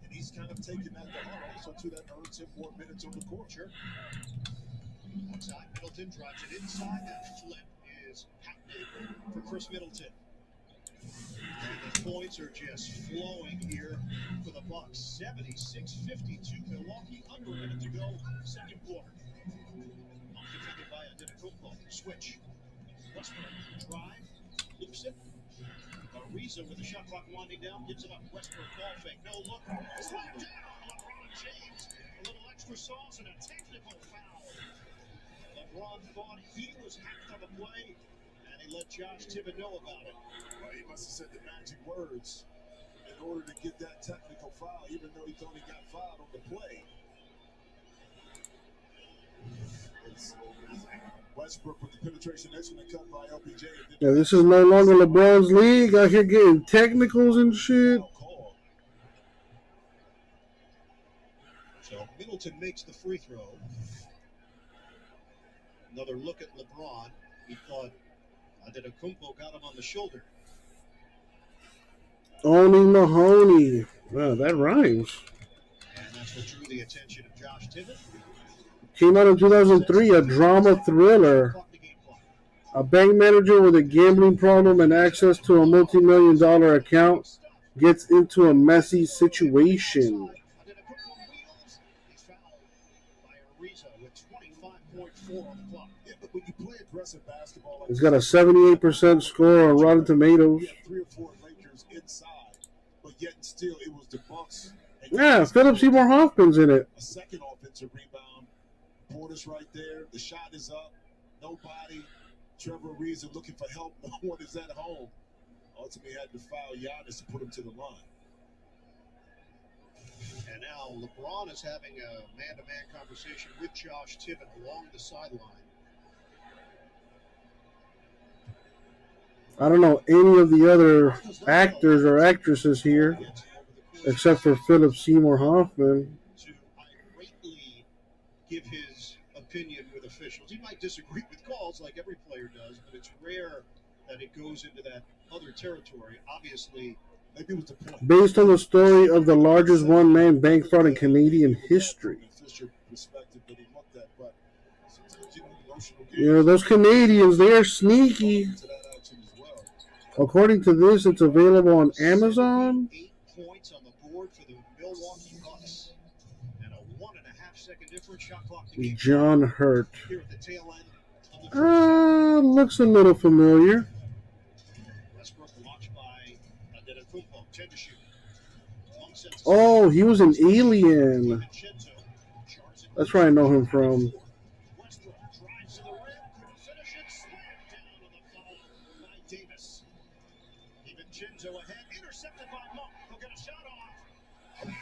And he's kind of taking that to heart also, too. That earns him more minutes on the court. Sure. Outside, Middleton drives it inside. That flip is patented for Chris Middleton. And the points are just flowing here for the Bucks. 76-52 Milwaukee, under a minute to go, second quarter. Defended by Antetokounmpo. Switch. Westbrook drive. Loops it. Ariza with the shot clock winding down. Gives it up. Westbrook ball fake. No look. Slam down. LeBron James. A little extra sauce and a technical foul. LeBron thought he was hacked on the play, and he let Josh Tibbett know about it. Well, he must have said the magic words in order to get that technical foul, even though he thought he got fouled on the play. It's Westbrook with the penetration, excellent cut by LBJ. Yeah, this is no longer LeBron's league. Out here getting technicals and shit. So Middleton makes the free throw. Another look at LeBron. He thought Antetokounmpo got him on the shoulder. Owning Mahoney. Wow, that rhymes. And that's what drew the attention of Josh Tibbett. Came out in 2003, a drama thriller. A bank manager with a gambling problem and access to a multi-million-dollar account gets into a messy situation. He's got a 78% score on Rotten Tomatoes. 3 or 4 Lakers inside, but yet still it was the Bucks. Yeah, Philip Seymour Hoffman's in it. A second offensive rebound. Porter's right there. The shot is up. Nobody. Trevor Ariza looking for help. No one is at home. Ultimately had to foul Giannis to put him to the line. And now LeBron is having a man-to-man conversation with Josh Tibbett along the sideline. I don't know any of the other actors or actresses here, except for Philip Seymour Hoffman. To greatly give his opinion with officials. He might disagree with calls like every player does, but it's rare that it goes into that other territory. Obviously, maybe it was the point. Based on the story of the largest one-man bank fraud in Canadian history. You know, those Canadians, they are sneaky. According to this, it's available on Amazon. 8 points on the board for the Milwaukee Bucks. And a 1.5-second difference. Shot clock to keep John Hurt. here at the tail end of the first. Looks a little familiar. Westbrook watched by Antetokounmpo. 10 to shoot. Oh, he was an Alien. That's where I know him from. Westbrook drives to the rim. Couldn't finish it. Slammed down on the foul by Davis. DiVincenzo ahead. Intercepted by Monk. He'll get a shot off. Can't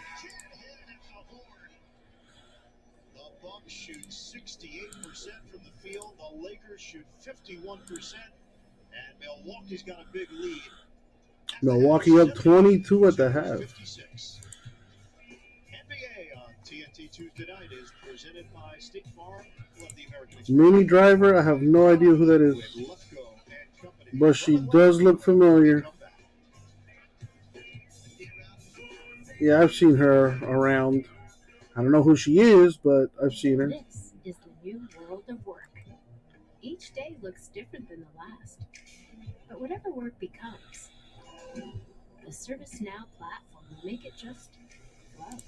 hit it at the horn. The Bucks shoot 68% from the field. The Lakers shoot 51%. And Milwaukee's got a big lead. Milwaukee up 22 at the half. 56. NBA on TNT Tuesday night is presented by State Farm. Love the American Express. Mini Driver, I have no idea who that is. But she does look familiar. Yeah, I've seen her around. I don't know who she is, but I've seen her. This is the new world of work. Each day looks different than the last. But whatever work becomes, the ServiceNow platform will make it just flow.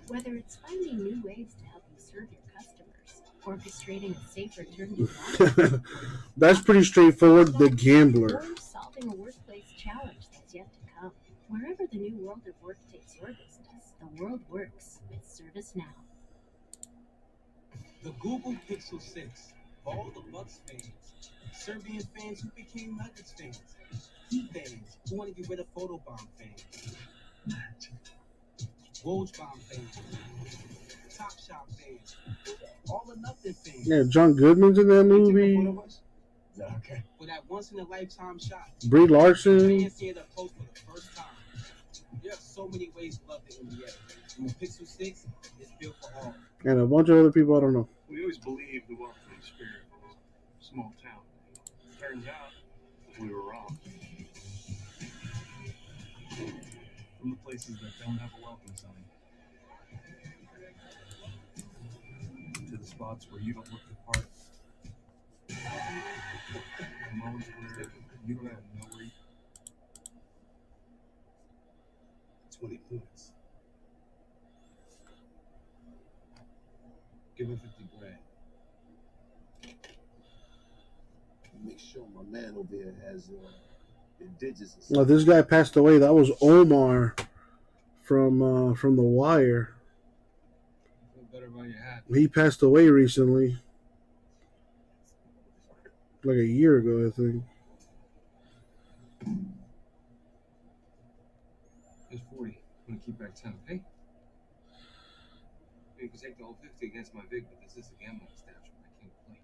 Whether it's finding new ways to help you serve your customers, orchestrating a safe return to work, That's pretty straightforward. The Gambler. or solving a workplace challenge that's yet to come. Wherever the new world of work takes your business, the world works with ServiceNow. The Google Pixel 6 for all the Bucks fans, Serbian fans who became Nuggets fans, Heat fans who want to get rid of Photobomb fans, Woj Bomb fans, Top Shot fans, All or Nothing fans. Yeah, John Goodman's in that movie. Okay. For that once in a lifetime shot. Brie Larson. Fans seeing the post for the first time. There are so many ways to love the NBA. And the Pixel 6 is built for all. And a bunch of other people I don't know. We always believed the welcoming spirit of a small town. Turns out we were wrong. From the places that don't have a welcome sign to the spots where you don't look the part, the moments where you don't even know where you 20 points. give him 50 grand. Make sure my man over here has indigenous. Well, this guy passed away. That was Omar from The Wire. Feel better about your hat. He passed away recently, like a year ago, I think. Here's 40. I'm gonna keep back 10, okay? You can take the whole 50 against my vig, but this is a gambling establishment. I can't play.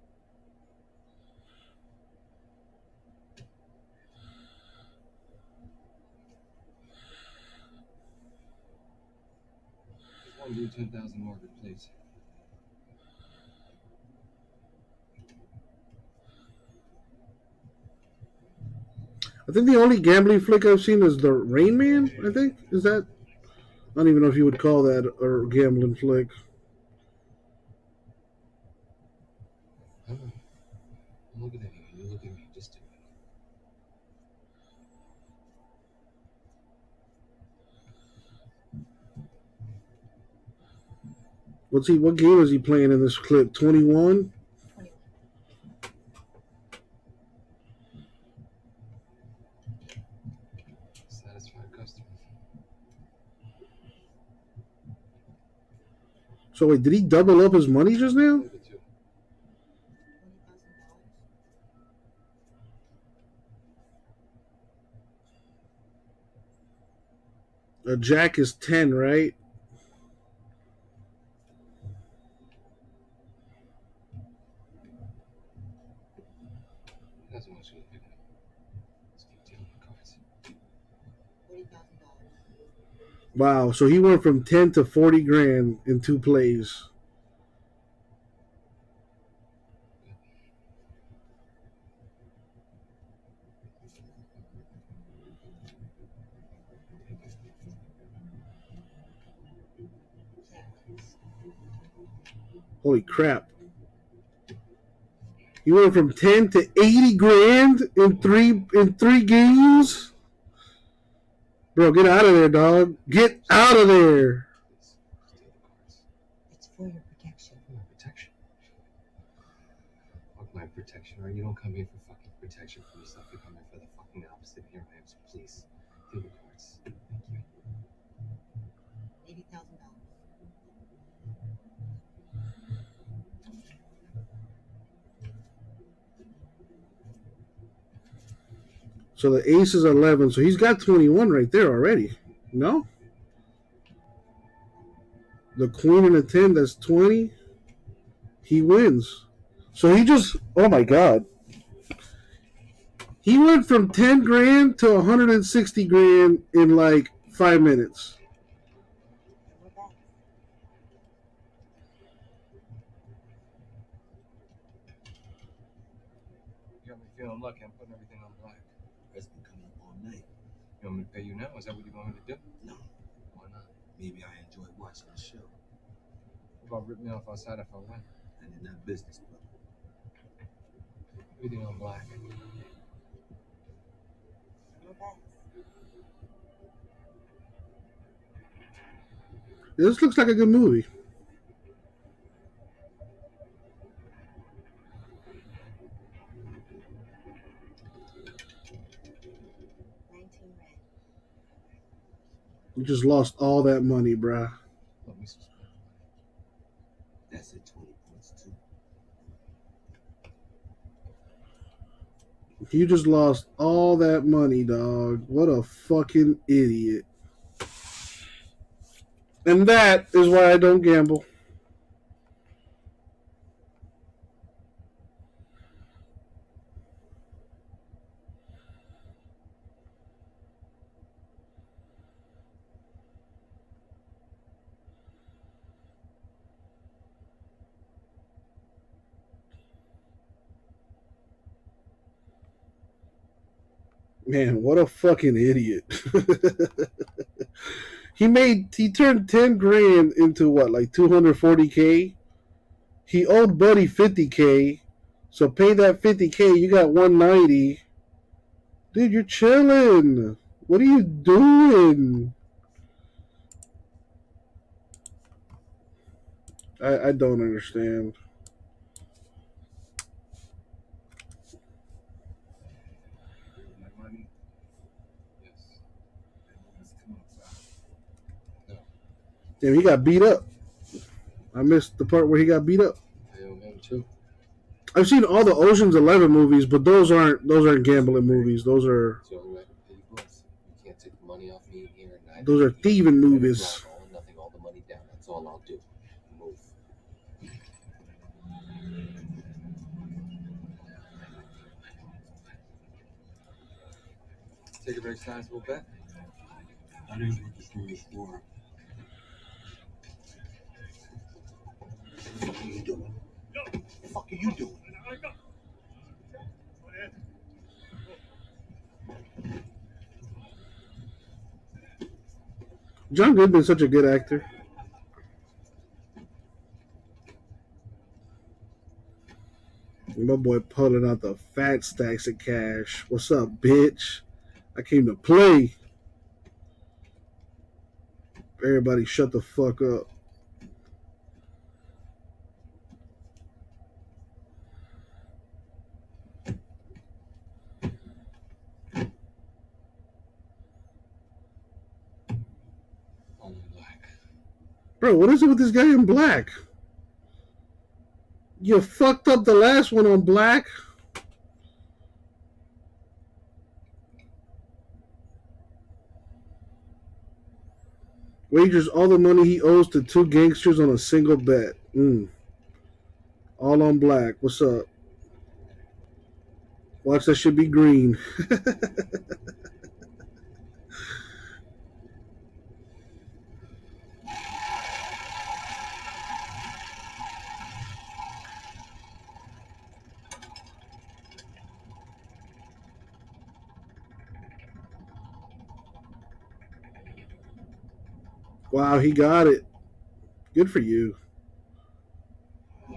Just want to do 10,000 Margaret, please. I think the only gambling flick I've seen is the Rain Man, I think. Is that? I don't even know if you would call that a gambling flick. I'm looking at you. You look at me. Just do it. What game is he playing in this clip? 21? Satisfied customer. So wait, did he double up his money just now? A jack is 10, right? That's what she was picking up. Let's keep dealing with cards. Wow, so he went from 10 to 40 grand in 2 plays. Holy crap. He went from 10 to 80 grand in three games? Bro, get out of there, dog. Get out of there. It's for your protection. For my protection? Fuck my protection, or you don't come here for fucking protection for yourself. You come here for the fucking opposite. Here I am, so please, do the cards. Thank you. $80,000. So the ace is 11. So he's got 21 right there already. No? The queen and the 10, that's 20. He wins. So he just, oh my God. He went from 10 grand to 160 grand in like 5 minutes. You got me feeling lucky. I'm putting everything on black. That's been coming up all night. You want me to pay you now? Is that what you want me to do? No. Why not? Maybe I enjoy watching the show. What about rip me off outside if I win? And in that business, brother. Everything on black. This looks like a good movie. You just lost all that money, bruh. Let me see. That's at 20 points, too. You just lost all that money, dog. What a fucking idiot. And that is why I don't gamble. Man, what a fucking idiot. He turned 10 grand into what, like 240K? He owed Buddy 50K. So pay that 50K, you got 190. Dude, you're chilling. What are you doing? I don't understand. Damn, he got beat up. I missed the part where he got beat up. I've seen all the Ocean's 11 movies, but those aren't gambling movies. Those are thieving movies. All the money down. That's all I'll do. Move. Take a very sizable bet. That is what the store is for. What are you doing? What the fuck are you doing? John Goodman's such a good actor. My boy pulling out the fat stacks of cash. What's up, bitch? I came to play. Everybody shut the fuck up. Bro, what is it with this guy in black? You fucked up the last one on black. Wagers all the money he owes to two gangsters on a single bet. All on black. What's up? Watch that shit be green. Wow, he got it. Good for you. I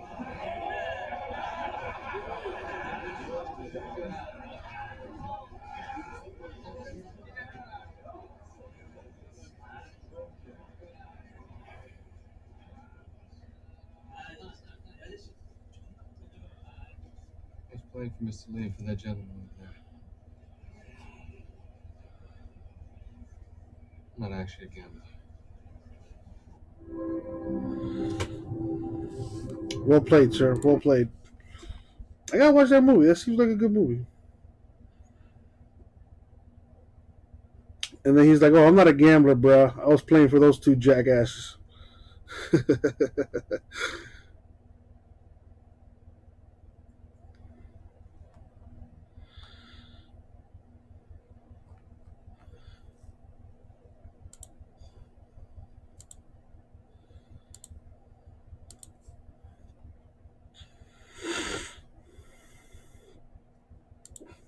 was playing for Mr. Lee for that gentleman over there. I'm not actually a gambler. Well played, sir. Well played. I gotta watch that movie. That seems like a good movie. And then he's like, "Oh, I'm not a gambler, bro. I was playing for those two jackasses."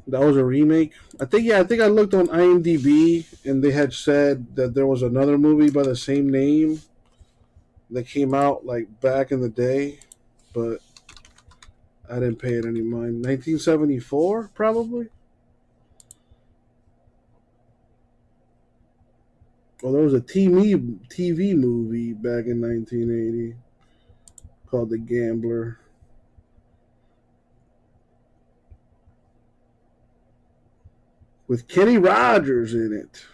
That was a remake. I think I looked on IMDb and they had said that there was another movie by the same name that came out like back in the day, but I didn't pay it any mind. 1974, probably. Well, there was a TV movie back in 1980 called The Gambler. With Kenny Rogers in it.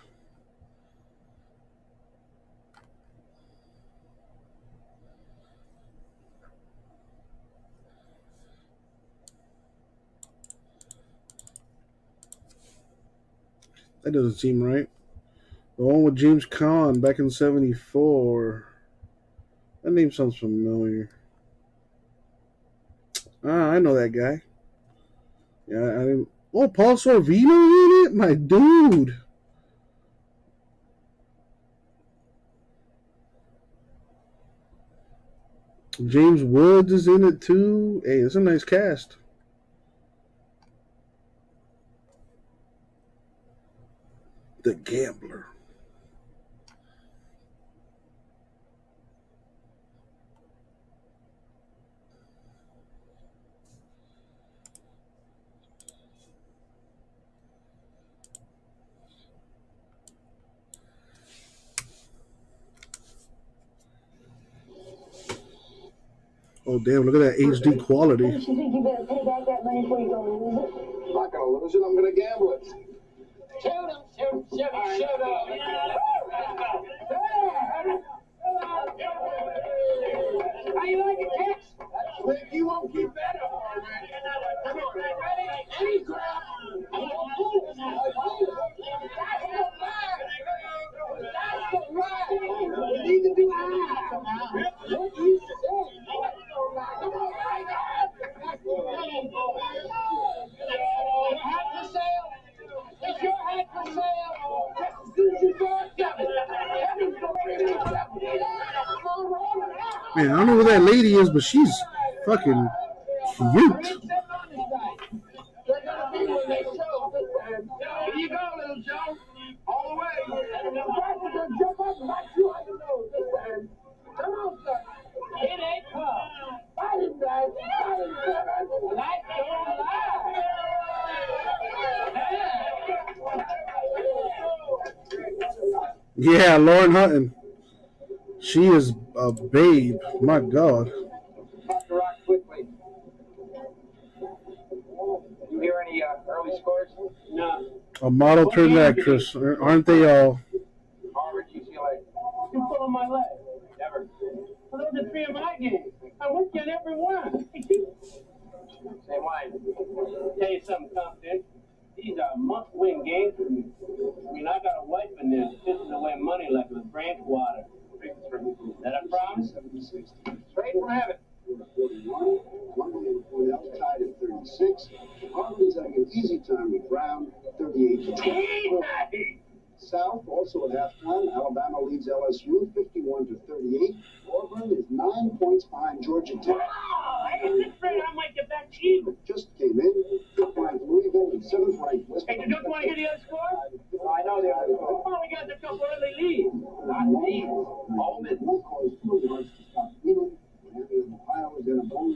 That doesn't seem right. The one with James Caan back in 74. That name sounds familiar. Ah, I know that guy. Yeah, I didn't. Oh, Paul Sorvino in it? My dude. James Woods is in it too. Hey, it's a nice cast. The Gambler. Oh, damn, look at that HD quality. You think you better pay back that money before you go lose it? I'm not going to lose it. I'm going to gamble it. Shoot him, shoot him, shoot him, shoot him. How you like it, Tex? Slick, you won't keep that up, man. Come on. Any crap. That's the right. You need to do that. What you say? Your hat for sale? Is your hat for sale? Just as soon as you draw it, Kevin's going to be Man, I don't know who that lady is, but she's fucking cute. They're going to be when they show. Here you go, little Joe. All the way. And the bastard will jump up and knock you on the nose this time. Come on, sir. It ain't tough. Fight him, guys. Fight him, Kevin. Life don't lie. Yeah, Lauren Hutton. She is a babe. My God. About to rock quickly. You hear any early scores? No. A model turned actress. Aren't they all? Harvard, UCLA. You pull on my leg. Never. Well, those are 3 of my games. I went to every one. Same line. Tell you something, confident. These are must-win games for me. I mean, I got a wife in there pissing away money like with branch water. That a promise? Straight from heaven. Tied at 36. Harvard's having an easy time with Brown, 38-12. South also at halftime. Alabama leads LSU 51-38. Auburn is 9 points behind Georgia Tech. I was afraid I might get back to you. Just came in. 5th-ranked Louisville and 7th-ranked West. Hey, don't you want to hear the other score? I know the other score. Oh, we got a couple early leads. Not these. Holman. Caused 2 yards to stop winning. Ohio is in a bone.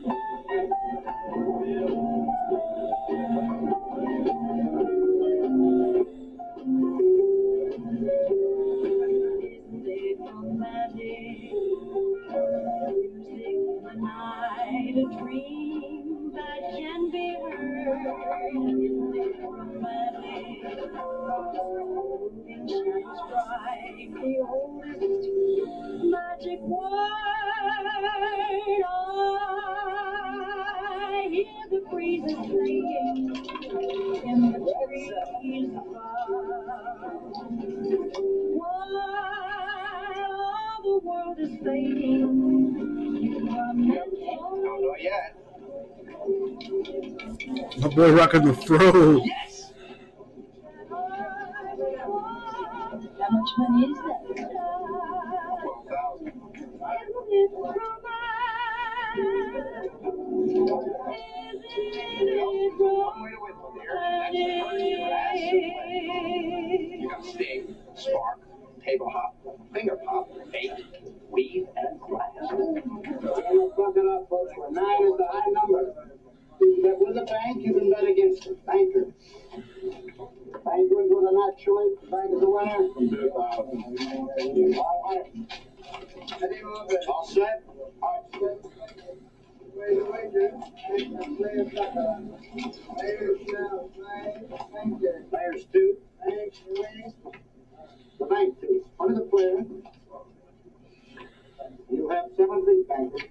A dream that can be heard. In shadows strike the oldest magic word. I hear the breezes playing in the trees above. While all the world is fading, you are meant for. Not yet. My boy rocking the fro. Yes! How much money is that? 12,000. You got sting, spark, table hop, finger pop, bait, weave, and glass. Fuck it up, folks. 9 is the high number. If you bet with a bank, you can bet against it. Banker. Bank wins with a naturally. Bank is a winner. 2,000. All set? All set. Players 2. The bank 2. One of the players. You have 7 big bankers.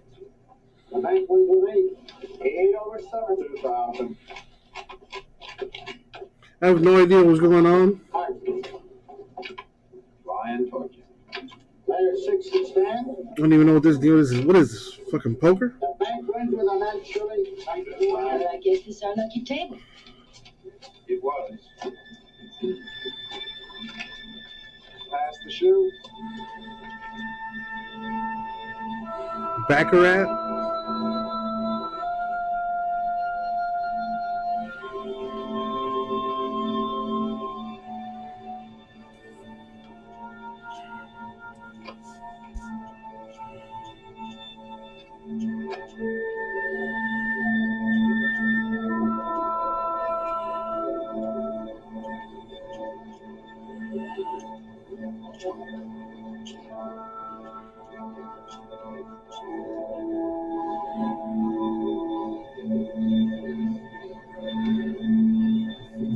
The bank wins with 8. 8 over 7. 2,000. I have no idea what's going on. Ryan Torch. Player 6 to stand. I don't even know what this deal is. What is this? Fucking poker? The bank wins with a naturally. I guess this is our lucky table. It was. Pass the shoe. Baccarat?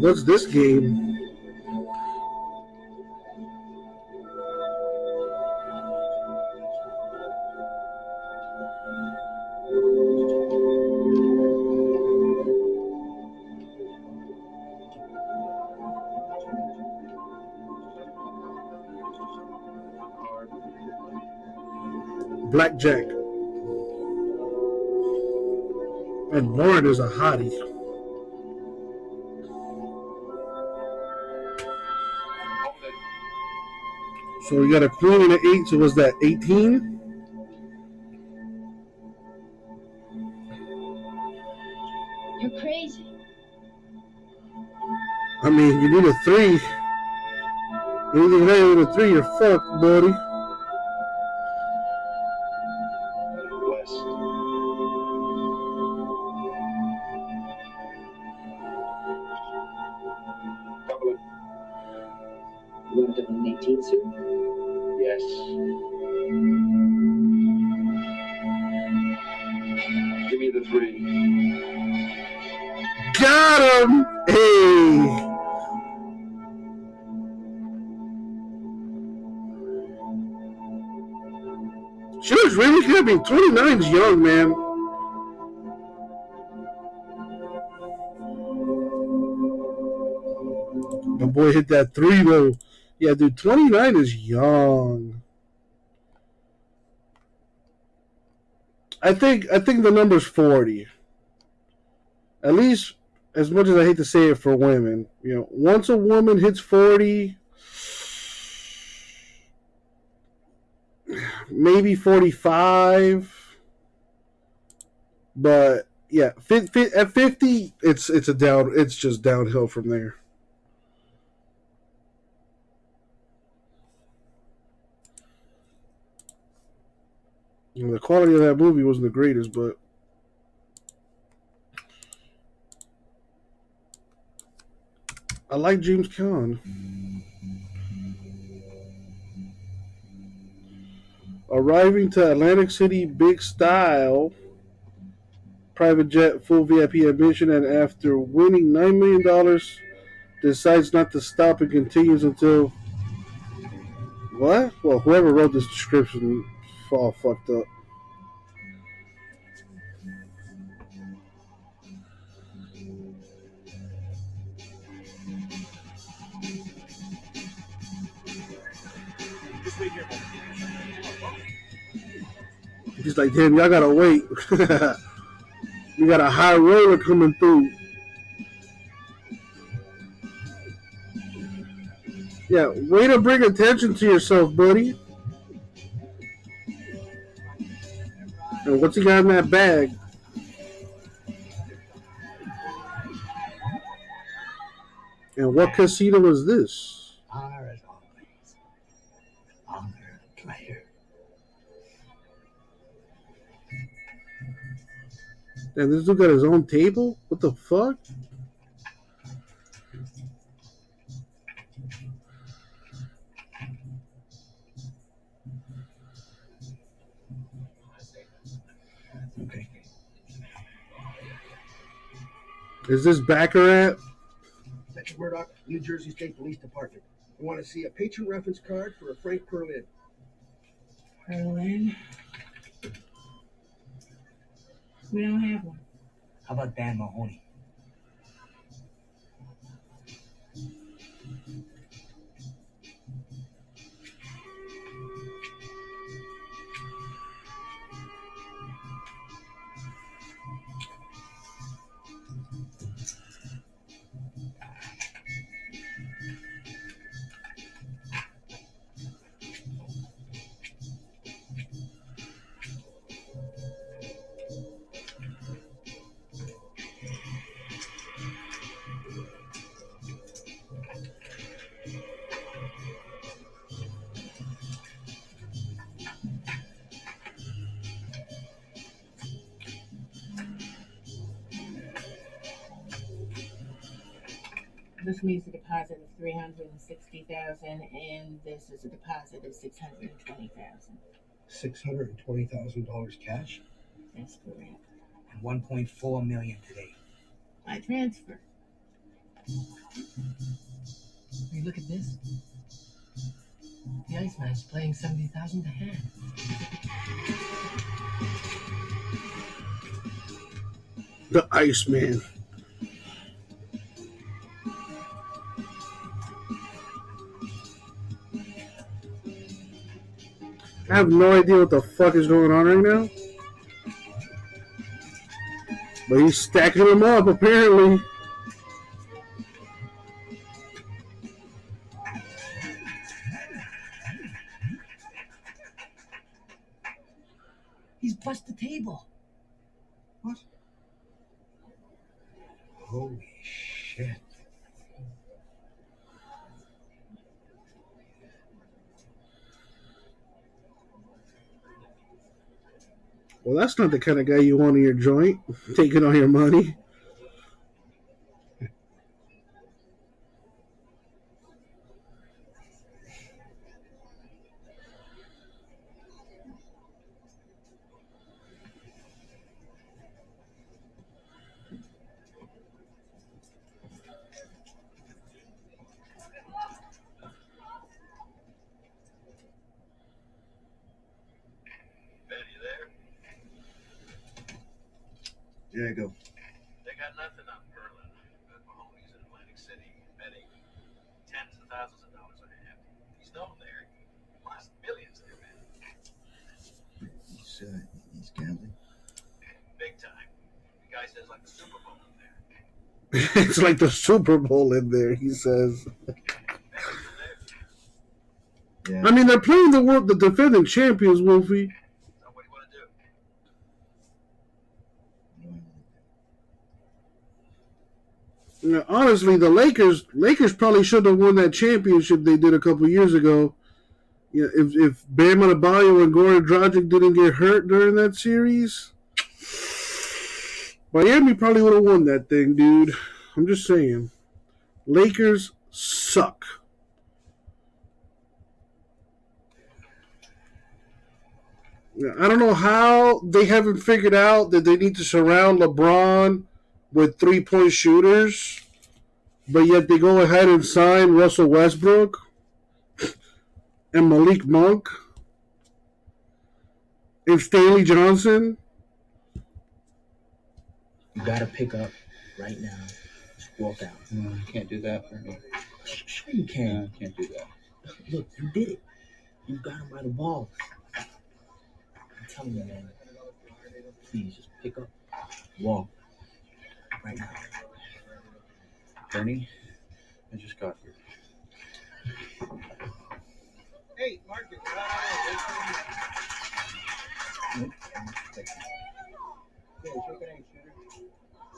What's this game? Blackjack. And Lauren is a hottie. So we got a queen and an 8, so was that 18? You're crazy. I mean, you need a 3. Anything higher than a 3, you're fucked, buddy. You want to double an 18, sir? Yes. Give me the 3. Got him! Hey! She looks really good. I mean, 29 is young, man. My boy hit that 3, though. Yeah, dude, 29 is young. I think the number's 40. At least, as much as I hate to say it for women, you know, once a woman hits 40, maybe 45, but yeah, at 50, it's just downhill from there. You know, the quality of that movie wasn't the greatest, but I like James Caan. Arriving to Atlantic City, big style, private jet, full VIP admission, and after winning $9 million, decides not to stop and continues until what? Well, whoever wrote this description all fucked up. He's like, damn, y'all gotta wait. You got a high roller coming through. Yeah, way to bring attention to yourself, buddy. And what's he got in that bag? And what casino is this? Are as always, honor player. And this dude got his own table? What the fuck? Okay. Is this Baccarat? Metro Murdoch, New Jersey State Police Department. We want to see a patron reference card for a Frank Perlin. Perlin? We don't have one. How about Dan Mahoney? This leaves a deposit of $360,000, and this is a deposit of $620,000. $620,000 cash? That's correct. And $1.4 million today. By transfer. Hey, look at this. The Iceman's playing 70,000 to hand. The Iceman. I have no idea what the fuck is going on right now. But he's stacking them up, apparently. He's bust the table. What? Holy shit. Well, that's not the kind of guy you want in your joint, taking all your money. Diego. They got nothing on Berlin, but Mahoney's in Atlantic City, betting tens of thousands of dollars on him. He's known there. He lost millions there, man. He's gambling. Big time. The guy says like the Super Bowl in there. It's like the Super Bowl in there, he says. Yeah. I mean, they're playing the defending champions, Wolfie. Yeah, honestly, the Lakers probably should have won that championship they did a couple years ago. Yeah, if Bam Adebayo and Goran Dragic didn't get hurt during that series, Miami probably would have won that thing, dude. I'm just saying. Lakers suck. Yeah, I don't know how they haven't figured out that they need to surround LeBron with 3-point shooters, but yet they go ahead and sign Russell Westbrook and Malik Monk and Stanley Johnson. You gotta pick up right now. Just walk out. No, you can't do that for me. Sure you can. No, I can't do that. Look, you did it. You got him by the balls. I'm telling you, man. Please, just pick up. Walk. Right now. Bernie, I just got here. Hey, Marcus.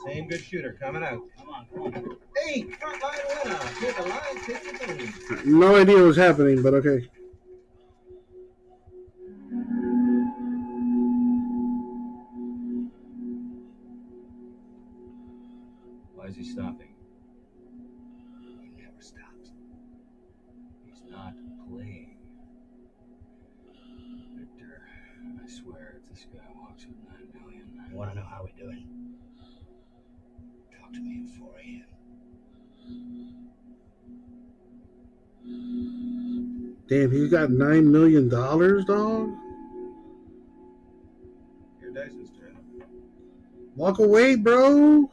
Same good shooter coming out. Come on. Hey, front line winner. Take a line, take the thing. No idea what's happening, but okay. Why is he stopping? He never stops. He's not playing. Victor, I swear, if this guy walks with $9 million, I want to know how we're doing. Talk to me at 4 a.m. Damn, he's got $9 million, dog? Your Dyson's turn. Walk away, bro.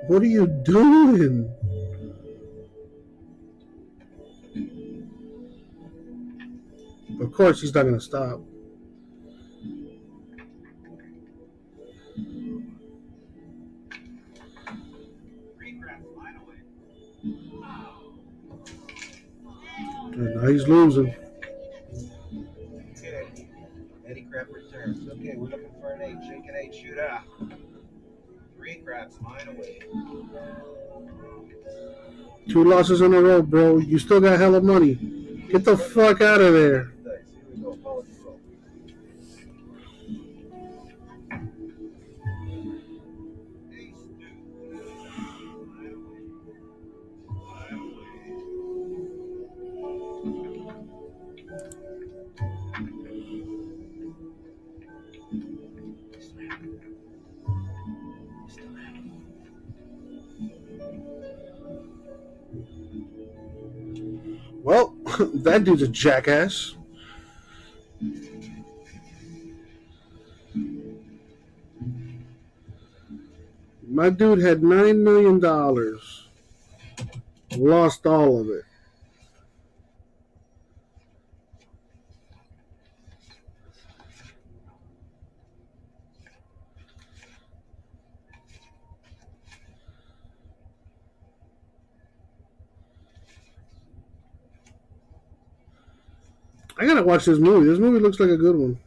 What are you doing? Of course, he's not going to stop. And now he's losing. Okay. Eddie Crap returns. Okay, we're looking for an 8. Shake an 8 shooter. 3 craps, mine away. 2 losses in a row, bro. You still got hella money. Get the fuck out of there. Well, that dude's a jackass. My dude had $9 million. Lost all of it. I gotta watch this movie. This movie looks like a good one.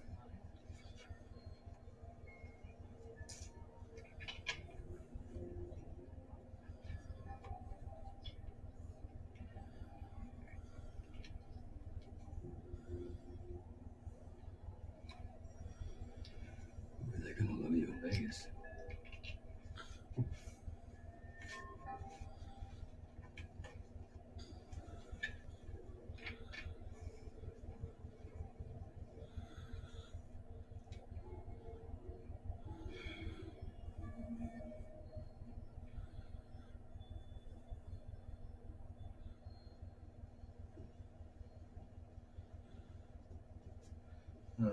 They're gonna love you in Vegas.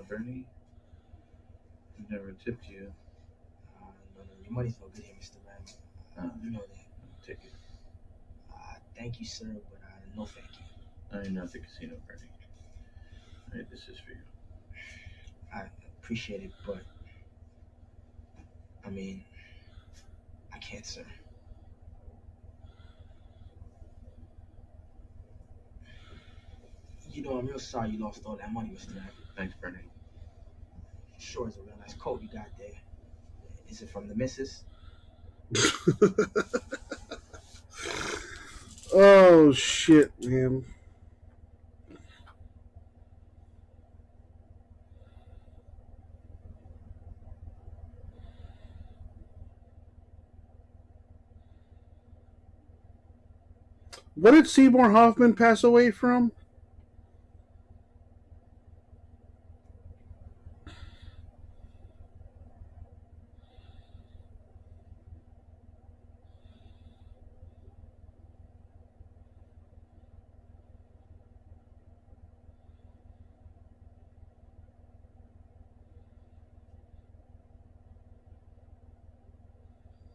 Bernie, I've never tipped you. No, your money's no good here, Mr. Ram. You know that. Take it. Thank you, sir, but no thank you. I'm not the casino, Bernie. Alright, this is for you. I appreciate it, but I mean, I can't, sir. You know, I'm real sorry you lost all that money, Mr. Ram. Thanks, Bernie. Sure is a real nice coat you got there. Is it from the missus? Oh, shit, man. What did Seymour Hoffman pass away from?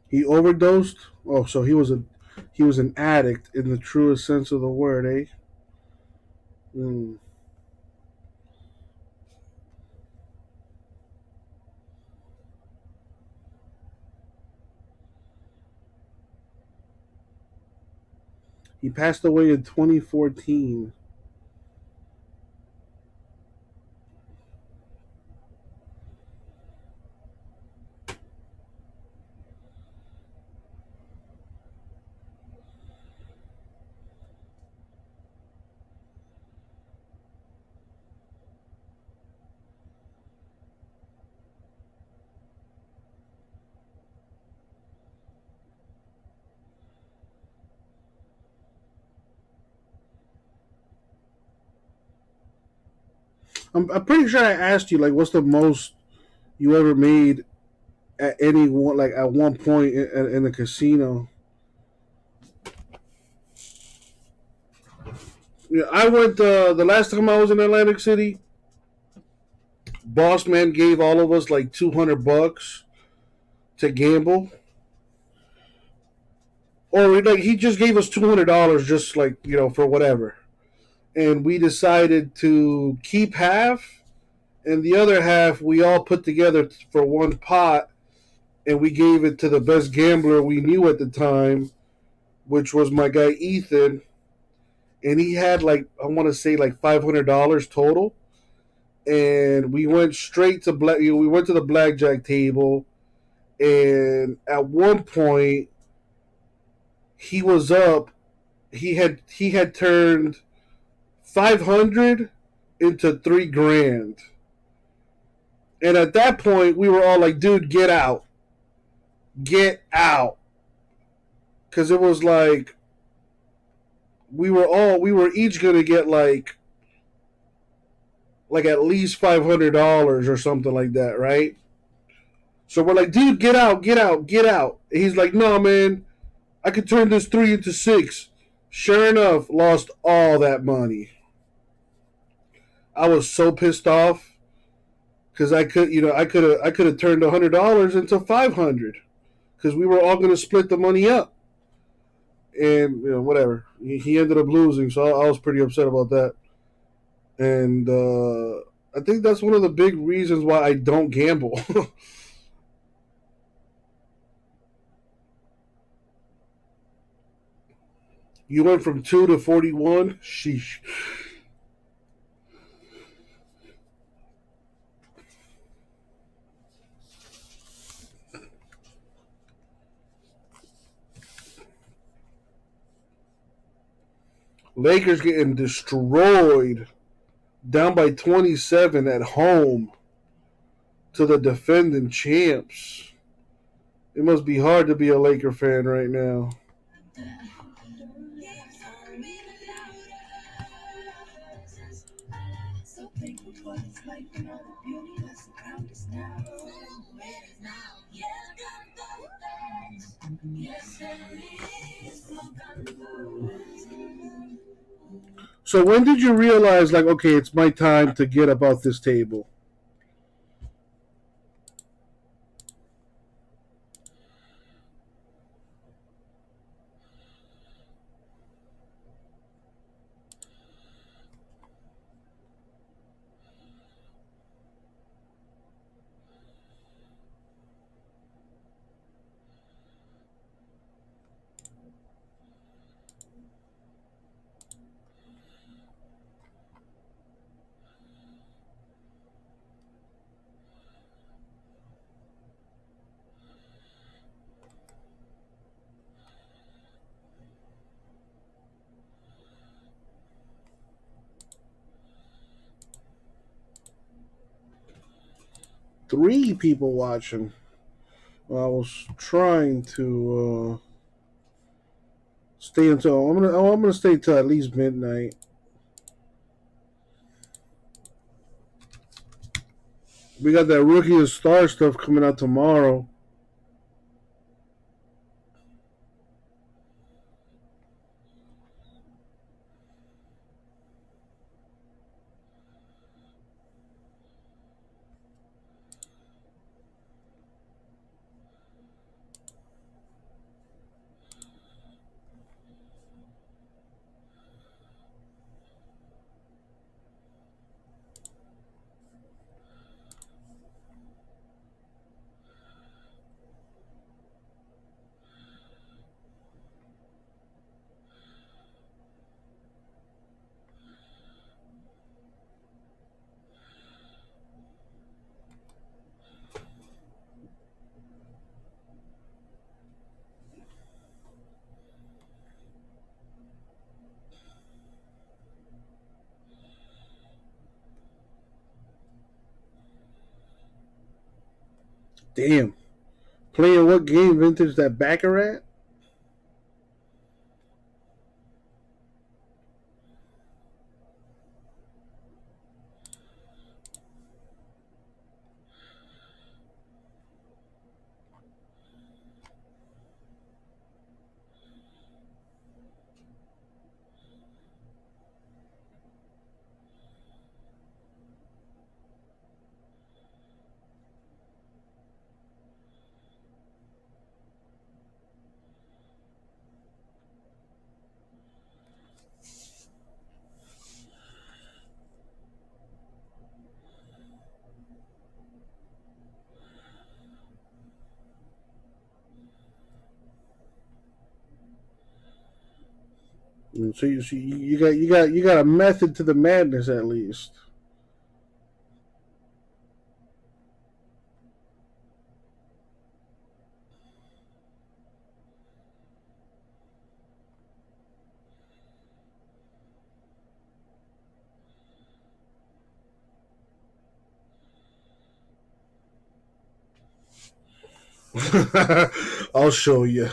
He overdosed? Oh, so he was an addict in the truest sense of the word, eh? He passed away in 2014. I'm pretty sure I asked you, like, what's the most you ever made at any one, like, at one point in a casino. Yeah, I went the last time I was in Atlantic City. Boss man gave all of us like $200 to gamble, or like he just gave us $200 just like for whatever, and we decided to keep half, and the other half we all put together for one pot, and we gave it to the best gambler we knew at the time, which was my guy Ethan, and he had like I want to say like $500 total. And we went straight to we went to the blackjack table, and at one point, he was up. He had turned 500 into $3,000, and at that point, we were all like, "Dude, get out, because it was like we were each gonna get like at least $500 or something like that, right? So we're like, dude, get out. And he's like, no, man, I could turn this 3 into 6. Sure enough, lost all that money. I was so pissed off because I could have turned $100 into $500 because we were all going to split the money up, and whatever. He ended up losing, so I was pretty upset about that. And I think that's one of the big reasons why I don't gamble. You went from 2 to 41? Sheesh. Lakers getting destroyed, down by 27 at home to the defending champs. It must be hard to be a Laker fan right now. So when did you realize, like, okay, it's my time to get about this table? Three people watching. Well, I was trying to stay until I'm gonna stay till at least midnight. We got that Rookie of Star stuff coming out tomorrow. Damn. Playing what game vintage that Baccarat? So you got a method to the madness at least. I'll show you.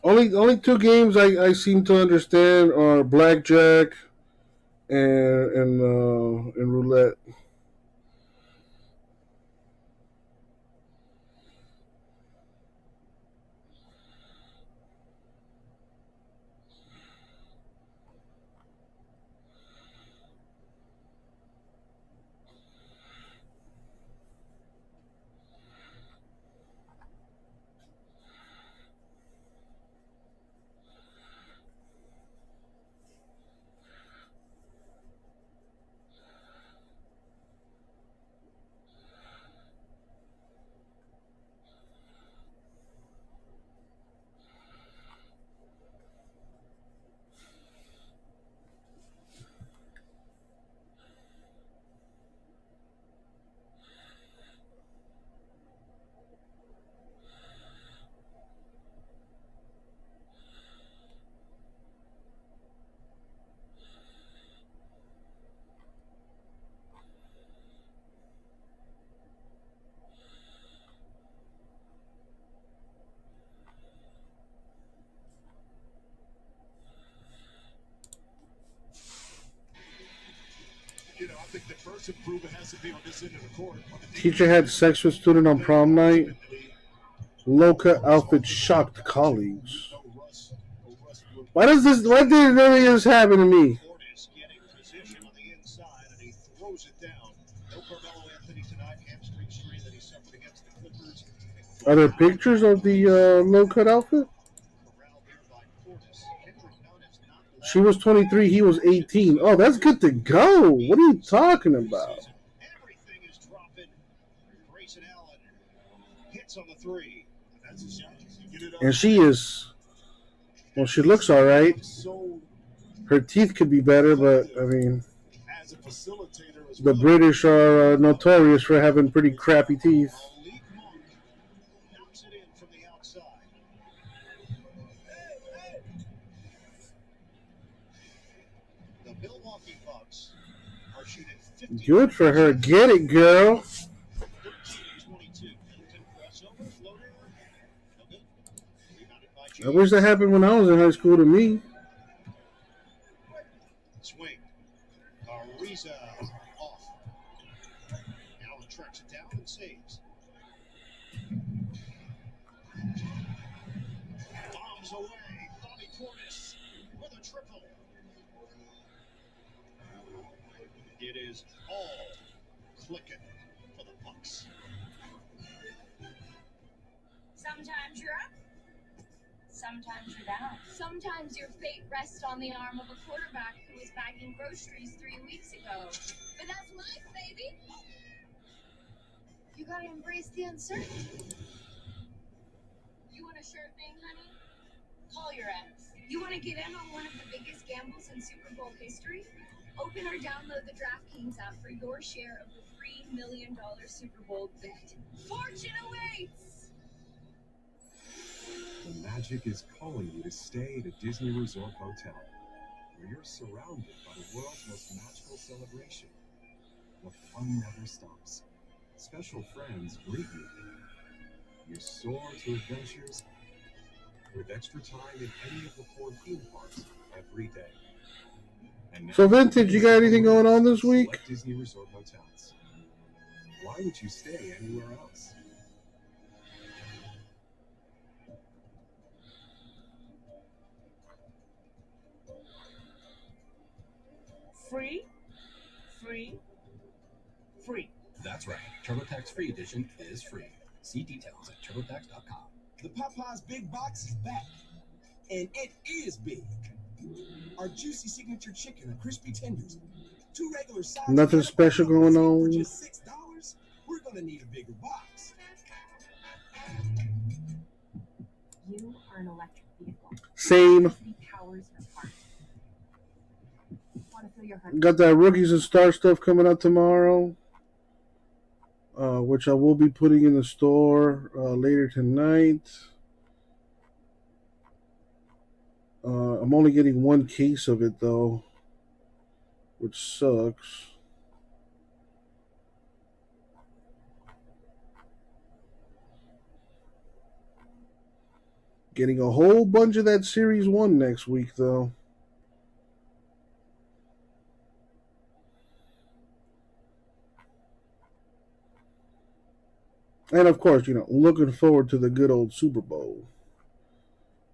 Only two games I seem to understand are blackjack and roulette. You know, I think the first improvement has to be on this end of the court. Teacher had sex with student on prom night. Low-cut outfit shocked colleagues. Why did any of this happen to me? Are there pictures of the low-cut outfit? She was 23. He was 18. Oh, that's good to go. What are you talking about? And she is, well, she looks all right. Her teeth could be better, but, I mean, the British are notorious for having pretty crappy teeth. Good for her. Get it, girl. I wish that happened when I was in high school to me. Swing. Ariza off. Allen tracks it down and saves. Bombs away. Bobby Portis with a triple. It is all clicking for the Bucks. Sometimes you're up. Sometimes you're down. Sometimes your fate rests on the arm of a quarterback who was bagging groceries 3 weeks ago. But that's life, baby. You gotta embrace the uncertainty. You want a sure thing, honey? Call your ex. You want to get in on one of the biggest gambles in Super Bowl history? Open or download the DraftKings app for your share of the $3 million Super Bowl bet. Fortune awaits! The magic is calling you to stay at a Disney Resort Hotel, where you're surrounded by the world's most magical celebration. The fun never stops. Special friends greet you. You soar to adventures with extra time in any of the 4 theme parks every day. And So, Vintage, you got anything going on this week? select Disney Resort Hotels. Why would you stay anywhere else? Free, free, free. That's right. TurboTax Free Edition is free. See details at TurboTax.com. The Popeyes Big Box is back, and it is big. Our juicy signature chicken and crispy tenders, 2 regular size. Nothing special going For on. just $6, we're gonna need a bigger box. You are an electric vehicle. Same. Electricity powers your heart. Want to feel your heart? Got that Rookies and Star stuff coming out tomorrow, which I will be putting in the store later tonight. I'm only getting 1 case of it, though, which sucks. Getting a whole bunch of that Series 1 next week, though. And, of course, looking forward to the good old Super Bowl.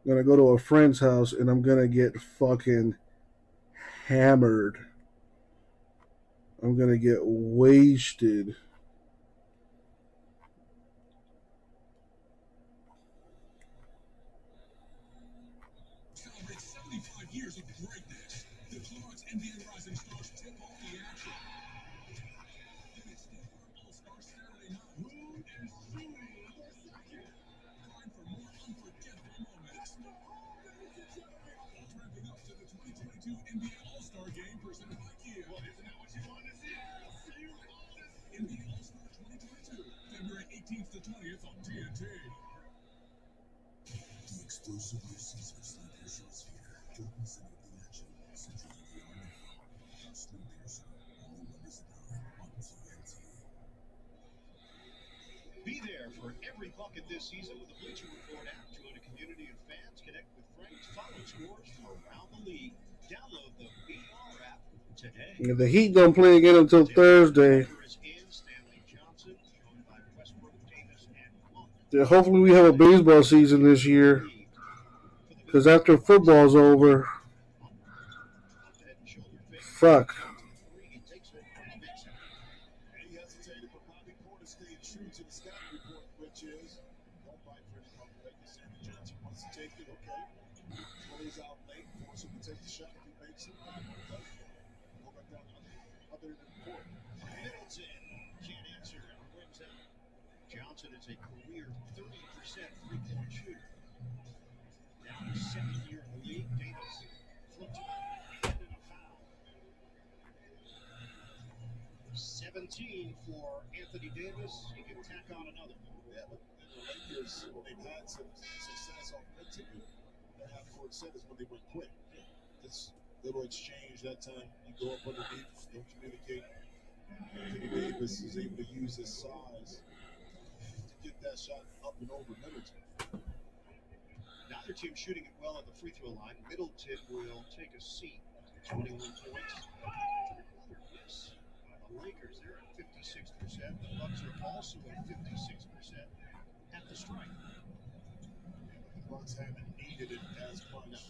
I'm going to go to a friend's house, and I'm going to get fucking hammered. I'm going to get wasted. Celebrate 75 years of greatness. The Clarence NBA Rising Stars tip off the action. Phoenix All-Star Saturday night. Who is shooting the second? Time for more unforgettable moments. Ramping up to the 2022 NBA All-Star Game presented by Kia. Well, isn't that what you wanted to see? NBA All-Star 2022, February 18th to 20th on TNT. The exclusive new season of Snowpiercer is here. Jordan Center of the action. Central to the army. Snowpiercer. All numbers 9 on TNT. Be there for every bucket this season with the Bleacher Report app. Join a community of fans, connect with friends, follow scores from around the league. Download the BR app today. Yeah, the Heat don't play again until Thursday. Yeah, hopefully we have a baseball season this year. Because after football's over, fuck. He hesitated, but Bobby Porter stayed true to the scouting report, which is don't bite for any compliment. Sammy Johnson wants to take it, okay. Close out late, force him to take the shot. If he makes it, go back down other than Porter. Middleton can't answer and rims out. Johnson is a career 30% three-point shooter. Now his second year in the league, Davis flipped it up and a foul. 17 for Anthony Davis. He can tack on another. Yeah, but the Lakers, they've had some success offensively. That half-court set is when they went quick. This little exchange that time, you go up underneath, don't communicate. Anthony Davis is able to use his size to get that shot up and over Middleton. Neither team shooting it well at the free throw line. Middleton will take a seat. 21 points. Another miss by the Lakers. They're at 56%. The Bucks are also at 56% at the strike. The Bucks haven't needed it as much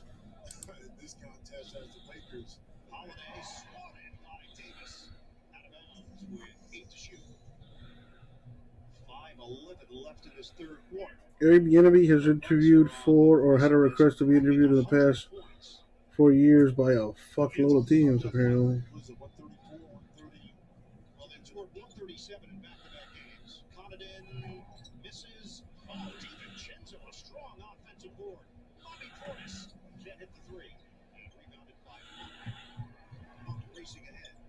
in this contest as the Lakers. Holiday swatted by Davis. Out of bounds with 8 to shoot. 5:11 left in this third quarter. Airbnb has interviewed for or had a request to be interviewed in the past 4 years by a fuckload of teams, apparently. Well, they scored 137 in back-to-back games. Connaughton misses. Oh, DiVincenzo, a strong offensive board. Bobby Portis can't hit the three. And rebounded by Monk. Monk racing ahead.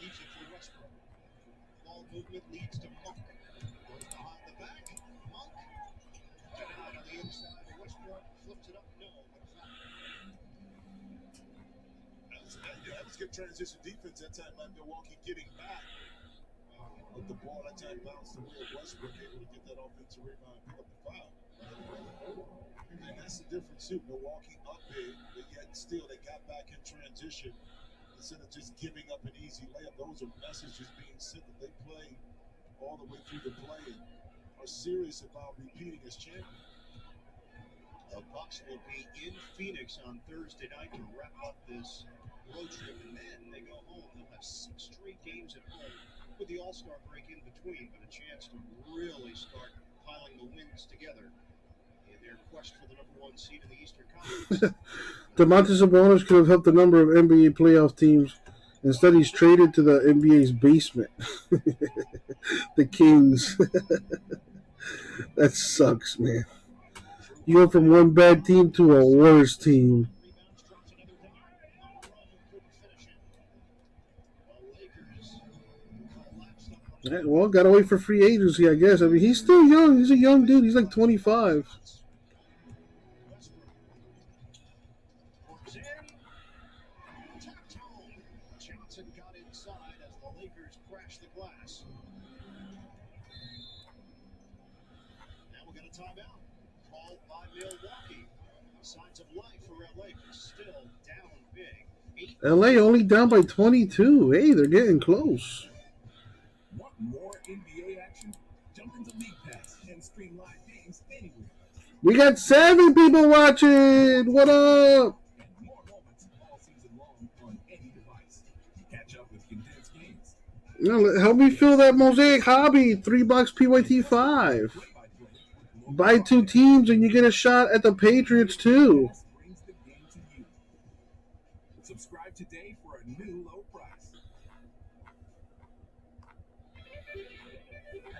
Leaves it for Westbrook. Ball movement leads to Monk. Goes behind the back. Monk. Denied on the inside. Westbrook flips it up. No, but a foul. That was good transition defense that time by Milwaukee getting back. With the ball that time bounced away, Westbrook able to get that offensive rebound and pick up the foul. And that's the difference too. Milwaukee up big, but yet still they got back in transition instead of just giving up an easy layup. Those are messages being sent that they play all the way through the play and are serious about repeating as champions. The Bucks will be in Phoenix on Thursday night to wrap up this road trip, and then they go home. They'll have 6 straight games at home with the All-Star break in between, but a chance to really start piling the wins together in their quest for the #1 seed in the Eastern Conference. Domantas Sabonis could have helped a number of NBA playoff teams. Instead, he's traded to the NBA's basement. The Kings. That sucks, man. You go from one bad team to a worse team. Yeah, well, gotta wait for free agency, I guess. I mean, he's still young. He's a young dude. He's like 25. Johnson got inside as the Lakers crashed the glass. Now we'll get a timeout called by Milwaukee. Signs of life for LA, but still down big. LA only down by 22. Hey, they're getting close. Want more NBA action? Jump into League Pass and stream live games anywhere. We got 7 people watching. What up? And more moments all season long on any device. Catch up with condensed games. Help me fill that Mosaic Hobby. $3 PYT 5. Buy 2 teams and you get a shot at the Patriots too. Brings the game to you. Subscribe today for a new low price. I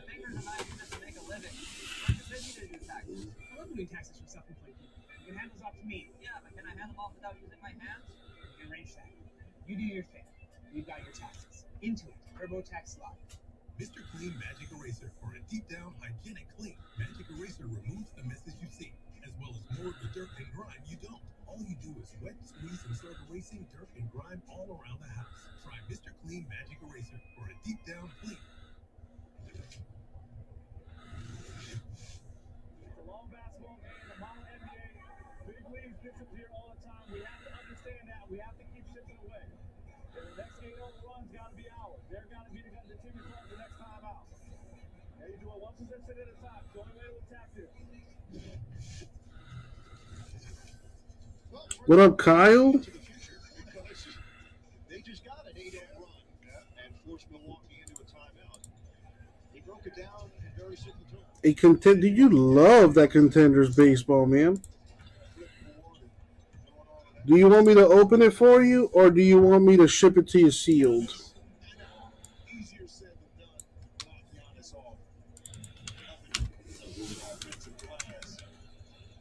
think there's a nice business to make a living. Like a busy to do taxes. I love doing taxes for self-employed people. You can hand those off to me. Yeah, but can I hand them off without using my hands? You arrange that. You do your thing. You've got your taxes. Into it. TurboTax Live. Mr. Clean Magic Eraser for a deep down hygienic clean. Magic Eraser removes the messes you see, as well as more of the dirt and grime you don't. All you do is wet, squeeze, and start erasing dirt and grime all around the house. Try Mr. Clean Magic Eraser for a deep down clean. It's a long basketball game, the modern NBA. Big leagues disappear all the time. We have to understand that. We have to keep chipping away. The next game on the run's got to be ours. They're got to be the team who calls the next time out. Now you do it 1 possession at a time. Don't away with tactics. What up, Kyle? They just got an 8-0 run and forced Milwaukee into a timeout. He broke it down in very simple terms. Do you love that Contenders baseball, man? Do you want me to open it for you, or do you want me to ship it to you sealed? Easier said than done. Knock Giannis off. Offensive glass.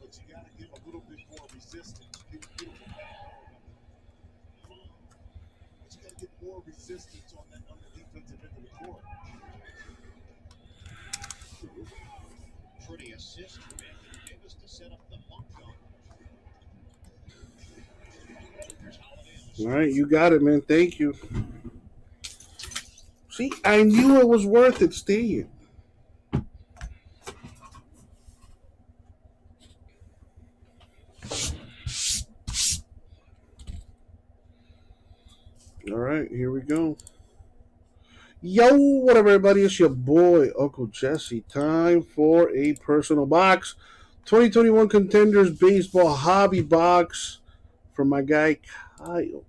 But you got to give a little bit more resistance. Beautiful power. But you got to get more resistance on the defensive end of the court. Pretty assist from Anthony Davis to set up the monk gun. All right, you got it, man. Thank you. See, I knew it was worth it staying. All right, here we go. Yo, what up, everybody? It's your boy, Uncle Jesse. Time for a personal box. 2021 Contenders Baseball Hobby Box from my guy, Kyle.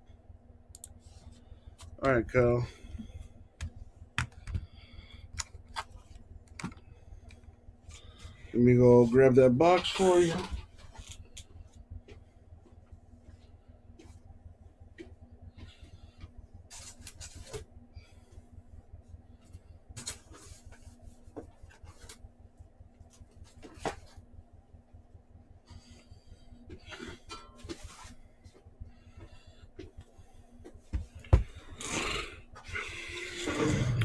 All right, Kyle. Let me go grab that box for you.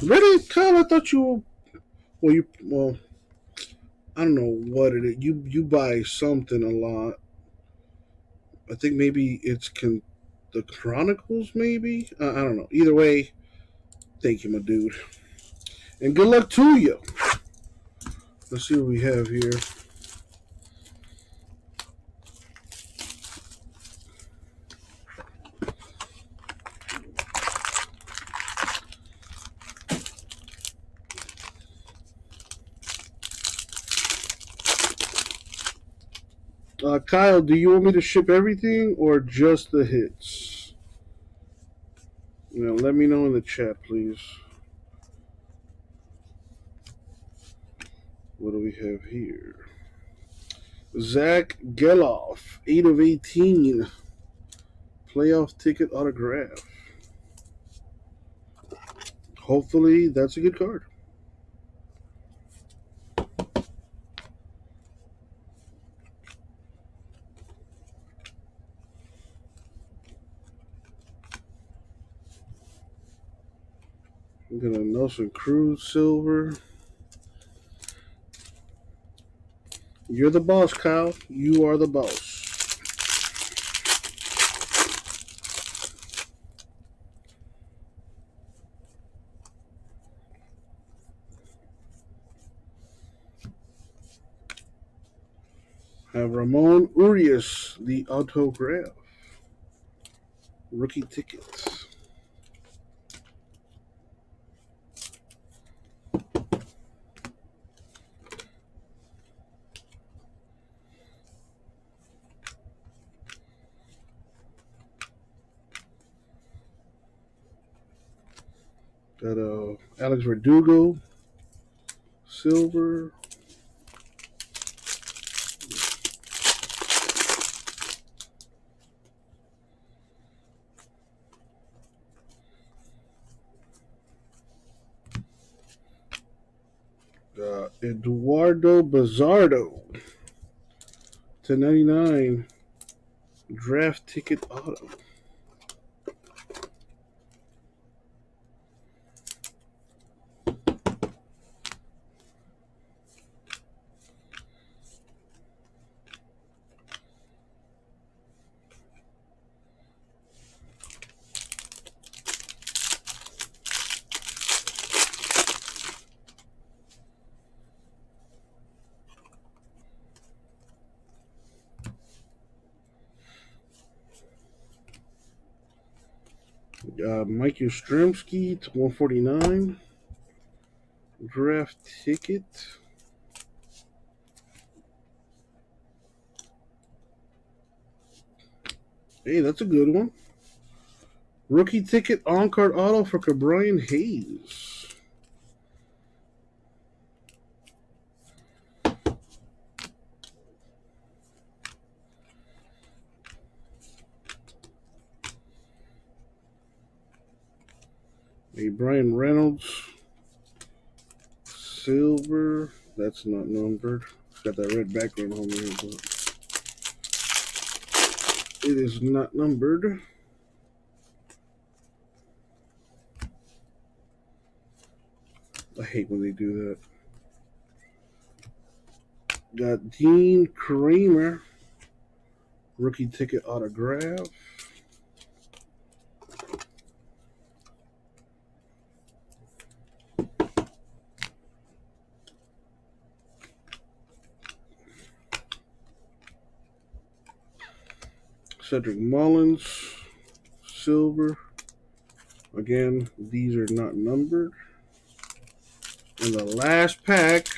Really, Kyle? I thought you. Well, I don't know what it is. You buy something a lot. I think maybe it's the Chronicles. Maybe I don't know. Either way, thank you, my dude, and good luck to you. Let's see what we have here. Kyle, do you want me to ship everything or just the hits? Let me know in the chat, please. What do we have here? Zach Geloff, 8 of 18. Playoff ticket autograph. Hopefully, that's a good card. I'm going to Nelson Cruz silver. You're the boss, Kyle. You are the boss. All Ramon Urias, the autograph. Rookie tickets. Got Alex Verdugo, silver. Eduardo Bazardo, /99 draft ticket auto. Mike Yastrzemski /149 draft ticket. Hey, that's a good one. Rookie ticket on-card auto for Ke'Bryan Hayes. A Brian Reynolds, silver. That's not numbered. It's got that red background on there, but it is not numbered. I hate when they do that. Got Dean Kramer, rookie ticket autograph. Cedric Mullins, silver. Again, these are not numbered. And the last pack,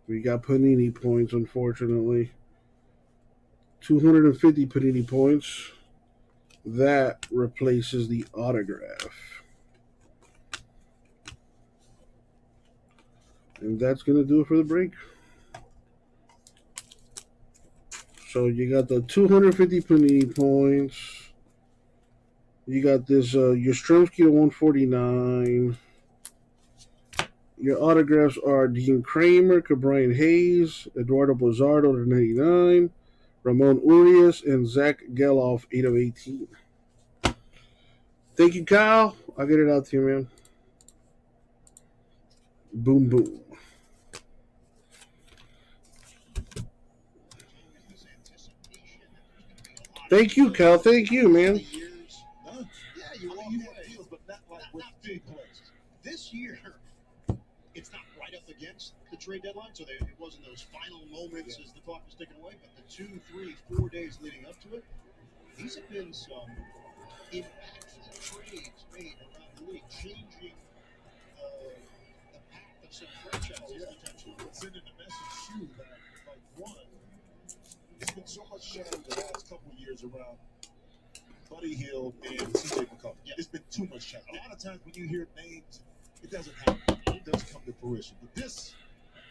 we got Panini points, unfortunately. 250 Panini points. That replaces the autograph. And that's going to do it for the break. So you got the 250 Panini points. You got this Yastrzemski /149. Your autographs are Dean Kramer, Ke'Bryan Hayes, Eduardo Bazardo /99, Ramon Urias, and Zach Geloff 8/18. Thank you, Kyle. I'll get it out to you, man. Boom, boom. Thank you, Kyle. Thank you, man. Yeah, you walk away, but not with big plays. This year, it's not right up against the trade deadline, so it wasn't those final moments as the clock was ticking away, but the 2, 3, 4 days leading up to it, these have been some impactful trades made around the league, changing the path of some franchises potentially. Sending the message too that, like, one, there's been so much shadow the last couple of years around Buddy Hield and CJ McCollum. Yeah. There's been too much shadow. A lot of times when you hear names, it doesn't happen. It doesn't come to fruition. But this,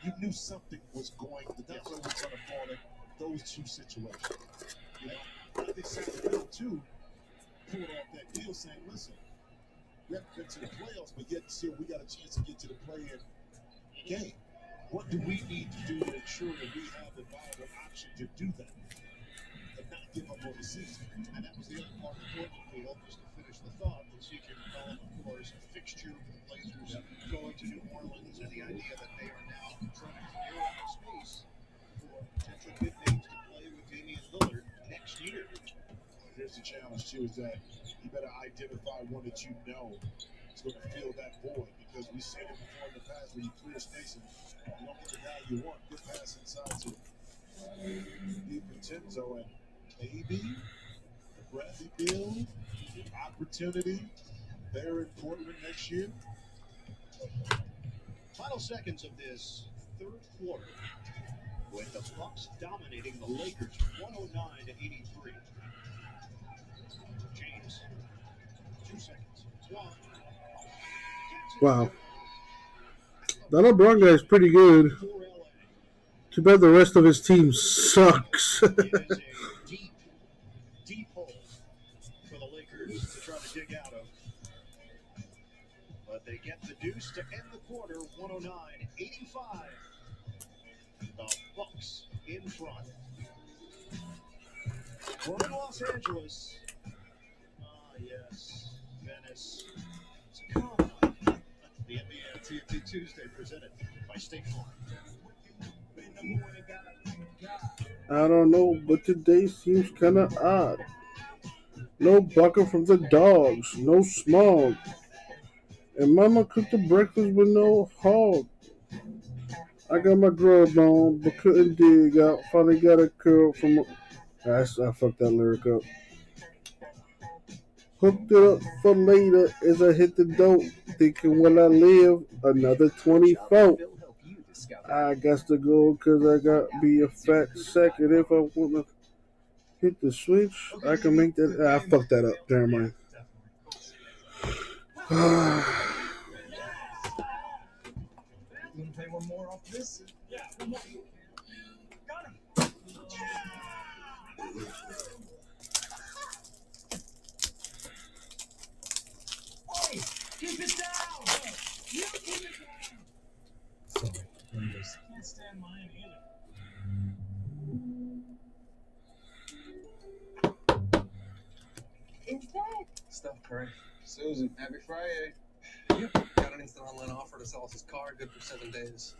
you knew something was going, the domino was going to fall in those two situations. You know, I think Sacramento too pulled off that deal saying, listen, we haven't been to the playoffs, but yet still we got a chance to get to the play-in game. What do we need to do to ensure that we have the viable option to do that and not give up on the season? And that was the other part of the Portland deal, just to finish the thought, that CJ McCollum, of course, a fixture for the Blazers going to New Orleans, and the idea that they are now trying to clear out space for potential big names to play with Damian Lillard. And here's the challenge too: is that you better identify one that you know is going to fill that void. Because we've seen it before in the past where you clear space and you don't get the guy you want. Good pass inside to DiVincenzo, and maybe the Bradley Beal opportunity there in Portland next year. Final seconds of this third quarter, with the Bucks dominating the Lakers 109-83. James, 2 seconds. 1. Wow. That LeBron guy is pretty good. Too bad the rest of his team sucks. It is a deep, deep hole for the Lakers to try to dig out of. But they get the deuce to end the quarter, 109-85. The Bucks in front. We're in Los Angeles. Yes, Venice. So come on. The NBA TNT Tuesday presented by State Farm. I don't know, but today seems kind of odd. No bucket from the dogs, no smog. And mama cooked the breakfast with no hog. I got my grub on, but couldn't dig out. Finally got a curl from I fucked that lyric up. Hooked it up for later as I hit the dope. Thinking will I live another 24? I got to go because I got to be a fat sack. And if I want to hit the switch, I can make that. I fucked that up. Never mind. You want to pay one more off this? Yeah, one more. Got him. Hey, keep it down. You keep it down. Sorry, Windows. Can't stand mine either. Is that? Steph Curry. Susan, happy Friday. Yep. Got an instant online offer to sell us his car, good for 7 days.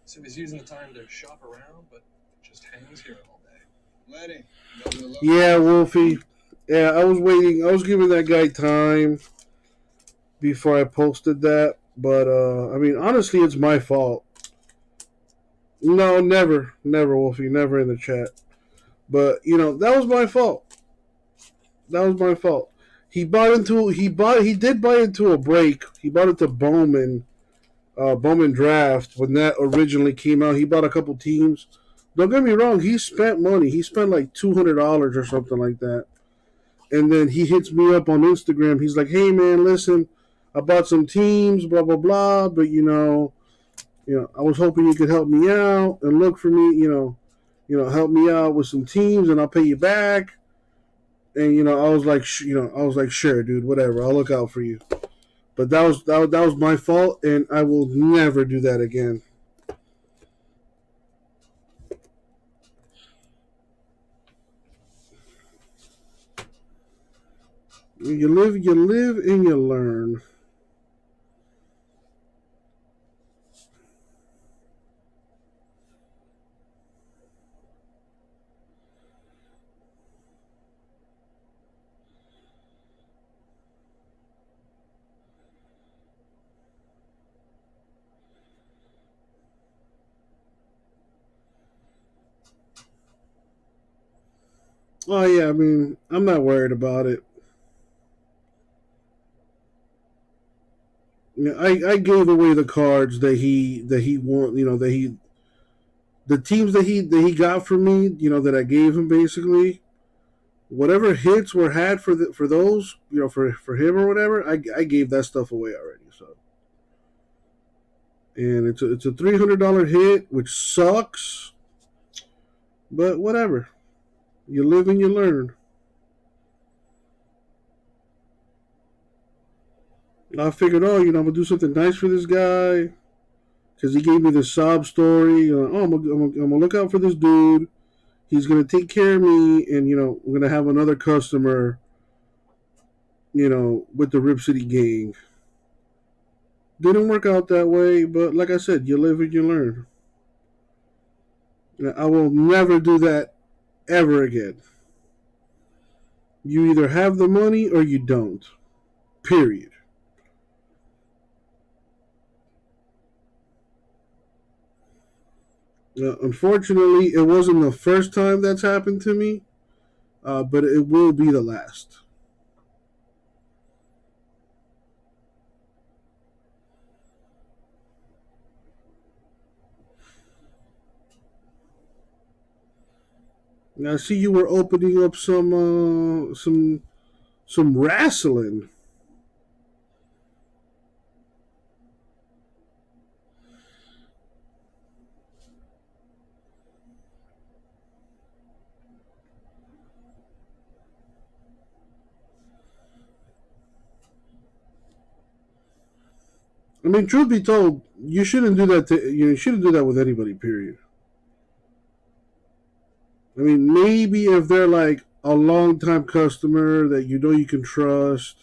So he's using the time to shop around, but just hangs here all day. Letty. Yeah, Wolfie. Yeah, I was waiting. I was giving that guy time before I posted that. But, I mean, honestly, it's my fault. No, never. Never, Wolfie. Never in the chat. But, you know, that was my fault. That was my fault. He did buy into a break. He bought into Bowman Draft when that originally came out. He bought a couple teams. Don't get me wrong, he spent money. He spent like $200 or something like that. And then he hits me up on Instagram. He's like, "Hey man, listen, I bought some teams, blah blah blah, but you know, I was hoping you could help me out and look for me, help me out with some teams and I'll pay you back." And I was like, sure, dude, whatever. I'll look out for you. But that was my fault, and I will never do that again. You live, and you learn. Oh yeah, I mean, I'm not worried about it. I gave away the cards that he won. The teams that he got from me. That I gave him basically. Whatever hits were had for those. For him or whatever. I gave that stuff away already. So. And it's a $300 hit, which sucks. But whatever. You live and you learn. I figured, I'm going to do something nice for this guy. Because he gave me the sob story. I'm going to look out for this dude. He's going to take care of me. And, we're going to have another customer, with the Rip City gang. Didn't work out that way. But like I said, you live and you learn. I will never do that ever again. You either have the money or you don't. Period. Unfortunately, it wasn't the first time that's happened to me, but it will be the last. Now, I see you were opening up some wrestling. I mean, truth be told, you shouldn't do that. You shouldn't do that with anybody. Period. I mean, maybe if they're like a long-time customer that you know you can trust,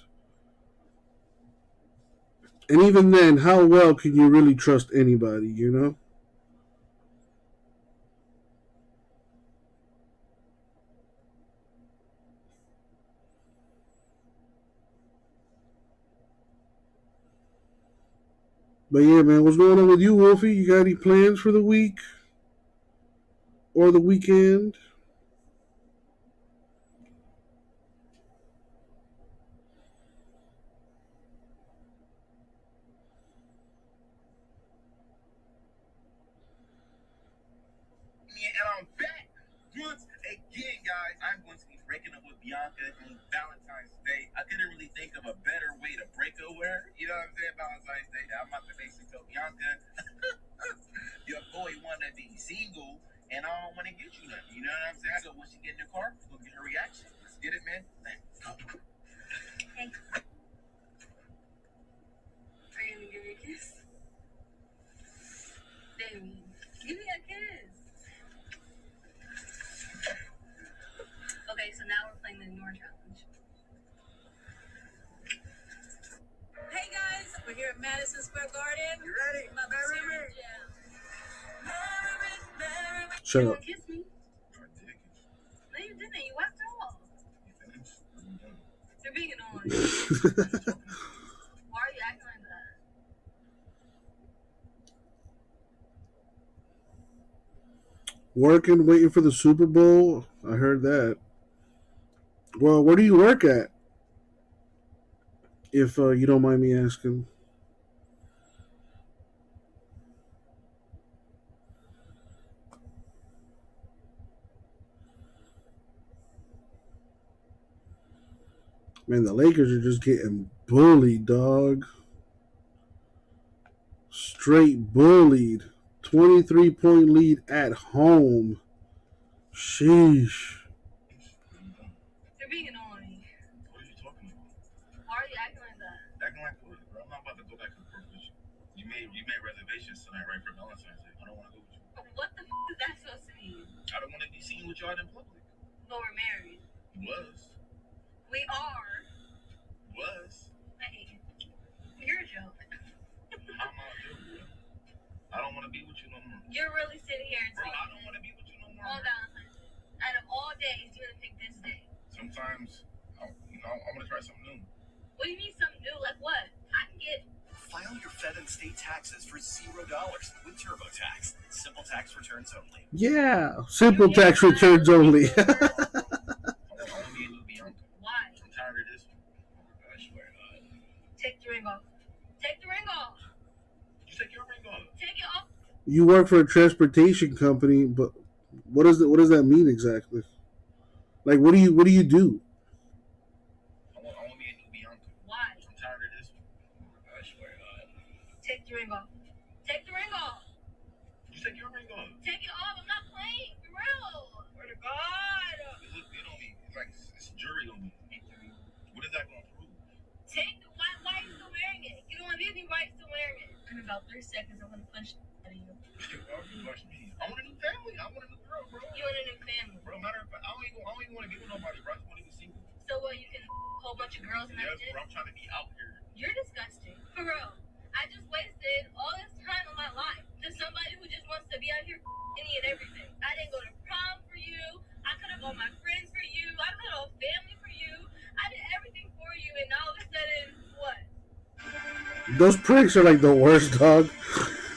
and even then, how well can you really trust anybody? You know. But yeah, man, what's going on with you, Wolfie? You got any plans for the week or the weekend? And I'm back once again, guys. I'm going to be breaking up with Bianca on Valentine's Day. I couldn't really think of a better way to break up with her. You know what I'm saying? Valentine's Day. I'm about to basically tell Bianca, your boy wanna be single, and I don't want to get you nothing. You know what I'm saying? So when she get in the car, we're gonna get her reaction. Let's get it, man. Let's go. Hey. Are you gonna give me a kiss? Baby, give me a kiss. Okay, so now we're playing the Ignore Challenge. Hey guys, we're here at Madison Square Garden. You ready? Marry me. Shut You up. wanna kiss me? No, you didn't. You walked off. You're being annoying. Why are you acting like that? Working, waiting for the Super Bowl. I heard that. Well, where do you work at? If you don't mind me asking. Man, the Lakers are just getting bullied, dog. Straight bullied. 23-point lead at home. Sheesh. You're being annoying. What are you talking about? Why are you acting like that? Acting like what, bro? I'm not about to go back and forth with you. You made reservations tonight, right, for Valentine's Day. I don't want to go with you. What the is that supposed to mean? I don't want to be seen with y'all in public. But we're married. Was. We are. Was. Hey, you're a joke. How am I a joke, bro? I don't want to be with you no more. You're really sitting here and Bro, saying, I don't want to be with you no more. all Valentine's Day. Out of all days, you're gonna pick this day. Sometimes, I'm going to try something new. What do you mean something new? Like what? I can get. File your Fed and state taxes for $0 with TurboTax. Simple tax returns only. Yeah. Simple tax returns only. I want to be a new Bianca. Why? I'm tired of this one. I swear to God. Take the ring off. Take the ring off. You take your ring off. Take it off. You work for a transportation company, but what does that mean exactly? Like, what do you do? I want to be a new Bianca. Why? I'm tired of this one. I swear to God. Take the ring off. Take the ring off. You take your ring off. Take it off. I'm not playing. For real. Swear to God. It looks good on me. It's like it's jury on me. What is that going to prove? Take the. Why are you still wearing it? You don't have any right still wearing it. In about 3 seconds, I'm gonna punch out of you. Why would you punch me? I want a new family. I want a new girl, bro. You want a new family. Bro, matter of fact, I don't even want to get with nobody, bro. I just want to be single. So what? You can a whole bunch of girls and Yes, that's it? bro. I'm trying to be out here. You're disgusting. For real. I just wasted all this time of my life to somebody who just wants to be out here any and everything. I didn't go to prom for you. I could have bought my friends for you. I could have family for you. Those pranks are like the worst, dog.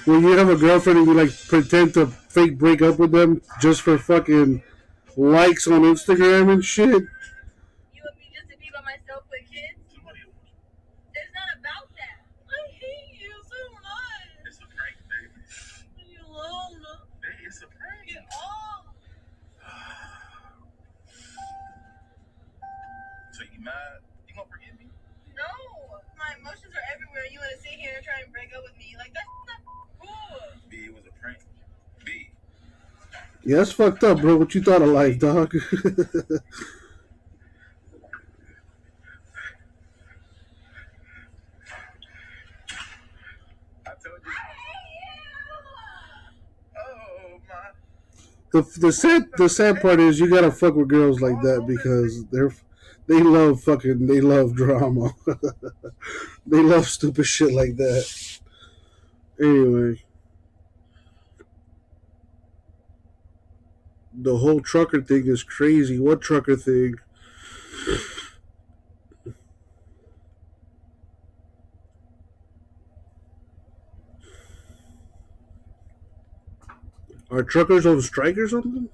When you have a girlfriend and you like pretend to fake break up with them just for fucking likes on Instagram and shit. You want me just to be by myself with kids? It's not about that. I hate you so much. It's a prank, baby. Leave me alone. Baby, it's a prank. Get off. So you mad? You gonna forgive me? No. My emotions are everywhere. You want to sit here and try and break up with me? Like, that's not cool. B, it was a prank. B. Yeah, that's fucked up, bro. What you thought of life, dog? I told you. Oh my. The sad part is you gotta fuck with girls like that because they love drama. They love stupid shit like that. Anyway, the whole trucker thing is crazy. What trucker thing? Are truckers on strike or something?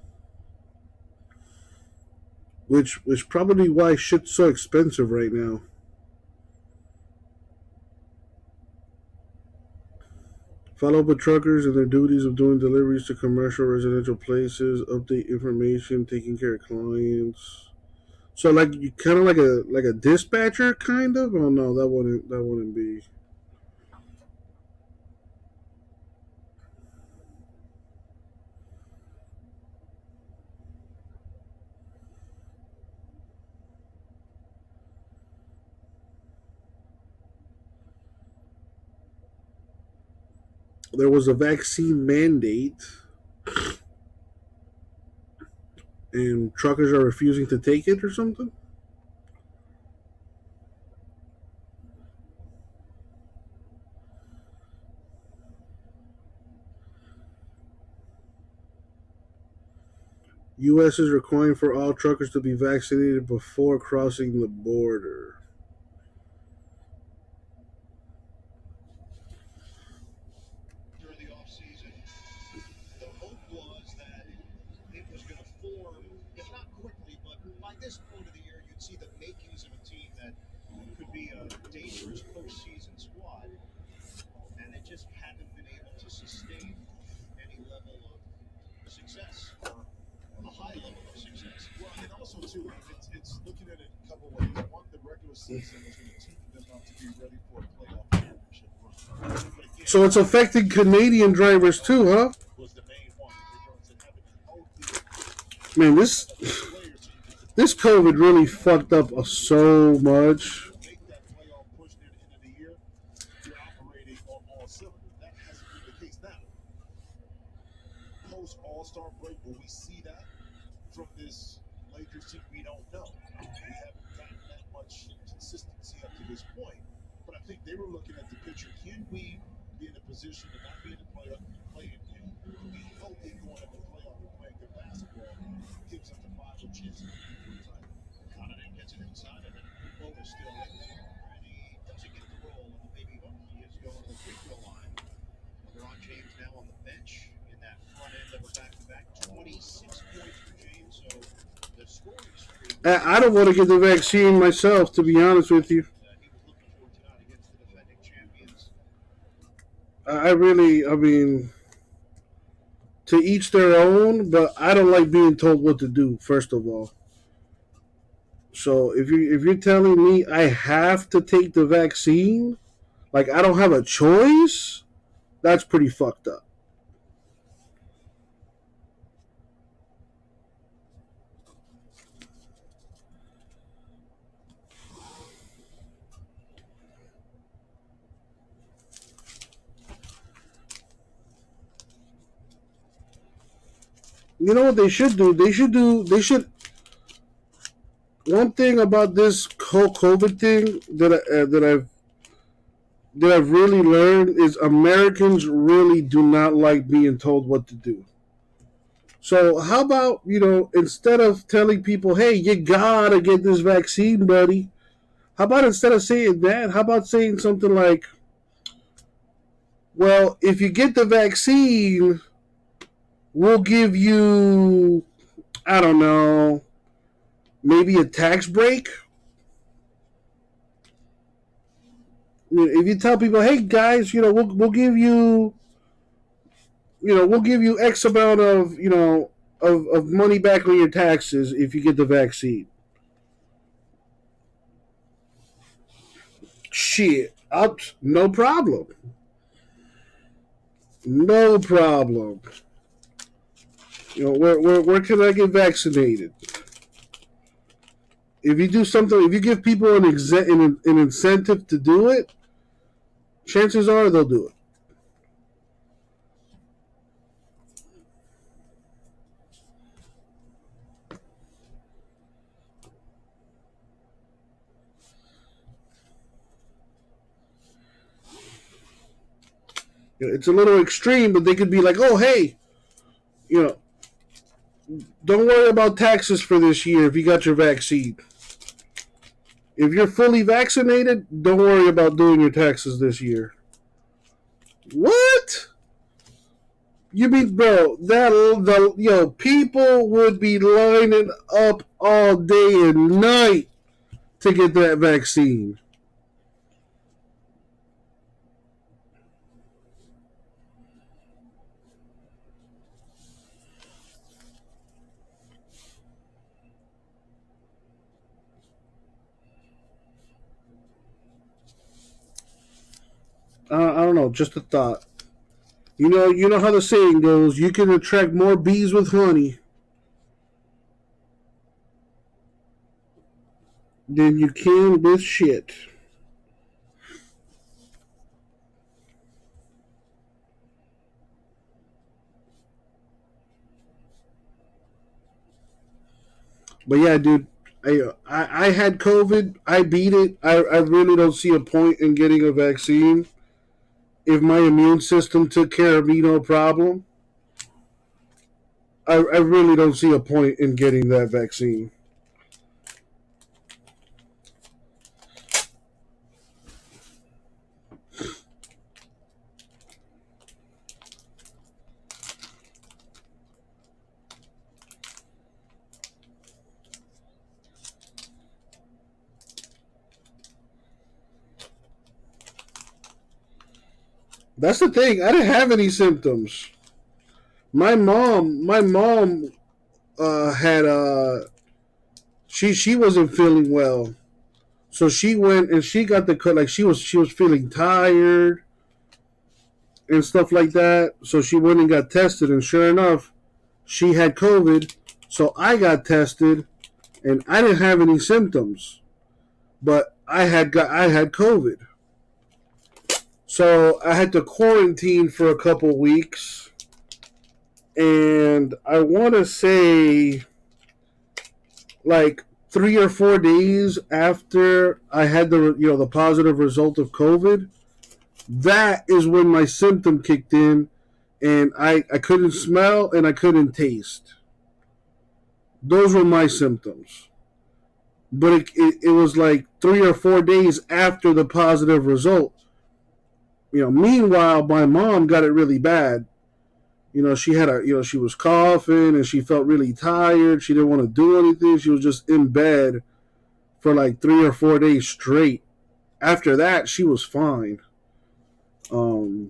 Which probably why shit's so expensive right now. Follow up with truckers and their duties of doing deliveries to commercial residential places, update information, taking care of clients. So like you kind of like a dispatcher kind of? Oh no, that wouldn't be. There was a vaccine mandate, and truckers are refusing to take it or something? U.S. is requiring for all truckers to be vaccinated before crossing the border. During the offseason, the hope was that it was going to form, if not quickly, but by this point of the year, you'd see the makings of a team that could be a dangerous postseason squad. And they just haven't been able to sustain any level of success or a high level of success. Well, and also too, it's looking at it a couple ways. One, the regular season is going to teach them up to be ready for a playoff championship run. But again, So it's affecting Canadian drivers too, huh? was the main one in regards to having Man, healthy this COVID really fucked up so much. make that playoff push near the end of the year. You're operating on all cylinders. That hasn't been the case now. Post All-Star break, will we see that from this Lakers team? We don't know. We haven't gotten that much consistency up to this point. But I think they were looking at the picture. Can we be in a position to not be in the playoff and be healthy going into the playoff and playing good basketball? Gives us the final chance to be the title. Connaughton gets it inside of it. Bolt is still in there, and he doesn't get the roll on the baby hook. He is going to the free throw line. LeBron James now on the bench in that front end of a back-to-back. 26 points for James, so the scoring streak I don't want to get the vaccine myself, to be honest with you. he was looking for tonight against the defending champions. I mean, to each their own, but I don't like being told what to do, first of all. So if you're telling me I have to take the vaccine, like I don't have a choice, that's pretty fucked up. You know what they should do? They should. One thing about this whole COVID thing that I've really learned is Americans really do not like being told what to do. So how about, instead of telling people, hey, you gotta get this vaccine, buddy, how about instead of saying that, how about saying something like, Well, if you get the vaccine, we'll give you, I don't know, maybe a tax break. If you tell people, hey guys, we'll give you, we'll give you X amount of, of money back on your taxes if you get the vaccine. Shit, no problem. No problem. Where can I get vaccinated? If you do something, if you give people an incentive to do it, chances are they'll do it. It's a little extreme, but they could be like, oh, hey, don't worry about taxes for this year if you got your vaccine. If you're fully vaccinated, don't worry about doing your taxes this year. What? You mean, bro, people would be lining up all day and night to get that vaccine. I don't know, just a thought. You know how the saying goes, you can attract more bees with honey than you can with shit. But yeah, dude, I had COVID. I beat it. I really don't see a point in getting a vaccine. If my immune system took care of me, no problem. I really don't see a point in getting that vaccine. That's the thing. I didn't have any symptoms. My mom had she wasn't feeling well, so she went and she got the cut. Like she was feeling tired and stuff like that. So she went and got tested, and sure enough, she had COVID. So I got tested, and I didn't have any symptoms, but I had COVID. So I had to quarantine for a couple weeks, and I want to say like 3 or 4 days after I had the positive result of COVID, that is when my symptom kicked in, and I couldn't smell and I couldn't taste. Those were my symptoms. But it was like 3 or 4 days after the positive result. Meanwhile, my mom got it really bad. She had she was coughing and she felt really tired. She didn't want to do anything. She was just in bed for like 3 or 4 days straight. After that, she was fine. So,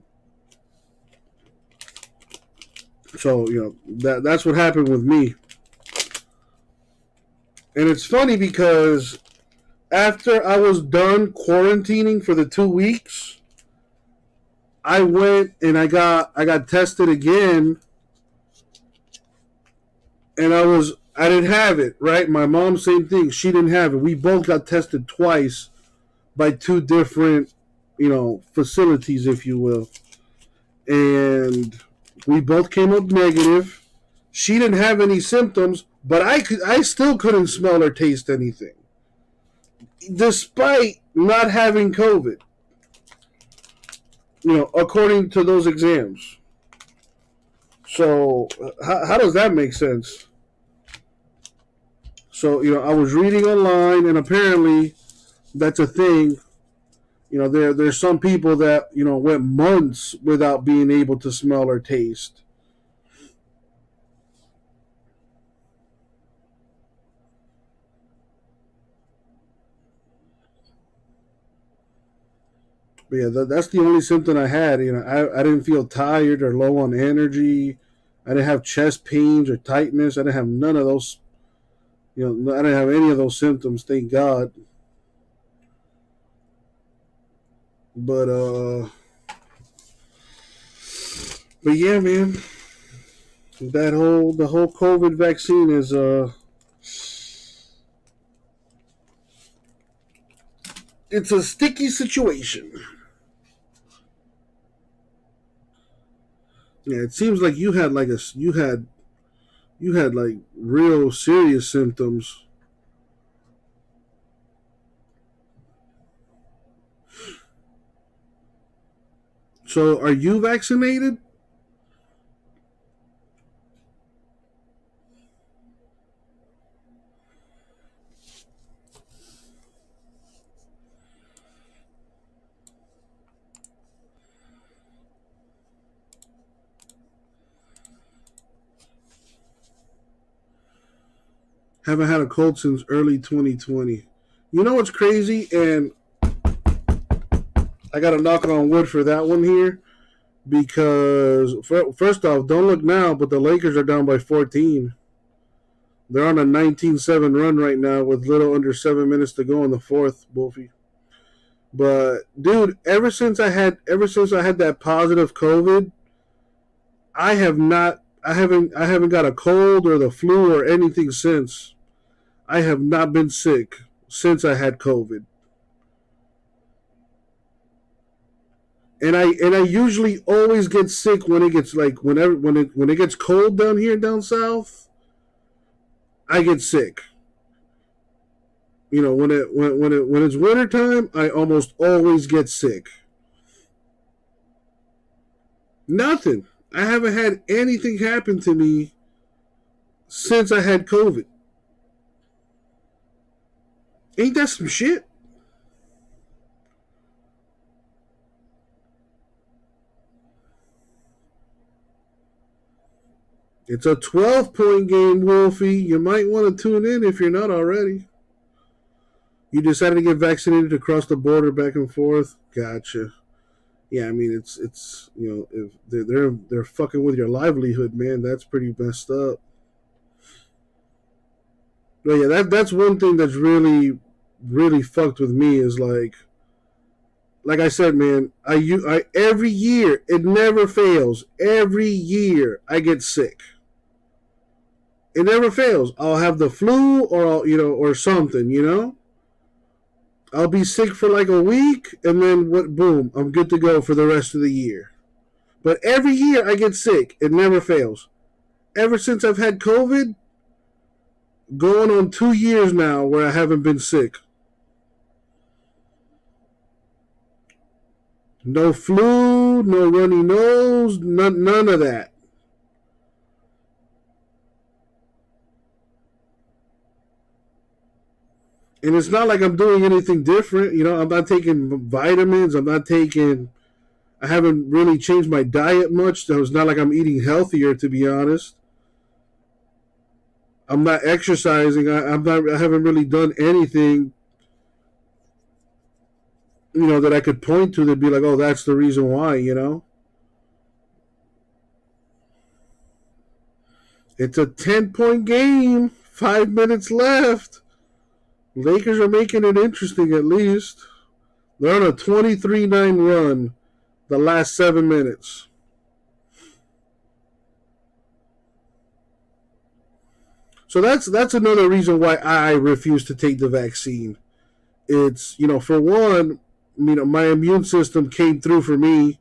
that's what happened with me. And it's funny because after I was done quarantining for the 2 weeks, I went and I got tested again, and I didn't have it, right? My mom, same thing. She didn't have it. We both got tested twice by 2 different, facilities, if you will. And we both came up negative. She didn't have any symptoms, but I still couldn't smell or taste anything, despite not having COVID. According to those exams. So, how does that make sense? So, I was reading online, and apparently that's a thing. You know, there's some people that, you know, went months without being able to smell or taste. But yeah, that's the only symptom I had. You know, I didn't feel tired or low on energy. I didn't have chest pains or tightness. I didn't have none of those. You know, I didn't have any of those symptoms. Thank God. But yeah, man, the whole COVID vaccine is it's a sticky situation. Yeah, it seems like you had like real serious symptoms. So, are you vaccinated? Haven't had a cold since early 2020. You know what's crazy? And I got to knock on wood for that one here. Because, first off, don't look now, but the Lakers are down by 14. They're on a 19-7 run right now with little under 7 minutes to go in the fourth, Wolfie. But, dude, ever since I had that positive COVID, I haven't got a cold or the flu or anything since. I have not been sick since I had COVID. And I usually always get sick when it gets like when it gets cold down here down south. I get sick. You know, when it's wintertime, I almost always get sick. Nothing. I haven't had anything happen to me since I had COVID. Ain't that some shit? It's a 12-point game, Wolfie. You might want to tune in if you're not already. You decided to get vaccinated across the border back and forth? Gotcha. Yeah, I mean it's you know, if they're fucking with your livelihood, man, that's pretty messed up. But yeah, that's one thing that's really, really fucked with me is like I said, man, I every year, it never fails. Every year I get sick. It never fails. I'll have the flu or something, you know? I'll be sick for like a week and then boom, I'm good to go for the rest of the year. But every year I get sick. It never fails. Ever since I've had COVID, going on 2 years now where I haven't been sick. No flu, no runny nose, none of that. And it's not like I'm doing anything different. You know, I'm not taking vitamins. I haven't really changed my diet much. So it's not like I'm eating healthier, to be honest. I'm not exercising. I haven't really done anything, you know, that I could point to that'd be like, oh, that's the reason why, you know? It's a 10-point game. 5 minutes left. Lakers are making it interesting at least. They're on a 23-9 run the last 7 minutes. So that's another reason why I refuse to take the vaccine. It's, you know, for one, you know, my immune system came through for me.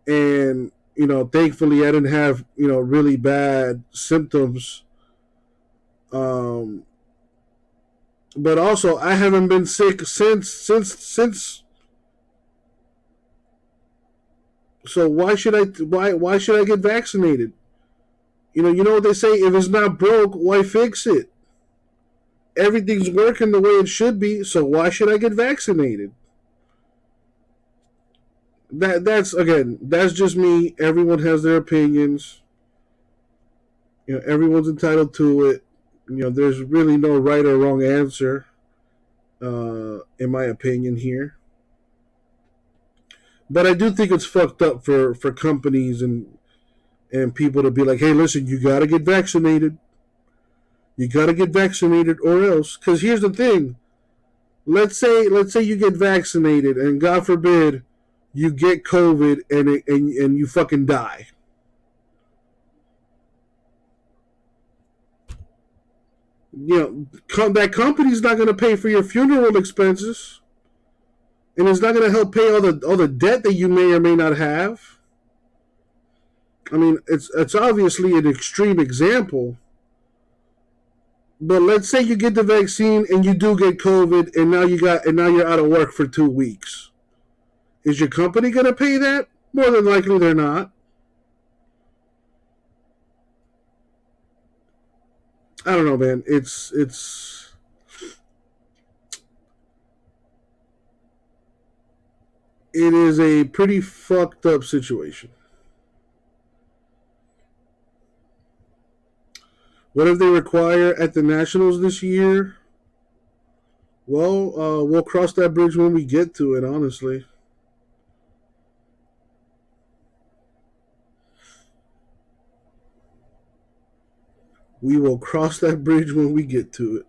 And, you know, thankfully I didn't have, you know, really bad symptoms. But also, I haven't been sick since. So why should I get vaccinated? You know what they say, if it's not broke, why fix it? Everything's working the way it should be, so why should I get vaccinated? That's just me. Everyone has their opinions. Everyone's entitled to it. There's really no right or wrong answer, in my opinion here. But I do think it's fucked up for companies and people to be like, hey, listen, you got to get vaccinated. You got to get vaccinated or else. Because here's the thing. Let's say you get vaccinated and God forbid you get COVID and you fucking die. That company's not going to pay for your funeral expenses. And it's not going to help pay all the debt that you may or may not have. I mean, it's obviously an extreme example. But let's say you get the vaccine and you do get COVID and now you're out of work for 2 weeks. Is your company going to pay that? More than likely they're not. I don't know, man. It is a pretty fucked up situation. What if they require at the Nationals this year? Well, we'll cross that bridge when we get to it, honestly. We will cross that bridge when we get to it.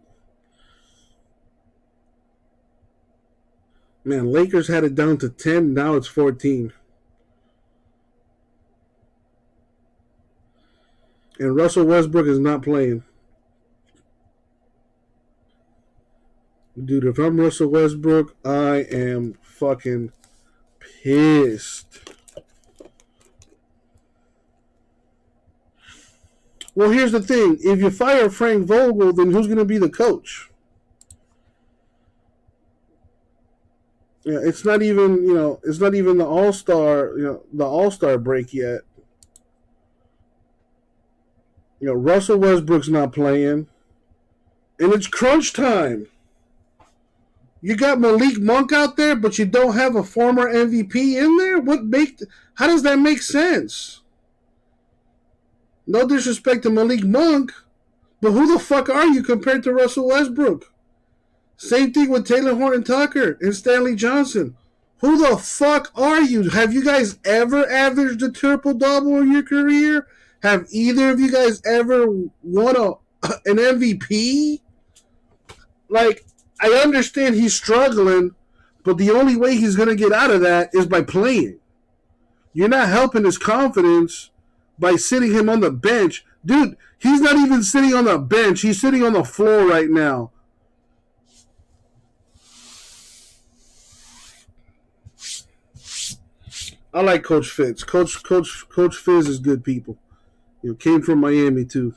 Man, Lakers had it down to 10. Now it's 14. And Russell Westbrook is not playing. Dude, if I'm Russell Westbrook, I am fucking pissed. Well, here's the thing. If you fire Frank Vogel, then who's going to be the coach? Yeah, it's not even the All-Star break yet. Russell Westbrook's not playing. And it's crunch time. You got Malik Monk out there, but you don't have a former MVP in there? How does that make sense? No disrespect to Malik Monk, but who the fuck are you compared to Russell Westbrook? Same thing with Taylor Horton-Tucker and Stanley Johnson. Who the fuck are you? Have you guys ever averaged a triple-double in your career? Have either of you guys ever won an MVP? Like, I understand he's struggling, but the only way he's going to get out of that is by playing. You're not helping his confidence by sitting him on the bench. Dude, he's not even sitting on the bench. He's sitting on the floor right now. I like Coach Fitz. Coach Fitz is good people. Came from Miami too.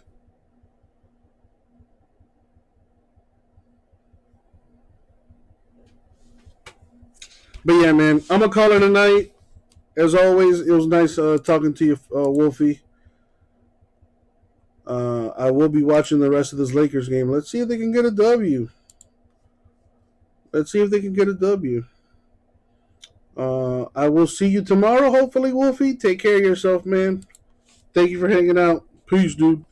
But yeah, man, I'm gonna call it a night. As always, it was nice talking to you, Wolfie. I will be watching the rest of this Lakers game. Let's see if they can get a W. I will see you tomorrow, hopefully, Wolfie. Take care of yourself, man. Thank you for hanging out. Peace, dude.